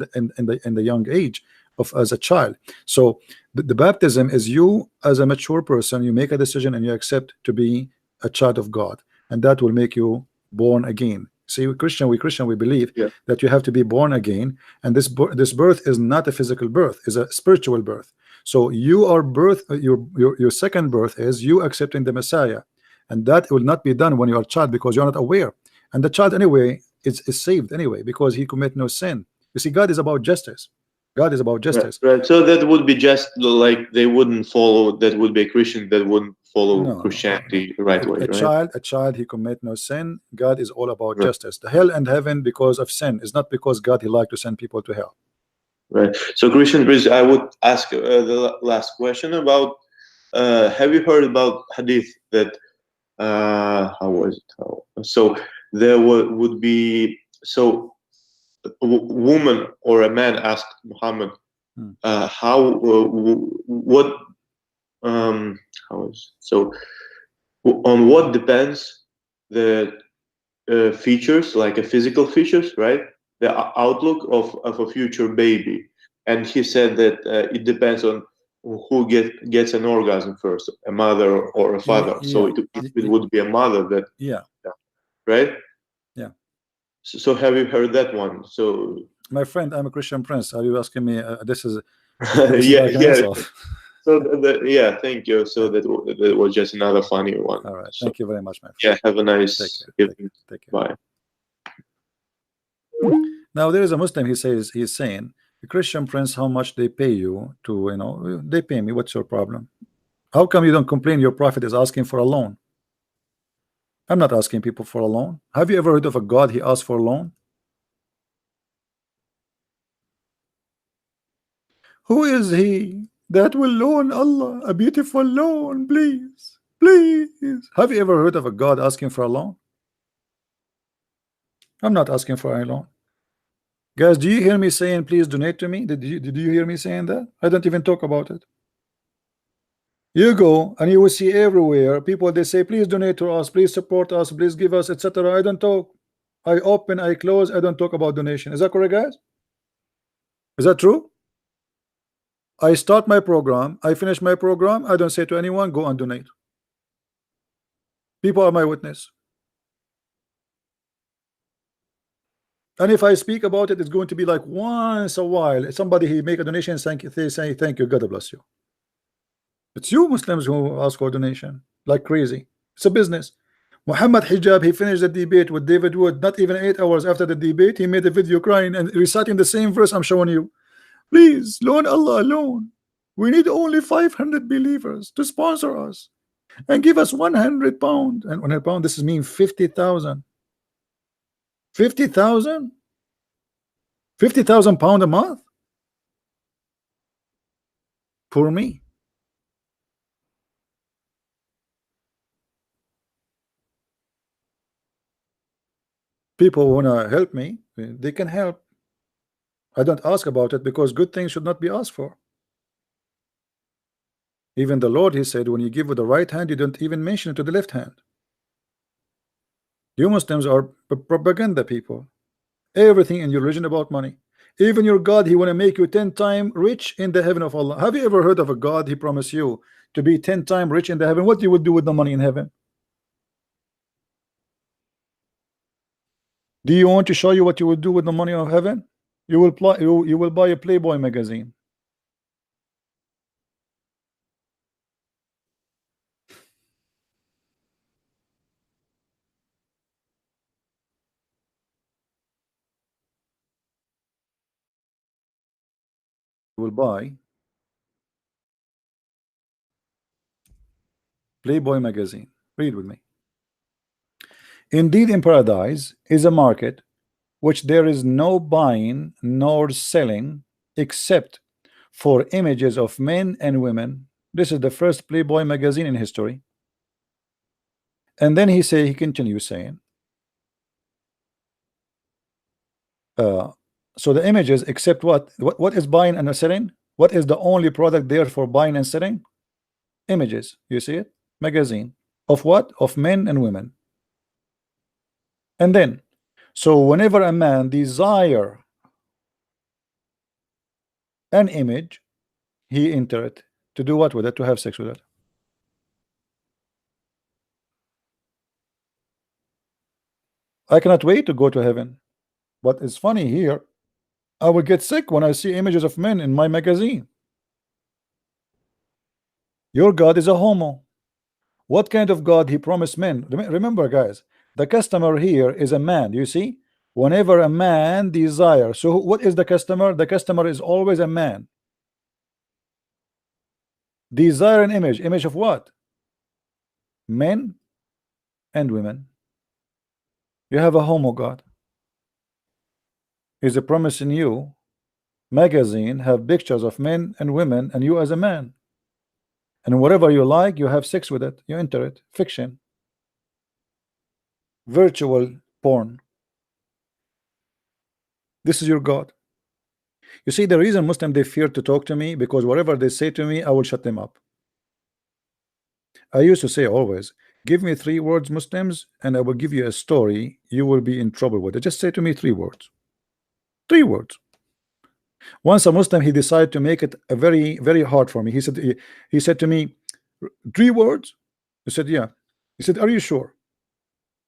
the young age of as a child. So the baptism is you as a mature person, you make a decision and you accept to be a child of God, and that will make you born again. See, we Christian we believe that you have to be born again, and this birth is not a physical birth, is a spiritual birth. So you are birth, your second birth is you accepting the Messiah, and that will not be done when you are a child because you're not aware. And the child anyway is saved anyway because he commit no sin. You see, God is about justice. God is about justice. Right. So that would be just like they wouldn't follow. That would be a Christian that wouldn't follow Christianity right way. A child he commit no sin. God is all about justice. The hell and heaven because of sin is not because God he like to send people to hell. Right. So Christian priest, I would ask the last question about. Have you heard about Hadith that? How was it? So there would be so. A woman or a man asked Muhammad, how is so on what depends the features, like a physical features, right? The outlook of a future baby, and he said that it depends on who gets an orgasm first, a mother or a father. So it would be a mother that right. So have you heard that one? So my friend, I'm a Christian prince. Are you asking me? This is yeah. So thank you. So that was just another funny one. All right, thank you very much, my friend. Yeah, have a nice evening. Take care. Bye. Now there is a Muslim. He's saying, the Christian prince, how much they pay you to they pay me. What's your problem? How come you don't complain? Your prophet is asking for a loan. I'm not asking people for a loan. Have you ever heard of a God he asked for a loan? Who is he that will loan Allah a beautiful loan? Please, please. Have you ever heard of a God asking for a loan? I'm not asking for a loan. Guys, do you hear me saying please donate to me? Did you hear me saying that? I don't even talk about it. You go and you will see everywhere people, they say please donate to us, please support us, please give us, etc. I don't talk. I open, I close, I don't talk about donation. Is that correct, guys? Is that true? I start my program, I finish my program, I don't say to anyone go and donate. People are my witness. And if I speak about it, it's going to be like once a while somebody he make a donation, they say thank you, God bless you. It's you Muslims who ask for donation like crazy. It's a business. Muhammad Hijab, he finished the debate with David Wood. Not even 8 hours after the debate, he made a video crying and reciting the same verse I'm showing you. Please, loan Allah alone. We need only 500 believers to sponsor us and give us 100 pounds. And 100 pounds, this is mean 50,000. 50,000? 50,000 pounds a month? Poor me. People want to help me, they can help. I don't ask about it because good things should not be asked for. Even the Lord, he said, when you give with the right hand, you don't even mention it to the left hand. You Muslims are propaganda people. Everything in your religion about money. Even your God, he want to make you 10 times rich in the heaven of Allah. Have you ever heard of a God he promised you to be 10 times rich in the heaven? What you would do with the money in heaven? Do you want to show you what you would do with the money of heaven? You will buy a Playboy magazine. You will buy Playboy magazine. Read with me. Indeed, in paradise is a market which there is no buying nor selling except for images of men and women. This is the first Playboy magazine in history. And then he continues saying, so the images except what is buying and selling? What is the only product there for buying and selling? Images. You see it? Magazine. Of what? Of men and women. And then, so whenever a man desire an image, he enter it to do what with it? To have sex with it. I cannot wait to go to heaven. But it's funny here, I will get sick when I see images of men in my magazine. Your God is a homo. What kind of God he promised men? Remember, guys, the customer here is a man. You see, whenever a man desires, so what is the customer? The customer is always a man. Desire an image of what? Men and women. You have a homo God. He's promising you magazine have pictures of men and women and you as a man, and whatever you like, you have sex with it, you enter it. Fiction, virtual porn. This is your God. You see, the reason Muslim they fear to talk to me, because whatever they say to me, I will shut them up. I used to say always, give me 3 words, Muslims, and I will give you a story you will be in trouble with it. Just say to me 3 words. 3 words. Once a Muslim, he decided to make it a very hard for me. He said to me, 3 words. I said, yeah. He said, are you sure?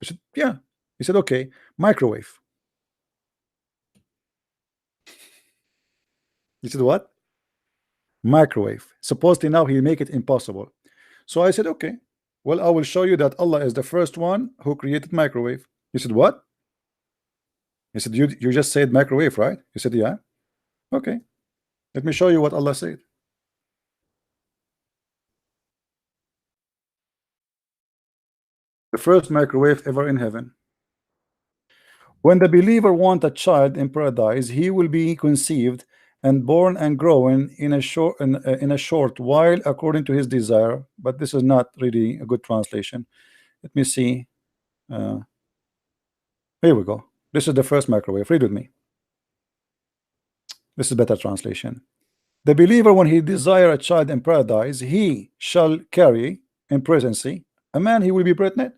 I said, yeah. He said, okay, microwave. He said, what? Microwave. Supposedly now he make it impossible. So I said, okay, well, I will show you that Allah is the first one who created microwave. He said, what? He said, you just said microwave, right? He said, yeah. Okay, let me show you what Allah said. The first microwave ever in heaven. When the believer want a child in paradise, he will be conceived and born and growing in a short while according to his desire. But this is not really a good translation. Let me see. Here we go. This is the first microwave. Read with me. This is better translation. The believer, when he desire a child in paradise, he shall carry in pregnancy a man. He will be pregnant.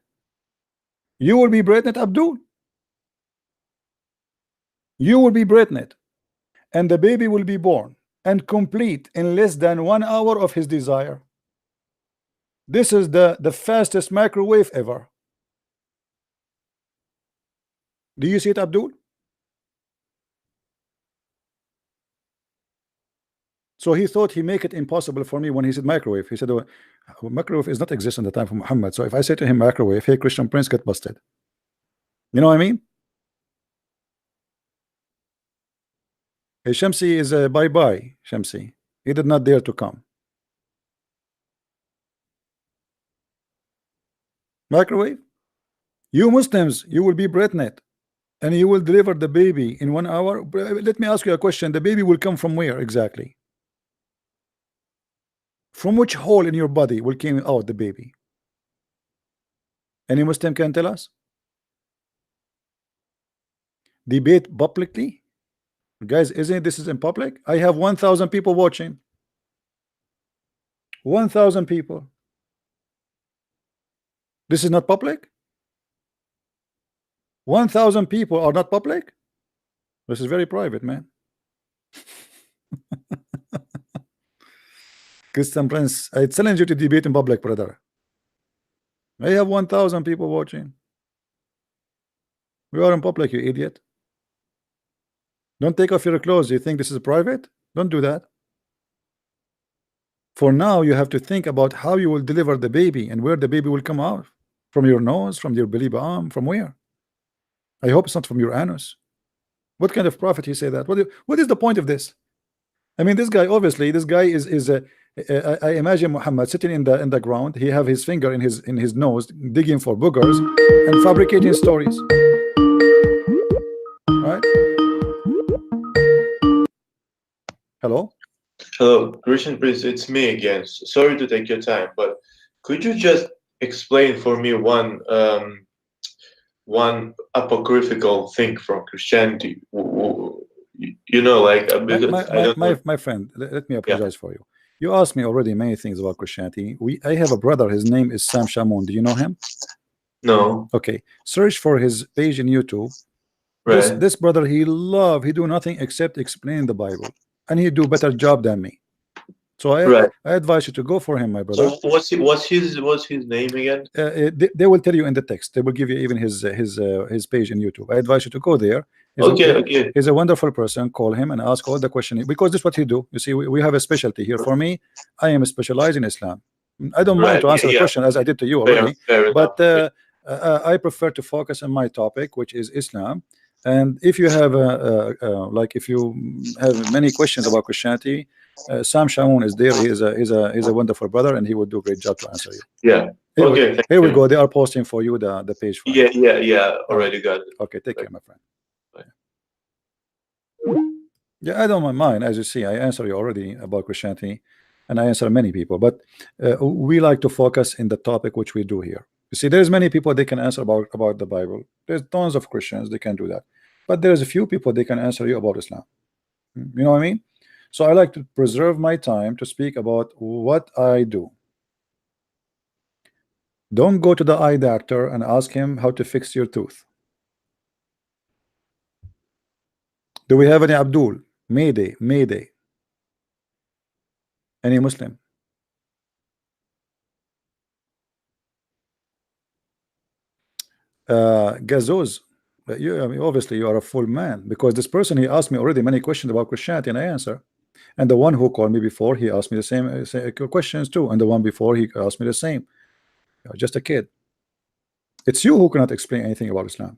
You will be pregnant, Abdul. You will be pregnant, and the baby will be born and complete in less than 1 hour of his desire. This is the fastest microwave ever. Do you see it, Abdul? So he thought he make it impossible for me when he said microwave. He said, oh, microwave is not exist in the time of Muhammad. So if I say to him microwave, hey, Christian Prince, get busted. You know what I mean? Hey, Shamsi is a bye-bye, Shamsi. He did not dare to come. Microwave? You Muslims, you will be pregnant and you will deliver the baby in 1 hour. Let me ask you a question. The baby will come from where exactly? From which hole in your body will came out the baby? Any Muslim can tell us? Debate publicly? Guys, isn't this is in public? I have 1,000 people watching. 1,000 people. This is not public. 1,000 people are not public. This is very private, man. Christian Prince, I challenge you to debate in public, brother. I have 1,000 people watching. We are in public, you idiot. Don't take off your clothes. You think this is private? Don't do that. For now, you have to think about how you will deliver the baby and where the baby will come out. From your nose, from your belly button, from where? I hope it's not from your anus. What kind of prophet he say that? What is the point of this? I mean, this guy, obviously, this guy is I imagine Muhammad sitting in the ground. He have his finger in his nose, digging for boogers and fabricating stories. Right? Hello? Hello, Christian Prince, it's me again. Sorry to take your time, but could you just explain for me one apocryphal thing from Christianity? You know, like my friend, let me apologize for you. You asked me already many things about Christianity. I have a brother. His name is Sam Shamoun. Do you know him? No. Okay. Search for his page in YouTube. Right. This brother, he do nothing except explain the Bible, and he do better job than me. So I advise you to go for him, my brother. So what's his name again? They will tell you in the text. They will give you even his page in YouTube. I advise you to go there. He's a wonderful person. Call him and ask all the questions, because this is what he do. You see, we have a specialty here. For me, I am specialized in Islam. I don't mind to answer the question as I did to you already, but I prefer to focus on my topic, which is Islam. And if you have if you have many questions about Christianity, Sam Shamoun is there. He's a wonderful brother, and he would do a great job to answer you. Yeah. Here we go. They are posting for you the page. Yeah. Already got it. Okay, take care, my friend. Yeah, I don't mind. As you see, I answer you already about Christianity, and I answer many people. But we like to focus in the topic which we do here. You see, there's many people they can answer about the Bible. There's tons of Christians they can do that, but there's a few people they can answer you about Islam. You know what I mean? So I like to preserve my time to speak about what I do. Don't go to the eye doctor and ask him how to fix your tooth. Do we have any Abdul? Mayday. Any Muslim? Gazoz, I mean, obviously you are a full man, because this person, he asked me already many questions about Christianity and I answer. And the one who called me before, he asked me the same questions too, and the one before, he asked me the same. You're just a kid. It's you who cannot explain anything about Islam.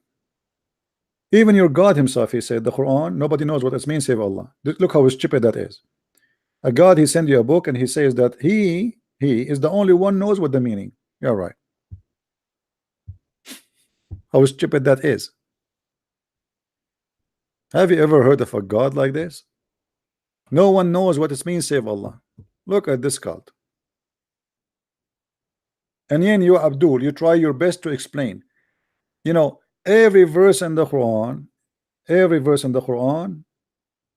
Even your God himself, he said, the Qur'an, nobody knows what it means save Allah. Look how stupid that is. A God, he sent you a book and he says that he is the only one knows what the meaning. You're right. How stupid that is. Have you ever heard of a God like this? No one knows what it means save Allah. Look at this cult. And then you, Abdul, you try your best to explain. You know, every verse in the Quran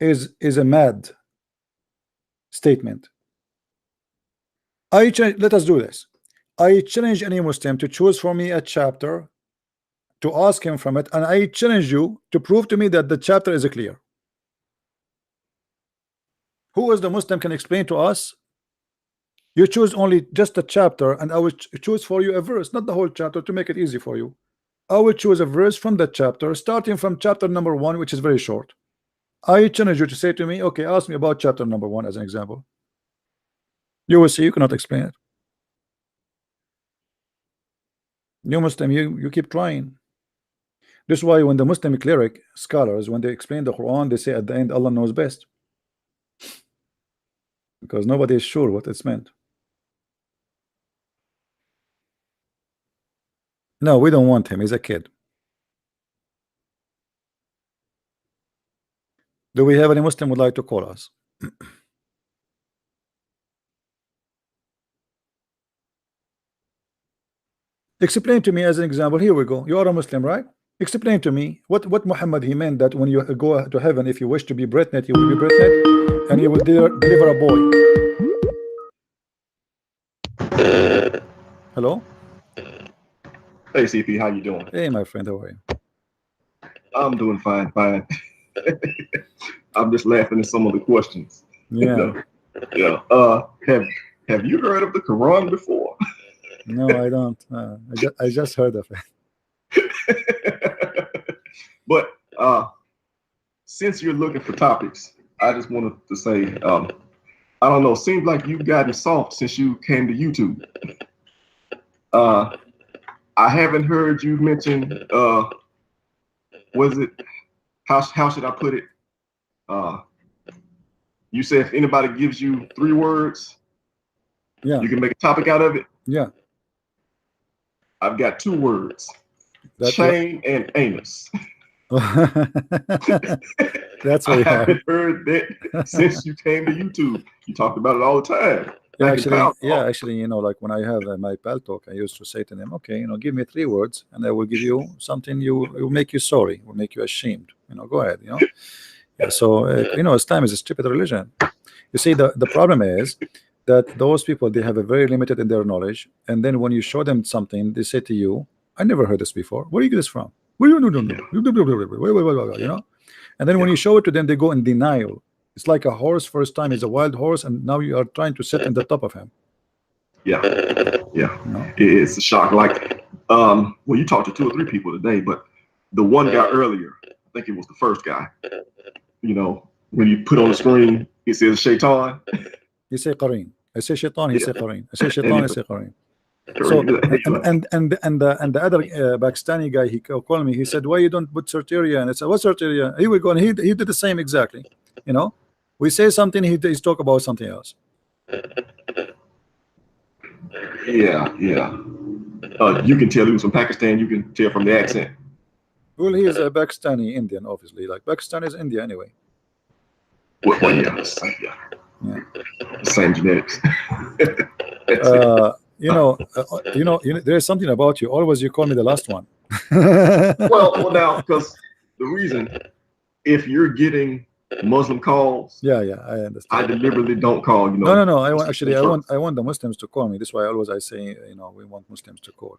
is a mad statement. Let us do this. I challenge any Muslim to choose for me a chapter, to ask him from it, and I challenge you to prove to me that the chapter is clear. Who is the Muslim can explain to us? You choose only just a chapter, and I will choose for you a verse, not the whole chapter, to make it easy for you. I will choose a verse from that chapter, starting from chapter number 1, which is very short. I challenge you to say to me, okay, ask me about chapter number 1 as an example. You will see you cannot explain it. You Muslim, you keep trying. This is why when the Muslim cleric scholars, when they explain the Quran, they say at the end, Allah knows best. Because nobody is sure what it's meant. No, we don't want him. He's a kid. Do we have any Muslim would like to call us? Explain to me as an example. Here we go. You are a Muslim, right? Explain to me what Muhammad he meant, that when you go to heaven, if you wish to be pregnant, you will be pregnant, and you will deliver a boy. Hello. Hey, CP, how you doing? Hey, my friend, how are you? I'm doing fine. I'm just laughing at some of the questions. Yeah. Yeah. Have you heard of the Quran before? No, I don't. I just heard of it. But since you're looking for topics, I just wanted to say, I don't know. Seems like you've gotten soft since you came to YouTube. I haven't heard you mention. Was it? How should I put it? You said if anybody gives you 3 words, yeah, you can make a topic out of it. Yeah. I've got 2 words: chain and anus. That's very I hard. haven't heard that since you came to YouTube. You talked about it all the time. Actually, you know, like when I have my pal talk, I used to say to them, okay, you know, give me 3 words, and I will give you something. It will make you sorry, will make you ashamed. You know, go ahead. You know. So you know, Islam is a stupid religion. You see, the problem is that those people, they have a very limited in their knowledge, and then when you show them something, they say to you, I never heard this before. Where do you get this from? You know. And then when you show it to them, they go in denial. It's like a horse. First time is a wild horse, and now you are trying to sit on the top of him. Yeah. It's a shock. Like, well, you talked to 2 or 3 people today, but the one guy earlier, I think it was the first guy. You know, when you put on the screen, it says shaitan. You say qareen. I say shaitan. He say qareen. I say shaitan. I say qareen. So and the other Pakistani guy, he called me. He said, "Why you don't put Sarteria?" And I said, "What's Sarteria?" He would go, and he did the same exactly. You know, we say something, he's talk about something else. Yeah. You can tell he was from Pakistan. You can tell from the accent. Well, he is a Pakistani Indian, obviously. Like Pakistan is India anyway. Well, yeah. Same genetics. You know, there's something about you. Always you call me the last one. well, now, because the reason, if you're getting Muslim calls, I understand. I deliberately don't call. You know. No. I want the Muslims to call me. That's why I say, you know, we want Muslims to call.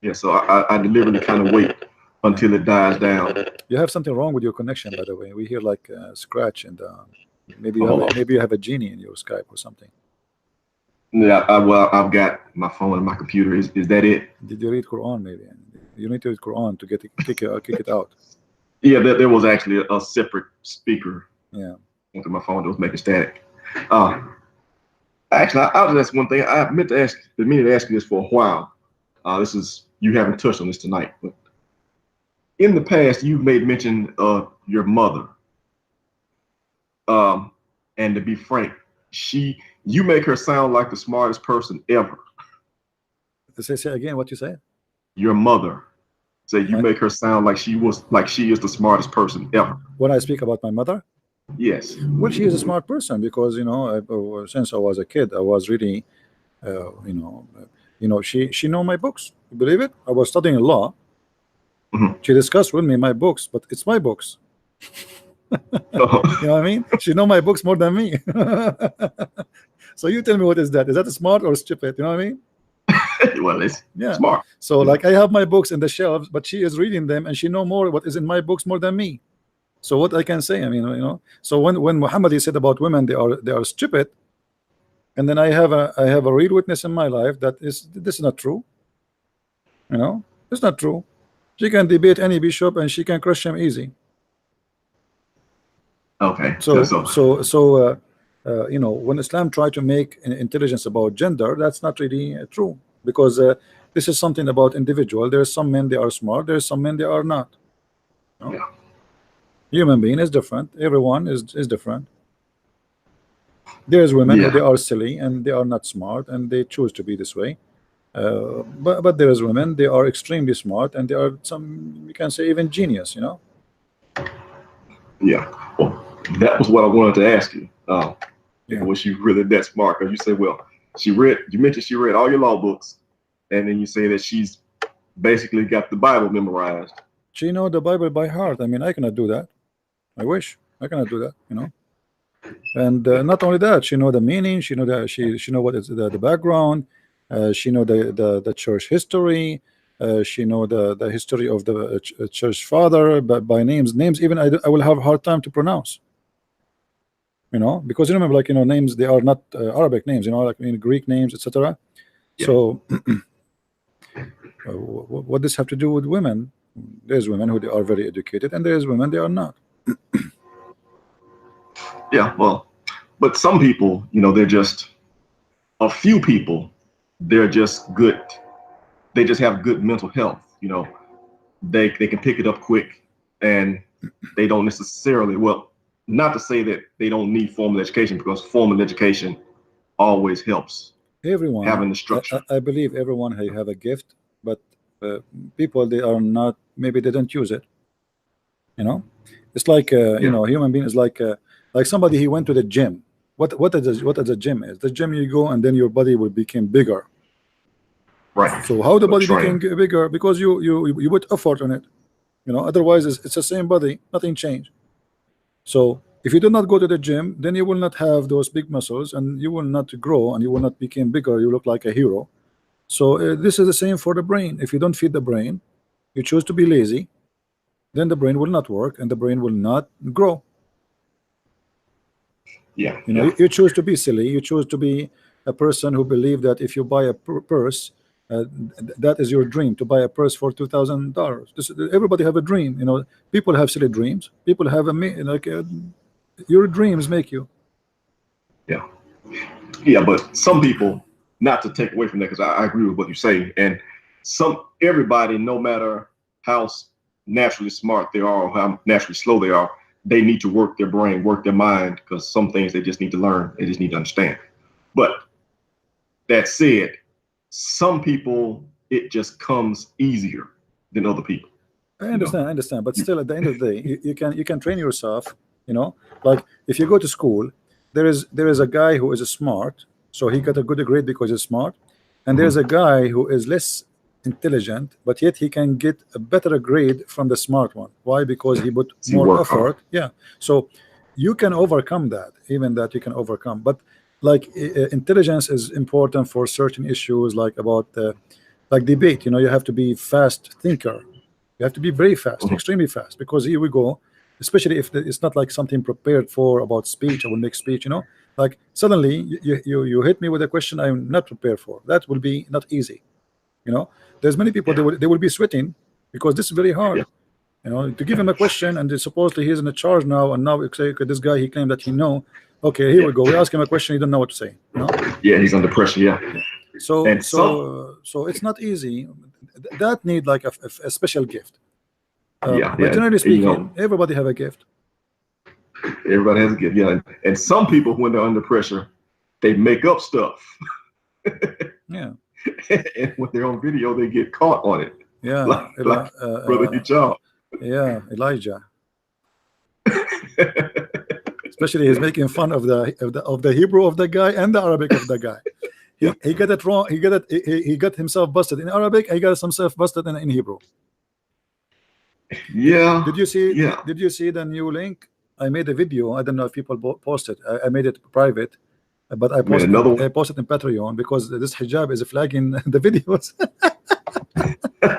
Yeah. So I deliberately kind of wait until it dies down. You have something wrong with your connection, by the way. We hear like scratch, and maybe you have a genie in your Skype or something. Yeah, well, I've got my phone and my computer. Is that it? Did you read Quran? Maybe you need to read Quran to kick it out. Yeah, there was actually a separate speaker. Yeah, onto my phone that was making static. Actually, I'll just ask one thing. I meant to ask you this for a while. You haven't touched on this tonight, but in the past, you've made mention of your mother. And to be frank, you make her sound like the smartest person ever. Say again what you say. Your mother. Say you make her sound like she is the smartest person ever. When I speak about my mother? Yes. Well, she is a smart person because, you know, since I was a kid, I was really, you know, she know my books. You believe it? I was studying law. Mm-hmm. She discussed with me my books, but it's my books. You know what I mean? She know my books more than me. So you tell me, what is that? Is that smart or stupid? You know what I mean? Well, it's smart. So like I have my books in the shelves, but she is reading them, and she know more what is in my books more than me. So what I can say, I mean, you know. So when Muhammad, he said about women, they are stupid, and then I have a real witness in my life that this is not true. You know, it's not true. She can debate any bishop and she can crush him easy. Okay. So you know, when Islam tried to make an intelligence about gender, that's not really true, because this is something about individual. There are some men, they are smart. There are some men, they are not. You know? Yeah. Human being is different. Everyone is different. There's women who they are silly and they are not smart and they choose to be this way. But there is women, they are extremely smart and they are some, you can say, even genius. You know. Yeah. Well, that was what I wanted to ask you. Was she really that smart? Because you say, well, you mentioned she read all your law books, and then you say that she's basically got the Bible memorized. She know the Bible by heart. I mean, I cannot do that. I wish I cannot do that. You know. And not only that, she know the meaning. She know that she know what is the background. She know the church history. She know the history of the church father, but by names even I will have a hard time to pronounce. You know, because you remember, like, you know, names, they are not Arabic names, you know, like in Greek names, etc. So what does have to do with women? There's women who they are very educated, and there's women they are not. Yeah, well, but some people, you know, they're just a few people. They're just good. They just have good mental health. You know, they can pick it up quick, and they don't necessarily, well, not to say that they don't need formal education, because formal education always helps. Everyone having the structure. I believe everyone have a gift, but people, they are not, maybe they don't use it. You know, it's like you know, human being is like somebody, he went to the gym. What is a gym is? The gym, you go and then your body will become bigger. Right. So how the body became bigger? Because you put effort on it. You know, otherwise it's the same body, nothing changed. So if you do not go to the gym, then you will not have those big muscles, and you will not grow, and you will not become bigger. You look like a hero. So this is the same for the brain. If you don't feed the brain, you choose to be lazy, then the brain will not work, and the brain will not grow. Yeah. You know, you choose to be silly. You choose to be a person who believe that if you buy a purse, that is your dream, to buy a purse for $2,000. Everybody have a dream. You know, people have silly dreams. People have your dreams make you. Yeah, but some people, not to take away from that, because I agree with what you say, and everybody, no matter how naturally smart they are or how naturally slow they are, they need to work their brain, work their mind, because some things they just need to learn, they just need to understand. But that said, some people, it just comes easier than other people. I understand, but still, at the end of the day, you can train yourself. You know, like if you go to school, there is a guy who is smart, so he got a good grade because he's smart, and there's a guy who is less intelligent, but yet he can get a better grade from the smart one. Why? Because he put more effort. Yeah, so you can overcome that. Even that you can overcome, but like intelligence is important for certain issues, like about like debate. You know, you have to be fast thinker. You have to be very fast, extremely fast, because here we go, especially if it's not like something prepared for about speech. I will make speech, you know, like suddenly you hit me with a question I'm not prepared for. That will be not easy. You know, there's many people, they will be sweating because this is very hard. You know, to give him a question, and supposedly he's in a charge now, and now say, okay, this guy, he claimed that he know. Okay, here we go. We ask him a question, he don't know what to say. You know? Yeah, he's under pressure. Yeah. So it's not easy. That need like a special gift. But generally speaking, you know, everybody have a gift. Everybody has a gift. Yeah, and some people, when they're under pressure, they make up stuff. Yeah. And when they're on video, they get caught on it. Yeah. Like Brother Hijab. Yeah, Elijah. Especially he's making fun of the Hebrew of the guy and the Arabic of the guy. He got it wrong. He got himself busted in Arabic. He got himself busted in Hebrew. Yeah. Did you see? Yeah. Did you see the new link? I made a video. I don't know if people posted. I made it private, but I posted in Patreon because this hijab is flagging the videos.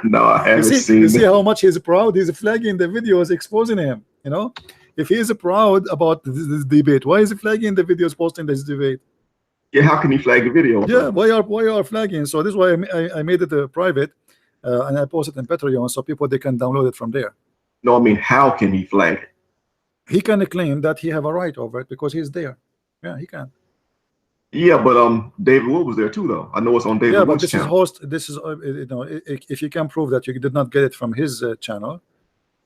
No, I haven't seen. You see how much he's proud. He's flagging the videos, exposing him. You know, if he is proud about this debate, why is he flagging the videos, posting this debate? Yeah, how can he flag the video? Yeah, why are flagging? So this is why I made it private, and I posted in Patreon so people, they can download it from there. No, I mean, how can he flag it? He can claim that he have a right over it because he's there. Yeah, he can. Yeah, but David Wood was there too, though. I know it's on David Wood's channel. This is you know, if you can prove that you did not get it from his channel,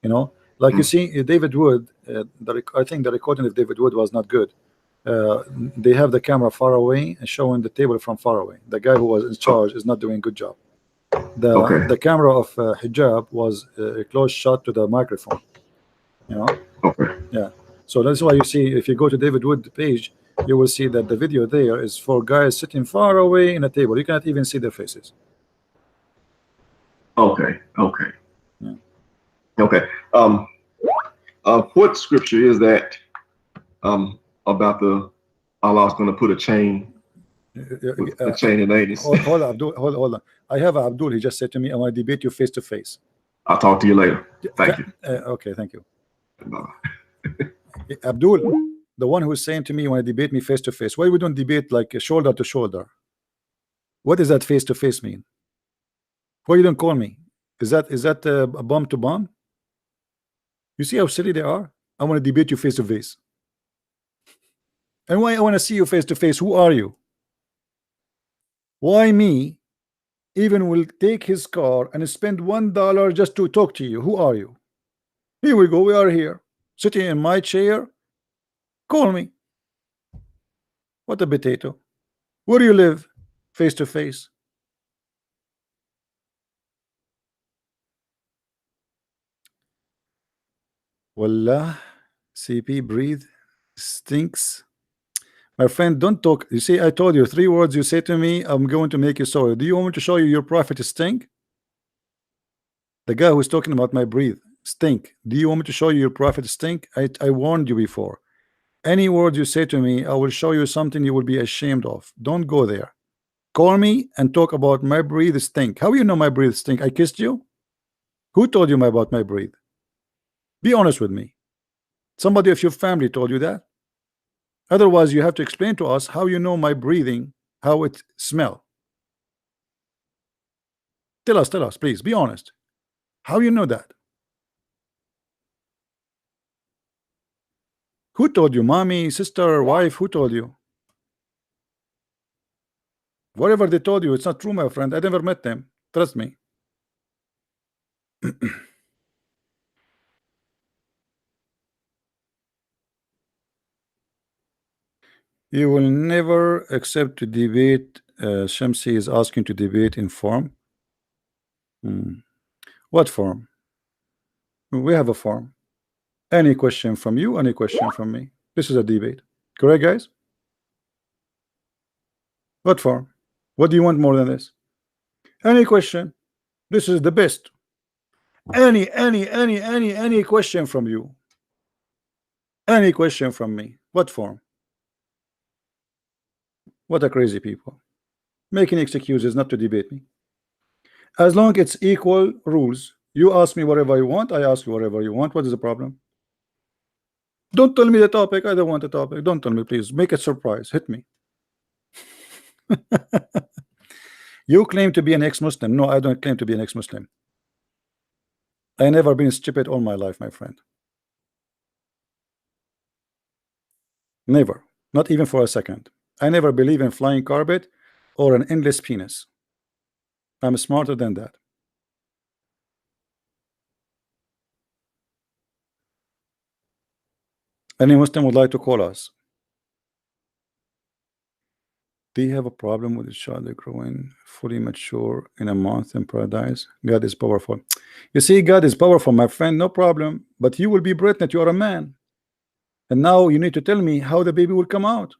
you know, like you see David Wood, I think the recording of David Wood was not good. They have the camera far away and showing the table from far away. The guy who was in charge is not doing a good job. The camera of hijab was a close shot to the microphone. You know. Yeah. So that's why you see, if you go to David Wood page, you will see that the video there is for guys sitting far away in a table. You cannot even see their faces. Okay. Yeah. Okay. What scripture is that about the Allah's going to put a chain with the chain and anus. Hold on, Abdul. Hold on. I have Abdul. He just said to me, "I want to debate you face to face." I'll talk to you later. Thank you. Okay, thank you. Bye. Abdul, the one who is saying to me, "You want to debate me face to face?" Why we don't debate like shoulder to shoulder? What does that face to face mean? Why you don't call me? Is that a bomb to bomb? You see how silly they are? I want to debate you face to face. And why I want to see you face to face? Who are you? Why me even will take his car and spend $1 just to talk to you? Who are you? Here we go. We are here sitting in my chair. Call me. What a potato. Where do you live? Face to face. Wallah, CP, breathe, stinks. My friend, don't talk. You see, I told you 3 words you say to me, I'm going to make you sorry. Do you want me to show you your prophet stink? The guy who's talking about my breathe, stink. Do you want me to show you your prophet stink? I warned you before. Any words you say to me, I will show you something you will be ashamed of. Don't go there. Call me and talk about my breathe stink. How you know my breathe stink? I kissed you? Who told you about my breathe? Be honest with me. Somebody of your family told you that? Otherwise, you have to explain to us how you know my breathing, how it smell. Tell us, please. Be honest. How you know that? Who told you? Mommy, sister, wife? Who told you? Whatever they told you, it's not true, my friend. I never met them. Trust me. You will never accept to debate. Shamsi is asking to debate in form. What form? We have a form. Any question from you, any question from me. This is a debate. Correct, guys? What form? What do you want more than this? Any question. This is the best. Any question from you. Any question from me. What form? What a crazy people. Making excuses not to debate me. As long as it's equal rules, you ask me whatever you want, I ask you whatever you want. What is the problem? Don't tell me the topic. I don't want the topic. Don't tell me, please. Make it surprise. Hit me. You claim to be an ex-Muslim. No, I don't claim to be an ex-Muslim. I never been stupid all my life, my friend. Never. Not even for a second. I never believe in flying carpet or an endless penis. I'm smarter than that. Any Muslim would like to call us. Do you have a problem with a child growing fully mature in a month in paradise? God is powerful. You see, God is powerful, my friend, no problem. But you will be pregnant, you are a man. And now you need to tell me how the baby will come out.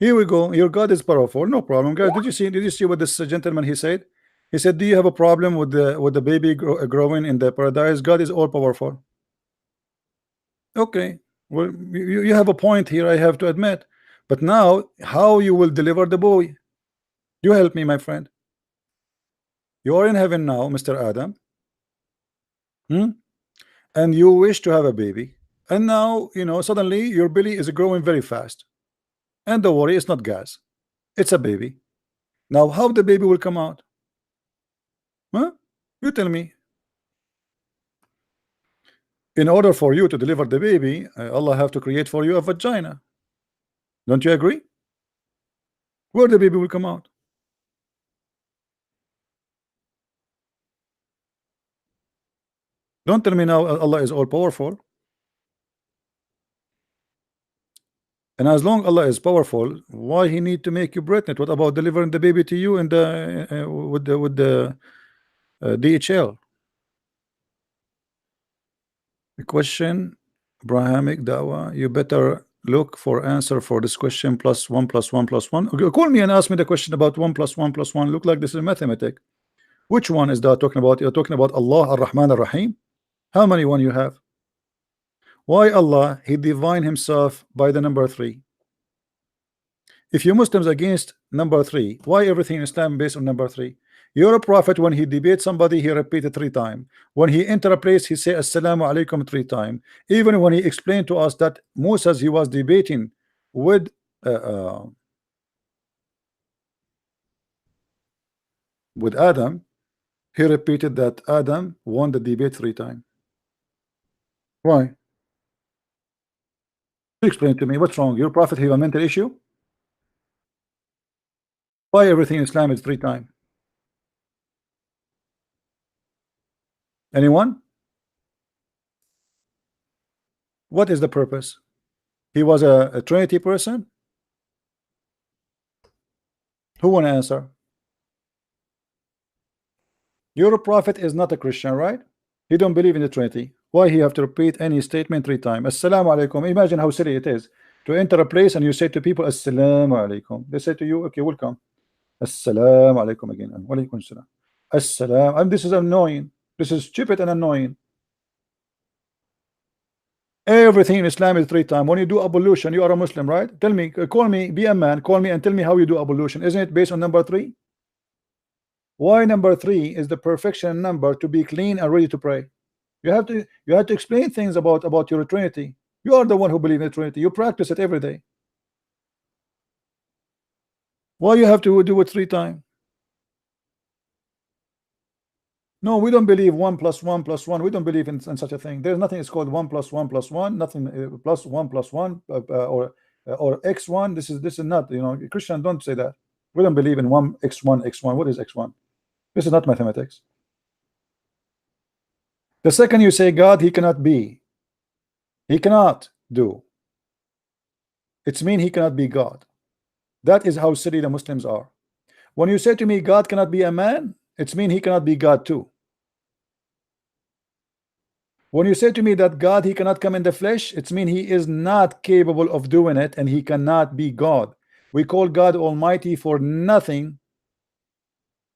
Here we go. Your God is powerful. No problem, guys. Did you see what this gentleman he said? He said, "Do you have a problem with the baby growing in the paradise? God is all powerful." Okay. Well, you have a point here. I have to admit. But now, how you will deliver the boy? You help me, my friend. You are in heaven now, Mr. Adam. And you wish to have a baby. And now, suddenly your belly is growing very fast. And don't worry, it's not gas. It's a baby. Now, how the baby will come out? You tell me. In order for you to deliver the baby, Allah have to create for you a vagina. Don't you agree? Where the baby will come out? Don't tell me now Allah is all powerful. And as long Allah is powerful, why he need to make you pregnant? What about delivering the baby to you in the with the DHL? The question, Abrahamic Dawah, you better look for answer for this question. +1 + 1 + 1. Okay, call me and ask me the question about 1 + 1 + 1. Look like this is a mathematic. Which one is that talking about? You're talking about Allah Ar-Rahman Ar-Rahim. How many one you have? Why Allah he divine himself by the number 3? If you Muslims against number 3, why everything in Islam based on number 3? Your prophet, when he debates somebody, he repeated 3 times. When he enter a place, he say assalamu alaikum 3 times. Even when he explained to us that Moses, he was debating with Adam, he repeated that Adam won the debate 3 times. Why? Explain to me what's wrong. Your prophet have a mental issue? Why everything in Islam is 3 times? Anyone? What is the purpose? He was a Trinity person? Who want to answer? Your prophet is not a Christian, right? He don't believe in the Trinity. Why he have to repeat any statement 3 times? Assalamu alaikum. Imagine how silly it is to enter a place and you say to people assalamu alaikum. They say to you, okay, welcome. Assalamu alaikum again. Walaikum salam. Assalam. And this is annoying. This is stupid and annoying. Everything in Islam is 3 times. When you do ablution, you are a Muslim, right? Tell me, call me, be a man, call me and tell me how you do ablution. Isn't it based on number 3? Why number 3 is the perfection number to be clean and ready to pray? You have to explain things about your Trinity. You are the one who believes in the Trinity. You practice it every day. Why you have to do it 3 times? No, we don't believe 1 + 1 + 1. We don't believe in such a thing. There's nothing. It's called 1 + 1 + 1. Nothing +1 + 1 or x1. This is not. You know, Christians don't say that. We don't believe in 1 x1 x1. What is x1? This is not mathematics. The second you say God, he cannot be. He cannot do. It's mean he cannot be God. That is how silly the Muslims are. When you say to me God cannot be a man, it's mean he cannot be God too. When you say to me that God, he cannot come in the flesh, it's mean he is not capable of doing it and he cannot be God. We call God Almighty for nothing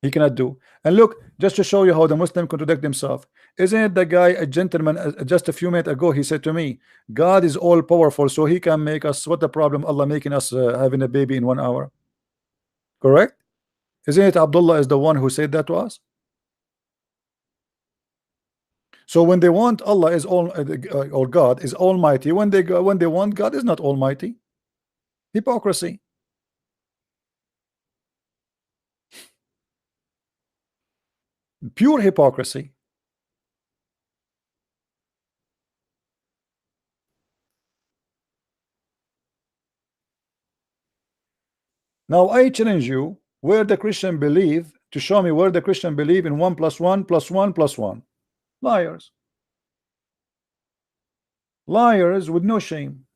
he cannot do. And look, just to show you how the Muslim contradict himself, isn't it the guy, a gentleman, just a few minutes ago, he said to me, God is all powerful, so he can make us. What the problem? Allah making us having a baby in 1 hour. Correct? Isn't it Abdullah is the one who said that to us? So when they want Allah is all or God is almighty, when they want God is not almighty. Hypocrisy. Pure hypocrisy. Now I challenge you where the Christian believe to show me where the Christian believe in 1 + 1 + 1 + 1. Liars. Liars with no shame.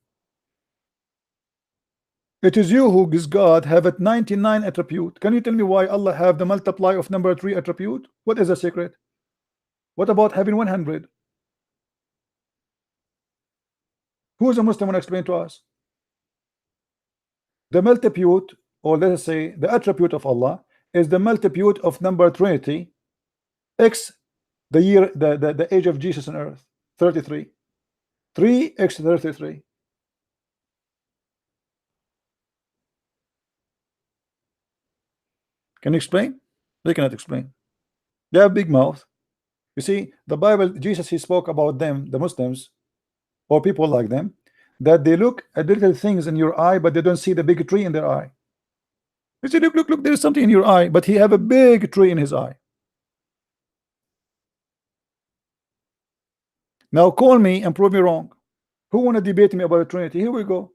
It is you who is God have at 99 attribute. Can you tell me why Allah have the multiply of number 3 attribute? What is the secret? What about having 100? Who is a Muslim? Want to explain to us? The multipute, or let us say the attribute of Allah is the multipute of number Trinity x the year the age of Jesus on earth 33 3x 33. Can you explain? They cannot explain. They have big mouth. You see, the Bible, Jesus, he spoke about them, the Muslims or people like them, that they look at little things in your eye but they don't see the big tree in their eye. You see, look, there is something in your eye, but he have a big tree in his eye. Now call me and prove me wrong. Who want to debate me about the Trinity? Here we go.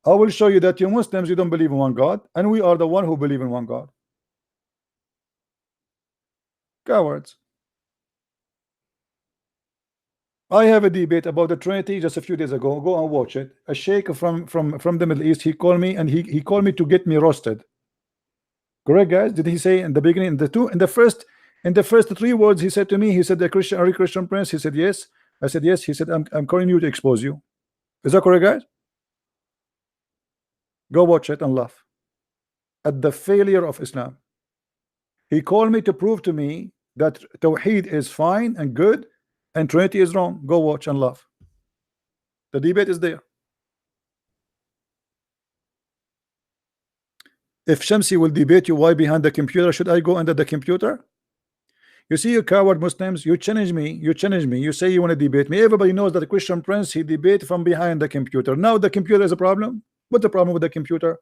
I will show you that you Muslims, you don't believe in one God, and we are the one who believe in one God. Cowards. I have a debate about the Trinity just a few days ago. Go and watch it. A sheikh from the Middle East, he called me and he called me to get me roasted. Correct, guys? Did he say in the beginning, in the first 3 words he said to me, he said, "The Christian, are you Christian Prince?" He said, "Yes." I said, "Yes." He said, I'm calling you to expose you." Is that correct, guys? Go watch it and laugh at the failure of Islam. He called me to prove to me that Tawheed is fine and good and Trinity is wrong. Go watch and laugh. The debate is there. If Shamsi will debate you, why behind the computer? Should I go under the computer? You see, you coward Muslims, you challenge me, you say you want to debate me. Everybody knows that the Christian Prince, he debate from behind the computer. Now the computer is a problem. What's the problem with the computer?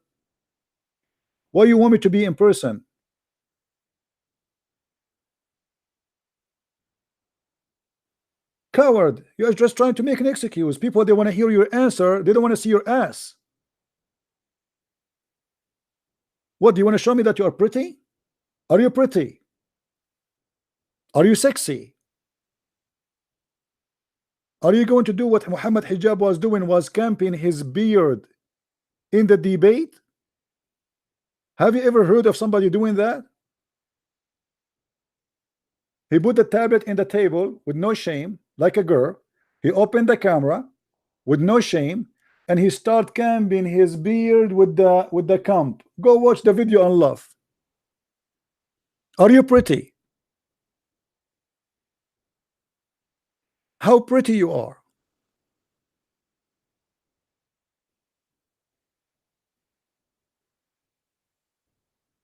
Why you want me to be in person? Coward, you are just trying to make an excuse. People, they want to hear your answer, they don't want to see your ass. What, do you want to show me that you are pretty? Are you pretty? Are you sexy? Are you going to do what Muhammad Hijab was doing, was camping his beard in the debate? Have you ever heard of somebody doing that? He put the tablet in the table with no shame, like a girl. He opened the camera with no shame, and he started camping his beard with the comb. Go watch the video and laugh. Are you pretty? How pretty you are.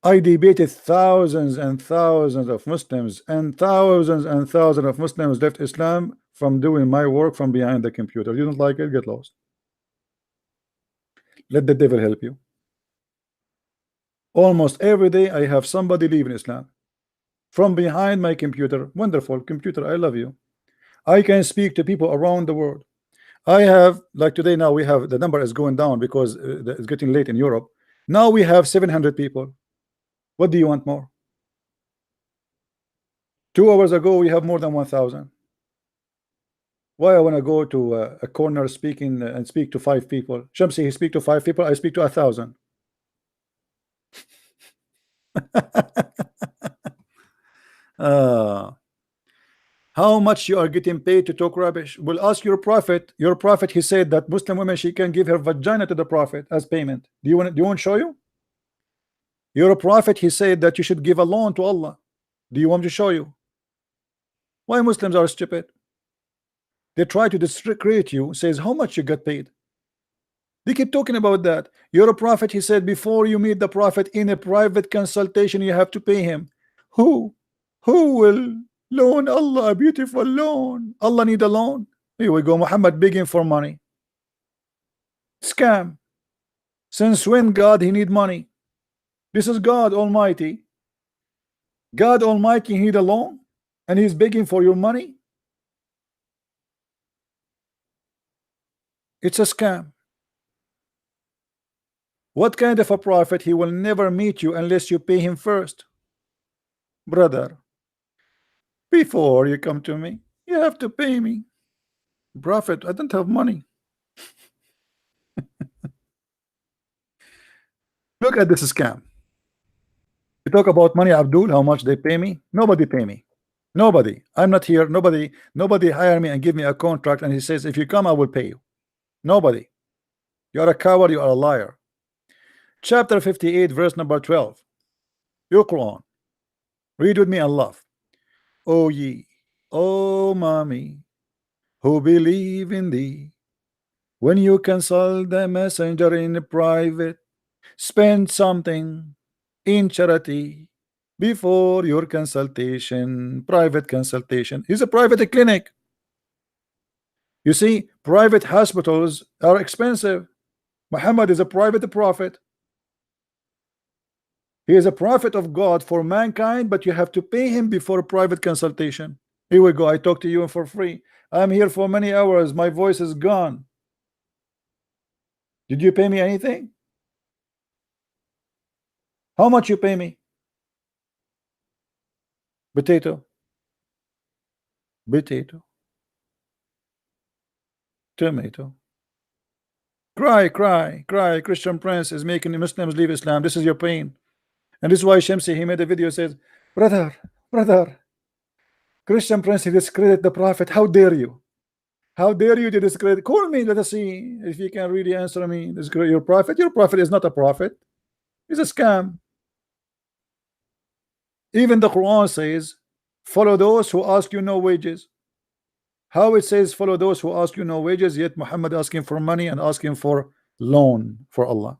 I debated thousands and thousands of Muslims, and thousands of Muslims left Islam from doing my work from behind the computer. You don't like it? Get lost. Let the devil help you. Almost every day I have somebody leaving Islam from behind my computer. Wonderful computer, I love you. I can speak to people around the world. I have, like today, now we have, the number is going down because it's getting late in Europe. Now we have 700 people. What do you want more? 2 hours ago we have more than 1,000. Why I want to go to a corner speaking and speak to 5 people? Shamsi, he speak to 5 people, I speak to 1,000. How much you are getting paid to talk rubbish? Well, ask your prophet. Your prophet, he said that Muslim women, she can give her vagina to the prophet as payment. Do you want to show you? Your prophet, he said that you should give a loan to Allah. Do you want me to show you? Why Muslims are stupid? They try to discredit you, says how much you got paid. They keep talking about that. Your prophet, he said, before you meet the prophet in a private consultation, you have to pay him. Who will loan Allah a beautiful loan? Allah need a loan. Here we go, Muhammad begging for money. Scam. Since when God he need money? This is God Almighty. God Almighty need a loan, and he's begging for your money. It's a scam. What kind of a prophet? He will never meet you unless you pay him first. Brother, before you come to me, you have to pay me. Prophet, I don't have money. Look at this scam. You talk about money, Abdul, how much they pay me? Nobody pay me. Nobody. I'm not here. Nobody hire me and give me a contract and he says, if you come, I will pay you. Nobody. You are a coward, you are a liar. Chapter 58, verse number 12. Your Quran. Read with me and laugh. O ye, O mommy, who believe in thee, when you consult the messenger in private, spend something in charity before your consultation. Private consultation is a private clinic. You see, private hospitals are expensive. Muhammad is a private prophet. He is a prophet of God for mankind, but you have to pay him before a private consultation. Here we go. I talk to you for free. I'm here for many hours. My voice is gone. Did you pay me anything? How much you pay me? Potato. Potato. Tomato. Cry, cry, cry. Christian Prince is making the Muslims leave Islam. This is your pain. And this is why Shamsi, he made a video, says, brother, Christian Prince, he discredit the prophet. How dare you? How dare you to discredit? Call me, let us see if you can really answer me. Discredit your prophet. Your prophet is not a prophet. He's a scam. Even the Quran says, follow those who ask you no wages. How it says follow those who ask you no wages, yet Muhammad asking for money and asking for loan for Allah.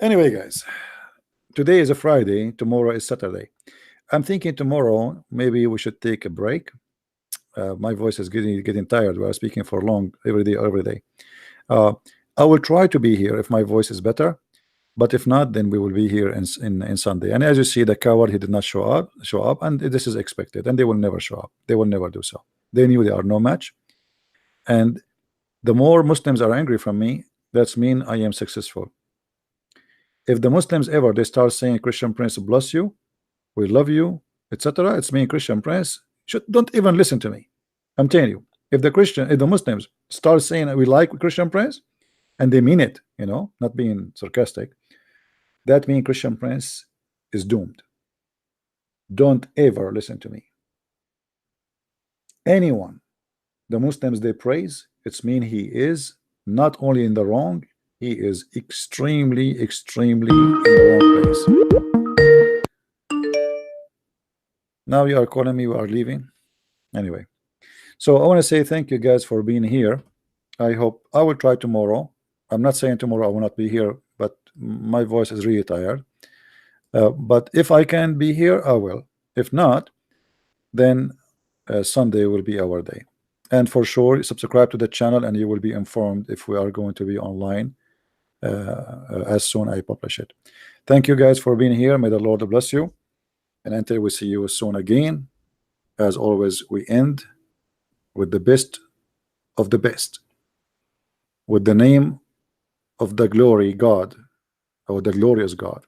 Anyway, guys, today is a Friday, tomorrow is Saturday. I'm thinking tomorrow maybe we should take a break. My voice is getting tired. We are speaking for long every day. I will try to be here if my voice is better, but if not, then we will be here in Sunday. And as you see, the coward, he did not show up, and this is expected, and they will never show up. They will never do so. They knew they are no match, and the more Muslims are angry from me, that's mean I am successful. If the Muslims ever they start saying Christian Prince bless you, we love you, etc., it's me, Christian Prince, don't even listen to me. I'm telling you, if the Muslims start saying we like Christian Prince, and they mean it, you know, not being sarcastic, that means Christian Prince is doomed. Don't ever listen to me. Anyone the Muslims they praise, it's mean he is not only in the wrong, he is extremely in the wrong place. Now you are calling me, we are leaving. Anyway, so I want to say thank you guys for being here. I hope I will try tomorrow. I'm not saying tomorrow I will not be here, but my voice is really tired. But if I can be here, I will. If not, then Sunday will be our day. And for sure, subscribe to the channel and you will be informed if we are going to be online as soon as I publish it. Thank you guys for being here. May the Lord bless you. And until we see you soon again, as always, we end with the best of the best, with the name of the glory God, or the glorious God.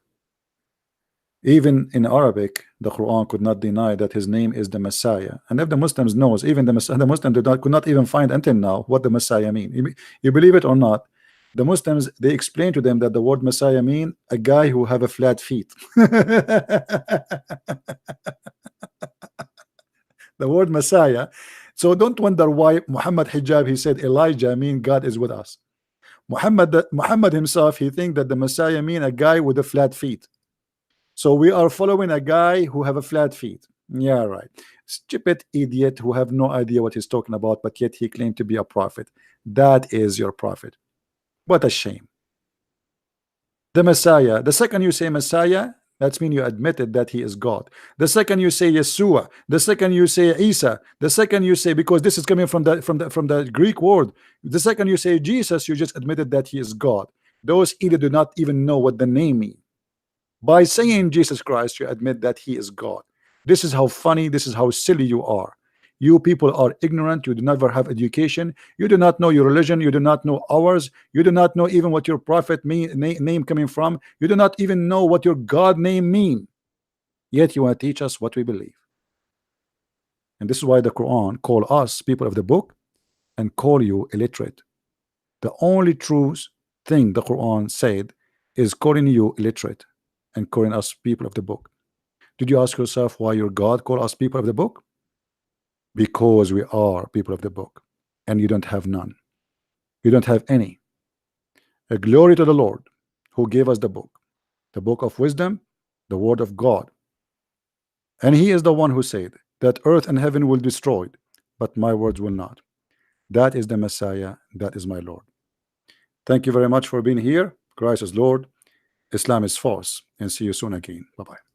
Even in Arabic, the Quran could not deny that his name is the Messiah. And if the Muslims knows, even the Muslims could not even find until now what the Messiah mean. You believe it or not, the Muslims, they explain to them that the word Messiah mean a guy who have a flat feet. The word Messiah. So don't wonder why Muhammad Hijab, he said Elijah mean God is with us. Muhammad himself, he think that the Messiah mean a guy with a flat feet. So we are following a guy who have a flat feet. Yeah, right. Stupid idiot who have no idea what he's talking about, but yet he claimed to be a prophet. That is your prophet. What a shame. The Messiah, the second you say Messiah, that means you admitted that he is God. The second you say Yeshua, the second you say Isa, the second you say, because this is coming from the Greek word, the second you say Jesus, you just admitted that he is God. Those either do not even know what the name means. By saying Jesus Christ, you admit that he is God. This is how funny, this is how silly you are. You people are ignorant. You do never have education. You do not know your religion. You do not know ours. You do not know even what your prophet name coming from. You do not even know what your God name mean. Yet you want to teach us what we believe. And this is why the Quran call us people of the book and call you illiterate. The only true thing the Quran said is calling you illiterate and calling us people of the book. Did you ask yourself why your God call us people of the book? Because we are people of the book, and you don't have none. You don't have any. A glory to the Lord who gave us the book of wisdom, the word of God. And he is the one who said that earth and heaven will be destroyed, but my words will not. That is the Messiah. That is my Lord. Thank you very much for being here. Christ is Lord. Islam is false. And see you soon again. Bye-bye.